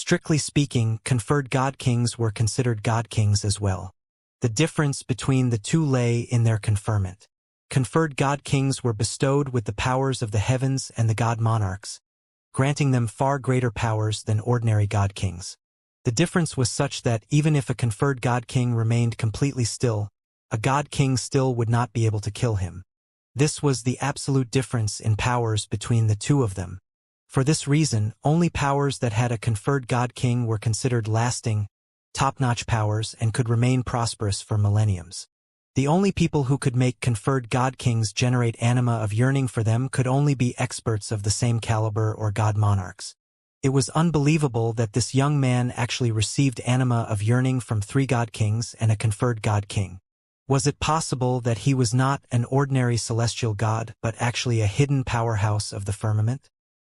Strictly speaking, conferred god kings were considered god kings as well. The difference between the two lay in their conferment. Conferred god kings were bestowed with the powers of the heavens and the god monarchs, granting them far greater powers than ordinary god kings. The difference was such that even if a conferred god king remained completely still, a god king still would not be able to kill him. This was the absolute difference in powers between the two of them. For this reason, only powers that had a conferred god king were considered lasting, top-notch powers and could remain prosperous for millenniums. The only people who could make conferred god kings generate anima of yearning for them could only be experts of the same caliber or god monarchs. It was unbelievable that this young man actually received anima of yearning from 3 god kings and a conferred god king. Was it possible that he was not an ordinary celestial god but actually a hidden powerhouse of the firmament?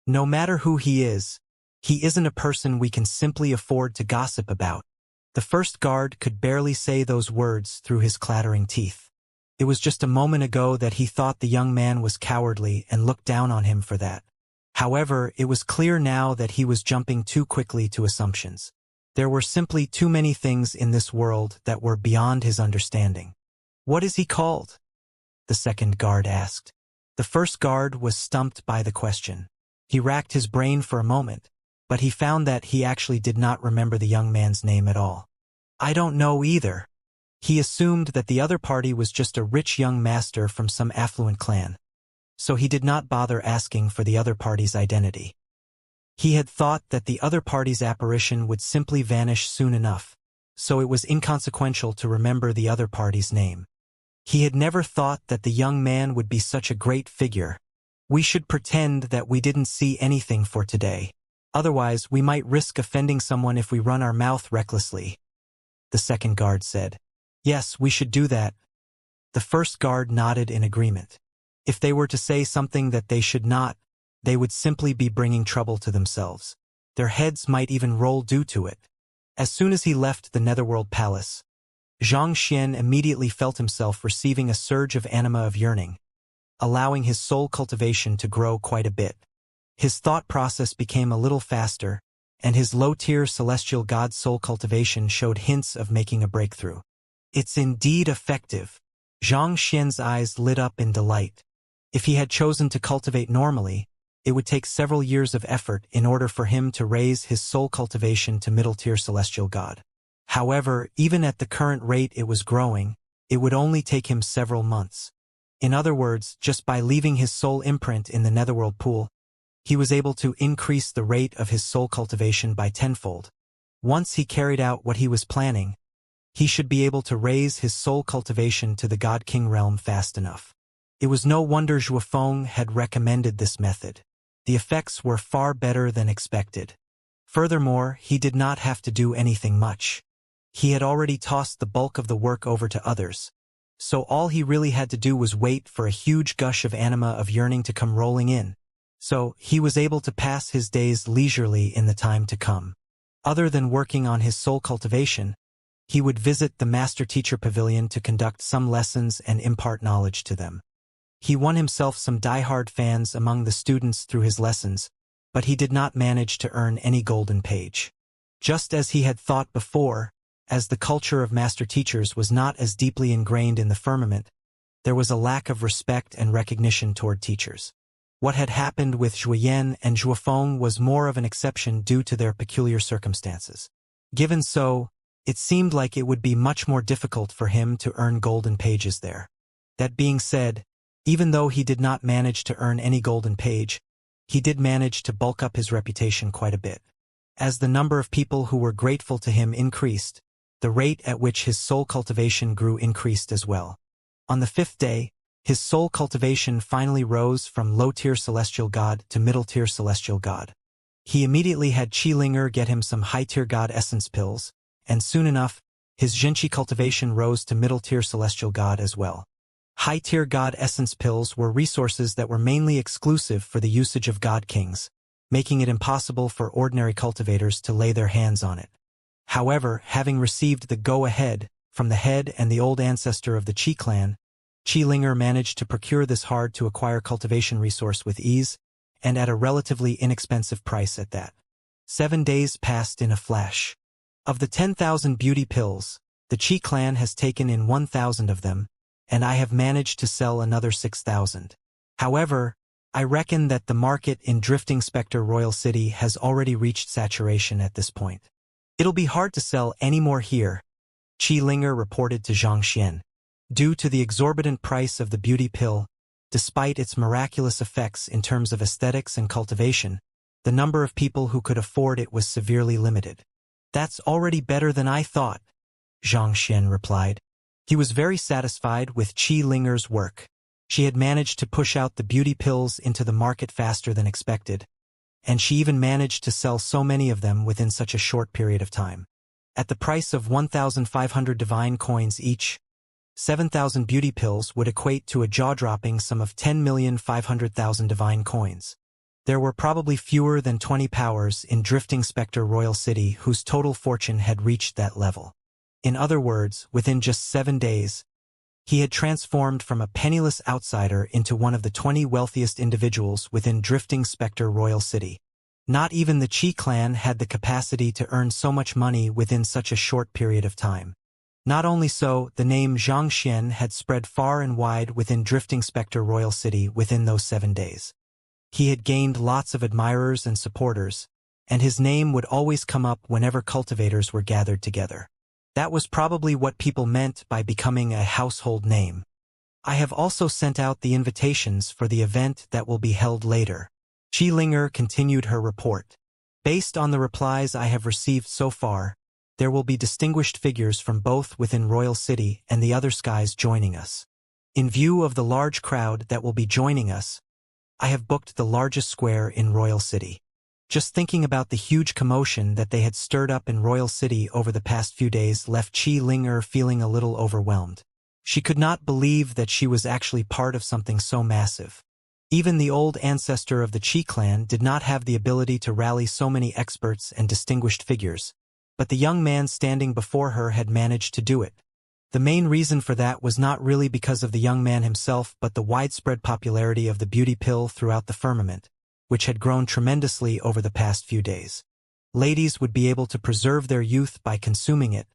No matter who he isn't a person we can simply afford to gossip about. The first guard could barely say those words through his clattering teeth. It was just a moment ago that he thought the young man was cowardly and looked down on him for that. However, it was clear now that he was jumping too quickly to assumptions. There were simply too many things in this world that were beyond his understanding. "What is he called?" the second guard asked. The first guard was stumped by the question. He racked his brain for a moment, but he found that he actually did not remember the young man's name at all. "I don't know either." He assumed that the other party was just a rich young master from some affluent clan, so he did not bother asking for the other party's identity. He had thought that the other party's apparition would simply vanish soon enough, so it was inconsequential to remember the other party's name. He had never thought that the young man would be such a great figure. "We should pretend that we didn't see anything for today. Otherwise, we might risk offending someone if we run our mouth recklessly," the second guard said. "Yes, we should do that." The first guard nodded in agreement. If they were to say something that they should not, they would simply be bringing trouble to themselves. Their heads might even roll due to it. As soon as he left the Netherworld Palace, Xianxia immediately felt himself receiving a surge of anima of yearning, allowing his soul cultivation to grow quite a bit. His thought process became a little faster, and his low-tier celestial god soul cultivation showed hints of making a breakthrough. "It's indeed effective." Xianxia's eyes lit up in delight. If he had chosen to cultivate normally, it would take several years of effort in order for him to raise his soul cultivation to middle-tier celestial god. However, even at the current rate it was growing, it would only take him several months. In other words, just by leaving his soul imprint in the Netherworld pool, he was able to increase the rate of his soul cultivation by tenfold. Once he carried out what he was planning, he should be able to raise his soul cultivation to the God King realm fast enough. It was no wonder Zhuofeng had recommended this method. The effects were far better than expected. Furthermore, he did not have to do anything much. He had already tossed the bulk of the work over to others, so all he really had to do was wait for a huge gush of anima of yearning to come rolling in. So he was able to pass his days leisurely in the time to come. Other than working on his soul cultivation, he would visit the Master-Teacher Pavilion to conduct some lessons and impart knowledge to them. He won himself some die-hard fans among the students through his lessons, but he did not manage to earn any golden page. Just as he had thought before, as the culture of master-teachers was not as deeply ingrained in the firmament, there was a lack of respect and recognition toward teachers. What had happened with Zhuoyan and Zhuofeng was more of an exception due to their peculiar circumstances. Given so, it seemed like it would be much more difficult for him to earn golden pages there. That being said, even though he did not manage to earn any golden page, he did manage to bulk up his reputation quite a bit. As the number of people who were grateful to him increased, the rate at which his soul cultivation grew increased as well. On the 5th day, his soul cultivation finally rose from low-tier celestial god to middle-tier celestial god. He immediately had Qilinger get him some high-tier god essence pills, and soon enough, his Zhenqi cultivation rose to middle-tier celestial god as well. High-tier god essence pills were resources that were mainly exclusive for the usage of god kings, making it impossible for ordinary cultivators to lay their hands on it. However, having received the go-ahead from the head and the old ancestor of the Qi clan, Qilinger managed to procure this hard-to-acquire cultivation resource with ease, and at a relatively inexpensive price at that. 7 days passed in a flash. Of the 10,000 beauty pills, the Qi clan has taken in 1,000 of them, and I have managed to sell another 6,000. However, I reckon that the market in Drifting Spectre Royal City has already reached saturation at this point. It'll be hard to sell any more here, Qi Linger reported to Xianxia. Due to the exorbitant price of the beauty pill, despite its miraculous effects in terms of aesthetics and cultivation, the number of people who could afford it was severely limited. That's already better than I thought, Xianxia replied. He was very satisfied with Qi Linger's work. She had managed to push out the beauty pills into the market faster than expected, and she even managed to sell so many of them within such a short period of time. At the price of 1,500 divine coins each, 7,000 beauty pills would equate to a jaw-dropping sum of 10,500,000 divine coins. There were probably fewer than 20 powers in Drifting Spectre Royal City whose total fortune had reached that level. In other words, within just 7 days, he had transformed from a penniless outsider into one of the 20 wealthiest individuals within Drifting Spectre Royal City. Not even the Qi clan had the capacity to earn so much money within such a short period of time. Not only so, the name Xianxia had spread far and wide within Drifting Spectre Royal City within those 7 days. He had gained lots of admirers and supporters, and his name would always come up whenever cultivators were gathered together. That was probably what people meant by becoming a household name. I have also sent out the invitations for the event that will be held later. Qi Linger continued her report. Based on the replies I have received so far, there will be distinguished figures from both within Royal City and the other skies joining us. In view of the large crowd that will be joining us, I have booked the largest square in Royal City. Just thinking about the huge commotion that they had stirred up in Royal City over the past few days left Qi Linger feeling a little overwhelmed. She could not believe that she was actually part of something so massive. Even the old ancestor of the Qi clan did not have the ability to rally so many experts and distinguished figures, but the young man standing before her had managed to do it. The main reason for that was not really because of the young man himself but the widespread popularity of the beauty pill throughout the firmament, which had grown tremendously over the past few days. Ladies would be able to preserve their youth by consuming it,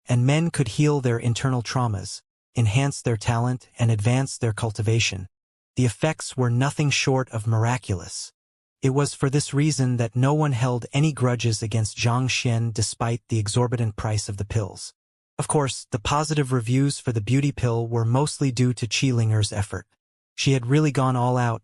and men could heal their internal traumas, enhance their talent, and advance their cultivation. The effects were nothing short of miraculous. It was for this reason that no one held any grudges against Xianxia despite the exorbitant price of the pills. Of course, the positive reviews for the beauty pill were mostly due to Qi Linger's effort. She had really gone all out,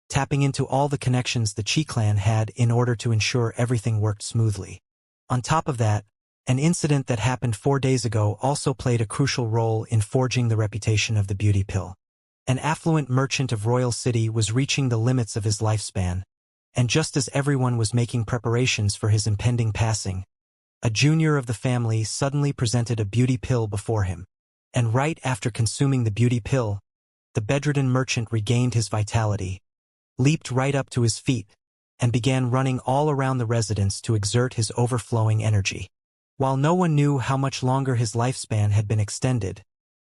tapping into all the connections the Qi clan had in order to ensure everything worked smoothly. On top of that, an incident that happened 4 days ago also played a crucial role in forging the reputation of the beauty pill. An affluent merchant of Royal City was reaching the limits of his lifespan, and just as everyone was making preparations for his impending passing, a junior of the family suddenly presented a beauty pill before him. And right after consuming the beauty pill, the bedridden merchant regained his vitality, leaped right up to his feet, and began running all around the residence to exert his overflowing energy. While no one knew how much longer his lifespan had been extended,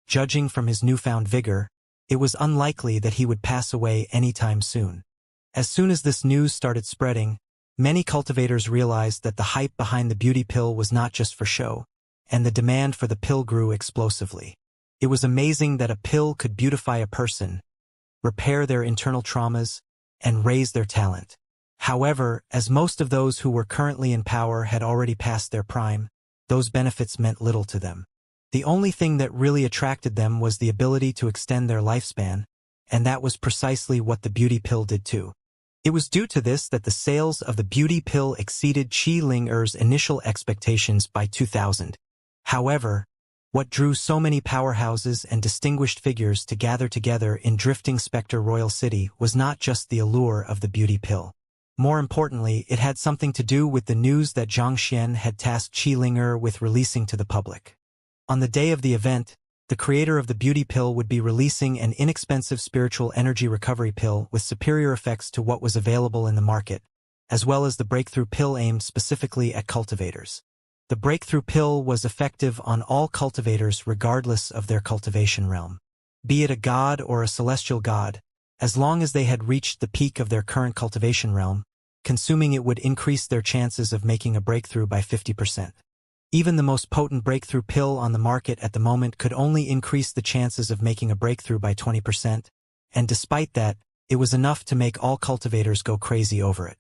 judging from his newfound vigor, it was unlikely that he would pass away anytime soon. As soon as this news started spreading, many cultivators realized that the hype behind the beauty pill was not just for show, and the demand for the pill grew explosively. It was amazing that a pill could beautify a person, repair their internal traumas, and raise their talent. However, as most of those who were currently in power had already passed their prime, those benefits meant little to them. The only thing that really attracted them was the ability to extend their lifespan, and that was precisely what the beauty pill did too. It was due to this that the sales of the beauty pill exceeded Qi Linger's initial expectations by 2,000. However, what drew so many powerhouses and distinguished figures to gather together in Drifting Spectre Royal City was not just the allure of the beauty pill. More importantly, it had something to do with the news that Xianxia had tasked Qi Linger with releasing to the public. On the day of the event, the creator of the beauty pill would be releasing an inexpensive spiritual energy recovery pill with superior effects to what was available in the market, as well as the breakthrough pill aimed specifically at cultivators. The breakthrough pill was effective on all cultivators regardless of their cultivation realm. Be it a god or a celestial god, as long as they had reached the peak of their current cultivation realm, consuming it would increase their chances of making a breakthrough by 50%. Even the most potent breakthrough pill on the market at the moment could only increase the chances of making a breakthrough by 20%, and despite that, it was enough to make all cultivators go crazy over it.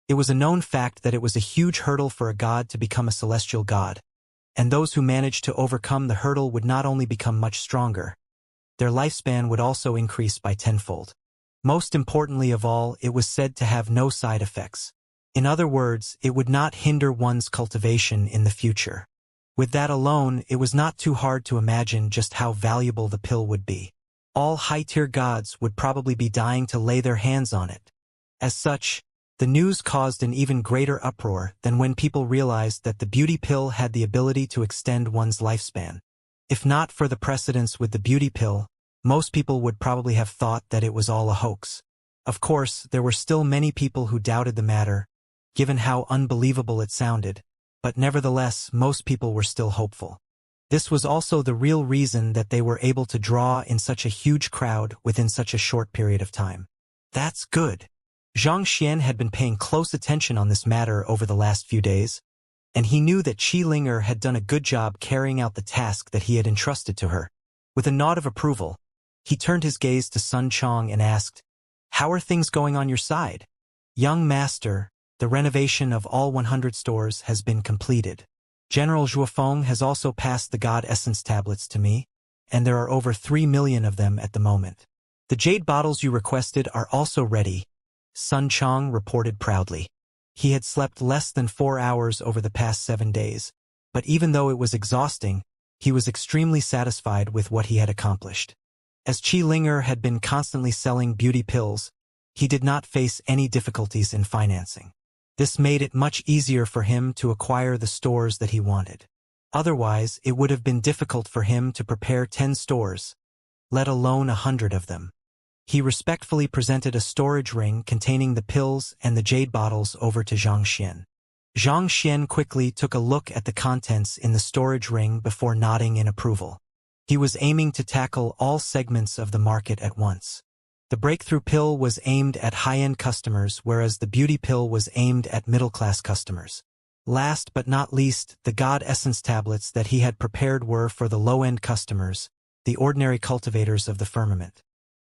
It was a known fact that it was a huge hurdle for a god to become a celestial god, and those who managed to overcome the hurdle would not only become much stronger, their lifespan would also increase by tenfold. Most importantly of all, it was said to have no side effects. In other words, it would not hinder one's cultivation in the future. With that alone, it was not too hard to imagine just how valuable the pill would be. All high-tier gods would probably be dying to lay their hands on it. As such, the news caused an even greater uproar than when people realized that the beauty pill had the ability to extend one's lifespan. If not for the precedence with the beauty pill, most people would probably have thought that it was all a hoax. Of course, there were still many people who doubted the matter, given how unbelievable it sounded, but nevertheless, most people were still hopeful. This was also the real reason that they were able to draw in such a huge crowd within such a short period of time. That's good. Xianxia had been paying close attention on this matter over the last few days, and he knew that Qi had done a good job carrying out the task that he had entrusted to her. With a nod of approval, he turned his gaze to Sun Chong and asked, "How are things going on your side?" "Young master, the renovation of all 100 stores has been completed. General Zhuofeng has also passed the God Essence tablets to me, and there are over 3 million of them at the moment. The jade bottles you requested are also ready," Sun Chong reported proudly. He had slept less than 4 hours over the past 7 days, but even though it was exhausting, he was extremely satisfied with what he had accomplished. As Qi had been constantly selling beauty pills, he did not face any difficulties in financing. This made it much easier for him to acquire the stores that he wanted. Otherwise, it would have been difficult for him to prepare 10 stores, let alone 100 of them. He respectfully presented a storage ring containing the pills and the jade bottles over to Xianxia. Xianxia quickly took a look at the contents in the storage ring before nodding in approval. He was aiming to tackle all segments of the market at once. The breakthrough pill was aimed at high-end customers, whereas the beauty pill was aimed at middle-class customers. Last but not least, the God Essence tablets that he had prepared were for the low-end customers, the ordinary cultivators of the firmament.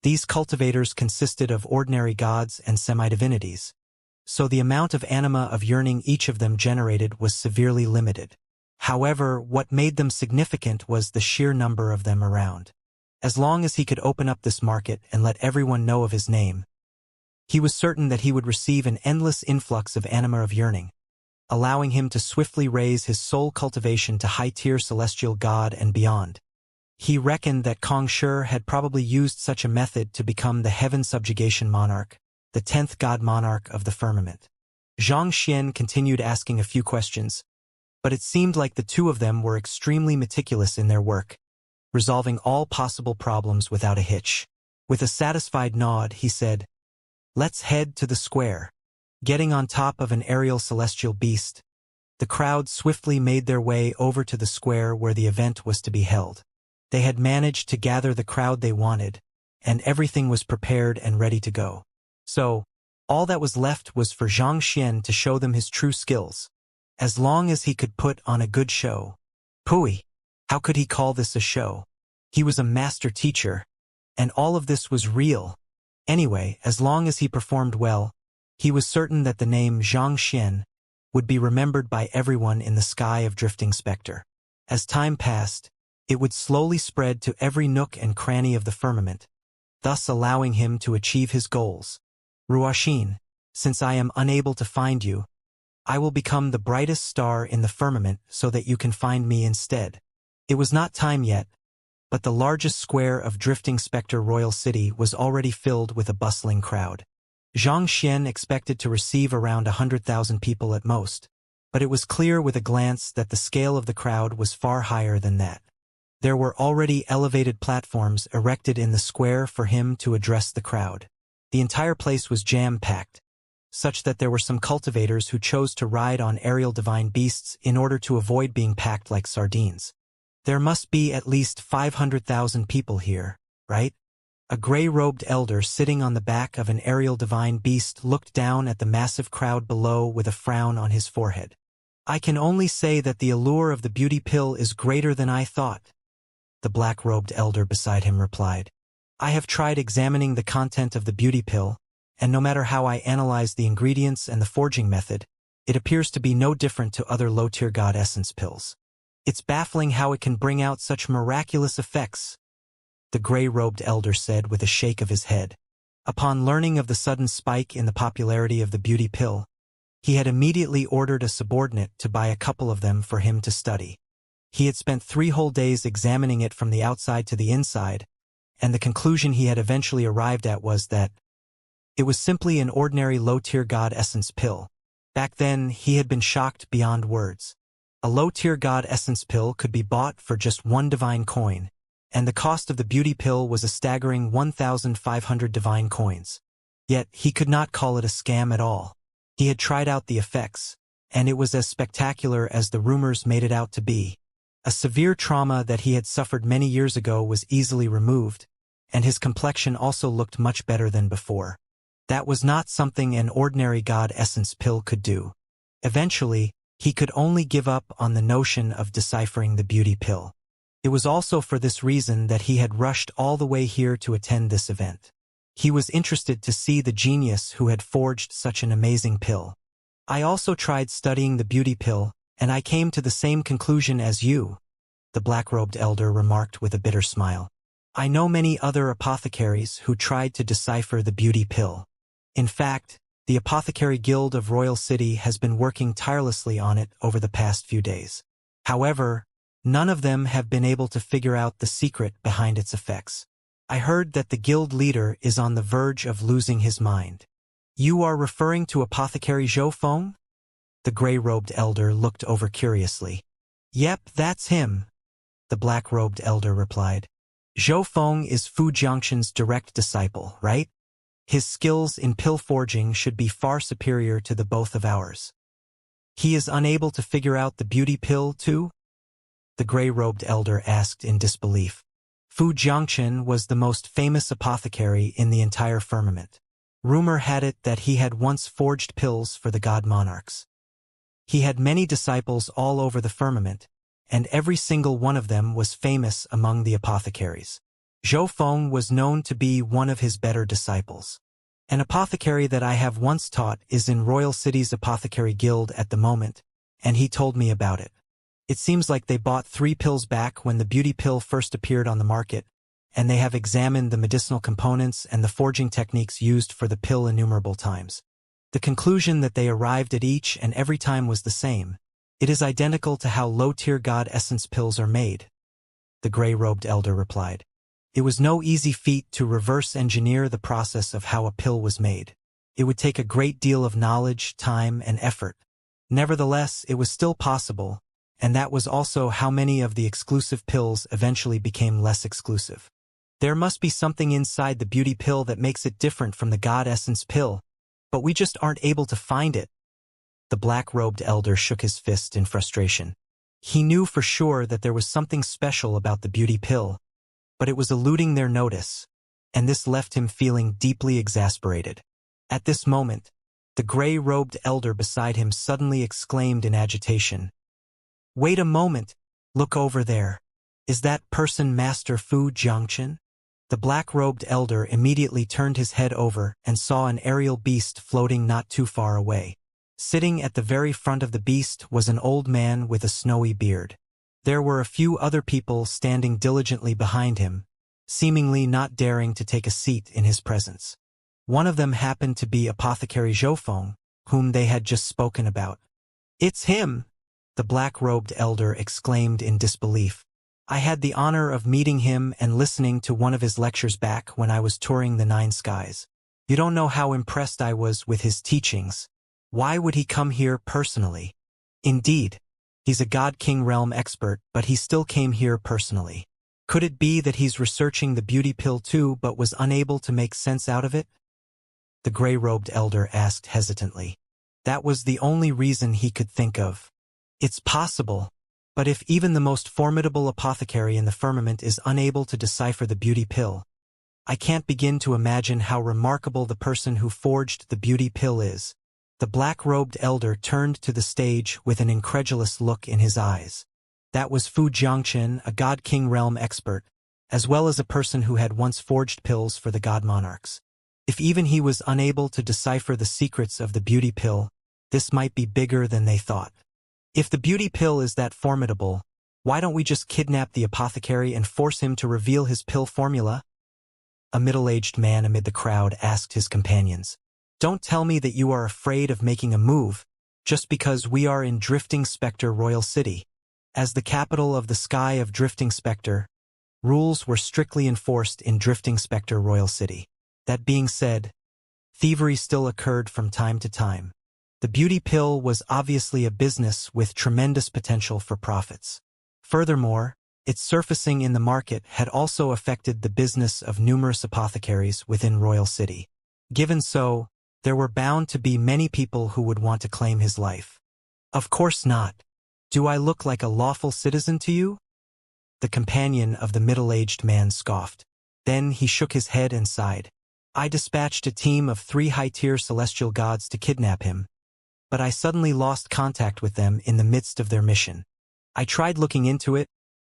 These cultivators consisted of ordinary gods and semi-divinities, so the amount of anima of yearning each of them generated was severely limited. However, what made them significant was the sheer number of them around. As long as he could open up this market and let everyone know of his name, he was certain that he would receive an endless influx of anima of yearning, allowing him to swiftly raise his soul cultivation to high-tier celestial god and beyond. He reckoned that Kong Shi had probably used such a method to become the heaven subjugation monarch, the 10th god monarch of the firmament. Xianxia continued asking a few questions, but it seemed like the two of them were extremely meticulous in their work, resolving all possible problems without a hitch. With a satisfied nod, he said, "Let's head to the square." Getting on top of an aerial celestial beast, the crowd swiftly made their way over to the square where the event was to be held. They had managed to gather the crowd they wanted, and everything was prepared and ready to go. So, all that was left was for Xianxia to show them his true skills. As long as he could put on a good show. Pooey! How could he call this a show? He was a master teacher, and all of this was real. Anyway, as long as he performed well, he was certain that the name Xianxia would be remembered by everyone in the sky of Drifting Spectre. As time passed, it would slowly spread to every nook and cranny of the firmament, thus allowing him to achieve his goals. "Ruoxin, since I am unable to find you, I will become the brightest star in the firmament so that you can find me instead." It was not time yet, but the largest square of Drifting Spectre Royal City was already filled with a bustling crowd. Xianxia expected to receive around 100,000 people at most, but it was clear with a glance that the scale of the crowd was far higher than that. There were already elevated platforms erected in the square for him to address the crowd. The entire place was jam-packed, such that there were some cultivators who chose to ride on aerial divine beasts in order to avoid being packed like sardines. "There must be at least 500,000 people here, right?" A gray-robed elder sitting on the back of an aerial divine beast looked down at the massive crowd below with a frown on his forehead. I can only say that the allure of the beauty pill is greater than I thought, the black-robed elder beside him replied. I have tried examining the content of the beauty pill, and no matter how I analyze the ingredients and the forging method, it appears to be no different to other low-tier god essence pills. It's baffling how it can bring out such miraculous effects, the gray-robed elder said with a shake of his head. Upon learning of the sudden spike in the popularity of the beauty pill, he had immediately ordered a subordinate to buy a couple of them for him to study. He had spent 3 whole days examining it from the outside to the inside, and the conclusion he had eventually arrived at was that it was simply an ordinary low-tier god essence pill. Back then, he had been shocked beyond words. A low-tier god essence pill could be bought for just 1 divine coin, and the cost of the beauty pill was a staggering 1,500 divine coins. Yet, he could not call it a scam at all. He had tried out the effects, and it was as spectacular as the rumors made it out to be. A severe trauma that he had suffered many years ago was easily removed, and his complexion also looked much better than before. That was not something an ordinary god essence pill could do. Eventually, he could only give up on the notion of deciphering the beauty pill. It was also for this reason that he had rushed all the way here to attend this event. He was interested to see the genius who had forged such an amazing pill. I also tried studying the beauty pill, and I came to the same conclusion as you, the black-robed elder remarked with a bitter smile. I know many other apothecaries who tried to decipher the beauty pill. In fact, the Apothecary Guild of Royal City has been working tirelessly on it over the past few days. However, none of them have been able to figure out the secret behind its effects. I heard that the guild leader is on the verge of losing his mind. You are referring to Apothecary Zhou Feng? The gray-robed elder looked over curiously. Yep, that's him, the black-robed elder replied. Zhou Feng is Fu Jiangxin's direct disciple, right? His skills in pill forging should be far superior to the both of ours. He is unable to figure out the beauty pill, too? The gray-robed elder asked in disbelief. Fu Jiangxin was the most famous apothecary in the entire firmament. Rumor had it that he had once forged pills for the god monarchs. He had many disciples all over the firmament, and every single one of them was famous among the apothecaries. Zhou Feng was known to be one of his better disciples. An apothecary that I have once taught is in Royal City's Apothecary Guild at the moment, and he told me about it. It seems like they bought 3 pills back when the beauty pill first appeared on the market, and they have examined the medicinal components and the forging techniques used for the pill innumerable times. The conclusion that they arrived at each and every time was the same. It is identical to how low-tier god essence pills are made, the gray-robed elder replied. It was no easy feat to reverse engineer the process of how a pill was made. It would take a great deal of knowledge, time, and effort. Nevertheless, it was still possible, and that was also how many of the exclusive pills eventually became less exclusive. There must be something inside the beauty pill that makes it different from the god essence pill, but we just aren't able to find it. The black-robed elder shook his fist in frustration. He knew for sure that there was something special about the beauty pill, but it was eluding their notice, and this left him feeling deeply exasperated. At this moment, the gray-robed elder beside him suddenly exclaimed in agitation, "Wait a moment! Look over there! Is that person Master Fu Jiangxin?" The black-robed elder immediately turned his head over and saw an aerial beast floating not too far away. Sitting at the very front of the beast was an old man with a snowy beard. There were a few other people standing diligently behind him, seemingly not daring to take a seat in his presence. One of them happened to be Apothecary Zhou Feng, whom they had just spoken about. "It's him!" the black-robed elder exclaimed in disbelief. "I had the honor of meeting him and listening to one of his lectures back when I was touring the 9 skies. You don't know how impressed I was with his teachings. Why would he come here personally? Indeed, he's a God King realm expert, but he still came here personally. Could it be that he's researching the beauty pill too, but was unable to make sense out of it?" The gray-robed elder asked hesitantly. That was the only reason he could think of. It's possible, but if even the most formidable apothecary in the firmament is unable to decipher the beauty pill, I can't begin to imagine how remarkable the person who forged the beauty pill is. The black-robed elder turned to the stage with an incredulous look in his eyes. That was Fu Jiangqian, a God King realm expert, as well as a person who had once forged pills for the god monarchs. If even he was unable to decipher the secrets of the beauty pill, this might be bigger than they thought. If the beauty pill is that formidable, why don't we just kidnap the apothecary and force him to reveal his pill formula? A middle-aged man amid the crowd asked his companions. Don't tell me that you are afraid of making a move, just because we are in Drifting Spectre Royal City. As the capital of the sky of Drifting Spectre, rules were strictly enforced in Drifting Spectre Royal City. That being said, thievery still occurred from time to time. The beauty pill was obviously a business with tremendous potential for profits. Furthermore, its surfacing in the market had also affected the business of numerous apothecaries within Royal City. Given so, there were bound to be many people who would want to claim his life. Of course not. Do I look like a lawful citizen to you? The companion of the middle-aged man scoffed. Then he shook his head and sighed. I dispatched a team of 3 high-tier celestial gods to kidnap him, but I suddenly lost contact with them in the midst of their mission. I tried looking into it,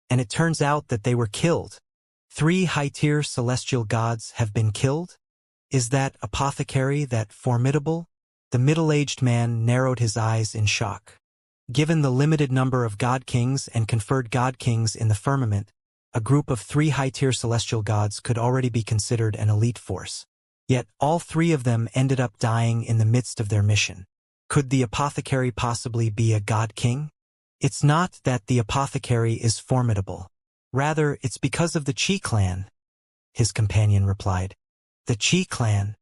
and it turns out that they were killed. 3 high-tier celestial gods have been killed? Is that apothecary that formidable? The middle-aged man narrowed his eyes in shock. Given the limited number of god kings and conferred god kings in the firmament, a group of 3 high-tier celestial gods could already be considered an elite force. Yet all 3 of them ended up dying in the midst of their mission. Could the apothecary possibly be a god king? It's not that the apothecary is formidable. Rather, it's because of the Qi clan, his companion replied. The Qi clan?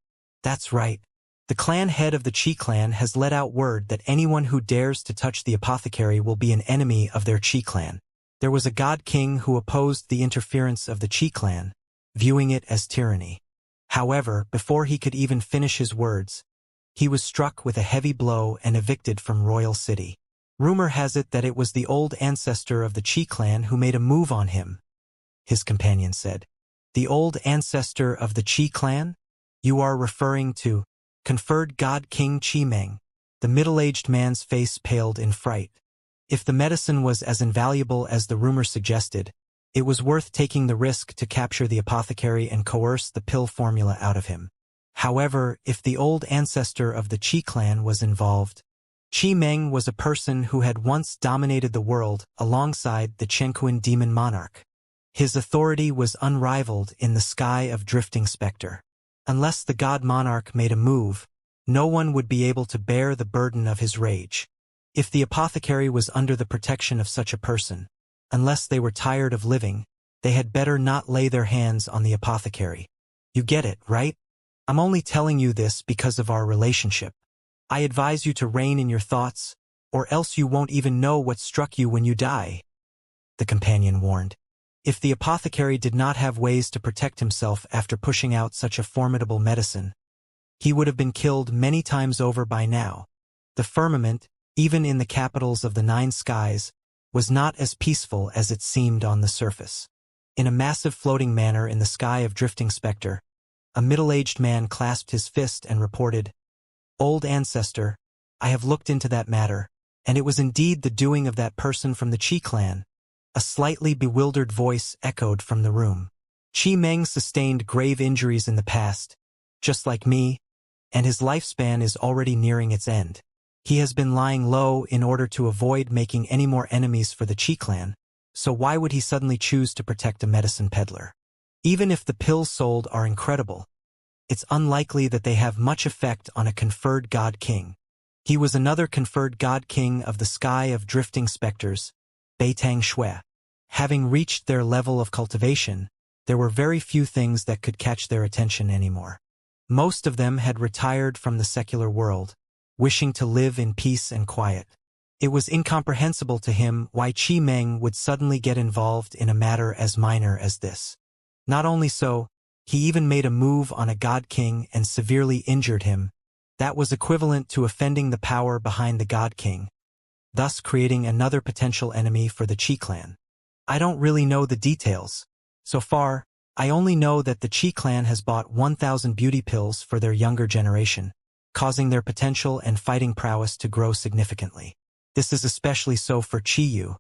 That's right. The clan head of the Qi clan has let out word that anyone who dares to touch the apothecary will be an enemy of their Qi clan. There was a god king who opposed the interference of the Qi clan, viewing it as tyranny. However, before he could even finish his words, he was struck with a heavy blow and evicted from Royal City. Rumor has it that it was the old ancestor of the Qi clan who made a move on him, his companion said. The old ancestor of the Qi clan? You are referring to conferred god king Qi Meng. The middle-aged man's face paled in fright. If the medicine was as invaluable as the rumor suggested, it was worth taking the risk to capture the apothecary and coerce the pill formula out of him. However, if the old ancestor of the Qi clan was involved, Qi Meng was a person who had once dominated the world alongside the Chengquan demon monarch. His authority was unrivaled in the sky of Drifting Spectre. Unless the god monarch made a move, no one would be able to bear the burden of his rage. If the apothecary was under the protection of such a person, unless they were tired of living, they had better not lay their hands on the apothecary. You get it, right? I'm only telling you this because of our relationship. I advise you to rein in your thoughts, or else you won't even know what struck you when you die, the companion warned. If the apothecary did not have ways to protect himself after pushing out such a formidable medicine, he would have been killed many times over by now. The firmament, even in the capitals of the 9 skies, was not as peaceful as it seemed on the surface. In a massive floating manor in the sky of Drifting Spectre, a middle-aged man clasped his fist and reported, Old ancestor, I have looked into that matter, and it was indeed the doing of that person from the Qi clan. A slightly bewildered voice echoed from the room. Qi Meng sustained grave injuries in the past, just like me, and his lifespan is already nearing its end. He has been lying low in order to avoid making any more enemies for the Qi clan, so why would he suddenly choose to protect a medicine peddler? Even if the pills sold are incredible, it's unlikely that they have much effect on a conferred god king. He was another conferred god king of the sky of Drifting Spectres, Beitang Shui. Having reached their level of cultivation, there were very few things that could catch their attention anymore. Most of them had retired from the secular world, wishing to live in peace and quiet. It was incomprehensible to him why Qi Meng would suddenly get involved in a matter as minor as this. Not only so, he even made a move on a god king and severely injured him. That was equivalent to offending the power behind the god king, thus creating another potential enemy for the Qi clan. I don't really know the details. So far, I only know that the Qi clan has bought 1,000 beauty pills for their younger generation, causing their potential and fighting prowess to grow significantly. This is especially so for Qi Yu.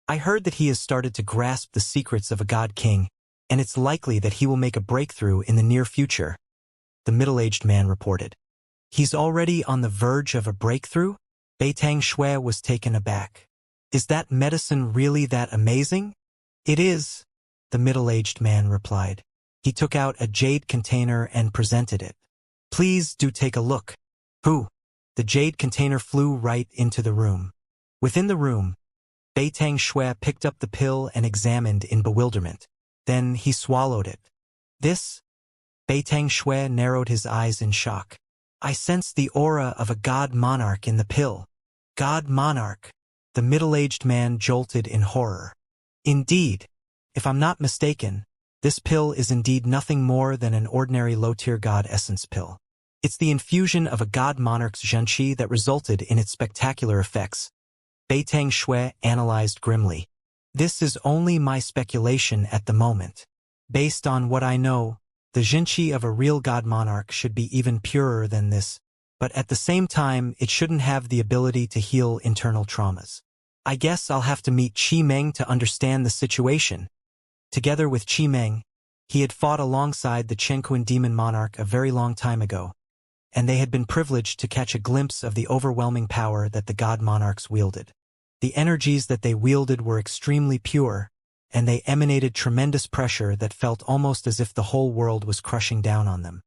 I heard that he has started to grasp the secrets of a god king, and it's likely that he will make a breakthrough in the near future, the middle-aged man reported. He's already on the verge of a breakthrough? Beitang Shui was taken aback. Is that medicine really that amazing? It is, the middle-aged man replied. He took out a jade container and presented it. Please do take a look. Who? The jade container flew right into the room. Within the room, Beitang Shui picked up the pill and examined in bewilderment. Then he swallowed it. This? Beitang Shui narrowed his eyes in shock. I sensed the aura of a god monarch in the pill. God monarch. The middle-aged man jolted in horror. Indeed, if I'm not mistaken, this pill is indeed nothing more than an ordinary low-tier god essence pill. It's the infusion of a god monarch's Xianxia that resulted in its spectacular effects. Beitang Shui analyzed grimly. This is only my speculation at the moment. Based on what I know, the Xianxia of a real god monarch should be even purer than this, but at the same time it shouldn't have the ability to heal internal traumas. I guess I'll have to meet Qi Meng to understand the situation. Together with Qi Meng, he had fought alongside the Chengquan demon monarch a very long time ago, and they had been privileged to catch a glimpse of the overwhelming power that the god monarchs wielded. The energies that they wielded were extremely pure, and they emanated tremendous pressure that felt almost as if the whole world was crushing down on them.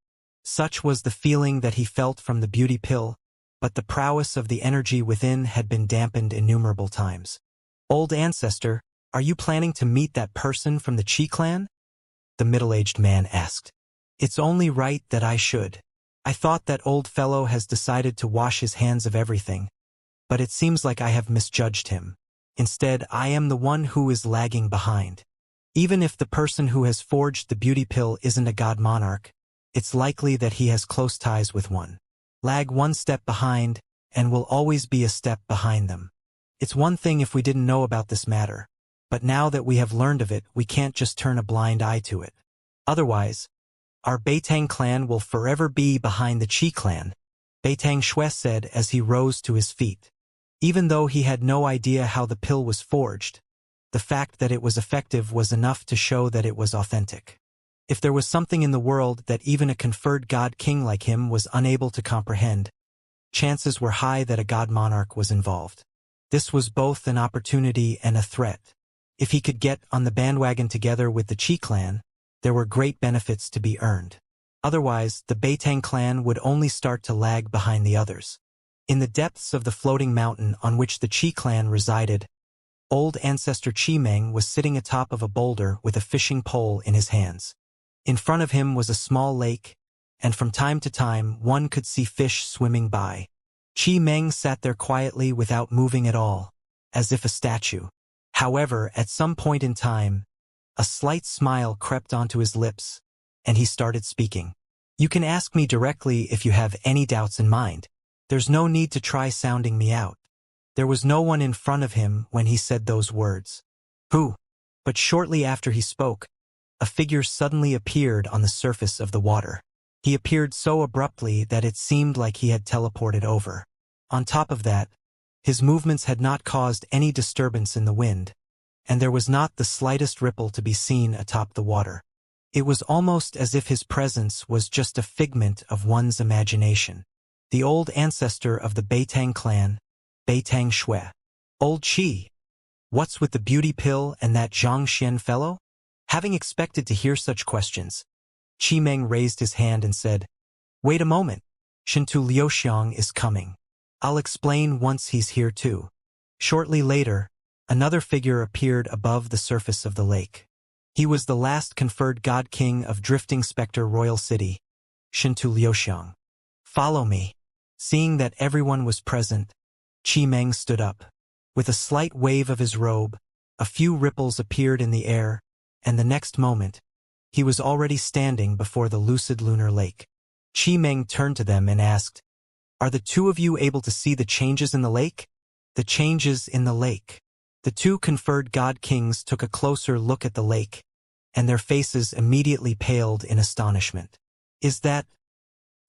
Such was the feeling that he felt from the beauty pill, but the prowess of the energy within had been dampened innumerable times. Old ancestor, are you planning to meet that person from the Qi clan? The middle-aged man asked. It's only right that I should. I thought that old fellow has decided to wash his hands of everything, but it seems like I have misjudged him. Instead, I am the one who is lagging behind. Even if the person who has forged the beauty pill isn't a god monarch, it's likely that he has close ties with one. Lag one step behind, and will always be a step behind them. It's one thing if we didn't know about this matter, but now that we have learned of it, we can't just turn a blind eye to it. Otherwise, our Beitang clan will forever be behind the Qi clan, Beitang Shui said as he rose to his feet. Even though he had no idea how the pill was forged, the fact that it was effective was enough to show that it was authentic. If there was something in the world that even a conferred god king like him was unable to comprehend, chances were high that a god monarch was involved. This was both an opportunity and a threat. If he could get on the bandwagon together with the Qi clan, there were great benefits to be earned. Otherwise, the Beitang clan would only start to lag behind the others. In the depths of the floating mountain on which the Qi clan resided, old ancestor Qi Meng was sitting atop of a boulder with a fishing pole in his hands. In front of him was a small lake, and from time to time one could see fish swimming by. Qi Meng sat there quietly without moving at all, as if a statue. However, at some point in time, a slight smile crept onto his lips, and he started speaking. You can ask me directly if you have any doubts in mind. There's no need to try sounding me out. There was no one in front of him when he said those words. Who? But shortly after he spoke, a figure suddenly appeared on the surface of the water. He appeared so abruptly that it seemed like he had teleported over. On top of that, his movements had not caused any disturbance in the wind, and there was not the slightest ripple to be seen atop the water. It was almost as if his presence was just a figment of one's imagination. The old ancestor of the Beitang clan, Beitang Shui. Old Qi. What's with the beauty pill and that Xianxia fellow? Having expected to hear such questions, Qi Meng raised his hand and said, Wait a moment, Shintu Liuxiang is coming. I'll explain once he's here too. Shortly later, another figure appeared above the surface of the lake. He was the last conferred god king of Drifting Spectre Royal City, Shintu Liuxiang. Follow me. Seeing that everyone was present, Qi Meng stood up. With a slight wave of his robe, a few ripples appeared in the air, and the next moment, he was already standing before the lucid lunar lake. Qi Meng turned to them and asked, Are the two of you able to see the changes in the lake? The changes in the lake. The two conferred god kings took a closer look at the lake, and their faces immediately paled in astonishment. Is that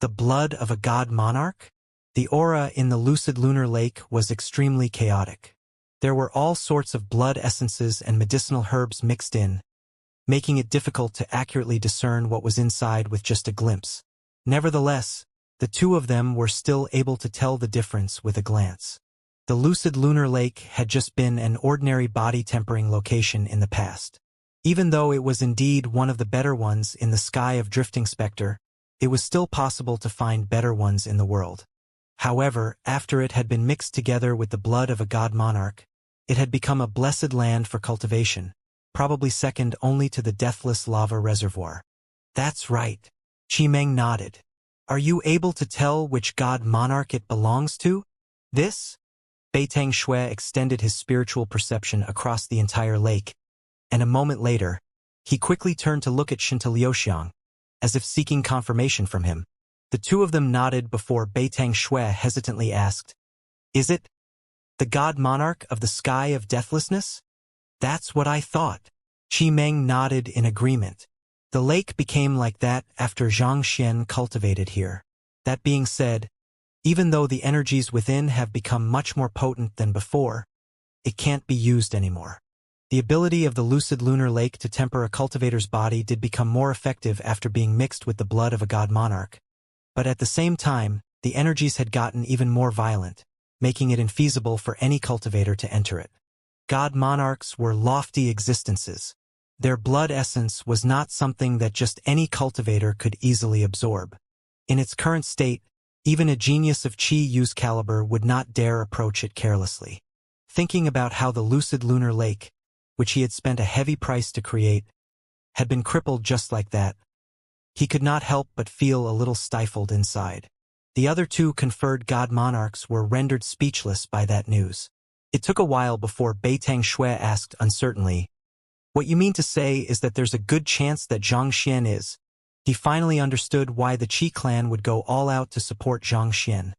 the blood of a god monarch? The aura in the lucid lunar lake was extremely chaotic. There were all sorts of blood essences and medicinal herbs mixed in, making it difficult to accurately discern what was inside with just a glimpse. Nevertheless, the two of them were still able to tell the difference with a glance. The lucid lunar lake had just been an ordinary body tempering location in the past. Even though it was indeed one of the better ones in the sky of Drifting Spectre, it was still possible to find better ones in the world. However, after it had been mixed together with the blood of a god monarch, it had become a blessed land for cultivation, probably second only to the deathless lava reservoir. That's right. Qimeng nodded. Are you able to tell which god monarch it belongs to? This? Beitang Shui extended his spiritual perception across the entire lake, and a moment later, he quickly turned to look at Xianxia, as if seeking confirmation from him. The two of them nodded before Beitang Shui hesitantly asked, Is it the god monarch of the sky of deathlessness? That's what I thought. Qimeng nodded in agreement. The lake became like that after Xianxia cultivated here. That being said, even though the energies within have become much more potent than before, it can't be used anymore. The ability of the lucid lunar lake to temper a cultivator's body did become more effective after being mixed with the blood of a god monarch. But at the same time, the energies had gotten even more violent, making it infeasible for any cultivator to enter it. God monarchs were lofty existences. Their blood essence was not something that just any cultivator could easily absorb. In its current state, even a genius of Qi use caliber would not dare approach it carelessly. Thinking about how the lucid lunar lake, which he had spent a heavy price to create, had been crippled just like that, he could not help but feel a little stifled inside. The other two conferred god monarchs were rendered speechless by that news. It took a while before Beitang Shui asked uncertainly, What you mean to say is that there's a good chance that Xianxia is? He finally understood why the Qi clan would go all out to support Xianxia,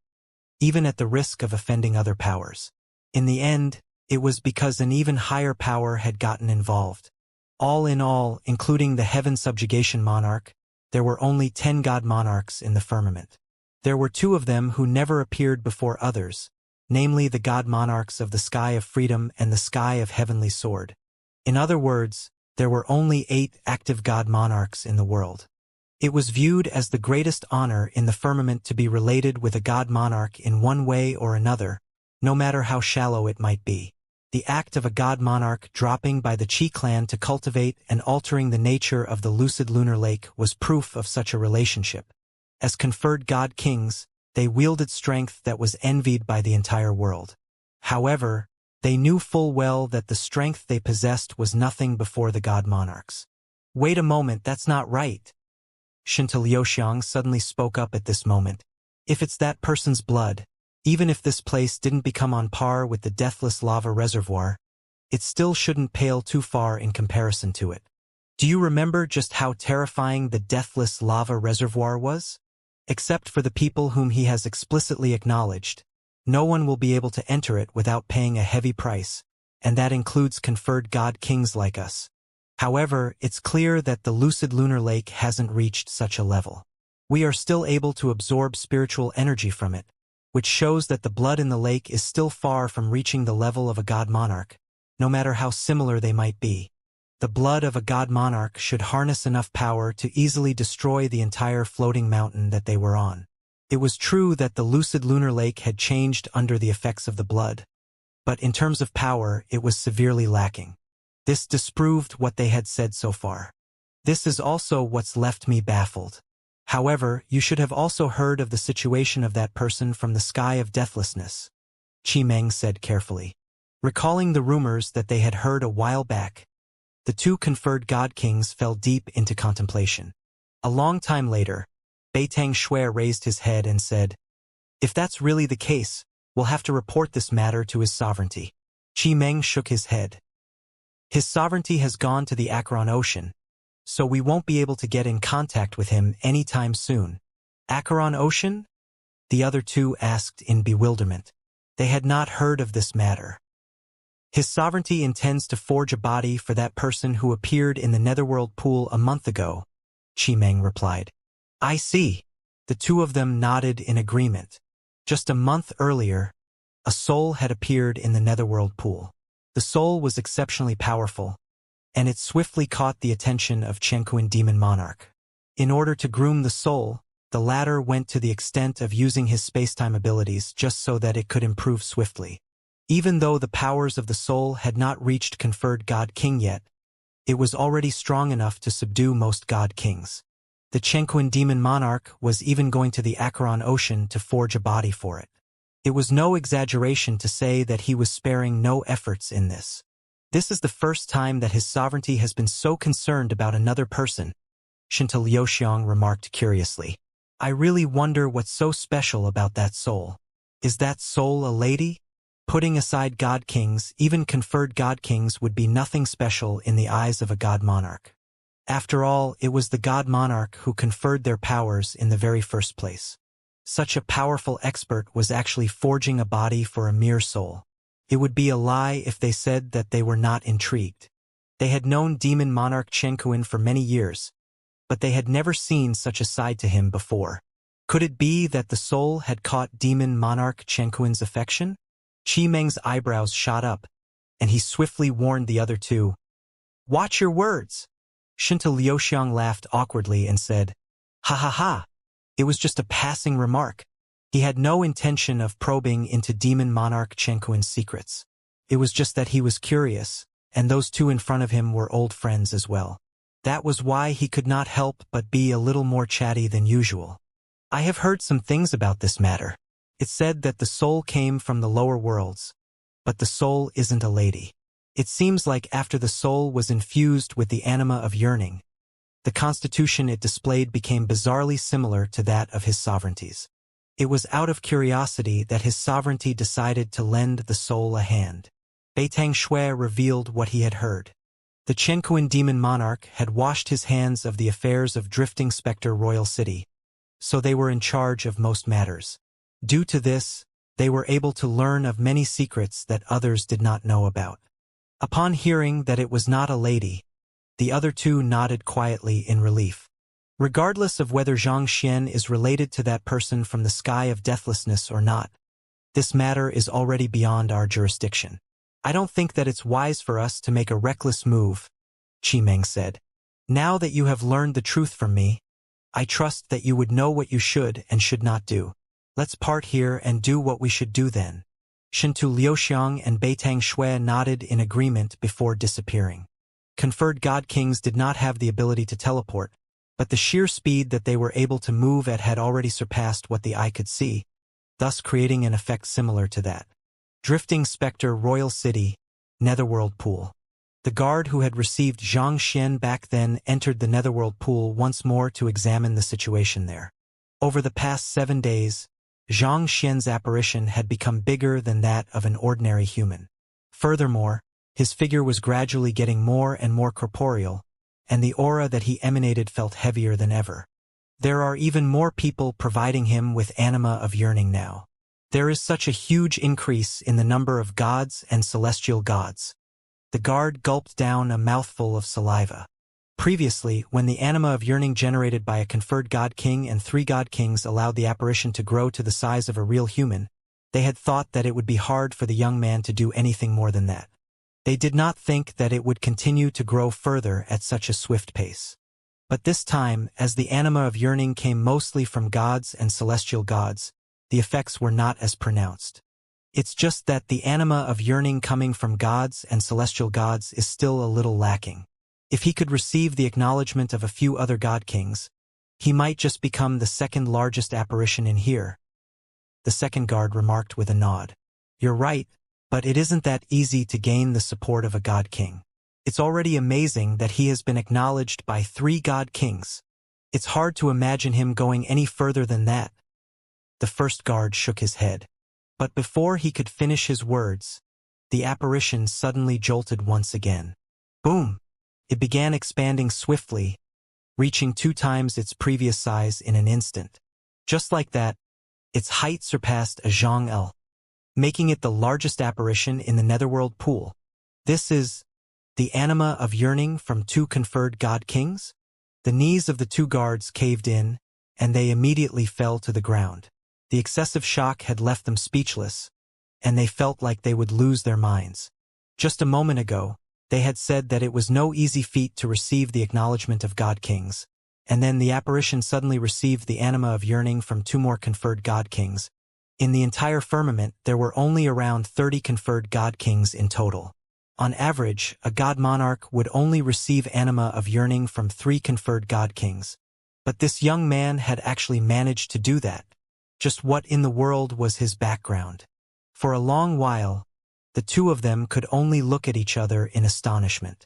even at the risk of offending other powers. In the end, it was because an even higher power had gotten involved. All in all, including the Heaven Subjugation Monarch, there were only 10 god monarchs in the firmament. There were 2 of them who never appeared before others, namely the god monarchs of the Sky of Freedom and the Sky of Heavenly Sword. In other words, there were only 8 active god monarchs in the world. It was viewed as the greatest honor in the firmament to be related with a god monarch in one way or another, no matter how shallow it might be. The act of a god monarch dropping by the Qi clan to cultivate and altering the nature of the lucid lunar lake was proof of such a relationship. As conferred god kings, they wielded strength that was envied by the entire world. However, they knew full well that the strength they possessed was nothing before the god monarchs. Wait a moment, that's not right. Xianxia suddenly spoke up at this moment. If it's that person's blood, even if this place didn't become on par with the deathless lava reservoir, it still shouldn't pale too far in comparison to it. Do you remember just how terrifying the deathless lava reservoir was? Except for the people whom he has explicitly acknowledged, no one will be able to enter it without paying a heavy price, and that includes conferred god kings like us. However, it's clear that the lucid lunar lake hasn't reached such a level. We are still able to absorb spiritual energy from it, which shows that the blood in the lake is still far from reaching the level of a god monarch, no matter how similar they might be. The blood of a god monarch should harness enough power to easily destroy the entire floating mountain that they were on. It was true that the lucid lunar lake had changed under the effects of the blood, but in terms of power, it was severely lacking. This disproved what they had said so far. This is also what's left me baffled. However, you should have also heard of the situation of that person from the Sky of Deathlessness, Qimeng said carefully. Recalling the rumors that they had heard a while back, the 2 conferred god kings fell deep into contemplation. A long time later, Beitang Shui raised his head and said, If that's really the case, we'll have to report this matter to his sovereignty. Qimeng shook his head. His sovereignty has gone to the Acheron Ocean, so we won't be able to get in contact with him anytime soon. Acheron Ocean? The other 2 asked in bewilderment. They had not heard of this matter. His sovereignty intends to forge a body for that person who appeared in the netherworld pool a month ago, Qimeng replied. I see. The two of them nodded in agreement. Just a month earlier, a soul had appeared in the netherworld pool. The soul was exceptionally powerful, and it swiftly caught the attention of Qianquan Demon Monarch. In order to groom the soul, the latter went to the extent of using his spacetime abilities just so that it could improve swiftly. Even though the powers of the soul had not reached conferred God King yet, it was already strong enough to subdue most God Kings. The Qianquan Demon Monarch was even going to the Acheron Ocean to forge a body for it. It was no exaggeration to say that he was sparing no efforts in this. This is the first time that his sovereignty has been so concerned about another person, Shinta Liuxiang remarked curiously. I really wonder what's so special about that soul. Is that soul a lady? Putting aside God Kings, even conferred God Kings would be nothing special in the eyes of a God Monarch. After all, it was the God Monarch who conferred their powers in the very first place. Such a powerful expert was actually forging a body for a mere soul. It would be a lie if they said that they were not intrigued. They had known Demon Monarch Qianquan for many years, but they had never seen such a side to him before. Could it be that the soul had caught Demon Monarch Qianquan's affection? Qimeng's eyebrows shot up, and he swiftly warned the other two. Watch your words! Shinta Liuxiang laughed awkwardly and said, Ha ha ha! It was just a passing remark. He had no intention of probing into Demon Monarch Qianquan's secrets. It was just that he was curious, and those two in front of him were old friends as well. That was why he could not help but be a little more chatty than usual. I have heard some things about this matter. It's said that the soul came from the lower worlds, but the soul isn't a lady. It seems like after the soul was infused with the anima of yearning, the constitution it displayed became bizarrely similar to that of his sovereignties. It was out of curiosity that his sovereignty decided to lend the soul a hand. Beitang Shui revealed what he had heard. The Qianquan Demon Monarch had washed his hands of the affairs of Drifting Spectre Royal City, so they were in charge of most matters. Due to this, they were able to learn of many secrets that others did not know about. Upon hearing that it was not a lady, the other two nodded quietly in relief. Regardless of whether Xianxia is related to that person from the sky of deathlessness or not, this matter is already beyond our jurisdiction. I don't think that it's wise for us to make a reckless move, Qimeng said. Now that you have learned the truth from me, I trust that you would know what you should and should not do. Let's part here and do what we should do then. Shintu Liuxiang and Beitang Shui nodded in agreement before disappearing. Conferred God Kings did not have the ability to teleport, but the sheer speed that they were able to move at had already surpassed what the eye could see, thus creating an effect similar to that. Drifting Spectre Royal City, Netherworld Pool. The guard who had received Xianxia back then entered the Netherworld Pool once more to examine the situation there. Over the past 7 days, Xianxia's apparition had become bigger than that of an ordinary human. Furthermore, his figure was gradually getting more and more corporeal, and the aura that he emanated felt heavier than ever. There are even more people providing him with anima of yearning now. There is such a huge increase in the number of gods and celestial gods. The guard gulped down a mouthful of saliva. Previously, when the anima of yearning generated by a conferred God King and 3 God Kings allowed the apparition to grow to the size of a real human, they had thought that it would be hard for the young man to do anything more than that. They did not think that it would continue to grow further at such a swift pace. But this time, as the anima of yearning came mostly from gods and celestial gods, the effects were not as pronounced. It's just that the anima of yearning coming from gods and celestial gods is still a little lacking. If he could receive the acknowledgement of a few other God Kings, he might just become the second largest apparition in here. The second guard remarked with a nod. You're right, but it isn't that easy to gain the support of a God King. It's already amazing that he has been acknowledged by 3 God Kings. It's hard to imagine him going any further than that. The first guard shook his head. But before he could finish his words, the apparition suddenly jolted once again. Boom! It began expanding swiftly, reaching 2 times its previous size in an instant. Just like that, its height surpassed a Zhang-el, making it the largest apparition in the Netherworld Pool. This is the anima of yearning from two conferred god kings? The knees of the two guards caved in, and they immediately fell to the ground. The excessive shock had left them speechless, and they felt like they would lose their minds. Just a moment ago, they had said that it was no easy feat to receive the acknowledgement of god kings, and then the apparition suddenly received the anima of yearning from two more conferred god kings. In the entire firmament, there were only around 30 conferred god kings in total. On average, a god monarch would only receive anima of yearning from 3 conferred god kings. But this young man had actually managed to do that. Just what in the world was his background? For a long while, the two of them could only look at each other in astonishment.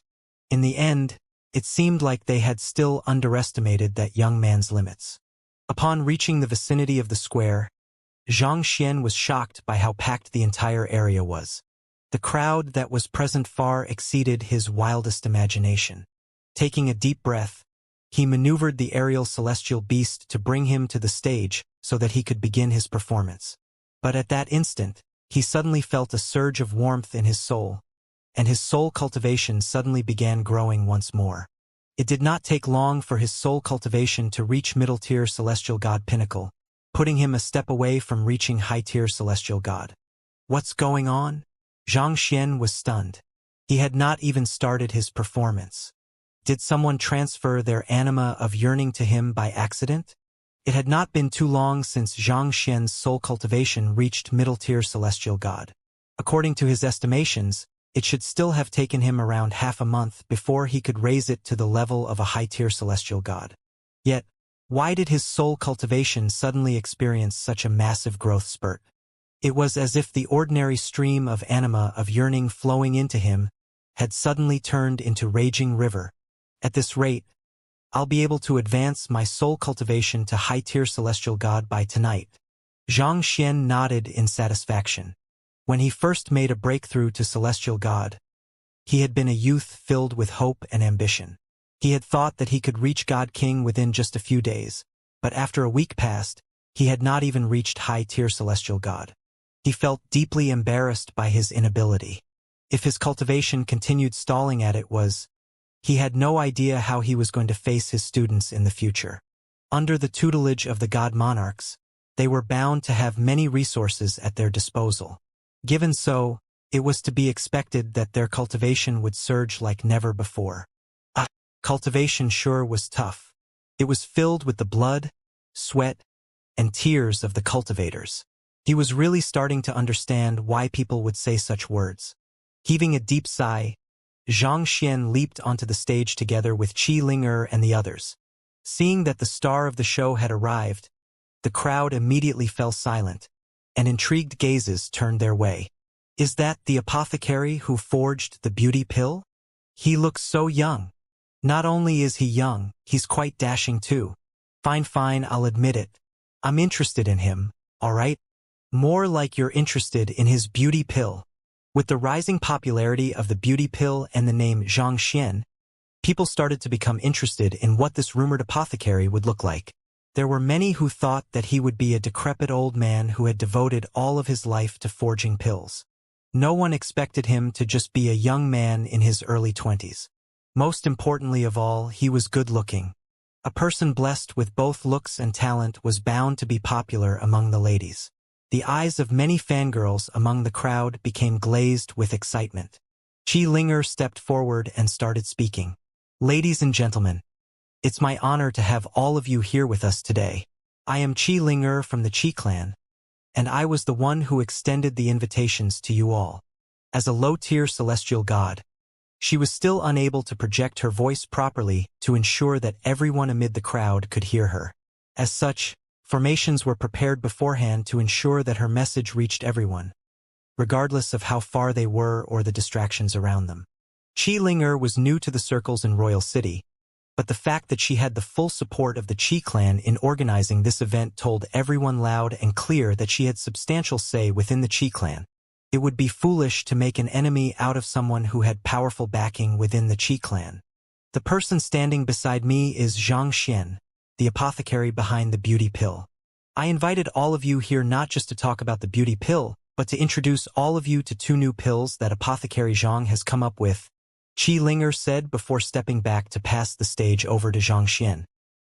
In the end, it seemed like they had still underestimated that young man's limits. Upon reaching the vicinity of the square, Xianxia was shocked by how packed the entire area was. The crowd that was present far exceeded his wildest imagination. Taking a deep breath, he maneuvered the aerial celestial beast to bring him to the stage so that he could begin his performance. But at that instant, he suddenly felt a surge of warmth in his soul, and his soul cultivation suddenly began growing once more. It did not take long for his soul cultivation to reach middle-tier celestial god pinnacle, putting him a step away from reaching high-tier celestial god. What's going on? Xianxia was stunned. He had not even started his performance. Did someone transfer their anima of yearning to him by accident? It had not been too long since Xianxia's soul cultivation reached middle-tier celestial god. According to his estimations, it should still have taken him around half a month before he could raise it to the level of a high-tier celestial god. Yet, why did his soul cultivation suddenly experience such a massive growth spurt? It was as if the ordinary stream of anima of yearning flowing into him had suddenly turned into raging river. At this rate, I'll be able to advance my soul cultivation to high-tier celestial god by tonight. Xianxia nodded in satisfaction. When he first made a breakthrough to celestial god, he had been a youth filled with hope and ambition. He had thought that he could reach God King within just a few days, but after a week passed, he had not even reached high-tier celestial god. He felt deeply embarrassed by his inability. If his cultivation continued stalling at it he had no idea how he was going to face his students in the future. Under the tutelage of the god monarchs, they were bound to have many resources at their disposal. Given so, it was to be expected that their cultivation would surge like never before. Cultivation sure was tough. It was filled with the blood, sweat, and tears of the cultivators. He was really starting to understand why people would say such words. Heaving a deep sigh, Xianxia leaped onto the stage together with Qi Ling'er and the others. Seeing that the star of the show had arrived, the crowd immediately fell silent, and intrigued gazes turned their way. Is that the apothecary who forged the beauty pill? He looks so young. Not only is he young, he's quite dashing too. Fine, I'll admit it. I'm interested in him, all right? More like you're interested in his beauty pill. With the rising popularity of the beauty pill and the name Xianxia, people started to become interested in what this rumored apothecary would look like. There were many who thought that he would be a decrepit old man who had devoted all of his life to forging pills. No one expected him to just be a young man in his early 20s. Most importantly of all, he was good-looking. A person blessed with both looks and talent was bound to be popular among the ladies. The eyes of many fangirls among the crowd became glazed with excitement. Qi Ling'er stepped forward and started speaking. Ladies and gentlemen, it's my honor to have all of you here with us today. I am Qi Ling'er from the Qi clan, and I was the one who extended the invitations to you all. As a low-tier celestial god, she was still unable to project her voice properly to ensure that everyone amid the crowd could hear her. As such, formations were prepared beforehand to ensure that her message reached everyone, regardless of how far they were or the distractions around them. Qi Ling'er was new to the circles in Royal City, but the fact that she had the full support of the Qi clan in organizing this event told everyone loud and clear that she had substantial say within the Qi clan. It would be foolish to make an enemy out of someone who had powerful backing within the Qi clan. The person standing beside me is Xianxia, the apothecary behind the beauty pill. I invited all of you here not just to talk about the beauty pill, but to introduce all of you to two new pills that Apothecary Zhang has come up with, Qi Linger said before stepping back to pass the stage over to Xianxia.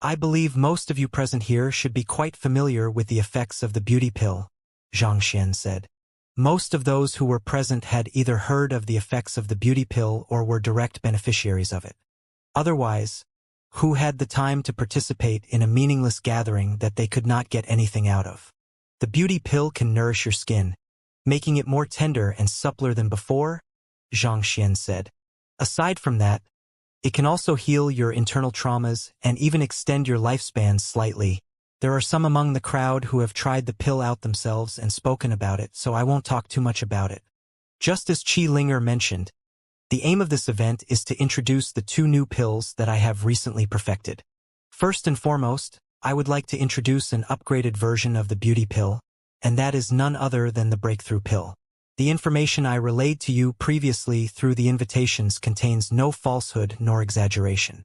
I believe most of you present here should be quite familiar with the effects of the beauty pill, Xianxia said. Most of those who were present had either heard of the effects of the beauty pill or were direct beneficiaries of it. Otherwise, who had the time to participate in a meaningless gathering that they could not get anything out of? The beauty pill can nourish your skin, making it more tender and suppler than before, Xianxia said. Aside from that, it can also heal your internal traumas and even extend your lifespan slightly. There are some among the crowd who have tried the pill out themselves and spoken about it, so I won't talk too much about it. Just as Qi Linger mentioned, the aim of this event is to introduce the two new pills that I have recently perfected. First and foremost, I would like to introduce an upgraded version of the beauty pill, and that is none other than the breakthrough pill. The information I relayed to you previously through the invitations contains no falsehood nor exaggeration.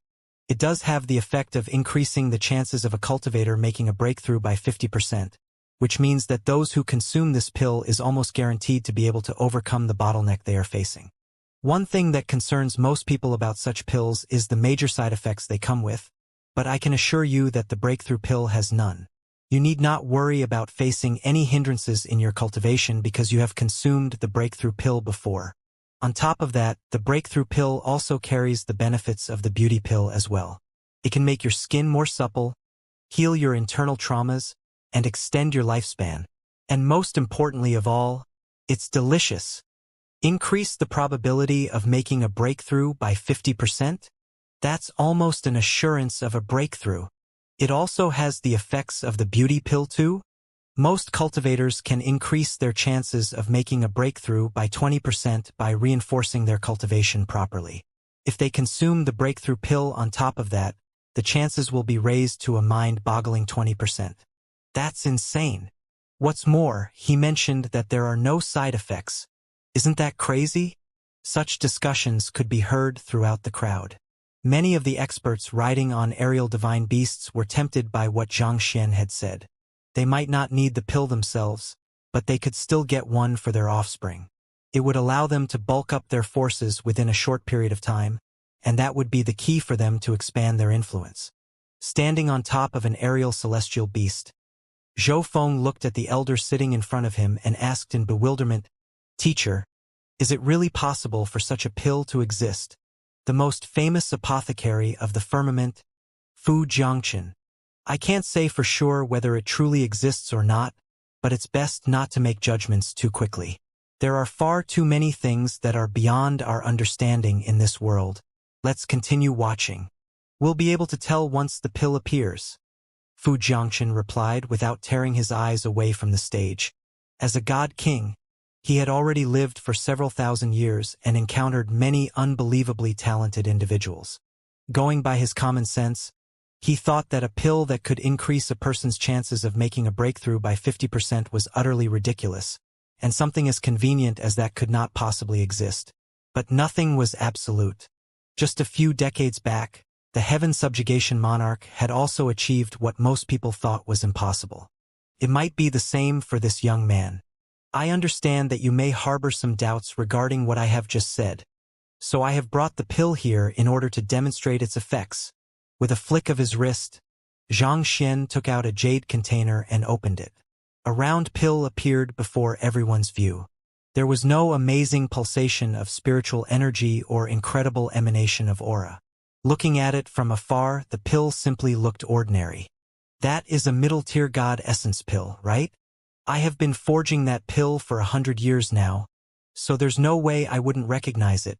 It does have the effect of increasing the chances of a cultivator making a breakthrough by 50%, which means that those who consume this pill is almost guaranteed to be able to overcome the bottleneck they are facing. One thing that concerns most people about such pills is the major side effects they come with, but I can assure you that the breakthrough pill has none. You need not worry about facing any hindrances in your cultivation because you have consumed the breakthrough pill before. On top of that, the breakthrough pill also carries the benefits of the beauty pill as well. It can make your skin more supple, heal your internal traumas, and extend your lifespan. And most importantly of all, it's delicious. Increase the probability of making a breakthrough by 50%? That's almost an assurance of a breakthrough. It also has the effects of the beauty pill too. Most cultivators can increase their chances of making a breakthrough by 20% by reinforcing their cultivation properly. If they consume the breakthrough pill on top of that, the chances will be raised to a mind-boggling 20%. That's insane. What's more, he mentioned that there are no side effects. Isn't that crazy? Such discussions could be heard throughout the crowd. Many of the experts riding on aerial divine beasts were tempted by what Xianxia had said. They might not need the pill themselves, but they could still get one for their offspring. It would allow them to bulk up their forces within a short period of time, and that would be the key for them to expand their influence. Standing on top of an aerial celestial beast, Zhou Feng looked at the elder sitting in front of him and asked in bewilderment, "Teacher, is it really possible for such a pill to exist?" The most famous apothecary of the firmament, Fu Jiangqin. I can't say for sure whether it truly exists or not, but it's best not to make judgments too quickly. There are far too many things that are beyond our understanding in this world. Let's continue watching. We'll be able to tell once the pill appears, Fu Jiangqin replied without tearing his eyes away from the stage. As a god king, he had already lived for several thousand years and encountered many unbelievably talented individuals. Going by his common sense, he thought that a pill that could increase a person's chances of making a breakthrough by 50% was utterly ridiculous, and something as convenient as that could not possibly exist. But nothing was absolute. Just a few decades back, the heaven subjugation monarch had also achieved what most people thought was impossible. It might be the same for this young man. I understand that you may harbor some doubts regarding what I have just said, so I have brought the pill here in order to demonstrate its effects. With a flick of his wrist, Xianxia took out a jade container and opened it. A round pill appeared before everyone's view. There was no amazing pulsation of spiritual energy or incredible emanation of aura. Looking at it from afar, the pill simply looked ordinary. That is a middle-tier god essence pill, right? I have been forging that pill for 100 years now, so there's no way I wouldn't recognize it.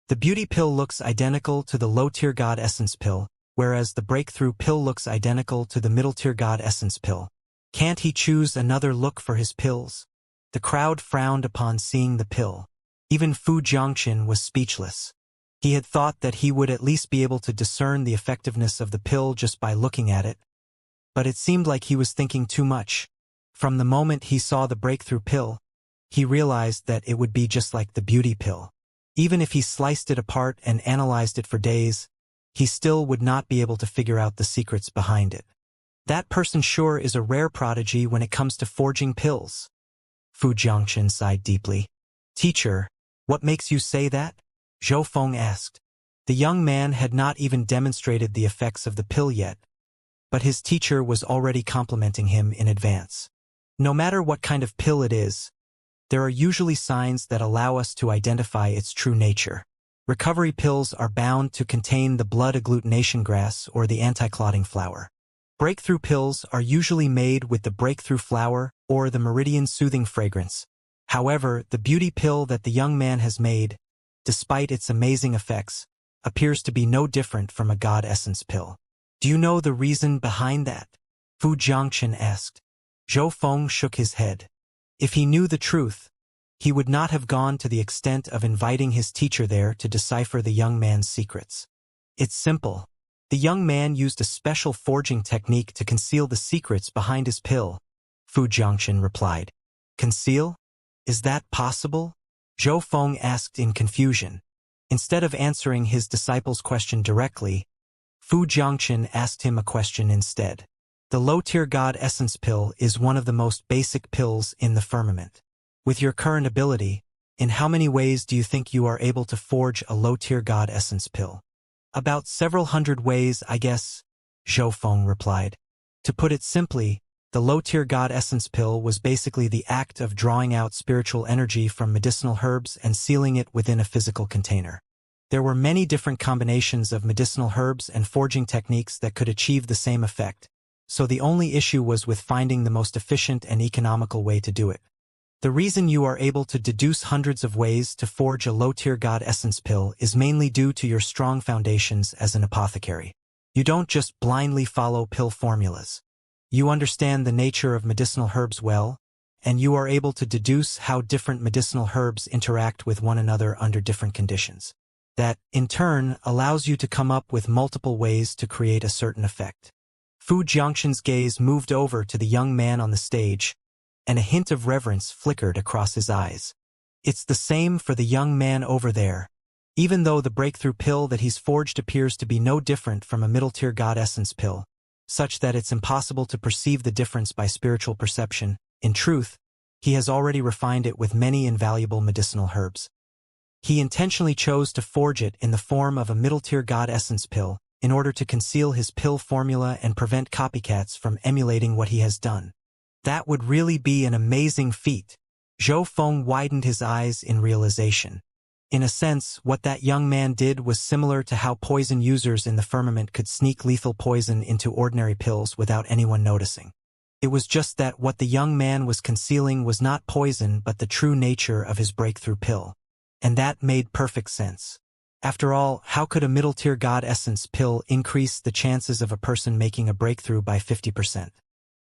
The beauty pill looks identical to the low-tier god essence pill, whereas the breakthrough pill looks identical to the middle-tier god essence pill. Can't he choose another look for his pills? The crowd frowned upon seeing the pill. Even Fu Jiangqin was speechless. He had thought that he would at least be able to discern the effectiveness of the pill just by looking at it, but it seemed like he was thinking too much. From the moment he saw the breakthrough pill, he realized that it would be just like the beauty pill. Even if he sliced it apart and analyzed it for days, he still would not be able to figure out the secrets behind it. That person sure is a rare prodigy when it comes to forging pills. Fu Jiangchen sighed deeply. Teacher, what makes you say that? Zhou Feng asked. The young man had not even demonstrated the effects of the pill yet, but his teacher was already complimenting him in advance. No matter what kind of pill it is, there are usually signs that allow us to identify its true nature. Recovery pills are bound to contain the blood agglutination grass or the anti-clotting flower. Breakthrough pills are usually made with the breakthrough flower or the meridian soothing fragrance. However, the beauty pill that the young man has made, despite its amazing effects, appears to be no different from a god essence pill. Do you know the reason behind that? Fu Jiangchen asked. Zhou Feng shook his head. If he knew the truth, he would not have gone to the extent of inviting his teacher there to decipher the young man's secrets. It's simple. The young man used a special forging technique to conceal the secrets behind his pill, Fu Jiangchen replied. Conceal? Is that possible? Zhou Feng asked in confusion. Instead of answering his disciple's question directly, Fu Jiangchen asked him a question instead. The low-tier god essence pill is one of the most basic pills in the firmament. With your current ability, in how many ways do you think you are able to forge a low-tier god essence pill? About several hundred ways, I guess, Zhou Feng replied. To put it simply, the low-tier god essence pill was basically the act of drawing out spiritual energy from medicinal herbs and sealing it within a physical container. There were many different combinations of medicinal herbs and forging techniques that could achieve the same effect, so the only issue was with finding the most efficient and economical way to do it. The reason you are able to deduce hundreds of ways to forge a low-tier god essence pill is mainly due to your strong foundations as an apothecary. You don't just blindly follow pill formulas. You understand the nature of medicinal herbs well, and you are able to deduce how different medicinal herbs interact with one another under different conditions. That, in turn, allows you to come up with multiple ways to create a certain effect. Fu Jiangchen's gaze moved over to the young man on the stage, and a hint of reverence flickered across his eyes. It's the same for the young man over there. Even though the breakthrough pill that he's forged appears to be no different from a middle-tier god essence pill, such that it's impossible to perceive the difference by spiritual perception, in truth, he has already refined it with many invaluable medicinal herbs. He intentionally chose to forge it in the form of a middle-tier god essence pill in order to conceal his pill formula and prevent copycats from emulating what he has done. That would really be an amazing feat. Zhou Feng widened his eyes in realization. In a sense, what that young man did was similar to how poison users in the firmament could sneak lethal poison into ordinary pills without anyone noticing. It was just that what the young man was concealing was not poison but the true nature of his breakthrough pill. And that made perfect sense. After all, how could a middle-tier god essence pill increase the chances of a person making a breakthrough by 50%?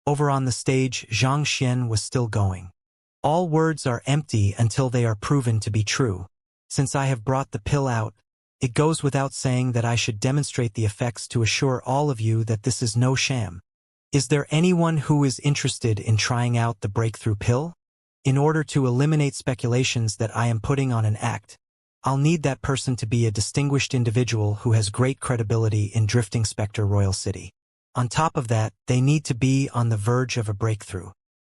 Over on the stage, Xianxia was still going. All words are empty until they are proven to be true. Since I have brought the pill out, it goes without saying that I should demonstrate the effects to assure all of you that this is no sham. Is there anyone who is interested in trying out the breakthrough pill? In order to eliminate speculations that I am putting on an act, I'll need that person to be a distinguished individual who has great credibility in Drifting Spectre Royal City. On top of that, they need to be on the verge of a breakthrough.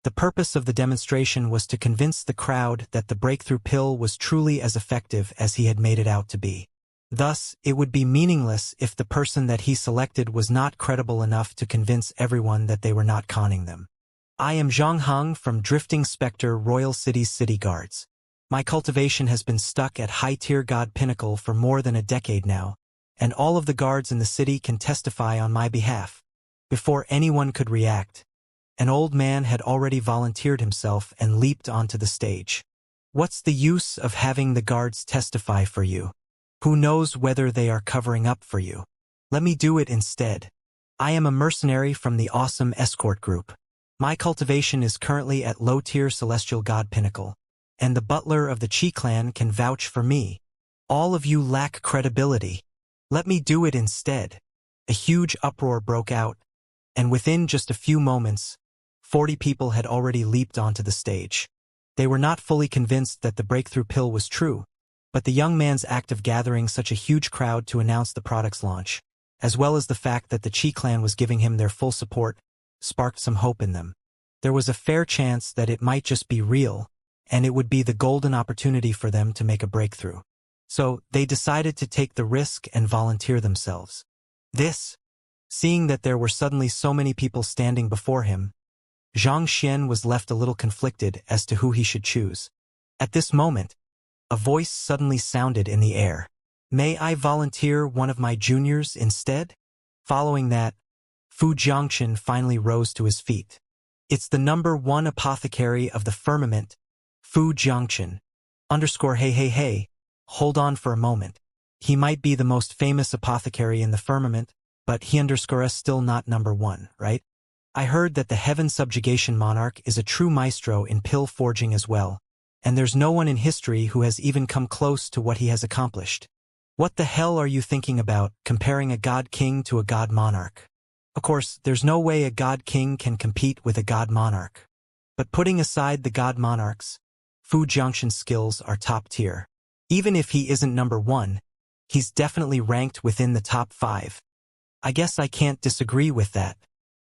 The purpose of the demonstration was to convince the crowd that the breakthrough pill was truly as effective as he had made it out to be. Thus, it would be meaningless if the person that he selected was not credible enough to convince everyone that they were not conning them. I am Zhang Heng from Drifting Spectre Royal City's City Guards. My cultivation has been stuck at high-tier god pinnacle for more than a decade now, and all of the guards in the city can testify on my behalf. Before anyone could react, an old man had already volunteered himself and leaped onto the stage. What's the use of having the guards testify for you? Who knows whether they are covering up for you? Let me do it instead. I am a mercenary from the awesome escort group. My cultivation is currently at low-tier celestial god pinnacle, and the butler of the Qi clan can vouch for me. All of you lack credibility. Let me do it instead. A huge uproar broke out, and within just a few moments, 40 people had already leaped onto the stage. They were not fully convinced that the breakthrough pill was true, but the young man's act of gathering such a huge crowd to announce the product's launch, as well as the fact that the Qi clan was giving him their full support, sparked some hope in them. There was a fair chance that it might just be real, and it would be the golden opportunity for them to make a breakthrough. So they decided to take the risk and volunteer themselves. Seeing that there were suddenly so many people standing before him, Xianxia was left a little conflicted as to who he should choose. At this moment, a voice suddenly sounded in the air. "May I volunteer one of my juniors instead?" Following that, Fu Jiangchen finally rose to his feet. "It's the #1 apothecary of the firmament, Fu Jiangchen. Hey, hold on for a moment. He might be the most famous apothecary in the firmament, but he is still not #1, right? I heard that the heaven subjugation monarch is a true maestro in pill forging as well, and there's no one in history who has even come close to what he has accomplished. What the hell are you thinking about, comparing a god king to a god monarch? Of course, there's no way a god king can compete with a god monarch. But putting aside the god monarchs, Fu Jiangxin's skills are top tier. Even if he isn't #1, he's definitely ranked within the top 5. I guess I can't disagree with that.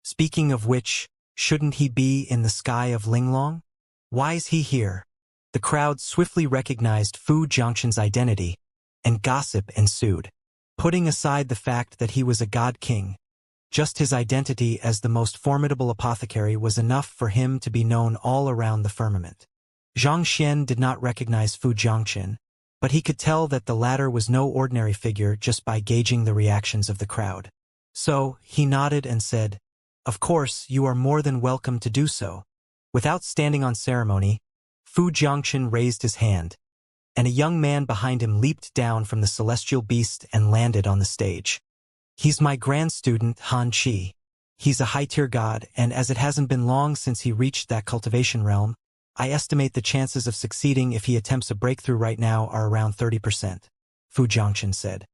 Speaking of which, shouldn't he be in the sky of Linglong? Why's he here?" The crowd swiftly recognized Fu Jiangxin's identity, and gossip ensued. Putting aside the fact that he was a god king, just his identity as the most formidable apothecary was enough for him to be known all around the firmament. Xianxia did not recognize Fu Jiangxin, but he could tell that the latter was no ordinary figure just by gauging the reactions of the crowd. So, he nodded and said, "Of course, you are more than welcome to do so." Without standing on ceremony, Fu Jiangxin raised his hand, and a young man behind him leaped down from the celestial beast and landed on the stage. "He's my grand student, Han Qi. He's a high-tier god, and as it hasn't been long since he reached that cultivation realm, I estimate the chances of succeeding if he attempts a breakthrough right now are around 30%, Fu Jiangxin said.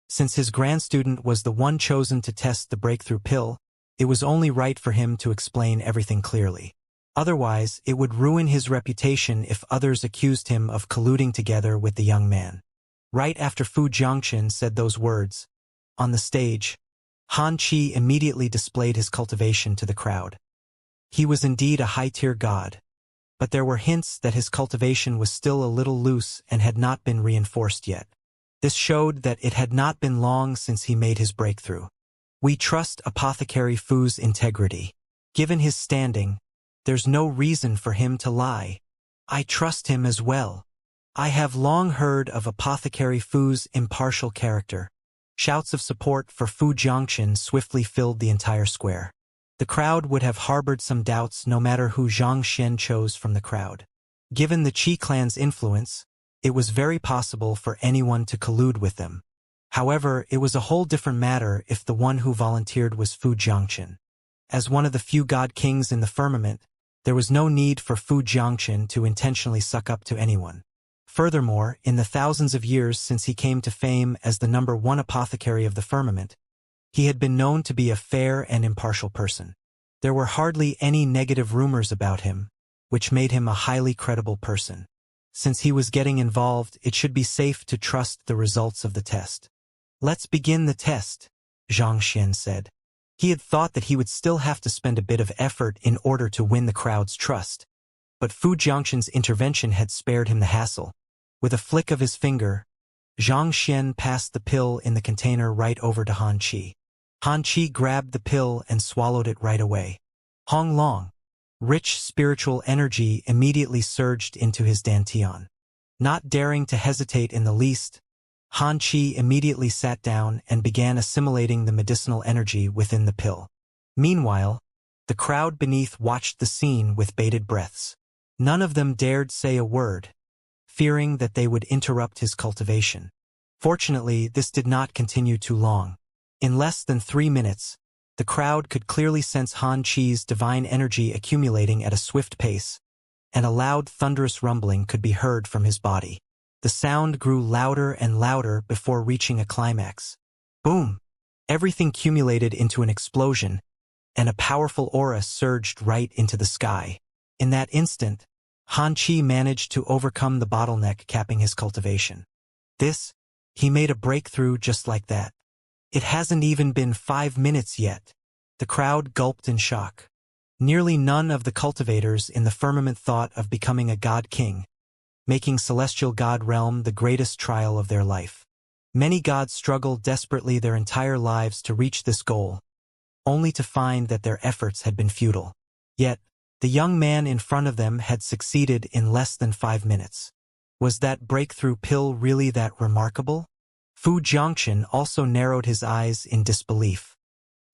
Since his grand student was the one chosen to test the breakthrough pill, it was only right for him to explain everything clearly. Otherwise, it would ruin his reputation if others accused him of colluding together with the young man. Right after Fu Jiangxin said those words, on the stage, Han Qi immediately displayed his cultivation to the crowd. He was indeed a high-tier god, but there were hints that his cultivation was still a little loose and had not been reinforced yet. This showed that it had not been long since he made his breakthrough. We trust Apothecary Fu's integrity. Given his standing, there's no reason for him to lie. I trust him as well. I have long heard of Apothecary Fu's impartial character. Shouts of support for Fu Jiangxin swiftly filled the entire square. The crowd would have harbored some doubts no matter who Xianxia chose from the crowd. Given the Qi clan's influence, it was very possible for anyone to collude with them. However, it was a whole different matter if the one who volunteered was Fu Jiangxin. As one of the few god kings in the firmament, there was no need for Fu Jiangxin to intentionally suck up to anyone. Furthermore, in the thousands of years since he came to fame as the #1 apothecary of the firmament, he had been known to be a fair and impartial person. There were hardly any negative rumors about him, which made him a highly credible person. Since he was getting involved, it should be safe to trust the results of the test. "Let's begin the test," Xianxia said. He had thought that he would still have to spend a bit of effort in order to win the crowd's trust, but Fu Jiangxin's intervention had spared him the hassle. With a flick of his finger, Xianxia passed the pill in the container right over to Han Qi. Han Qi grabbed the pill and swallowed it right away. Hong Long. Rich spiritual energy immediately surged into his dantian. Not daring to hesitate in the least, Han Qi immediately sat down and began assimilating the medicinal energy within the pill. Meanwhile, the crowd beneath watched the scene with bated breaths. None of them dared say a word, fearing that they would interrupt his cultivation. Fortunately, this did not continue too long. In less than 3 minutes, the crowd could clearly sense Han Qi's divine energy accumulating at a swift pace, and a loud thunderous rumbling could be heard from his body. The sound grew louder and louder before reaching a climax. Boom! Everything accumulated into an explosion, and a powerful aura surged right into the sky. In that instant, Han Qi managed to overcome the bottleneck capping his cultivation. He made a breakthrough just like that. It hasn't even been 5 minutes yet. The crowd gulped in shock. Nearly none of the cultivators in the firmament thought of becoming a god king, making celestial god realm the greatest trial of their life. Many gods struggle desperately their entire lives to reach this goal, only to find that their efforts had been futile. Yet, the young man in front of them had succeeded in less than 5 minutes. Was that breakthrough pill really that remarkable? Fu Jiangchen also narrowed his eyes in disbelief.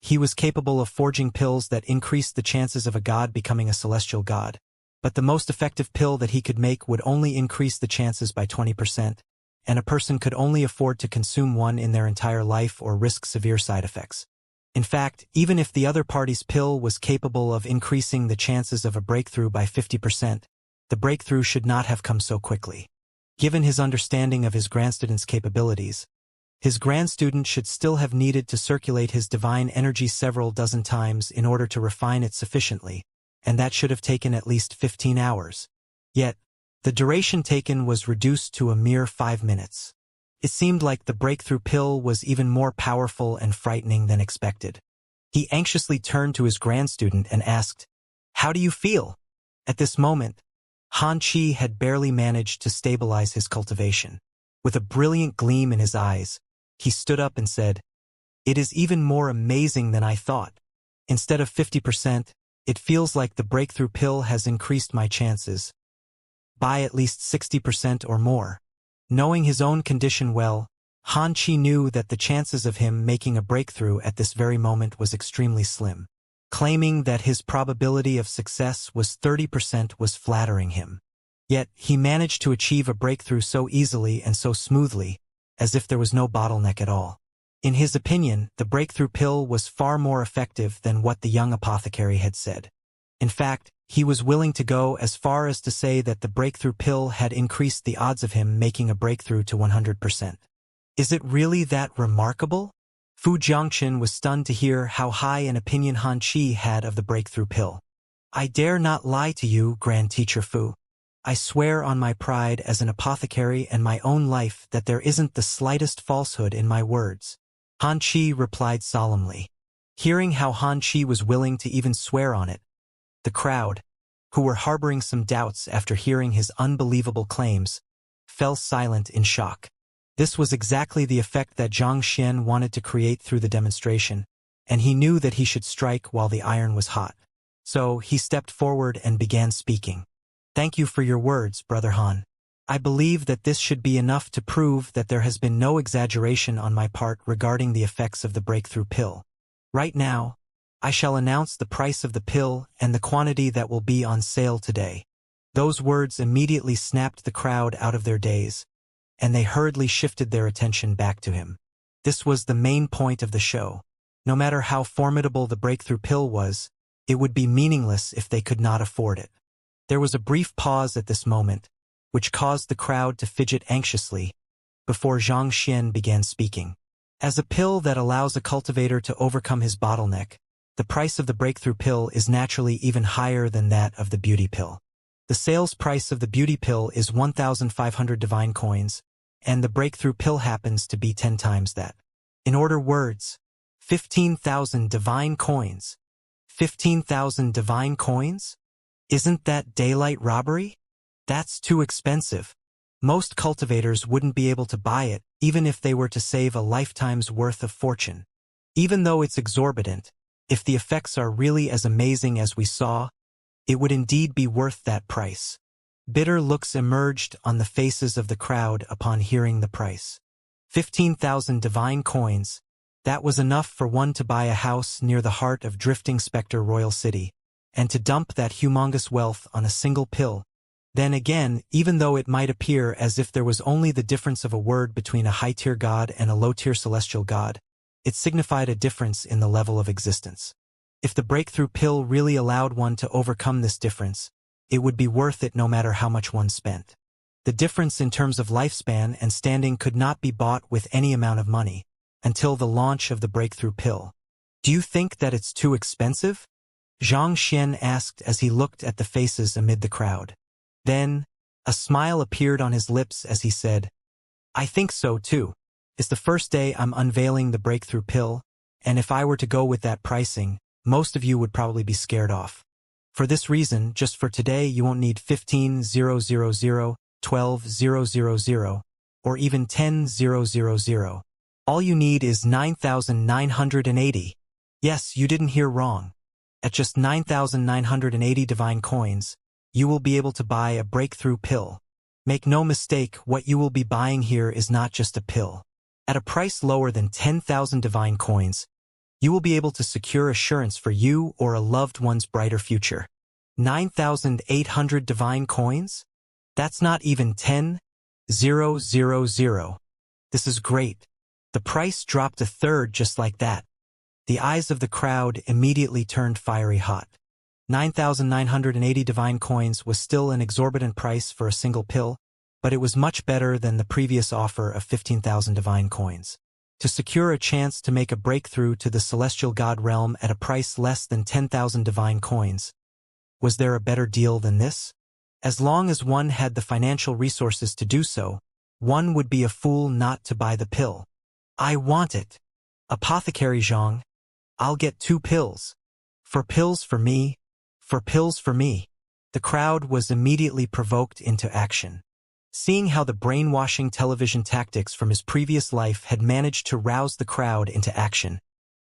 He was capable of forging pills that increased the chances of a god becoming a celestial god, but the most effective pill that he could make would only increase the chances by 20%, and a person could only afford to consume one in their entire life or risk severe side effects. In fact, even if the other party's pill was capable of increasing the chances of a breakthrough by 50%, the breakthrough should not have come so quickly. Given his understanding of his grandstudent's capabilities, his grandstudent should still have needed to circulate his divine energy several dozen times in order to refine it sufficiently, and that should have taken at least 15 hours. Yet, the duration taken was reduced to a mere 5 minutes. It seemed like the breakthrough pill was even more powerful and frightening than expected. He anxiously turned to his grandstudent and asked, "How do you feel?" At this moment, Han Chi had barely managed to stabilize his cultivation. With a brilliant gleam in his eyes, he stood up and said, "It is even more amazing than I thought. Instead of 50%, it feels like the breakthrough pill has increased my chances by at least 60% or more." Knowing his own condition well, Han Chi knew that the chances of him making a breakthrough at this very moment was extremely slim. Claiming that his probability of success was 30% was flattering him. Yet, he managed to achieve a breakthrough so easily and so smoothly, as if there was no bottleneck at all. In his opinion, the breakthrough pill was far more effective than what the young apothecary had said. In fact, he was willing to go as far as to say that the breakthrough pill had increased the odds of him making a breakthrough to 100%. Is it really that remarkable? Fu Jiangchen was stunned to hear how high an opinion Han Chi had of the breakthrough pill. "I dare not lie to you, Grand Teacher Fu. I swear on my pride as an apothecary and my own life that there isn't the slightest falsehood in my words," Han Chi replied solemnly. Hearing how Han Chi was willing to even swear on it, the crowd, who were harboring some doubts after hearing his unbelievable claims, fell silent in shock. This was exactly the effect that Zhang Xian wanted to create through the demonstration, and he knew that he should strike while the iron was hot. So he stepped forward and began speaking. "Thank you for your words, Brother Han. I believe that this should be enough to prove that there has been no exaggeration on my part regarding the effects of the breakthrough pill. Right now, I shall announce the price of the pill and the quantity that will be on sale today." Those words immediately snapped the crowd out of their daze, and they hurriedly shifted their attention back to him. This was the main point of the show. No matter how formidable the breakthrough pill was, it would be meaningless if they could not afford it. There was a brief pause at this moment, which caused the crowd to fidget anxiously, before Zhang Xian began speaking. As a pill that allows a cultivator to overcome his bottleneck, the price of the breakthrough pill is naturally even higher than that of the beauty pill. The sales price of the beauty pill is 1,500 divine coins, and the breakthrough pill happens to be 10 times that. In other words, 15,000 divine coins. 15,000 divine coins? Isn't that daylight robbery? That's too expensive. Most cultivators wouldn't be able to buy it, even if they were to save a lifetime's worth of fortune. Even though it's exorbitant, if the effects are really as amazing as we saw, it would indeed be worth that price. Bitter looks emerged on the faces of the crowd upon hearing the price. 15,000 divine coins, that was enough for one to buy a house near the heart of drifting Spectre Royal City, and to dump that humongous wealth on a single pill. Then again, even though it might appear as if there was only the difference of a word between a high-tier god and a low-tier celestial god, it signified a difference in the level of existence. If the breakthrough pill really allowed one to overcome this difference, it would be worth it no matter how much one spent. The difference in terms of lifespan and standing could not be bought with any amount of money, until the launch of the breakthrough pill. "Do you think that it's too expensive?" Zhang Xian asked as he looked at the faces amid the crowd. Then, a smile appeared on his lips as he said, "I think so too. It's the first day I'm unveiling the breakthrough pill, and if I were to go with that pricing, most of you would probably be scared off. For this reason, just for today you won't need 15,000, 12,000, or even 10,000. All you need is 9,980. Yes, you didn't hear wrong. At just 9,980 divine coins, you will be able to buy a breakthrough pill. Make no mistake, what you will be buying here is not just a pill. At a price lower than 10,000 divine coins, you will be able to secure assurance for you or a loved one's brighter future. 9,800 divine coins? That's not even 10,000. This is great. The price dropped a third just like that. The eyes of the crowd immediately turned fiery hot. 9,980 divine coins was still an exorbitant price for a single pill, but it was much better than the previous offer of 15,000 divine coins. To secure a chance to make a breakthrough to the celestial god realm at a price less than 10,000 divine coins, was there a better deal than this? As long as one had the financial resources to do so, one would be a fool not to buy the pill. I want it. Apothecary Zhang, I'll get 2 pills. 4 pills for me. 4 pills for me. The crowd was immediately provoked into action. Seeing how the brainwashing television tactics from his previous life had managed to rouse the crowd into action,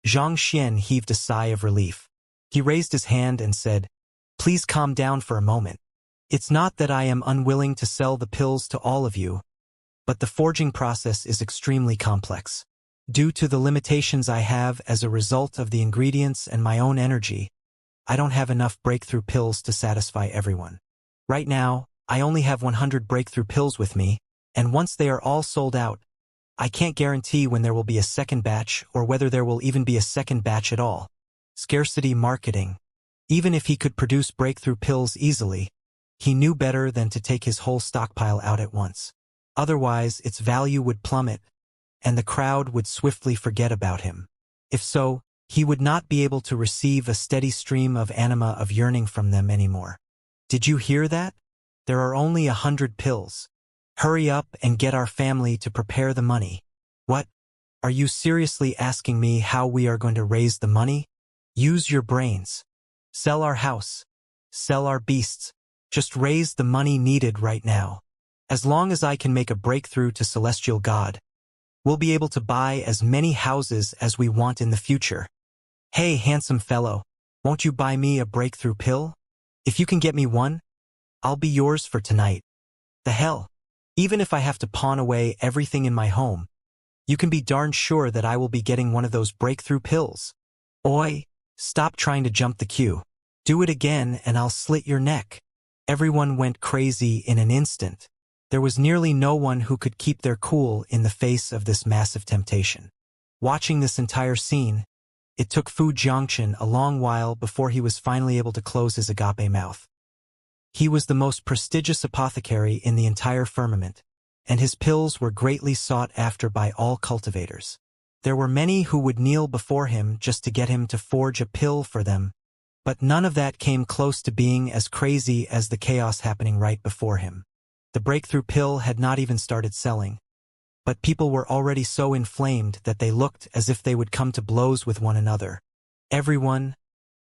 Xianxia heaved a sigh of relief. He raised his hand and said, "Please calm down for a moment. It's not that I am unwilling to sell the pills to all of you, but the forging process is extremely complex. Due to the limitations I have as a result of the ingredients and my own energy, I don't have enough breakthrough pills to satisfy everyone. Right now, I only have 100 breakthrough pills with me, and once they are all sold out, I can't guarantee when there will be a second batch or whether there will even be a second batch at all." Scarcity marketing. Even if he could produce breakthrough pills easily, he knew better than to take his whole stockpile out at once. Otherwise, its value would plummet, and the crowd would swiftly forget about him. If so, he would not be able to receive a steady stream of anima of yearning from them anymore. Did you hear that? There are only 100 pills. Hurry up and get our family to prepare the money. What? Are you seriously asking me how we are going to raise the money? Use your brains. Sell our house. Sell our beasts. Just raise the money needed right now. As long as I can make a breakthrough to Celestial God, we'll be able to buy as many houses as we want in the future. Hey, handsome fellow, won't you buy me a breakthrough pill? If you can get me one, I'll be yours for tonight. The hell? Even if I have to pawn away everything in my home, you can be darn sure that I will be getting one of those breakthrough pills. Oi, stop trying to jump the queue. Do it again and I'll slit your neck. Everyone went crazy in an instant. There was nearly no one who could keep their cool in the face of this massive temptation. Watching this entire scene, it took Fu Jiangchen a long while before he was finally able to close his agape mouth. He was the most prestigious apothecary in the entire firmament, and his pills were greatly sought after by all cultivators. There were many who would kneel before him just to get him to forge a pill for them, but none of that came close to being as crazy as the chaos happening right before him. The breakthrough pill had not even started selling, but people were already so inflamed that they looked as if they would come to blows with one another. Everyone,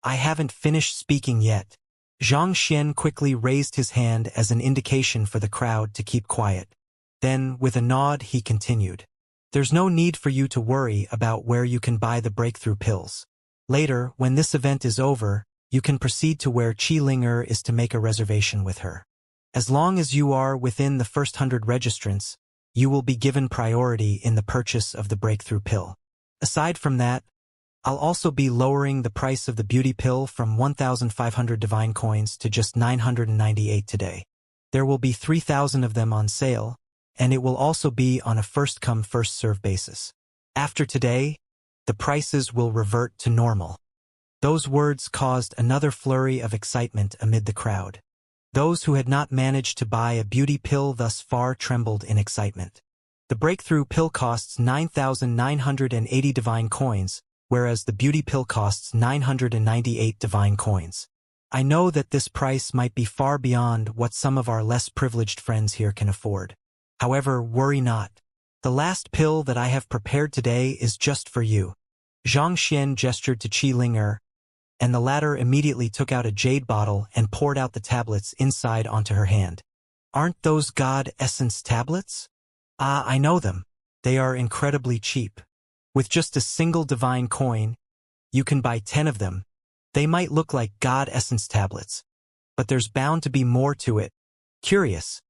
I haven't finished speaking yet. Xianxia quickly raised his hand as an indication for the crowd to keep quiet. Then, with a nod, he continued. There's no need for you to worry about where you can buy the breakthrough pills. Later, when this event is over, you can proceed to where Qi Linger is to make a reservation with her. As long as you are within the first 100 registrants, you will be given priority in the purchase of the breakthrough pill. Aside from that, I'll also be lowering the price of the beauty pill from 1,500 divine coins to just 998 today. There will be 3,000 of them on sale, and it will also be on a first-come, first-served basis. After today, the prices will revert to normal. Those words caused another flurry of excitement amid the crowd. Those who had not managed to buy a beauty pill thus far trembled in excitement. The breakthrough pill costs 9,980 divine coins, whereas the beauty pill costs 998 divine coins. I know that this price might be far beyond what some of our less privileged friends here can afford. However, worry not. The last pill that I have prepared today is just for you. Xianxia gestured to Qi Linger, and the latter immediately took out a jade bottle and poured out the tablets inside onto her hand. "Aren't those God Essence tablets?" "Ah, I know them. They are incredibly cheap. With just a single divine coin, you can buy 10 of them. They might look like God Essence tablets, but there's bound to be more to it." Curious,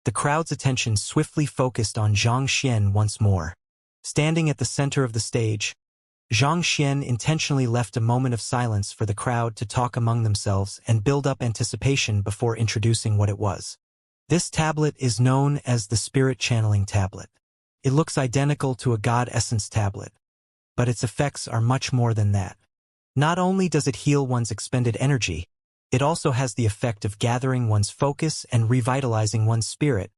the crowd's attention swiftly focused on Xianxia once more. Standing at the center of the stage, Xianxia intentionally left a moment of silence for the crowd to talk among themselves and build up anticipation before introducing what it was. This tablet is known as the Spirit Channeling Tablet. It looks identical to a God Essence tablet, but its effects are much more than that. Not only does it heal one's expended energy, it also has the effect of gathering one's focus and revitalizing one's spirit,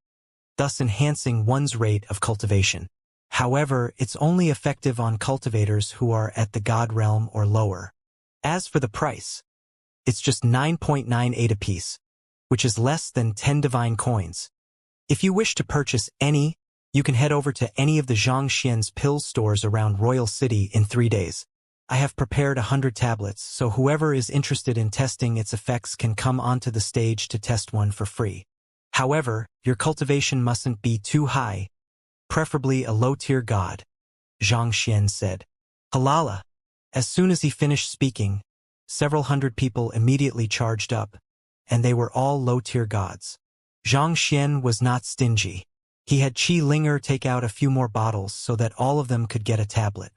thus enhancing one's rate of cultivation. However, it's only effective on cultivators who are at the God realm or lower. As for the price, it's just 9.98 apiece, which is less than 10 divine coins. If you wish to purchase any, you can head over to any of the Xianxia's pill stores around Royal City in 3 days. I have prepared 100 tablets, so whoever is interested in testing its effects can come onto the stage to test one for free. However, your cultivation mustn't be too high, preferably a low-tier god, Xianxia said. Halala. As soon as he finished speaking, several hundred people immediately charged up, and they were all low-tier gods. Xianxia was not stingy. He had Qi Linger take out a few more bottles so that all of them could get a tablet.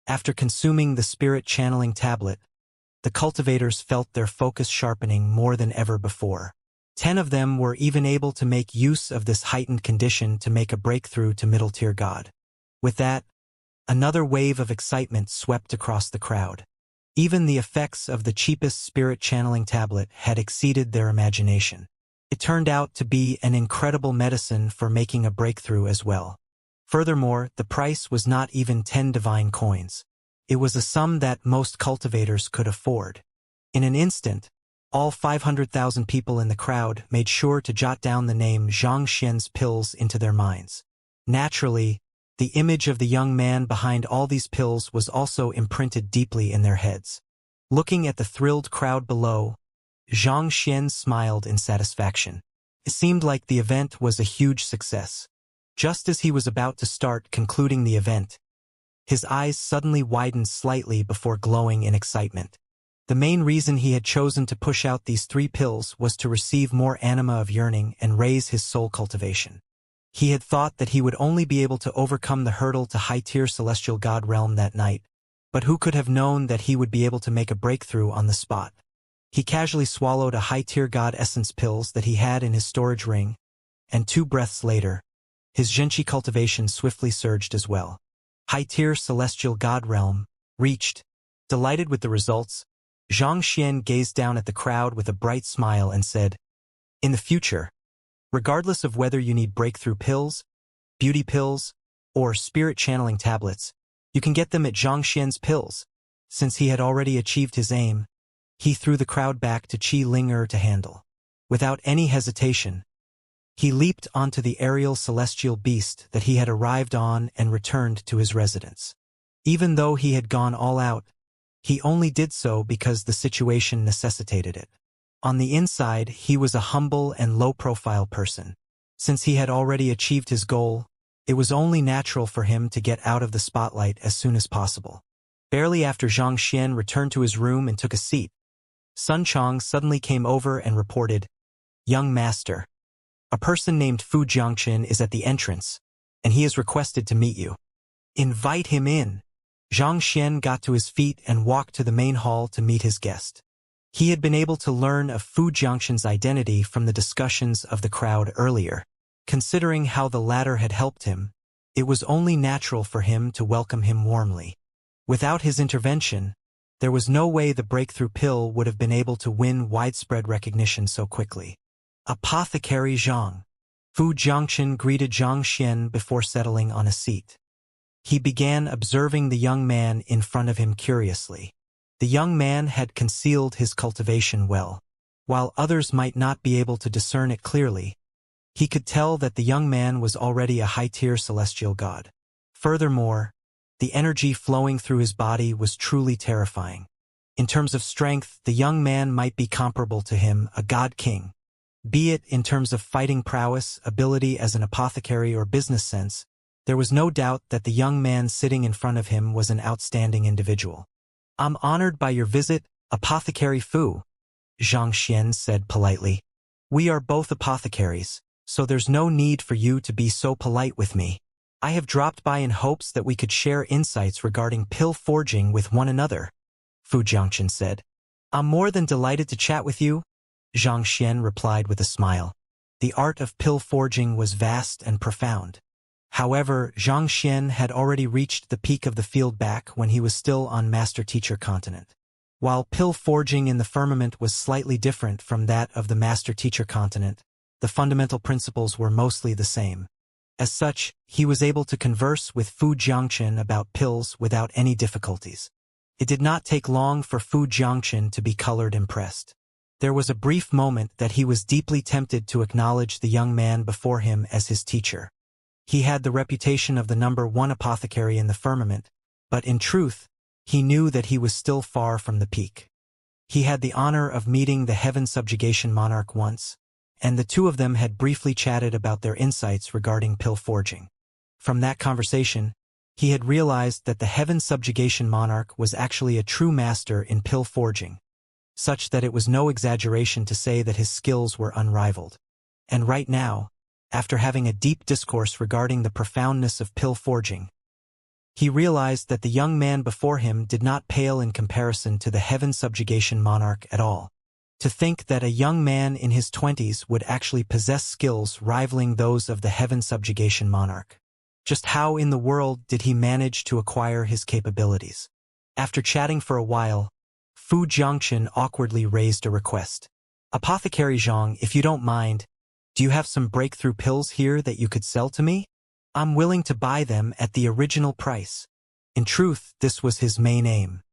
After consuming the Spirit Channeling Tablet, the cultivators felt their focus sharpening more than ever before. 10 of them were even able to make use of this heightened condition to make a breakthrough to middle-tier god. With that, another wave of excitement swept across the crowd. Even the effects of the cheapest Spirit Channeling Tablet had exceeded their imagination. It turned out to be an incredible medicine for making a breakthrough as well. Furthermore, the price was not even 10 divine coins. It was a sum that most cultivators could afford. In an instant, all 500,000 people in the crowd made sure to jot down the name Xianxia's pills into their minds. Naturally, the image of the young man behind all these pills was also imprinted deeply in their heads. Looking at the thrilled crowd below, Xianxia smiled in satisfaction. It seemed like the event was a huge success. Just as he was about to start concluding the event, his eyes suddenly widened slightly before glowing in excitement. The main reason he had chosen to push out these 3 pills was to receive more anima of yearning and raise his soul cultivation. He had thought that he would only be able to overcome the hurdle to high-tier celestial god realm that night, but who could have known that he would be able to make a breakthrough on the spot? He casually swallowed a high-tier god essence pills that he had in his storage ring, and 2 breaths later, his Xianxia cultivation swiftly surged as well. High-tier celestial god realm, reached. Delighted with the results, Xianxia gazed down at the crowd with a bright smile and said, "In the future, regardless of whether you need breakthrough pills, beauty pills, or spirit channeling tablets, you can get them at Xianxia's pills." Since he had already achieved his aim, he threw the crowd back to Qi Linger to handle. Without any hesitation, he leaped onto the aerial celestial beast that he had arrived on and returned to his residence. Even though he had gone all out, he only did so because the situation necessitated it. On the inside, he was a humble and low-profile person. Since he had already achieved his goal, it was only natural for him to get out of the spotlight as soon as possible. Barely after Xianxia returned to his room and took a seat, Sun Chong suddenly came over and reported, "Young master, a person named Fu Jiangchen is at the entrance, and he has requested to meet you. Invite him in." Xianxia got to his feet and walked to the main hall to meet his guest. He had been able to learn of Fu Jiangchen's identity from the discussions of the crowd earlier. Considering how the latter had helped him, it was only natural for him to welcome him warmly. Without his intervention, there was no way the breakthrough pill would have been able to win widespread recognition so quickly. Apothecary Zhang. Fu Jiangchen greeted Xianxia before settling on a seat. He began observing the young man in front of him curiously. The young man had concealed his cultivation well. While others might not be able to discern it clearly, he could tell that the young man was already a high-tier celestial god. Furthermore, the energy flowing through his body was truly terrifying. In terms of strength, the young man might be comparable to him, a god king. Be it in terms of fighting prowess, ability as an apothecary or business sense, there was no doubt that the young man sitting in front of him was an outstanding individual. "I'm honored by your visit, Apothecary Fu," Xianxia said politely. "We are both apothecaries, so there's no need for you to be so polite with me. I have dropped by in hopes that we could share insights regarding pill forging with one another," Fu Jiangchen said. "I'm more than delighted to chat with you," Xianxia replied with a smile. The art of pill forging was vast and profound. However, Xianxia had already reached the peak of the field back when he was still on Master-Teacher continent. While pill forging in the firmament was slightly different from that of the Master-Teacher continent, the fundamental principles were mostly the same. As such, he was able to converse with Fu Jiangchen about pills without any difficulties. It did not take long for Fu Jiangchen to be colored impressed. There was a brief moment that he was deeply tempted to acknowledge the young man before him as his teacher. He had the reputation of the #1 apothecary in the firmament, but in truth, he knew that he was still far from the peak. He had the honor of meeting the Heaven Subjugation Monarch once, and the two of them had briefly chatted about their insights regarding pill forging. From that conversation, he had realized that the Heaven Subjugation Monarch was actually a true master in pill forging, such that it was no exaggeration to say that his skills were unrivaled. And right now, after having a deep discourse regarding the profoundness of pill forging, he realized that the young man before him did not pale in comparison to the Heaven Subjugation Monarch at all. To think that a young man in his 20s would actually possess skills rivaling those of the Heaven Subjugation Monarch. Just how in the world did he manage to acquire his capabilities? After chatting for a while, Fu Jiangchen awkwardly raised a request. "Apothecary Zhang, if you don't mind, do you have some breakthrough pills here that you could sell to me? I'm willing to buy them at the original price." In truth, this was his main aim.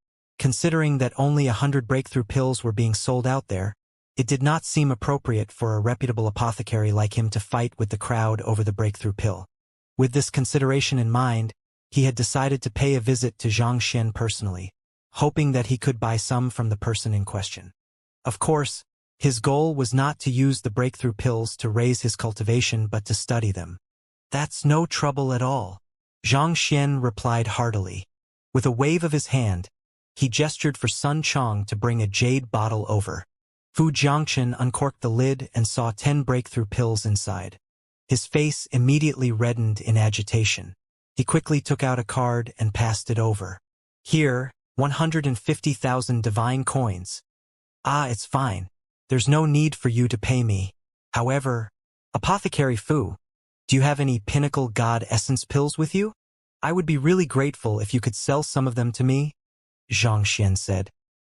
Considering that only 100 breakthrough pills were being sold out there, it did not seem appropriate for a reputable apothecary like him to fight with the crowd over the breakthrough pill. With this consideration in mind, he had decided to pay a visit to Xianxia personally, hoping that he could buy some from the person in question. Of course, his goal was not to use the breakthrough pills to raise his cultivation but to study them. "That's no trouble at all," Xianxia replied heartily. With a wave of his hand, he gestured for Sun Chong to bring a jade bottle over. Fu Jiangchen uncorked the lid and saw 10 breakthrough pills inside. His face immediately reddened in agitation. He quickly took out a card and passed it over. "Here, 150,000 divine coins. Ah, it's fine. There's no need for you to pay me. However, Apothecary Fu, do you have any pinnacle god essence pills with you? I would be really grateful if you could sell some of them to me," Xianxia said.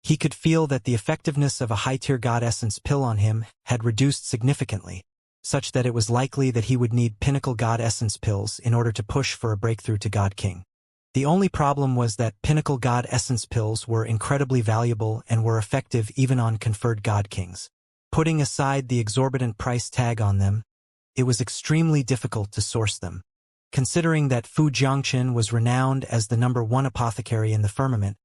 He could feel that the effectiveness of a high-tier god essence pill on him had reduced significantly, such that it was likely that he would need pinnacle god essence pills in order to push for a breakthrough to God King. The only problem was that pinnacle god essence pills were incredibly valuable and were effective even on conferred god kings. Putting aside the exorbitant price tag on them, it was extremely difficult to source them. Considering that Fu Jiangchen was renowned as the #1 apothecary in the firmament,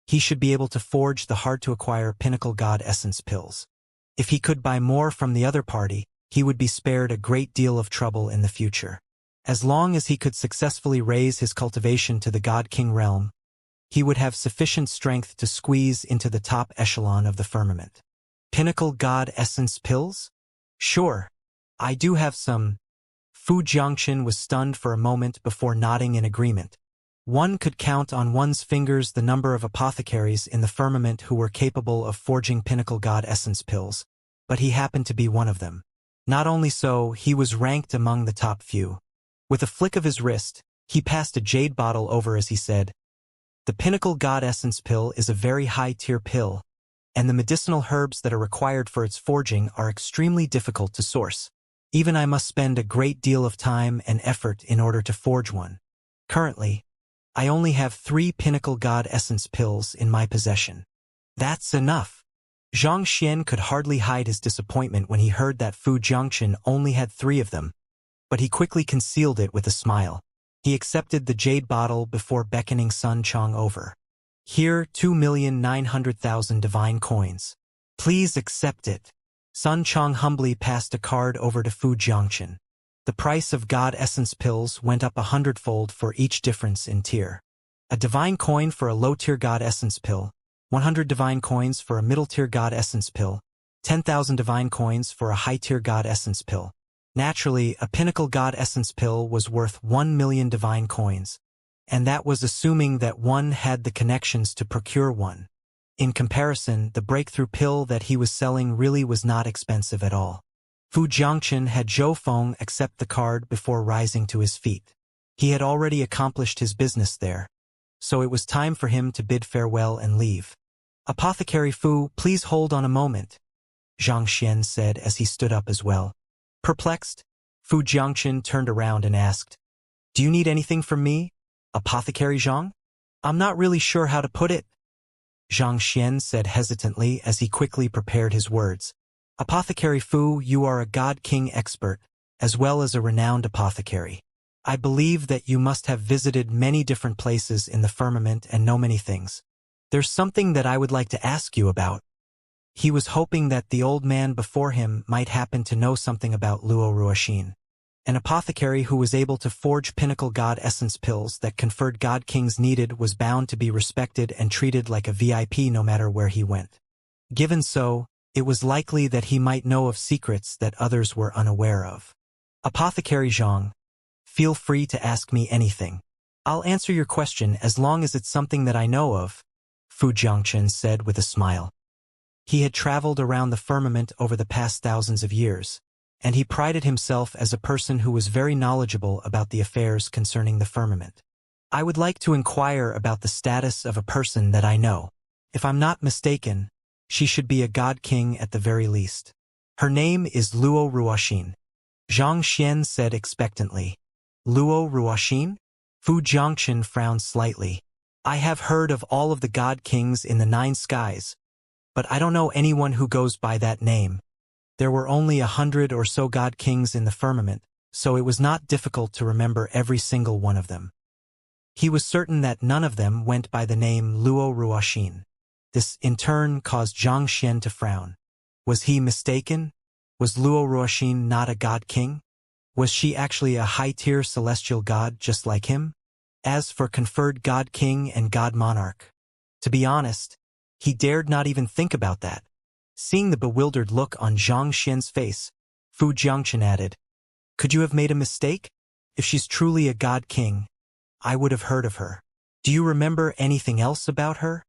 he should be able to forge the hard-to-acquire pinnacle god essence pills. If he could buy more from the other party, he would be spared a great deal of trouble in the future. As long as he could successfully raise his cultivation to the God King realm, he would have sufficient strength to squeeze into the top echelon of the firmament. Pinnacle God Essence pills? Sure, I do have some. Fu Jiangchen was stunned for a moment before nodding in agreement. One could count on one's fingers the number of apothecaries in the firmament who were capable of forging Pinnacle God Essence pills, but he happened to be one of them. Not only so, he was ranked among the top few. With a flick of his wrist, he passed a jade bottle over as he said, "The Pinnacle God Essence pill is a very high-tier pill, and the medicinal herbs that are required for its forging are extremely difficult to source. Even I must spend a great deal of time and effort in order to forge one. Currently, I only have 3 Pinnacle God Essence pills in my possession." "That's enough." Xianxia could hardly hide his disappointment when he heard that Fu Jiangchen only had 3 of them, but he quickly concealed it with a smile. He accepted the jade bottle before beckoning Sun Chong over. Here, 2,900,000 divine coins. Please accept it. Sun Chong humbly passed a card over to Fu Jiangchen. The price of God Essence pills went up 100-fold for each difference in tier. A divine coin for a low-tier God Essence pill, 100 divine coins for a middle-tier God Essence pill, 10,000 divine coins for a high-tier God Essence pill. Naturally, a pinnacle God Essence pill was worth 1 million divine coins, and that was assuming that one had the connections to procure one. In comparison, the breakthrough pill that he was selling really was not expensive at all. Fu Jiangchen had Zhou Feng accept the card before rising to his feet. He had already accomplished his business there, so it was time for him to bid farewell and leave. Apothecary Fu, please hold on a moment, Xianxia said as he stood up as well. Perplexed, Fu Jiangchen turned around and asked, "Do you need anything from me, Apothecary Zhang?" "I'm not really sure how to put it," Xianxia said hesitantly as he quickly prepared his words. "Apothecary Fu, you are a God King expert, as well as a renowned apothecary. I believe that you must have visited many different places in the firmament and know many things. There's something that I would like to ask you about." He was hoping that the old man before him might happen to know something about Luo Ruoxin. An apothecary who was able to forge pinnacle God Essence pills that conferred God Kings needed was bound to be respected and treated like a VIP no matter where he went. Given so, it was likely that he might know of secrets that others were unaware of. "Apothecary Zhang, feel free to ask me anything. I'll answer your question as long as it's something that I know of," Fu Jiangchen said with a smile. He had traveled around the firmament over the past thousands of years, and he prided himself as a person who was very knowledgeable about the affairs concerning the firmament. "I would like to inquire about the status of a person that I know. If I'm not mistaken, she should be a God King at the very least. Her name is Luo Ruoxin," Xianxia said expectantly. "Luo Ruoxin?" Fu Jiangchen frowned slightly. "I have heard of all of the God Kings in the 9 skies, but I don't know anyone who goes by that name. There were only 100 or so God Kings in the firmament, so it was not difficult to remember every single one of them." He was certain that none of them went by the name Luo Ruoxin. This, in turn, caused Zhang Xian to frown. Was he mistaken? Was Luo Ruoxin not a God King? Was she actually a high-tier celestial god just like him? As for conferred God King and God Monarch, to be honest, he dared not even think about that. Seeing the bewildered look on Zhang Xian's face, Fu Jiangchen added, "Could you have made a mistake? If she's truly a God King, I would have heard of her. Do you remember anything else about her?"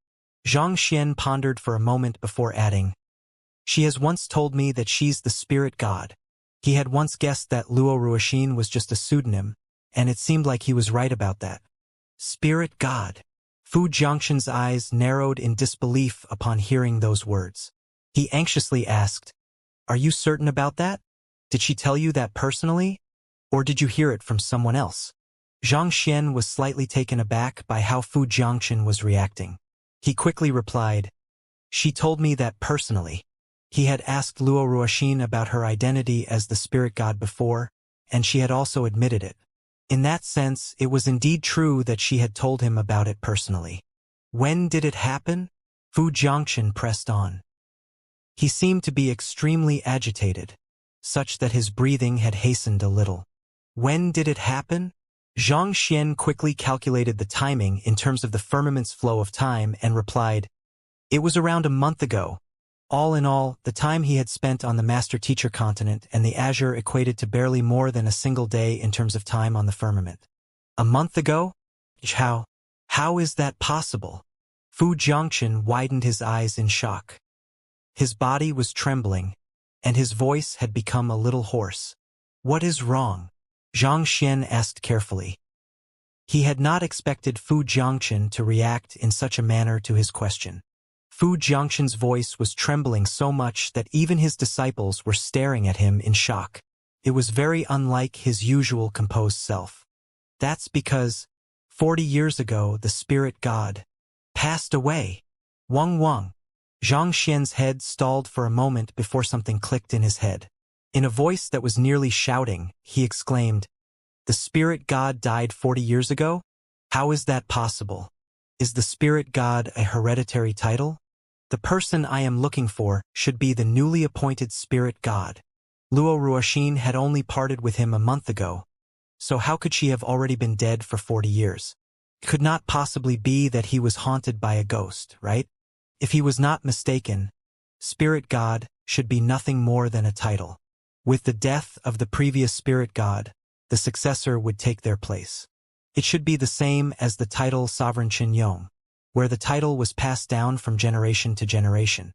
Zhang Xian pondered for a moment before adding, "She has once told me that she's the spirit god." He had once guessed that Luo Ruoxin was just a pseudonym, and it seemed like he was right about that. Spirit god. Fu Jiangchen's eyes narrowed in disbelief upon hearing those words. He anxiously asked, "Are you certain about that? Did she tell you that personally? Or did you hear it from someone else?" Zhang Xian was slightly taken aback by how Fu Jiangchen was reacting. He quickly replied, "She told me that personally." He had asked Luo Ruoxin about her identity as the spirit god before, and she had also admitted it. In that sense, it was indeed true that she had told him about it personally. When did it happen? Fu Jiangchen pressed on. He seemed to be extremely agitated, such that his breathing had hastened a little. When did it happen? Zhang Xian quickly calculated the timing in terms of the firmament's flow of time and replied, "It was around a month ago." All in all, the time he had spent on the Master-Teacher continent and the Azure equated to barely more than a single day in terms of time on the firmament. A month ago? How is that possible? Fu Jiangchen widened his eyes in shock. His body was trembling, and his voice had become a little hoarse. "What is wrong?" Zhang Xian asked carefully. He had not expected Fu Jiangchen to react in such a manner to his question. Fu Jiangchen's voice was trembling so much that even his disciples were staring at him in shock. It was very unlike his usual composed self. "That's because 40 years ago the spirit god passed away." Wang. Zhang Xian's head stalled for a moment before something clicked in his head. In a voice that was nearly shouting, he exclaimed, "The spirit god died 40 years ago? How is that possible?" Is the spirit god a hereditary title? The person I am looking for should be the newly appointed spirit god. Luo Ruoxin had only parted with him a month ago, so how could she have already been dead for 40 years? It could not possibly be that he was haunted by a ghost, right? If he was not mistaken, spirit god should be nothing more than a title. With the death of the previous spirit god, the successor would take their place. It should be the same as the title Sovereign Qin Yong, where the title was passed down from generation to generation.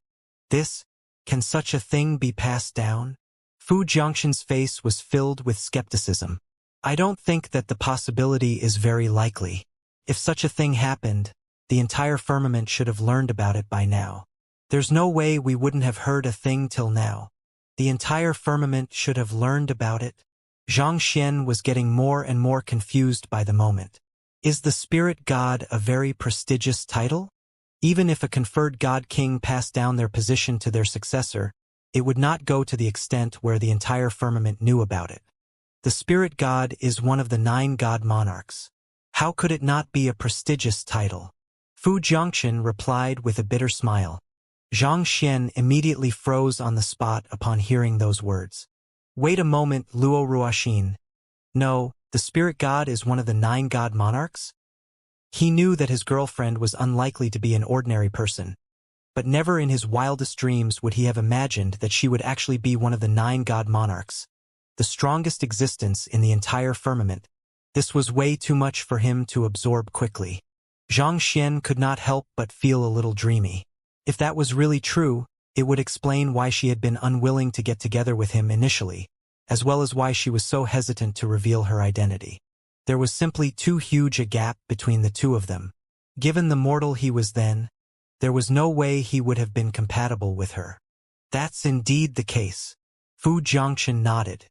Can such a thing be passed down? Fu Jiangxin's face was filled with skepticism. I don't think that the possibility is very likely. If such a thing happened, the entire firmament should have learned about it by now. There's no way we wouldn't have heard a thing till now. The entire firmament should have learned about it. Xianxia was getting more and more confused by the moment. Is the spirit god a very prestigious title? Even if a conferred god-king passed down their position to their successor, it would not go to the extent where the entire firmament knew about it. The spirit god is one of the 9 god monarchs. How could it not be a prestigious title? Fu Jiangxin replied with a bitter smile. Xianxia immediately froze on the spot upon hearing those words. Wait a moment, Luo Ruoxin. No, the spirit god is one of the 9 god monarchs? He knew that his girlfriend was unlikely to be an ordinary person, but never in his wildest dreams would he have imagined that she would actually be one of the 9 god monarchs, the strongest existence in the entire firmament. This was way too much for him to absorb quickly. Xianxia could not help but feel a little dreamy. If that was really true, it would explain why she had been unwilling to get together with him initially, as well as why she was so hesitant to reveal her identity. There was simply too huge a gap between the two of them. Given the mortal he was then, there was no way he would have been compatible with her. That's indeed the case. Fu Jiangxin nodded.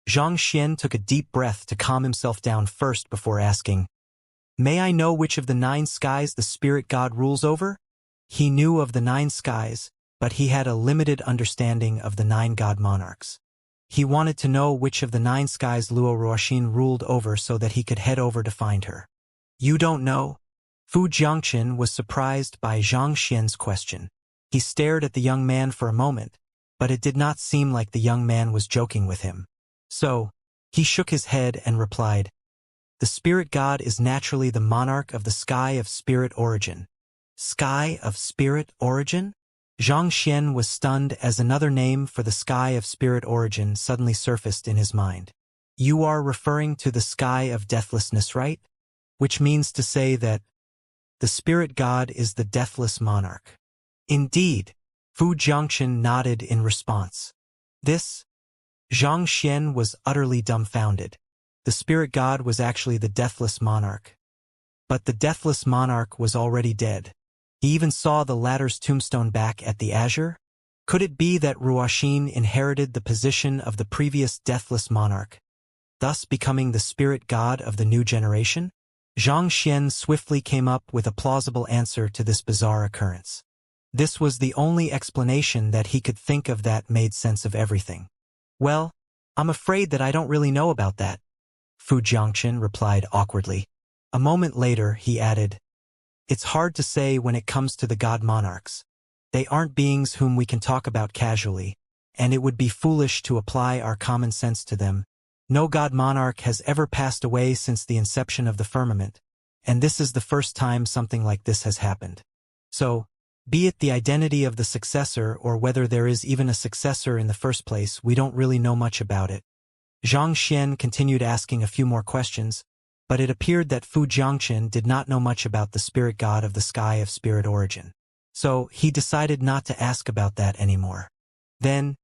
Xianxia took a deep breath to calm himself down first before asking, May I know which of the 9 skies the spirit god rules over? He knew of the 9 skies, but he had a limited understanding of the 9 god monarchs. He wanted to know which of the 9 skies Luo Ruoxin ruled over so that he could head over to find her. You don't know? Fu Jiangxin was surprised by Xianxia's question. He stared at the young man for a moment, but it did not seem like the young man was joking with him. So, he shook his head and replied, The spirit god is naturally the monarch of the sky of spirit origin. Sky of spirit origin? Xianxia was stunned as another name for the sky of spirit origin suddenly surfaced in his mind. You are referring to the sky of deathlessness, right? Which means to say that the spirit god is the deathless monarch. Indeed, Fu Jiangxin nodded in response. Xianxia was utterly dumbfounded. The spirit god was actually the deathless monarch. But the deathless monarch was already dead. He even saw the latter's tombstone back at the Azure. Could it be that Ruoxin inherited the position of the previous deathless monarch, thus becoming the spirit god of the new generation? Xianxia swiftly came up with a plausible answer to this bizarre occurrence. This was the only explanation that he could think of that made sense of everything. Well, I'm afraid that I don't really know about that, Fu Jiangxin replied awkwardly. A moment later, he added, It's hard to say when it comes to the god monarchs. They aren't beings whom we can talk about casually, and it would be foolish to apply our common sense to them. No god monarch has ever passed away since the inception of the firmament, and this is the first time something like this has happened. So, be it the identity of the successor or whether there is even a successor in the first place, we don't really know much about it. Xianxia continued asking a few more questions, but it appeared that Fu Jiangxin did not know much about the spirit god of the sky of spirit origin. So, he decided not to ask about that anymore. Then,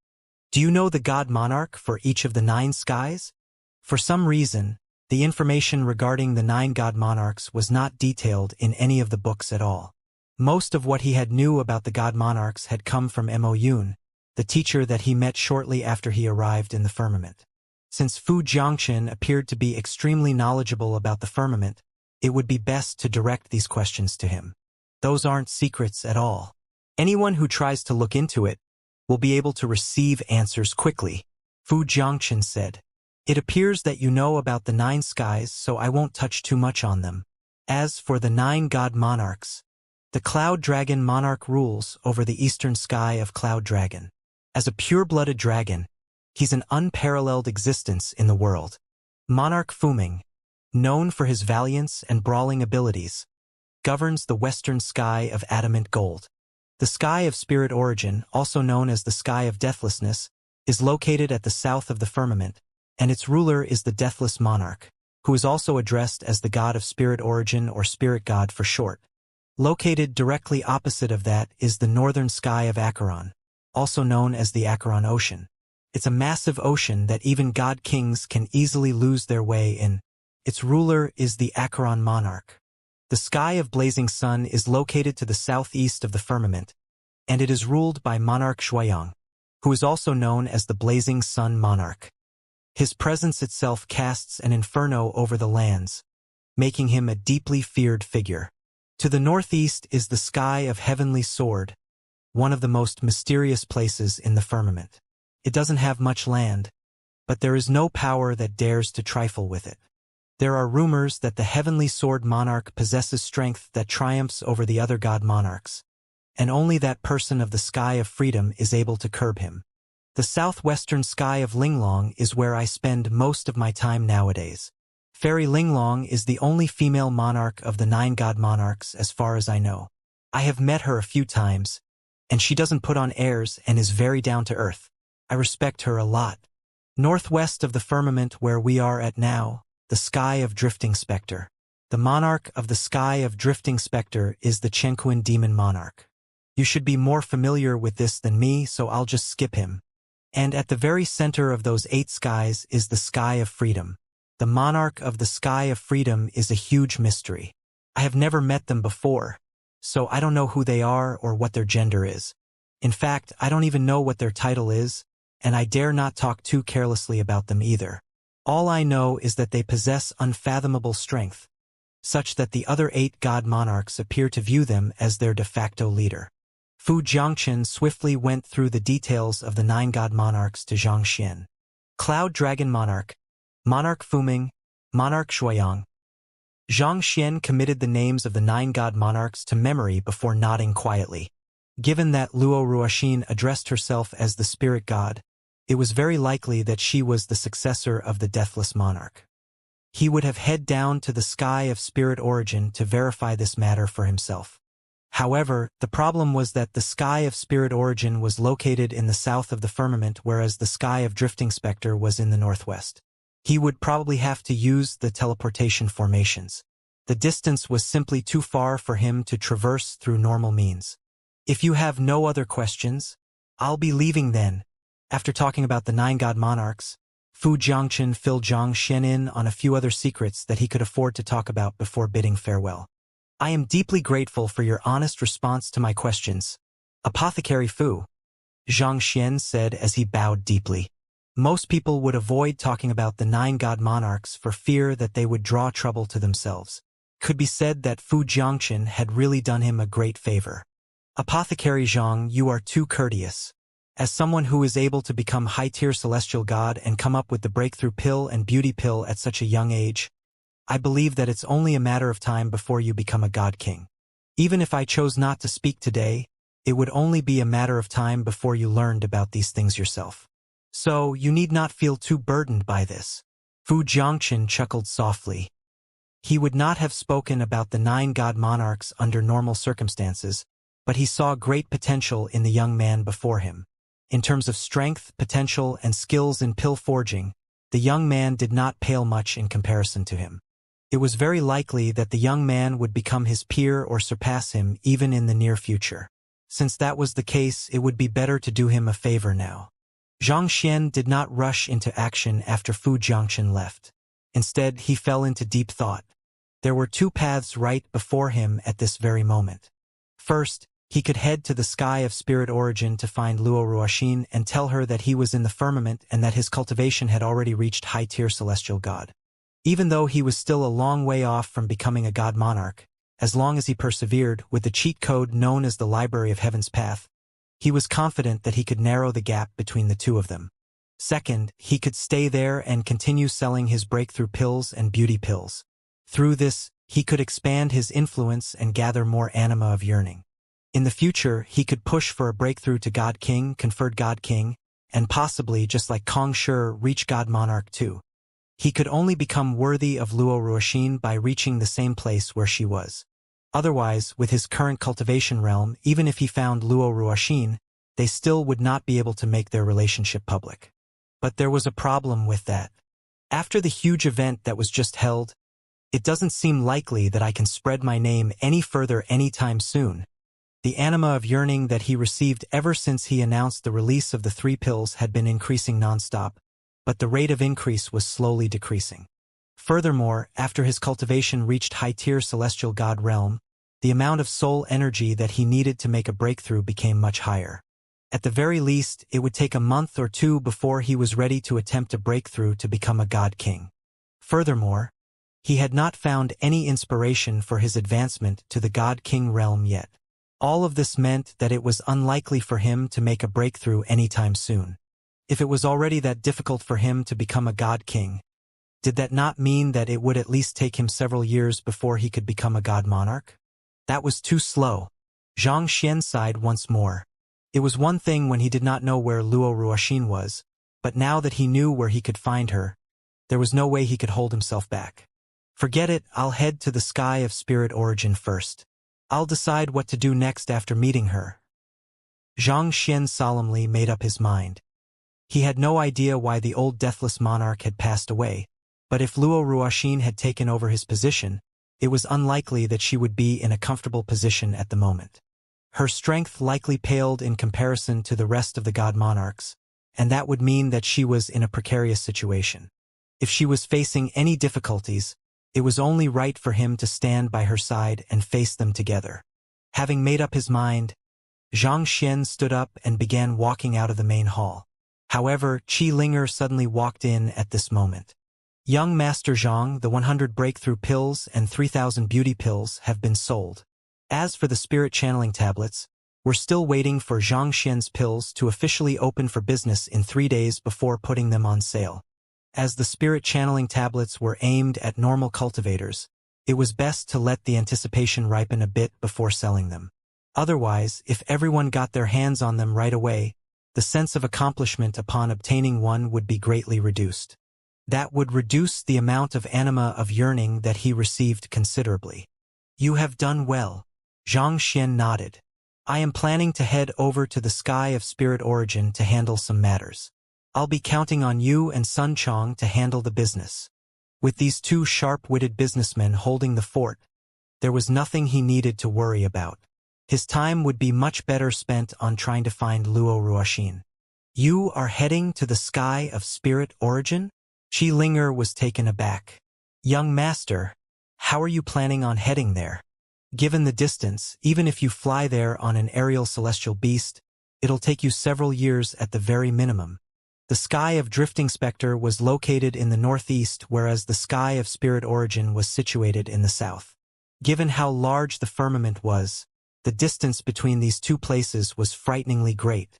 do you know the god monarch for each of the 9 skies? For some reason, the information regarding the 9 god monarchs was not detailed in any of the books at all. Most of what he had knew about the god monarchs had come from Mo Yun, the teacher that he met shortly after he arrived in the firmament. Since Fu Jiangxin appeared to be extremely knowledgeable about the firmament, it would be best to direct these questions to him. Those aren't secrets at all. Anyone who tries to look into it will be able to receive answers quickly, Fu Jiangxin said. It appears that you know about the 9 skies, so I won't touch too much on them. As for the 9 god monarchs, the Cloud Dragon monarch rules over the eastern sky of Cloud Dragon. As a pure-blooded dragon, he's an unparalleled existence in the world. Monarch Fuming, known for his valiance and brawling abilities, governs the western sky of adamant gold. The Sky of Spirit Origin, also known as the Sky of Deathlessness, is located at the south of the firmament, and its ruler is the Deathless Monarch, who is also addressed as the God of Spirit Origin or Spirit God for short. Located directly opposite of that is the northern sky of Acheron, also known as the Acheron Ocean. It's a massive ocean that even god kings can easily lose their way in. Its ruler is the Acheron Monarch. The Sky of Blazing Sun is located to the southeast of the firmament, and it is ruled by Monarch Shuayang, who is also known as the Blazing Sun Monarch. His presence itself casts an inferno over the lands, making him a deeply feared figure. To the northeast is the Sky of Heavenly Sword, one of the most mysterious places in the firmament. It doesn't have much land, but there is no power that dares to trifle with it. There are rumors that the Heavenly Sword Monarch possesses strength that triumphs over the other god monarchs, and only that person of the Sky of Freedom is able to curb him. The southwestern sky of Linglong is where I spend most of my time nowadays. Fairy Linglong is the only female monarch of the 9 god monarchs as far as I know. I have met her a few times, and she doesn't put on airs and is very down to earth. I respect her a lot. Northwest of the firmament where we are at now, the Sky of Drifting Spectre. The monarch of the Sky of Drifting Spectre is the Chenquin Demon Monarch. You should be more familiar with this than me, so I'll just skip him. And at the very center of those 8 skies is the Sky of Freedom. The monarch of the Sky of Freedom is a huge mystery. I have never met them before, so I don't know who they are or what their gender is. In fact, I don't even know what their title is, and I dare not talk too carelessly about them either. All I know is that they possess unfathomable strength, such that the other 8 god monarchs appear to view them as their de facto leader. Fu Jiangchen swiftly went through the details of the 9 god monarchs to Xianxia. Cloud Dragon Monarch, Monarch Fuming, Monarch Shuayang. Xianxia committed the names of the 9 god monarchs to memory before nodding quietly. Given that Luo Ruoxin addressed herself as the spirit god, it was very likely that she was the successor of the Deathless Monarch. He would have headed down to the Sky of Spirit Origin to verify this matter for himself. However, the problem was that the Sky of Spirit Origin was located in the south of the firmament, whereas the Sky of Drifting Spectre was in the northwest. He would probably have to use the teleportation formations. The distance was simply too far for him to traverse through normal means. If you have no other questions, I'll be leaving then. After talking about the 9 god monarchs, Fu Jiangchen filled Xianxia in on a few other secrets that he could afford to talk about before bidding farewell. I am deeply grateful for your honest response to my questions, Apothecary Fu, Xianxia said as he bowed deeply. Most people would avoid talking about the 9 god monarchs for fear that they would draw trouble to themselves. Could be said that Fu Jiangchen had really done him a great favor. Apothecary Zhang, you are too courteous. As someone who is able to become high-tier celestial god and come up with the breakthrough pill and beauty pill at such a young age, I believe that it's only a matter of time before you become a god king. Even if I chose not to speak today, it would only be a matter of time before you learned about these things yourself. So, you need not feel too burdened by this. Fu Jiangchen chuckled softly. He would not have spoken about the 9 god monarchs under normal circumstances, but he saw great potential in the young man before him. In terms of strength, potential, and skills in pill forging, the young man did not pale much in comparison to him. It was very likely that the young man would become his peer or surpass him even in the near future. Since that was the case, it would be better to do him a favor now. Xianxia did not rush into action after Fu Jiangchen left. Instead, he fell into deep thought. There were 2 paths right before him at this very moment. First, he could head to the Sky of Spirit Origin to find Luo Ruoxin and tell her that he was in the firmament and that his cultivation had already reached high-tier celestial god. Even though he was still a long way off from becoming a god monarch, as long as he persevered with the cheat code known as the Library of Heaven's Path, he was confident that he could narrow the gap between the 2 of them. Second, he could stay there and continue selling his breakthrough pills and beauty pills. Through this, he could expand his influence and gather more anima of yearning. In the future, he could push for a breakthrough to God King, conferred God King, and possibly, just like Kong Shi, reach God Monarch too. He could only become worthy of Luo Ruoxin by reaching the same place where she was. Otherwise, with his current cultivation realm, even if he found Luo Ruoxin, they still would not be able to make their relationship public. But there was a problem with that. After the huge event that was just held, it doesn't seem likely that I can spread my name any further anytime soon. The anima of yearning that he received ever since he announced the release of the 3 pills had been increasing nonstop, but the rate of increase was slowly decreasing. Furthermore, after his cultivation reached high-tier celestial god realm, the amount of soul energy that he needed to make a breakthrough became much higher. At the very least, it would take a month or 2 before he was ready to attempt a breakthrough to become a god king. Furthermore, he had not found any inspiration for his advancement to the god king realm yet. All of this meant that it was unlikely for him to make a breakthrough anytime soon. If it was already that difficult for him to become a god king, did that not mean that it would at least take him several years before he could become a god monarch? That was too slow. Xianxia sighed once more. It was one thing when he did not know where Luo Ruoxin was, but now that he knew where he could find her, there was no way he could hold himself back. Forget it, I'll head to the sky of spirit origin first. I'll decide what to do next after meeting her. Xianxia solemnly made up his mind. He had no idea why the old deathless monarch had passed away, but if Luo Ruoxin had taken over his position, it was unlikely that she would be in a comfortable position at the moment. Her strength likely paled in comparison to the rest of the god monarchs, and that would mean that she was in a precarious situation. If she was facing any difficulties, it was only right for him to stand by her side and face them together. Having made up his mind, Xianxia stood up and began walking out of the main hall. However, Qi Linger suddenly walked in at this moment. Young Master Zhang, the 100 breakthrough pills and 3,000 beauty pills have been sold. As for the spirit channeling tablets, we're still waiting for Xianxia's pills to officially open for business in 3 days before putting them on sale. As the spirit channeling tablets were aimed at normal cultivators, it was best to let the anticipation ripen a bit before selling them. Otherwise, if everyone got their hands on them right away, the sense of accomplishment upon obtaining one would be greatly reduced. That would reduce the amount of anima of yearning that he received considerably. You have done well. Xianxia nodded. I am planning to head over to the sky of spirit origin to handle some matters. I'll be counting on you and Sun Chong to handle the business. With these 2 sharp-witted businessmen holding the fort, there was nothing he needed to worry about. His time would be much better spent on trying to find Luo Ruoxin. You are heading to the sky of spirit origin? Qi Linger was taken aback. Young master, how are you planning on heading there? Given the distance, even if you fly there on an aerial celestial beast, it'll take you several years at the very minimum. The sky of Drifting Spectre was located in the northeast, whereas the sky of Spirit Origin was situated in the south. Given how large the firmament was, the distance between these 2 places was frighteningly great.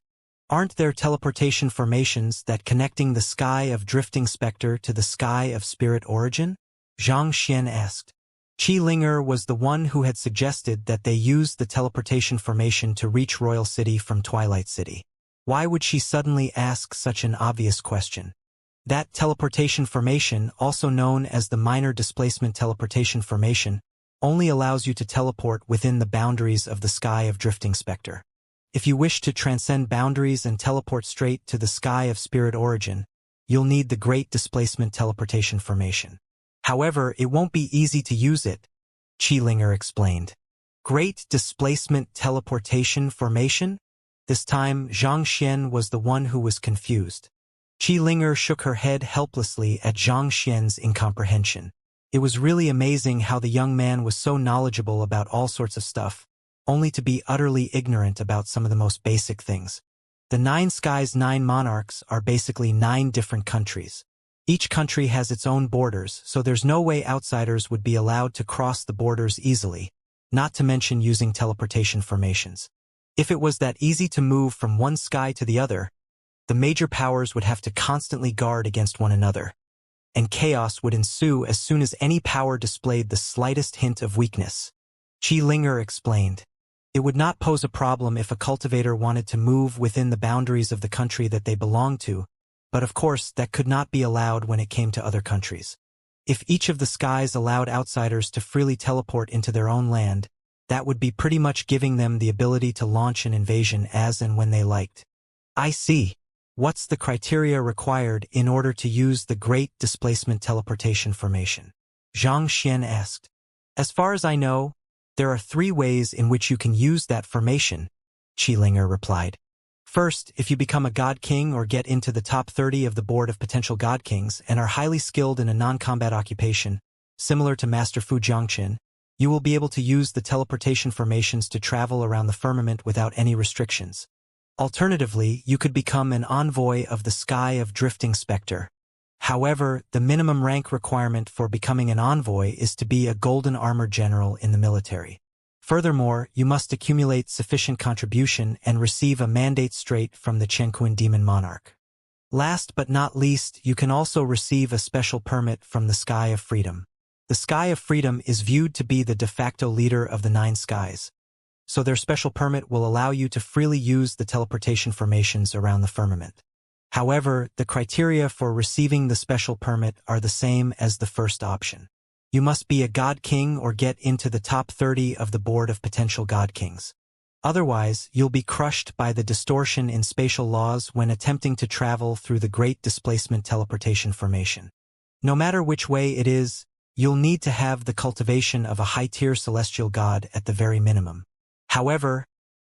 Aren't there teleportation formations that connecting the sky of Drifting Spectre to the sky of Spirit Origin? Xianxia asked. Qi Linger was the one who had suggested that they use the teleportation formation to reach Royal City from Twilight City. Why would she suddenly ask such an obvious question? That teleportation formation, also known as the minor displacement teleportation formation, only allows you to teleport within the boundaries of the sky of Drifting Spectre. If you wish to transcend boundaries and teleport straight to the sky of Spirit Origin, you'll need the Great Displacement Teleportation Formation. However, it won't be easy to use it, Qi Linger explained. Great Displacement Teleportation Formation? This time, Xianxia was the one who was confused. Qi Linger shook her head helplessly at Xianxia's incomprehension. It was really amazing how the young man was so knowledgeable about all sorts of stuff, only to be utterly ignorant about some of the most basic things. The 9 Skies 9 monarchs are basically 9 different countries. Each country has its own borders, so there's no way outsiders would be allowed to cross the borders easily, not to mention using teleportation formations. If it was that easy to move from one sky to the other, the major powers would have to constantly guard against one another. and chaos would ensue as soon as any power displayed the slightest hint of weakness. Qi Linger explained. It would not pose a problem if a cultivator wanted to move within the boundaries of the country that they belonged to, but of course that could not be allowed when it came to other countries. If each of the skies allowed outsiders to freely teleport into their own land, that would be pretty much giving them the ability to launch an invasion as and when they liked. I see. What's the criteria required in order to use the Great Displacement Teleportation Formation? Xianxia asked. As far as I know, there are 3 ways in which you can use that formation, Qi Linger replied. First, if you become a God King or get into the top 30 of the board of potential God Kings and are highly skilled in a non-combat occupation, similar to Master Fu Jiangqin, you will be able to use the teleportation formations to travel around the firmament without any restrictions. Alternatively, you could become an envoy of the Sky of Drifting Spectre. However, the minimum rank requirement for becoming an envoy is to be a golden armored general in the military. Furthermore, you must accumulate sufficient contribution and receive a mandate straight from the Chengquan Demon Monarch. Last but not least, you can also receive a special permit from the Sky of Freedom. The Sky of Freedom is viewed to be the de facto leader of the 9 skies, so their special permit will allow you to freely use the teleportation formations around the firmament. However, the criteria for receiving the special permit are the same as the first option. You must be a God King or get into the top 30 of the board of potential God Kings. Otherwise, you'll be crushed by the distortion in spatial laws when attempting to travel through the Great Displacement Teleportation Formation. No matter which way it is, you'll need to have the cultivation of a high-tier celestial god at the very minimum. However,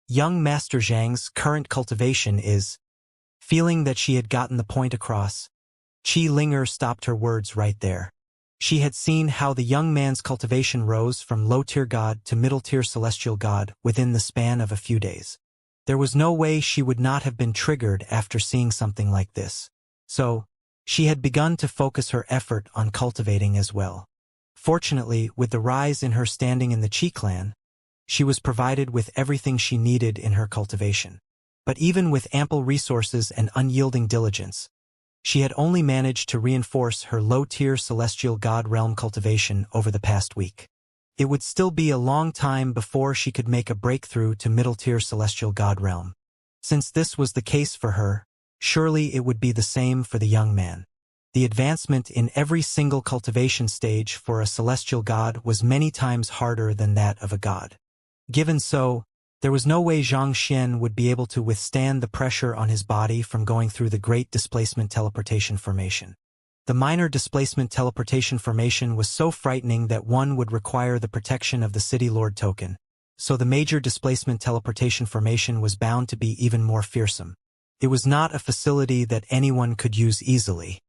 young Master Zhang's current cultivation is... Feeling that she had gotten the point across, Qi Linger stopped her words right there. She had seen how the young man's cultivation rose from low-tier god to middle-tier celestial god within the span of a few days. There was no way she would not have been triggered after seeing something like this. So, she had begun to focus her effort on cultivating as well. Fortunately, with the rise in her standing in the Qi clan, she was provided with everything she needed in her cultivation. But even with ample resources and unyielding diligence, she had only managed to reinforce her low-tier celestial god realm cultivation over the past week. It would still be a long time before she could make a breakthrough to middle-tier celestial god realm. Since this was the case for her, surely it would be the same for the young man. The advancement in every single cultivation stage for a celestial god was many times harder than that of a god. Given so, there was no way Xianxia would be able to withstand the pressure on his body from going through the Great Displacement Teleportation Formation. The minor displacement teleportation formation was so frightening that one would require the protection of the City Lord token, so the major displacement teleportation formation was bound to be even more fearsome. It was not a facility that anyone could use easily.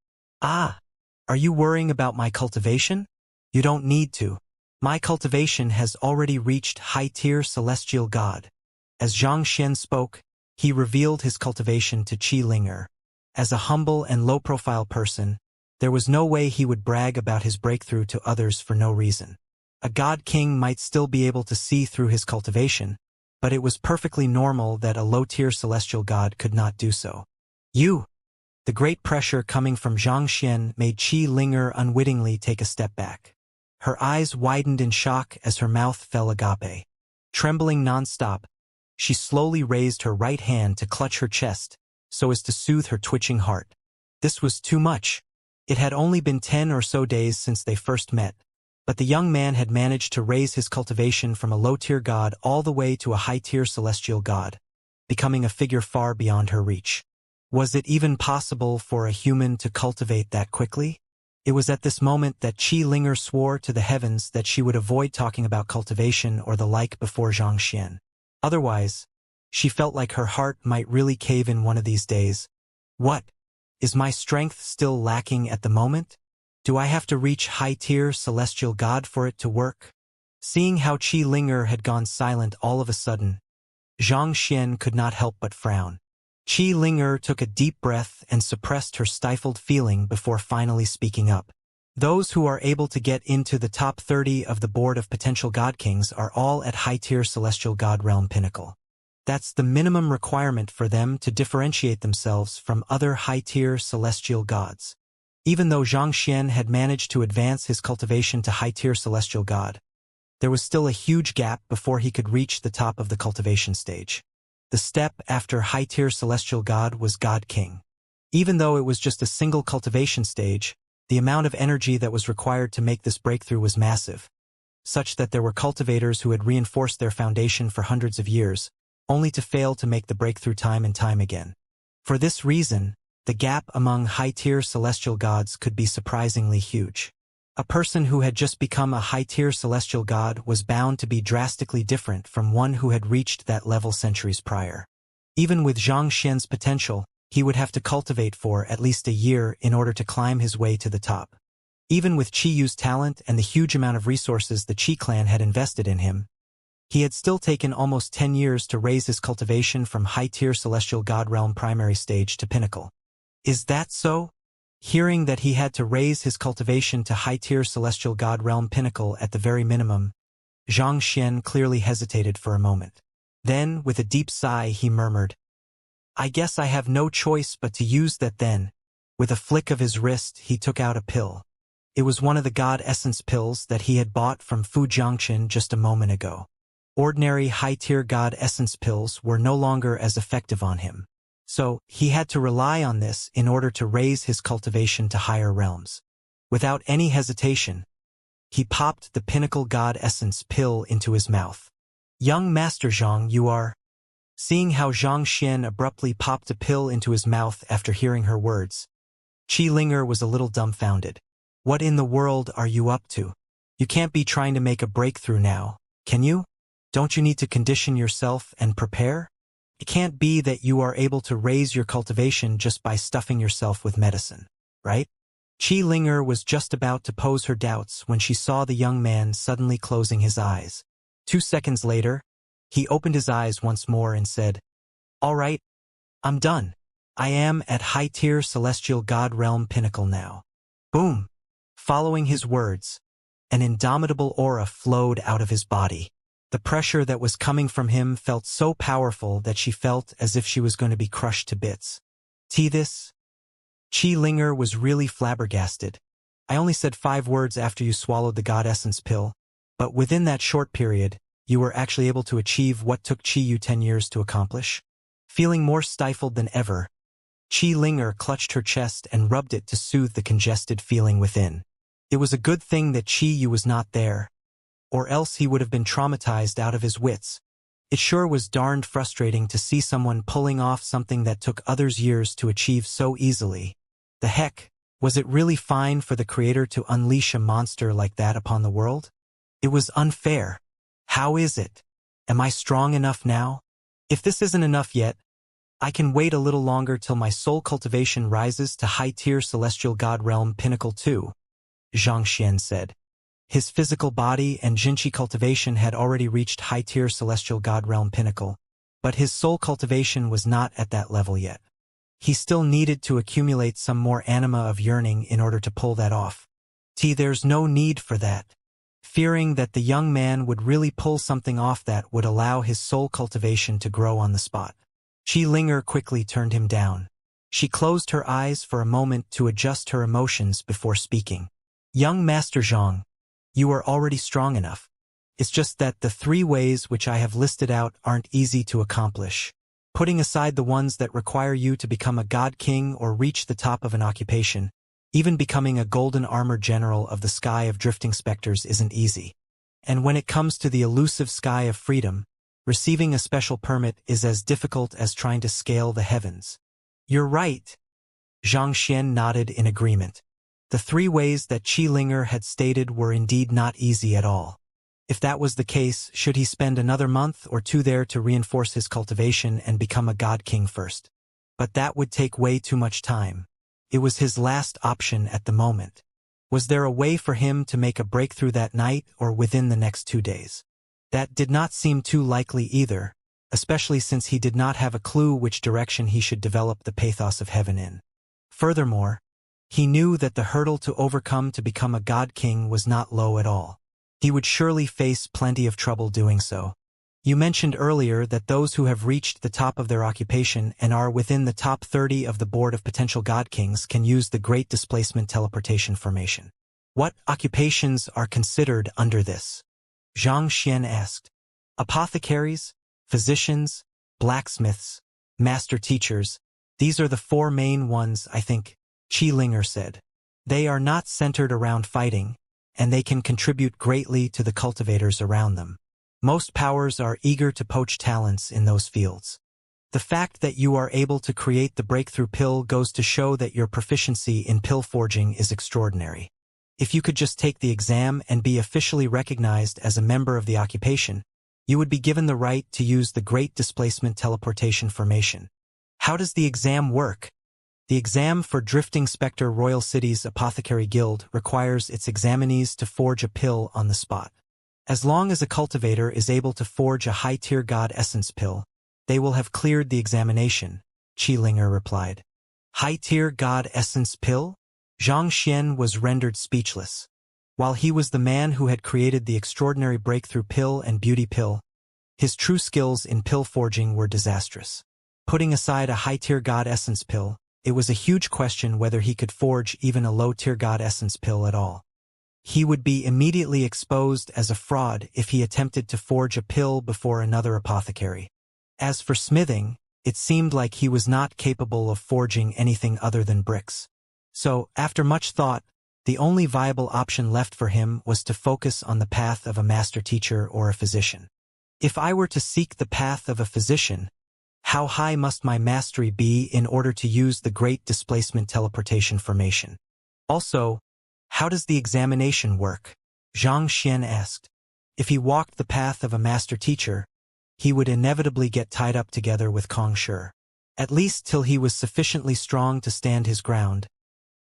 Ah, are you worrying about my cultivation? You don't need to. My cultivation has already reached high-tier celestial god. As Xianxia spoke, he revealed his cultivation to Qi Linger. As a humble and low-profile person, there was no way he would brag about his breakthrough to others for no reason. A god king might still be able to see through his cultivation, but it was perfectly normal that a low-tier celestial god could not do so. The great pressure coming from Xianxia made Qi Linger unwittingly take a step back. Her eyes widened in shock as her mouth fell agape. Trembling non-stop, she slowly raised her right hand to clutch her chest so as to soothe her twitching heart. This was too much. It had only been 10 or so days since they first met, but the young man had managed to raise his cultivation from a low-tier god all the way to a high-tier celestial god, becoming a figure far beyond her reach. Was it even possible for a human to cultivate that quickly? It was at this moment that Qi Linger swore to the heavens that she would avoid talking about cultivation or the like before Xianxia. Otherwise, she felt like her heart might really cave in one of these days. What? Is my strength still lacking at the moment? Do I have to reach high-tier celestial god for it to work? Seeing how Qi Linger had gone silent all of a sudden, Xianxia could not help but frown. Qi Linger took a deep breath and suppressed her stifled feeling before finally speaking up. Those who are able to get into the top 30 of the board of potential god kings are all at high-tier celestial god realm pinnacle. That's the minimum requirement for them to differentiate themselves from other high-tier celestial gods. Even though Xianxia had managed to advance his cultivation to high-tier celestial god, there was still a huge gap before he could reach the top of the cultivation stage. The step after high-tier celestial god was God King. Even though it was just a single cultivation stage, the amount of energy that was required to make this breakthrough was massive, such that there were cultivators who had reinforced their foundation for hundreds of years, only to fail to make the breakthrough time and time again. For this reason, the gap among high-tier celestial gods could be surprisingly huge. A person who had just become a high-tier celestial god was bound to be drastically different from one who had reached that level centuries prior. Even with Xianxia's potential, he would have to cultivate for at least a year in order to climb his way to the top. Even with Qi Yu's talent and the huge amount of resources the Qi clan had invested in him, he had still taken almost 10 years to raise his cultivation from high-tier celestial god realm primary stage to pinnacle. Is that so? Hearing that he had to raise his cultivation to high-tier celestial god realm pinnacle at the very minimum, Xianxia clearly hesitated for a moment. Then, with a deep sigh, he murmured, "I guess I have no choice but to use that then." With a flick of his wrist, he took out a pill. It was one of the god essence pills that he had bought from Fu Jiangchen just a moment ago. Ordinary high-tier god essence pills were no longer as effective on him, so he had to rely on this in order to raise his cultivation to higher realms. Without any hesitation, he popped the pinnacle god essence pill into his mouth. "Young Master Zhang, you are..." Seeing how Xianxia abruptly popped a pill into his mouth after hearing her words, Qi Linger was a little dumbfounded. "What in the world are you up to? You can't be trying to make a breakthrough now, can you? Don't you need to condition yourself and prepare? It can't be that you are able to raise your cultivation just by stuffing yourself with medicine, right?" Qi Linger was just about to pose her doubts when she saw the young man suddenly closing his eyes. 2 seconds later, he opened his eyes once more and said, "All right, I'm done. I am at high-tier celestial god realm pinnacle now." Boom! Following his words, an indomitable aura flowed out of his body. The pressure that was coming from him felt so powerful that she felt as if she was going to be crushed to bits. This? Qi Linger was really flabbergasted. "I only said 5 words after you swallowed the god essence pill, but within that short period, you were actually able to achieve what took Qi Yu 10 years to accomplish?" Feeling more stifled than ever, Qi Linger clutched her chest and rubbed it to soothe the congested feeling within. It was a good thing that Qi Yu was not there, or else he would have been traumatized out of his wits. It sure was darned frustrating to see someone pulling off something that took others years to achieve so easily. The heck, was it really fine for the creator to unleash a monster like that upon the world? It was unfair. How is it? Am I strong enough now? If this isn't enough yet, I can wait a little longer till my soul cultivation rises to high-tier celestial god realm pinnacle too, Xianxia said. His physical body and Jinqi cultivation had already reached high-tier celestial god realm pinnacle, but his soul cultivation was not at that level yet. He still needed to accumulate some more anima of yearning in order to pull that off. There's no need for that. Fearing that the young man would really pull something off that would allow his soul cultivation to grow on the spot. Qi Linger quickly turned him down. She closed her eyes for a moment to adjust her emotions before speaking. "Young Master Zhang, you are already strong enough. It's just that the 3 ways which I have listed out aren't easy to accomplish. Putting aside the ones that require you to become a god king or reach the top of an occupation, even becoming a golden armored general of the sky of drifting specters isn't easy. And when it comes to the elusive sky of freedom, receiving a special permit is as difficult as trying to scale the heavens." "You're right." Xianxia nodded in agreement. The 3 ways that Qi Linger had stated were indeed not easy at all. If that was the case, should he spend another month or 2 there to reinforce his cultivation and become a god king first? But that would take way too much time. It was his last option at the moment. Was there a way for him to make a breakthrough that night or within the next 2 days? That did not seem too likely either, especially since he did not have a clue which direction he should develop the pathos of heaven in. Furthermore, he knew that the hurdle to overcome to become a god king was not low at all. He would surely face plenty of trouble doing so. You mentioned earlier that those who have reached the top of their occupation and are within the top 30 of the board of potential god kings can use the Great Displacement Teleportation formation. What occupations are considered under this? Xianxia asked. Apothecaries, physicians, blacksmiths, master teachers, these are the four main ones, I think, Xianxia said. They are not centered around fighting, and they can contribute greatly to the cultivators around them. Most powers are eager to poach talents in those fields. The fact that you are able to create the breakthrough pill goes to show that your proficiency in pill forging is extraordinary. If you could just take the exam and be officially recognized as a member of the occupation, you would be given the right to use the Great Displacement Teleportation formation. How does the exam work? The exam for Drifting Spectre Royal City's Apothecary Guild requires its examinees to forge a pill on the spot. As long as a cultivator is able to forge a high-tier god essence pill, they will have cleared the examination, Xianxia replied. High-tier god essence pill? Xianxia was rendered speechless. While he was the man who had created the extraordinary breakthrough pill and beauty pill, his true skills in pill forging were disastrous. Putting aside a high-tier god essence pill, it was a huge question whether he could forge even a low-tier god essence pill at all. He would be immediately exposed as a fraud if he attempted to forge a pill before another apothecary. As for smithing, it seemed like he was not capable of forging anything other than bricks. So, after much thought, the only viable option left for him was to focus on the path of a master teacher or a physician. If I were to seek the path of a physician, how high must my mastery be in order to use the Great Displacement Teleportation formation? Also, how does the examination work? Xianxia asked. If he walked the path of a master teacher, he would inevitably get tied up together with Kong Shi. At least till he was sufficiently strong to stand his ground.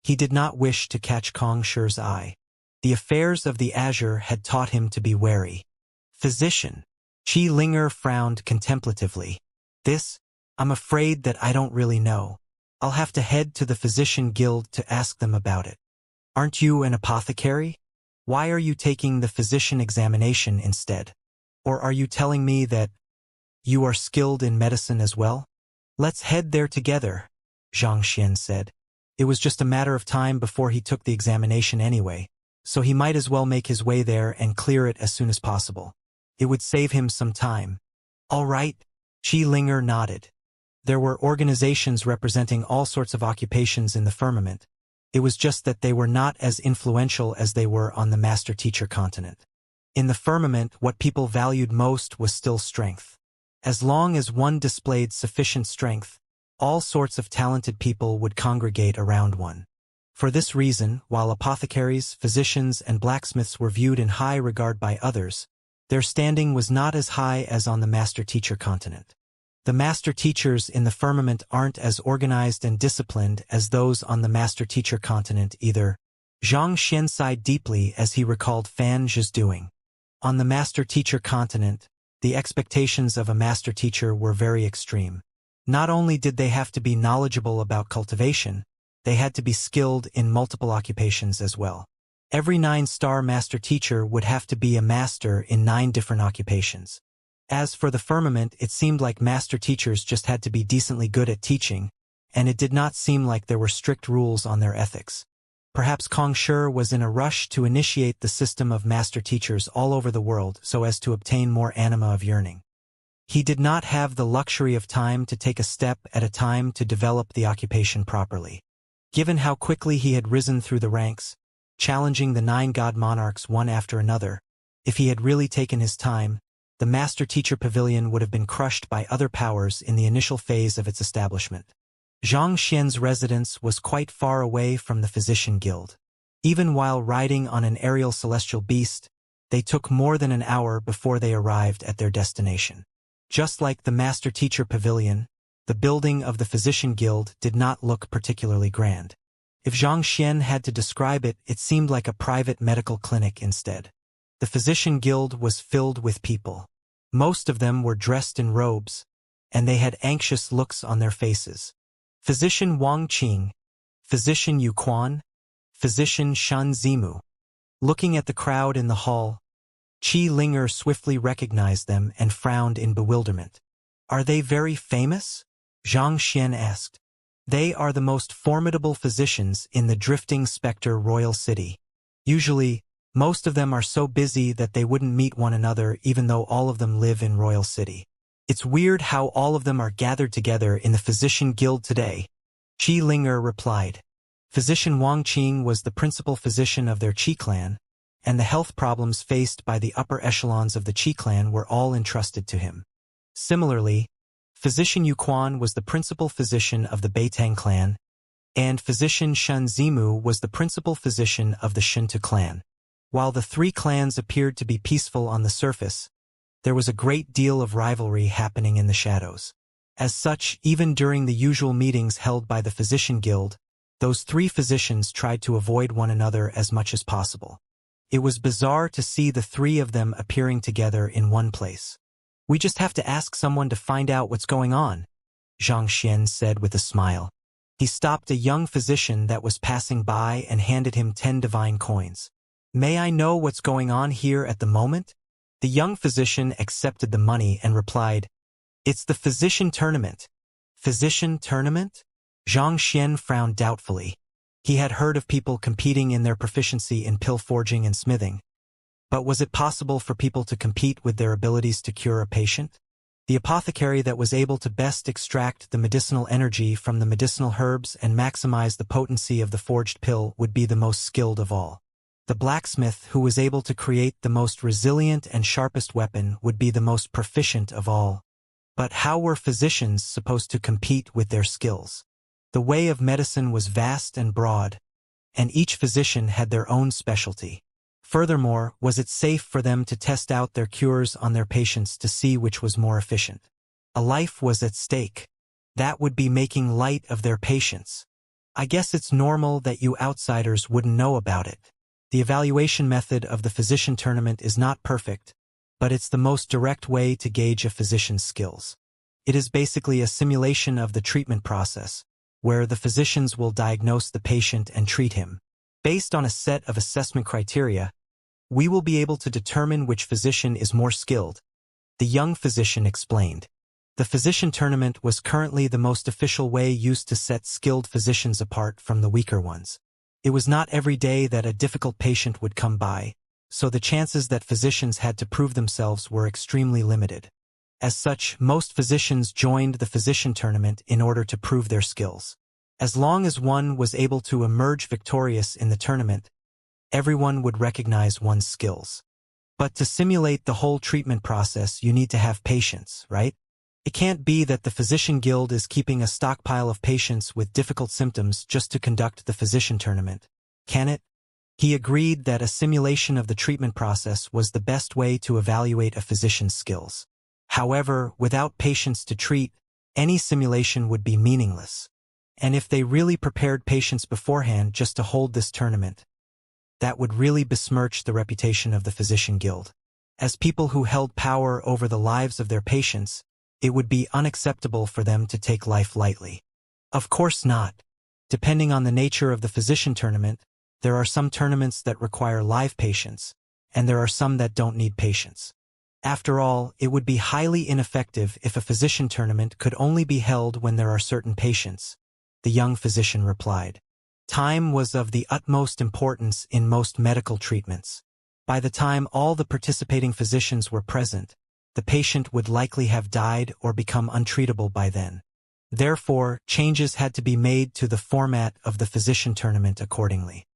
He did not wish to catch Kong Shi's eye. The affairs of the Azure had taught him to be wary. Physician. Xianxia frowned contemplatively. I'm afraid that I don't really know. I'll have to head to the Physician Guild to ask them about it. Aren't you an apothecary? Why are you taking the physician examination instead? Or are you telling me that you are skilled in medicine as well? Let's head there together, Xianxia said. It was just a matter of time before he took the examination anyway, so he might as well make his way there and clear it as soon as possible. It would save him some time. All right, Xianxia nodded. There were organizations representing all sorts of occupations in the firmament. It was just that they were not as influential as they were on the Master Teacher continent. In the firmament, what people valued most was still strength. As long as one displayed sufficient strength, all sorts of talented people would congregate around one. For this reason, while apothecaries, physicians, and blacksmiths were viewed in high regard by others, their standing was not as high as on the Master Teacher continent. The Master Teachers in the firmament aren't as organized and disciplined as those on the Master Teacher continent either. Xianxia sighed deeply as he recalled Fan Zhi's doing. On the Master Teacher continent, the expectations of a Master Teacher were very extreme. Not only did they have to be knowledgeable about cultivation, they had to be skilled in multiple occupations as well. Every 9-star Master Teacher would have to be a master in 9 different occupations. As for the firmament, it seemed like Master Teachers just had to be decently good at teaching, and it did not seem like there were strict rules on their ethics. Perhaps Kong Shi was in a rush to initiate the system of Master Teachers all over the world so as to obtain more anima of yearning. He did not have the luxury of time to take a step at a time to develop the occupation properly. Given how quickly he had risen through the ranks, challenging the 9 god monarchs one after another, if he had really taken his time, the Master Teacher Pavilion would have been crushed by other powers in the initial phase of its establishment. Xianxia's residence was quite far away from the Physician Guild. Even while riding on an aerial celestial beast, they took more than an hour before they arrived at their destination. Just like the Master Teacher Pavilion, the building of the Physician Guild did not look particularly grand. If Xianxia had to describe it, it seemed like a private medical clinic instead. The Physician Guild was filled with people. Most of them were dressed in robes, and they had anxious looks on their faces. Physician Wang Qing, Physician Yu Quan, Physician Shan Zimu. Looking at the crowd in the hall, Qi Linger swiftly recognized them and frowned in bewilderment. Are they very famous? Xianxia asked. They are the most formidable physicians in the drifting specter royal city. Usually, most of them are so busy that they wouldn't meet one another even though all of them live in royal city. It's weird how all of them are gathered together in the physician guild today. Qi Linger replied. Physician Wang Qing was the principal physician of their Qi clan, and the health problems faced by the upper echelons of the Qi clan were all entrusted to him. Similarly, Physician Yuquan was the principal physician of the Beitang clan, and Physician Shen Zimu was the principal physician of the Shintu clan. While the three clans appeared to be peaceful on the surface, there was a great deal of rivalry happening in the shadows. As such, even during the usual meetings held by the Physician Guild, those three physicians tried to avoid one another as much as possible. It was bizarre to see the three of them appearing together in one place. We just have to ask someone to find out what's going on, Xianxia said with a smile. He stopped a young physician that was passing by and handed him 10 divine coins. May I know what's going on here at the moment? The young physician accepted the money and replied, It's the physician tournament. Physician tournament? Xianxia frowned doubtfully. He had heard of people competing in their proficiency in pill forging and smithing. But was it possible for people to compete with their abilities to cure a patient? The apothecary that was able to best extract the medicinal energy from the medicinal herbs and maximize the potency of the forged pill would be the most skilled of all. The blacksmith who was able to create the most resilient and sharpest weapon would be the most proficient of all. But how were physicians supposed to compete with their skills? The way of medicine was vast and broad, and each physician had their own specialty. Furthermore, was it safe for them to test out their cures on their patients to see which was more efficient? A life was at stake. That would be making light of their patients. I guess it's normal that you outsiders wouldn't know about it. The evaluation method of the physician tournament is not perfect, but it's the most direct way to gauge a physician's skills. It is basically a simulation of the treatment process, where the physicians will diagnose the patient and treat him. Based on a set of assessment criteria, we will be able to determine which physician is more skilled, the young physician explained. The physician tournament was currently the most official way used to set skilled physicians apart from the weaker ones. It was not every day that a difficult patient would come by, so the chances that physicians had to prove themselves were extremely limited. As such, most physicians joined the physician tournament in order to prove their skills. As long as one was able to emerge victorious in the tournament, everyone would recognize one's skills. But to simulate the whole treatment process, you need to have patience, right? It can't be that the physician guild is keeping a stockpile of patients with difficult symptoms just to conduct the physician tournament, can it? He agreed that a simulation of the treatment process was the best way to evaluate a physician's skills. However, without patients to treat, any simulation would be meaningless. And if they really prepared patients beforehand just to hold this tournament, that would really besmirch the reputation of the physician guild. As people who held power over the lives of their patients, it would be unacceptable for them to take life lightly. Of course not. Depending on the nature of the physician tournament, there are some tournaments that require live patients, and there are some that don't need patients. After all, it would be highly ineffective if a physician tournament could only be held when there are certain patients, the young physician replied. Time was of the utmost importance in most medical treatments. By the time all the participating physicians were present, the patient would likely have died or become untreatable by then. Therefore, changes had to be made to the format of the physician tournament accordingly.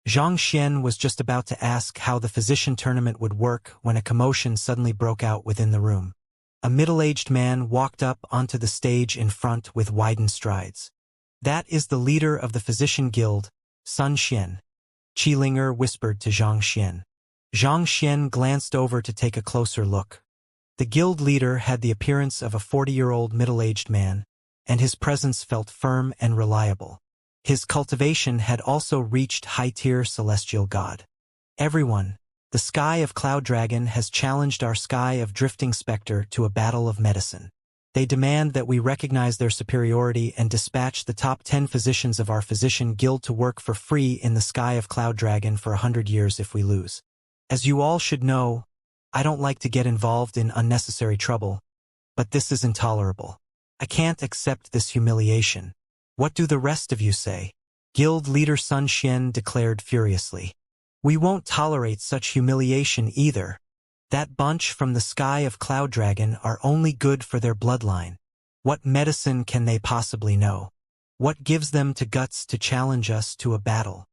Xianxia was just about to ask how the physician tournament would work when a commotion suddenly broke out within the room. A middle-aged man walked up onto the stage in front with widened strides. That is the leader of the physician guild, Sun Xian. Qi Linger whispered to Xianxia. Xianxia glanced over to take a closer look. The guild leader had the appearance of a 40-year-old middle-aged man, and his presence felt firm and reliable. His cultivation had also reached high-tier celestial god. Everyone, the sky of Cloud Dragon has challenged our sky of drifting specter to a battle of medicine. They demand that we recognize their superiority and dispatch the top 10 physicians of our physician guild to work for free in the sky of Cloud Dragon for 100 years if we lose. As you all should know, I don't like to get involved in unnecessary trouble, but this is intolerable. I can't accept this humiliation. What do the rest of you say? Guild leader Sun Xian declared furiously. We won't tolerate such humiliation either. That bunch from the sky of Cloud Dragon are only good for their bloodline. What medicine can they possibly know? What gives them the guts to challenge us to a battle?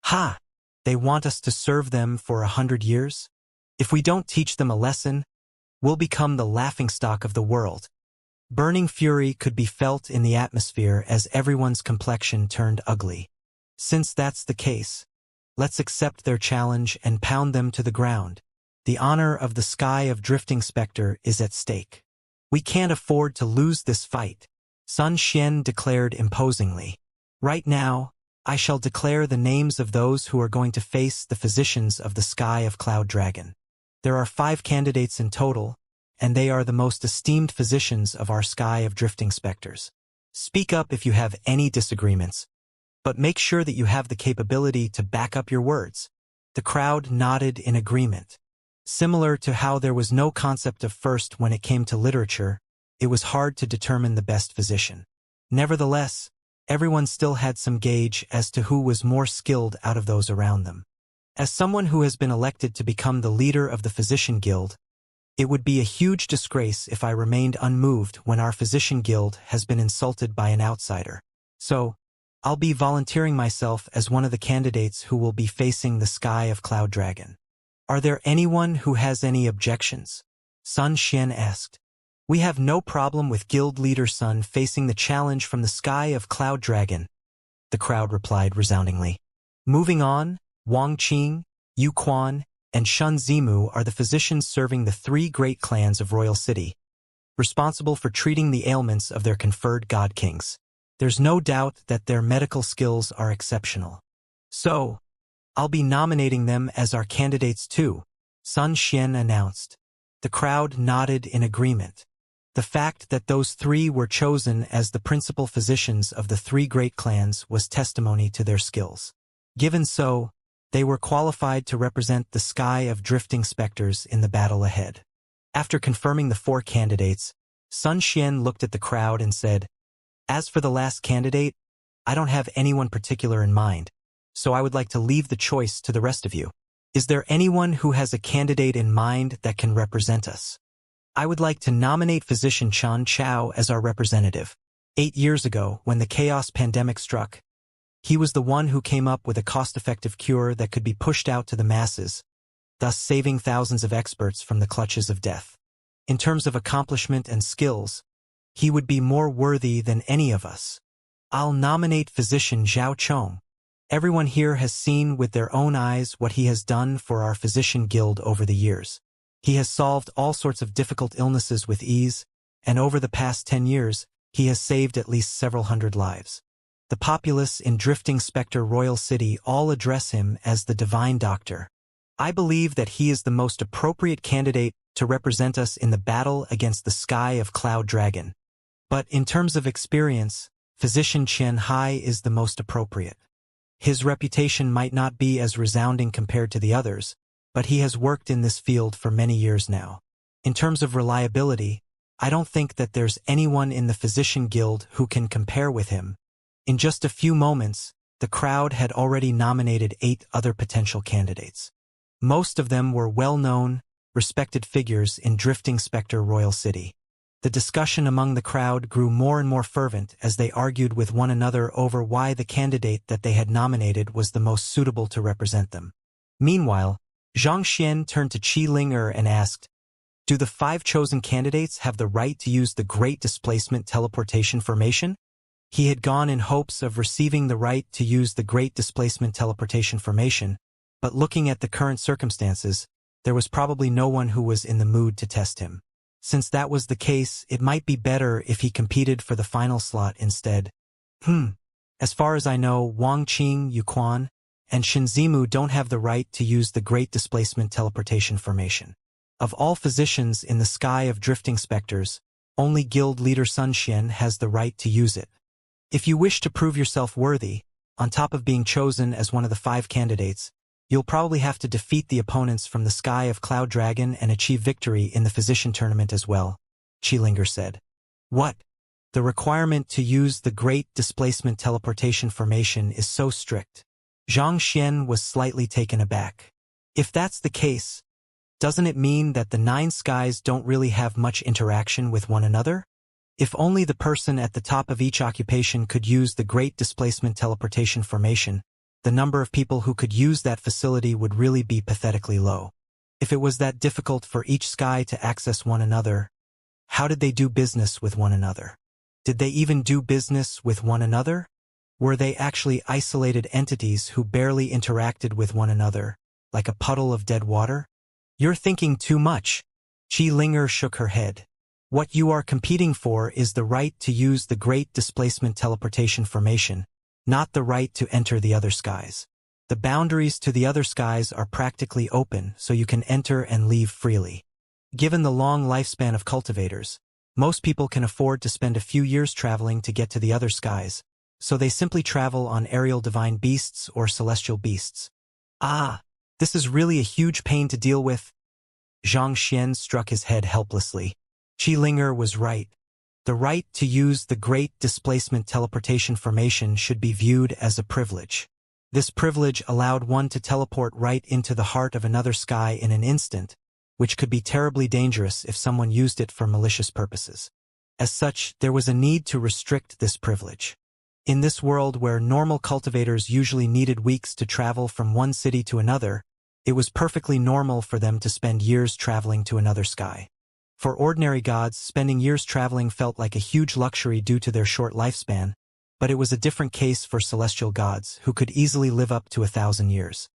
Ha! They want us to serve them for 100 years? If we don't teach them a lesson, we'll become the laughingstock of the world. Burning fury could be felt in the atmosphere as everyone's complexion turned ugly. Since that's the case, let's accept their challenge and pound them to the ground. The honor of the Sky of Drifting Spectre is at stake. We can't afford to lose this fight, Sun Xian declared imposingly. Right now, I shall declare the names of those who are going to face the physicians of the Sky of Cloud Dragon. There are 5 candidates in total, and they are the most esteemed physicians of our Sky of Drifting Spectres. Speak up if you have any disagreements, but make sure that you have the capability to back up your words. The crowd nodded in agreement. Similar to how there was no concept of first when it came to literature, it was hard to determine the best physician. Nevertheless, everyone still had some gauge as to who was more skilled out of those around them. As someone who has been elected to become the leader of the Physician Guild, it would be a huge disgrace if I remained unmoved when our Physician Guild has been insulted by an outsider. So, I'll be volunteering myself as one of the candidates who will be facing the Sky of Cloud Dragon. Are there anyone who has any objections? Sun Xian asked. We have no problem with Guild Leader Sun facing the challenge from the Sky of Cloud Dragon, the crowd replied resoundingly. Moving on, Wang Qing, Yu Quan, and Shun Zimu are the physicians serving the 3 great clans of Royal City, responsible for treating the ailments of their conferred god kings. There's no doubt that their medical skills are exceptional. So, I'll be nominating them as our candidates too, Sun Xian announced. The crowd nodded in agreement. The fact that those 3 were chosen as the principal physicians of the 3 great clans was testimony to their skills. Given so, they were qualified to represent the Sky of Drifting Spectres in the battle ahead. After confirming the 4 candidates, Sun Xian looked at the crowd and said, As for the last candidate, I don't have anyone particular in mind, so I would like to leave the choice to the rest of you. Is there anyone who has a candidate in mind that can represent us? I would like to nominate Physician Chan Chao as our representative. 8 years ago, when the chaos pandemic struck, he was the one who came up with a cost-effective cure that could be pushed out to the masses, thus saving thousands of experts from the clutches of death. In terms of accomplishment and skills, he would be more worthy than any of us. I'll nominate Physician Zhao Chong. Everyone here has seen with their own eyes what he has done for our Physician Guild over the years. He has solved all sorts of difficult illnesses with ease, and over the past 10 years, he has saved at least several hundred lives. The populace in Drifting Spectre Royal City all address him as the Divine Doctor. I believe that he is the most appropriate candidate to represent us in the battle against the Sky of Cloud Dragon. But in terms of experience, Physician Chen Hai is the most appropriate. His reputation might not be as resounding compared to the others, but he has worked in this field for many years now. In terms of reliability, I don't think that there's anyone in the Physician Guild who can compare with him. In just a few moments, the crowd had already nominated 8 other potential candidates. Most of them were well-known, respected figures in Drifting Spectre Royal City. The discussion among the crowd grew more and more fervent as they argued with one another over why the candidate that they had nominated was the most suitable to represent them. Meanwhile, Zhang Xian turned to Qi Linger and asked, Do the 5 chosen candidates have the right to use the Great Displacement Teleportation Formation? He had gone in hopes of receiving the right to use the Great Displacement Teleportation Formation, but looking at the current circumstances, there was probably no one who was in the mood to test him. Since that was the case, it might be better if he competed for the final slot instead. As far as I know, Wang Qing, Yu Quan, and Shinzimu don't have the right to use the Great Displacement Teleportation Formation. Of all physicians in the Sky of Drifting Spectres, only Guild Leader Sun Xian has the right to use it. If you wish to prove yourself worthy, on top of being chosen as one of the 5 candidates, You'll probably have to defeat the opponents from the sky of Cloud Dragon and achieve victory in the physician tournament as well, Xianxia said. What? The requirement to use the Great Displacement Teleportation formation is so strict. Zhang Xian was slightly taken aback. If that's the case, doesn't it mean that the 9 skies don't really have much interaction with one another? If only the person at the top of each occupation could use the Great Displacement Teleportation formation, the number of people who could use that facility would really be pathetically low. If it was that difficult for each sky to access one another, how did they do business with one another? Did they even do business with one another? Were they actually isolated entities who barely interacted with one another, like a puddle of dead water? You're thinking too much. Xianxia shook her head. What you are competing for is the right to use the Great Displacement Teleportation formation, not the right to enter the other skies. The boundaries to the other skies are practically open, so you can enter and leave freely. Given the long lifespan of cultivators, most people can afford to spend a few years traveling to get to the other skies, so they simply travel on aerial divine beasts or celestial beasts. Ah, this is really a huge pain to deal with. Zhang Xian struck his head helplessly. Xianxia was right. The right to use the Great Displacement Teleportation formation should be viewed as a privilege. This privilege allowed one to teleport right into the heart of another sky in an instant, which could be terribly dangerous if someone used it for malicious purposes. As such, there was a need to restrict this privilege. In this world where normal cultivators usually needed weeks to travel from one city to another, it was perfectly normal for them to spend years traveling to another sky. For ordinary gods, spending years traveling felt like a huge luxury due to their short lifespan, but it was a different case for celestial gods, who could easily live up to 1,000 years.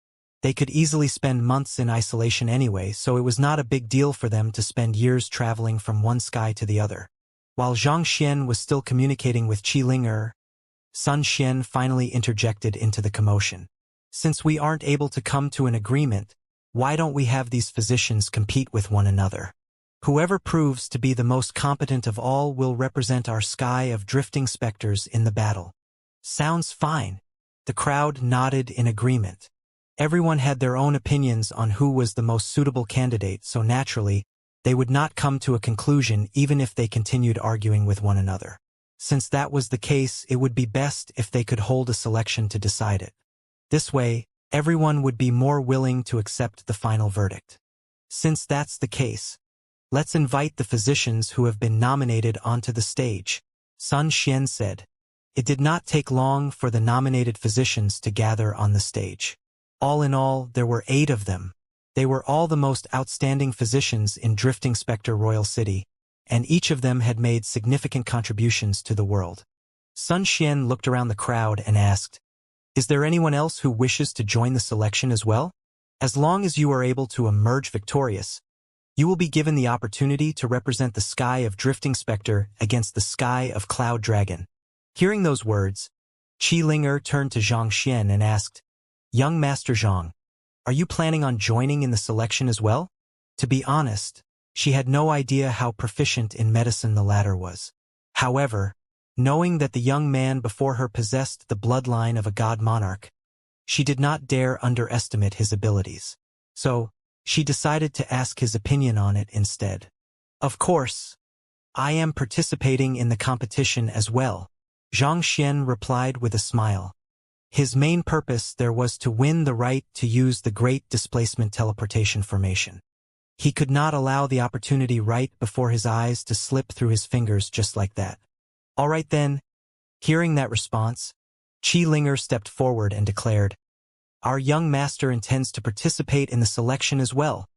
They could easily spend months in isolation anyway, so it was not a big deal for them to spend years traveling from one sky to the other. While Zhang Xian was still communicating with Xianxia, Sun Xian finally interjected into the commotion. Since we aren't able to come to an agreement, why don't we have these physicians compete with one another? Whoever proves to be the most competent of all will represent our sky of drifting specters in the battle. Sounds fine. The crowd nodded in agreement. Everyone had their own opinions on who was the most suitable candidate, so naturally, they would not come to a conclusion even if they continued arguing with one another. Since that was the case, it would be best if they could hold a selection to decide it. This way, everyone would be more willing to accept the final verdict. Since that's the case, let's invite the physicians who have been nominated onto the stage, Sun Xian said. It did not take long for the nominated physicians to gather on the stage. All in all, there were 8 of them. They were all the most outstanding physicians in Drifting Spectre Royal City, and each of them had made significant contributions to the world. Sun Xian looked around the crowd and asked, "Is there anyone else who wishes to join the selection as well? As long as you are able to emerge victorious, you will be given the opportunity to represent the sky of Drifting Spectre against the sky of Cloud Dragon." Hearing those words, Xianxia turned to Zhang Xian and asked, "Young Master Zhang, are you planning on joining in the selection as well?" To be honest, she had no idea how proficient in medicine the latter was. However, knowing that the young man before her possessed the bloodline of a god monarch, she did not dare underestimate his abilities. So, she decided to ask his opinion on it instead. "Of course, I am participating in the competition as well," Zhang Xian replied with a smile. His main purpose there was to win the right to use the Great Displacement Teleportation formation. He could not allow the opportunity right before his eyes to slip through his fingers just like that. "All right then." Hearing that response, Xianxia stepped forward and declared, "Our young master intends to participate in the selection as well."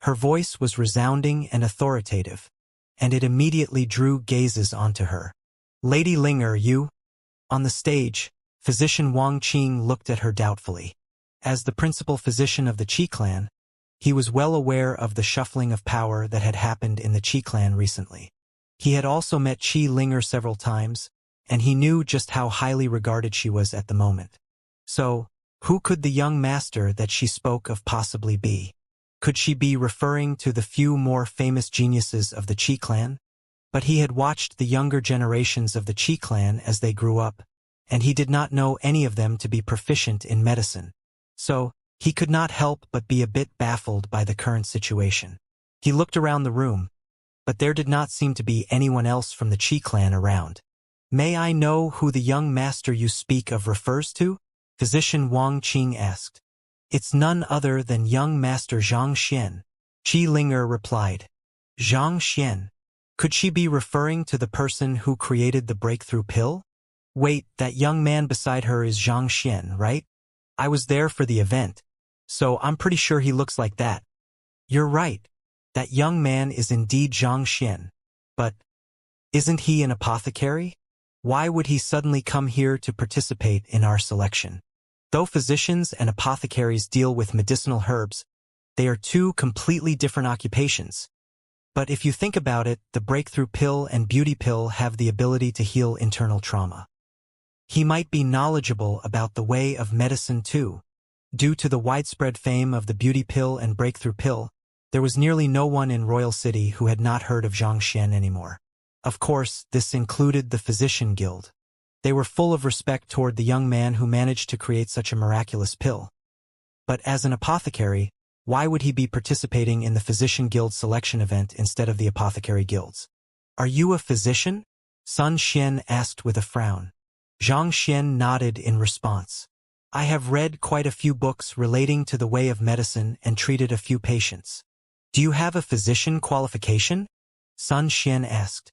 Her voice was resounding and authoritative, and it immediately drew gazes onto her. "Lady Xianxia, you?" On the stage, Physician Wang Qing looked at her doubtfully. As the principal physician of the Qi clan, he was well aware of the shuffling of power that had happened in the Qi clan recently. He had also met Xianxia several times, and he knew just how highly regarded she was at the moment. So, who could the young master that she spoke of possibly be? Could she be referring to the few more famous geniuses of the Qi clan? But he had watched the younger generations of the Qi clan as they grew up, and he did not know any of them to be proficient in medicine. So, He could not help but be a bit baffled by the current situation. He looked around the room, but there did not seem to be anyone else from the Qi clan around. May I know who the young master you speak of refers to? Physician Wang Qing asked. It's none other than young master Xianxia. Qi Linger replied. Xianxia? Could she be referring to the person who created the breakthrough pill? Wait, that young man beside her is Xianxia, right? I was there for the event, so I'm pretty sure he looks like that. You're right. That young man is indeed Xianxia. But isn't he an apothecary? Why would he suddenly come here to participate in our selection? Though physicians and apothecaries deal with medicinal herbs, they are two completely different occupations. But if you think about it, the breakthrough pill and beauty pill have the ability to heal internal trauma. He might be knowledgeable about the way of medicine too. Due to the widespread fame of the beauty pill and breakthrough pill, there was nearly no one in Royal City who had not heard of Xianxia anymore. Of course, this included the Physician Guild. They were full of respect toward the young man who managed to create such a miraculous pill. But as an apothecary, why would he be participating in the Physician Guild selection event instead of the apothecary guilds? Are you a physician? Sun Xian asked with a frown. Zhang Xian nodded in response. I have read quite a few books relating to the way of medicine and treated a few patients. Do you have a physician qualification? Sun Xian asked.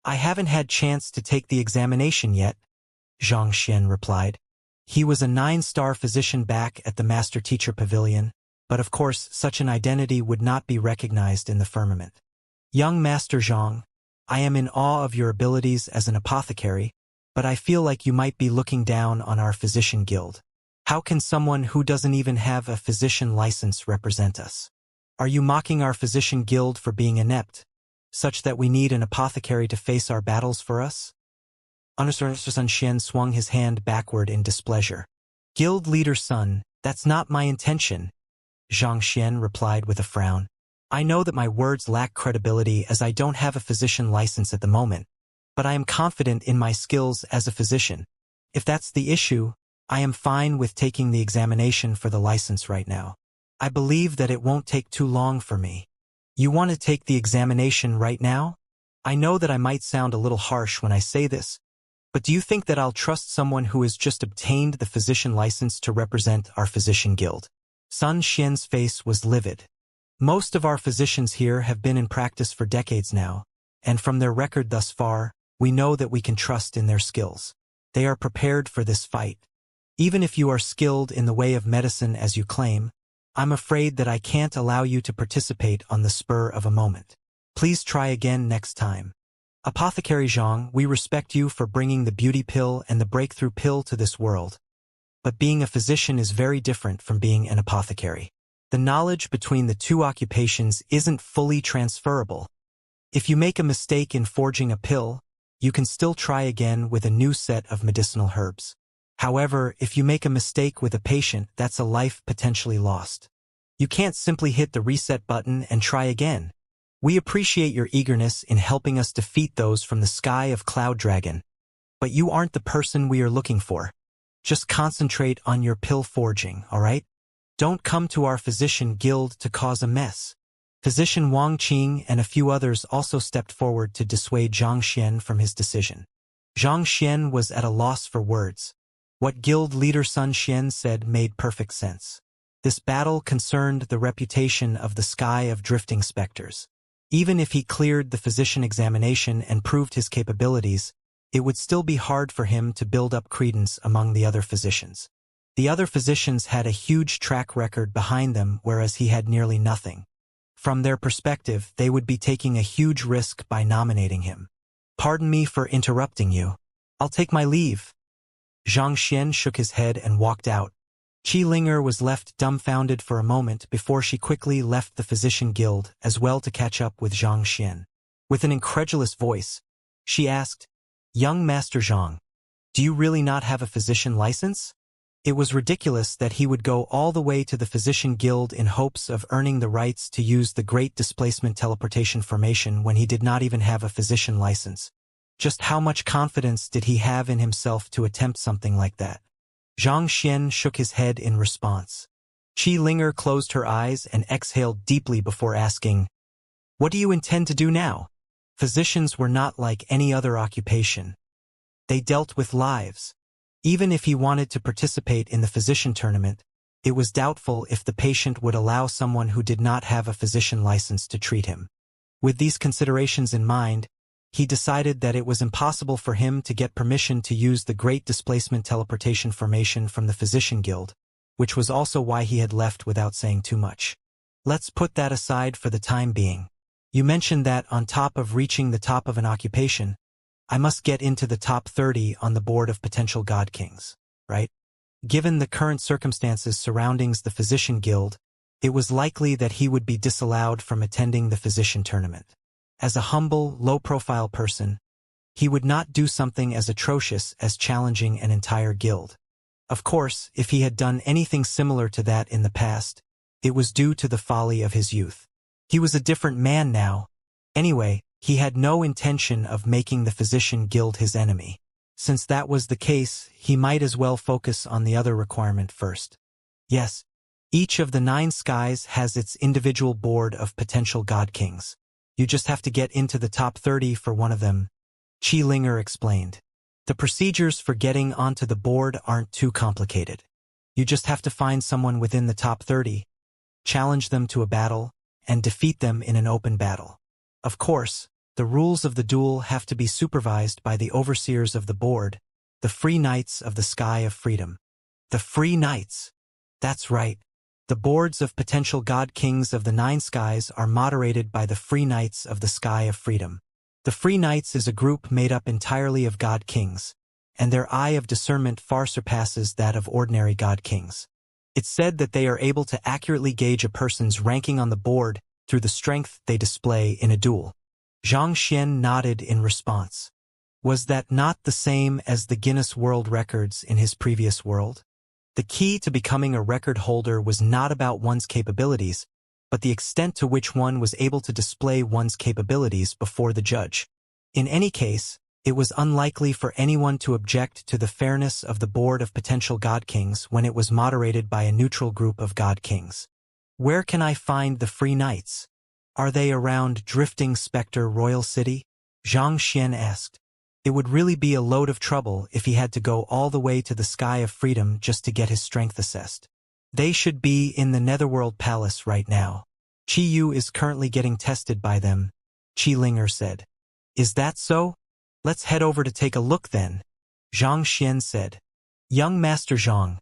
I haven't had chance to take the examination yet, Zhang Xian replied. He was a 9-star physician back at the Master Teacher Pavilion, but of course such an identity would not be recognized in the firmament. Young Master Zhang, I am in awe of your abilities as an apothecary, but I feel like you might be looking down on our physician guild. How can someone who doesn't even have a physician license represent us? Are you mocking our physician guild for being inept, such that we need an apothecary to face our battles for us? Sun Xian swung his hand backward in displeasure. Guild leader Sun, that's not my intention, Zhang Xian replied with a frown. I know that my words lack credibility as I don't have a physician license at the moment, but I am confident in my skills as a physician. If that's the issue, I am fine with taking the examination for the license right now. I believe that it won't take too long for me. You want to take the examination right now? I know that I might sound a little harsh when I say this, but do you think that I'll trust someone who has just obtained the physician license to represent our physician guild? Sun Xian's face was livid. Most of our physicians here have been in practice for decades now, and from their record thus far, we know that we can trust in their skills. They are prepared for this fight. Even if you are skilled in the way of medicine as you claim, I'm afraid that I can't allow you to participate on the spur of a moment. Please try again next time. Apothecary Zhang, we respect you for bringing the beauty pill and the breakthrough pill to this world. But being a physician is very different from being an apothecary. The knowledge between the two occupations isn't fully transferable. If you make a mistake in forging a pill, you can still try again with a new set of medicinal herbs. However, if you make a mistake with a patient, that's a life potentially lost. You can't simply hit the reset button and try again. We appreciate your eagerness in helping us defeat those from the sky of Cloud Dragon, but you aren't the person we are looking for. Just concentrate on your pill forging, alright? Don't come to our physician guild to cause a mess. Physician Wang Qing and a few others also stepped forward to dissuade Zhang Xian from his decision. Zhang Xian was at a loss for words. What guild leader Sun Xian said made perfect sense. This battle concerned the reputation of the Sky of Drifting Specters. Even if he cleared the physician examination and proved his capabilities, it would still be hard for him to build up credence among the other physicians. The other physicians had a huge track record behind them, whereas he had nearly nothing. From their perspective, they would be taking a huge risk by nominating him. Pardon me for interrupting you. I'll take my leave. Zhang Xian shook his head and walked out. Qi Linger was left dumbfounded for a moment before she quickly left the physician guild as well to catch up with Zhang Xian. With an incredulous voice, she asked, Young Master Zhang, do you really not have a physician license? It was ridiculous that he would go all the way to the physician guild in hopes of earning the rights to use the great displacement teleportation formation when he did not even have a physician license. Just how much confidence did he have in himself to attempt something like that? Zhang Xian shook his head in response. Qi Linger closed her eyes and exhaled deeply before asking, "What do you intend to do now?" Physicians were not like any other occupation. They dealt with lives. Even if he wanted to participate in the physician tournament, it was doubtful if the patient would allow someone who did not have a physician license to treat him. With these considerations in mind, he decided that it was impossible for him to get permission to use the Great Displacement Teleportation formation from the Physician Guild, which was also why he had left without saying too much. Let's put that aside for the time being. You mentioned that on top of reaching the top of an occupation, I must get into the top 30 on the board of potential God Kings, right? Given the current circumstances surrounding the Physician Guild, it was likely that he would be disallowed from attending the physician tournament. As a humble, low-profile person, he would not do something as atrocious as challenging an entire guild. Of course, if he had done anything similar to that in the past, it was due to the folly of his youth. He was a different man now. Anyway, he had no intention of making the Physician Guild his enemy. Since that was the case, he might as well focus on the other requirement first. Yes, each of the 9 skies has its individual board of potential God Kings. You just have to get into the top 30 for one of them, Qi Linger explained. The procedures for getting onto the board aren't too complicated. You just have to find someone within the top 30, challenge them to a battle, and defeat them in an open battle. Of course, the rules of the duel have to be supervised by the overseers of the board, the Free Knights of the Sky of Freedom. The Free Knights. That's right. The boards of potential God Kings of the 9 skies are moderated by the Free Knights of the Sky of Freedom. The Free Knights is a group made up entirely of God Kings, and their eye of discernment far surpasses that of ordinary God Kings. It's said that they are able to accurately gauge a person's ranking on the board through the strength they display in a duel. Xianxia nodded in response. Was that not the same as the Guinness World Records in his previous world? The key to becoming a record holder was not about one's capabilities, but the extent to which one was able to display one's capabilities before the judge. In any case, it was unlikely for anyone to object to the fairness of the board of potential God Kings when it was moderated by a neutral group of God Kings. Where can I find the Free Knights? Are they around Drifting Spectre Royal City? Xianxia asked. It would really be a load of trouble if he had to go all the way to the Sky of Freedom just to get his strength assessed. They should be in the Netherworld Palace right now. Qi Yu is currently getting tested by them, Qi Linger said. Is that so? Let's head over to take a look then, Zhang Xian said. Young Master Zhang,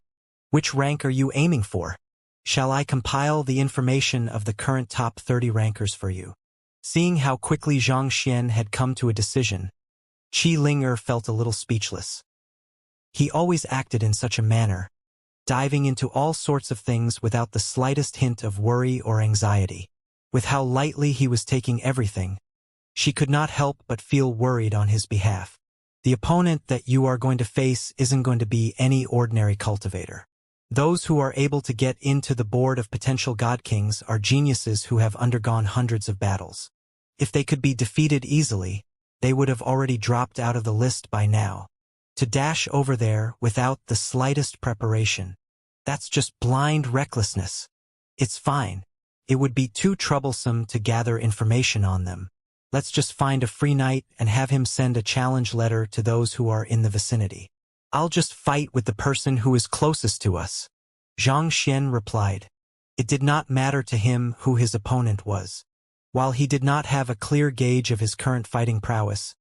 which rank are you aiming for? Shall I compile the information of the current top 30 rankers for you? Seeing how quickly Zhang Xian had come to a decision, Qi Linger felt a little speechless. He always acted in such a manner, diving into all sorts of things without the slightest hint of worry or anxiety. With how lightly he was taking everything, she could not help but feel worried on his behalf. The opponent that you are going to face isn't going to be any ordinary cultivator. Those who are able to get into the board of potential God Kings are geniuses who have undergone hundreds of battles. If they could be defeated easily, they would have already dropped out of the list by now. To dash over there without the slightest preparation, that's just blind recklessness. It's fine. It would be too troublesome to gather information on them. Let's just find a free knight and have him send a challenge letter to those who are in the vicinity. I'll just fight with the person who is closest to us, Zhang Xian replied. It did not matter to him who his opponent was. While he did not have a clear gauge of his current fighting prowess,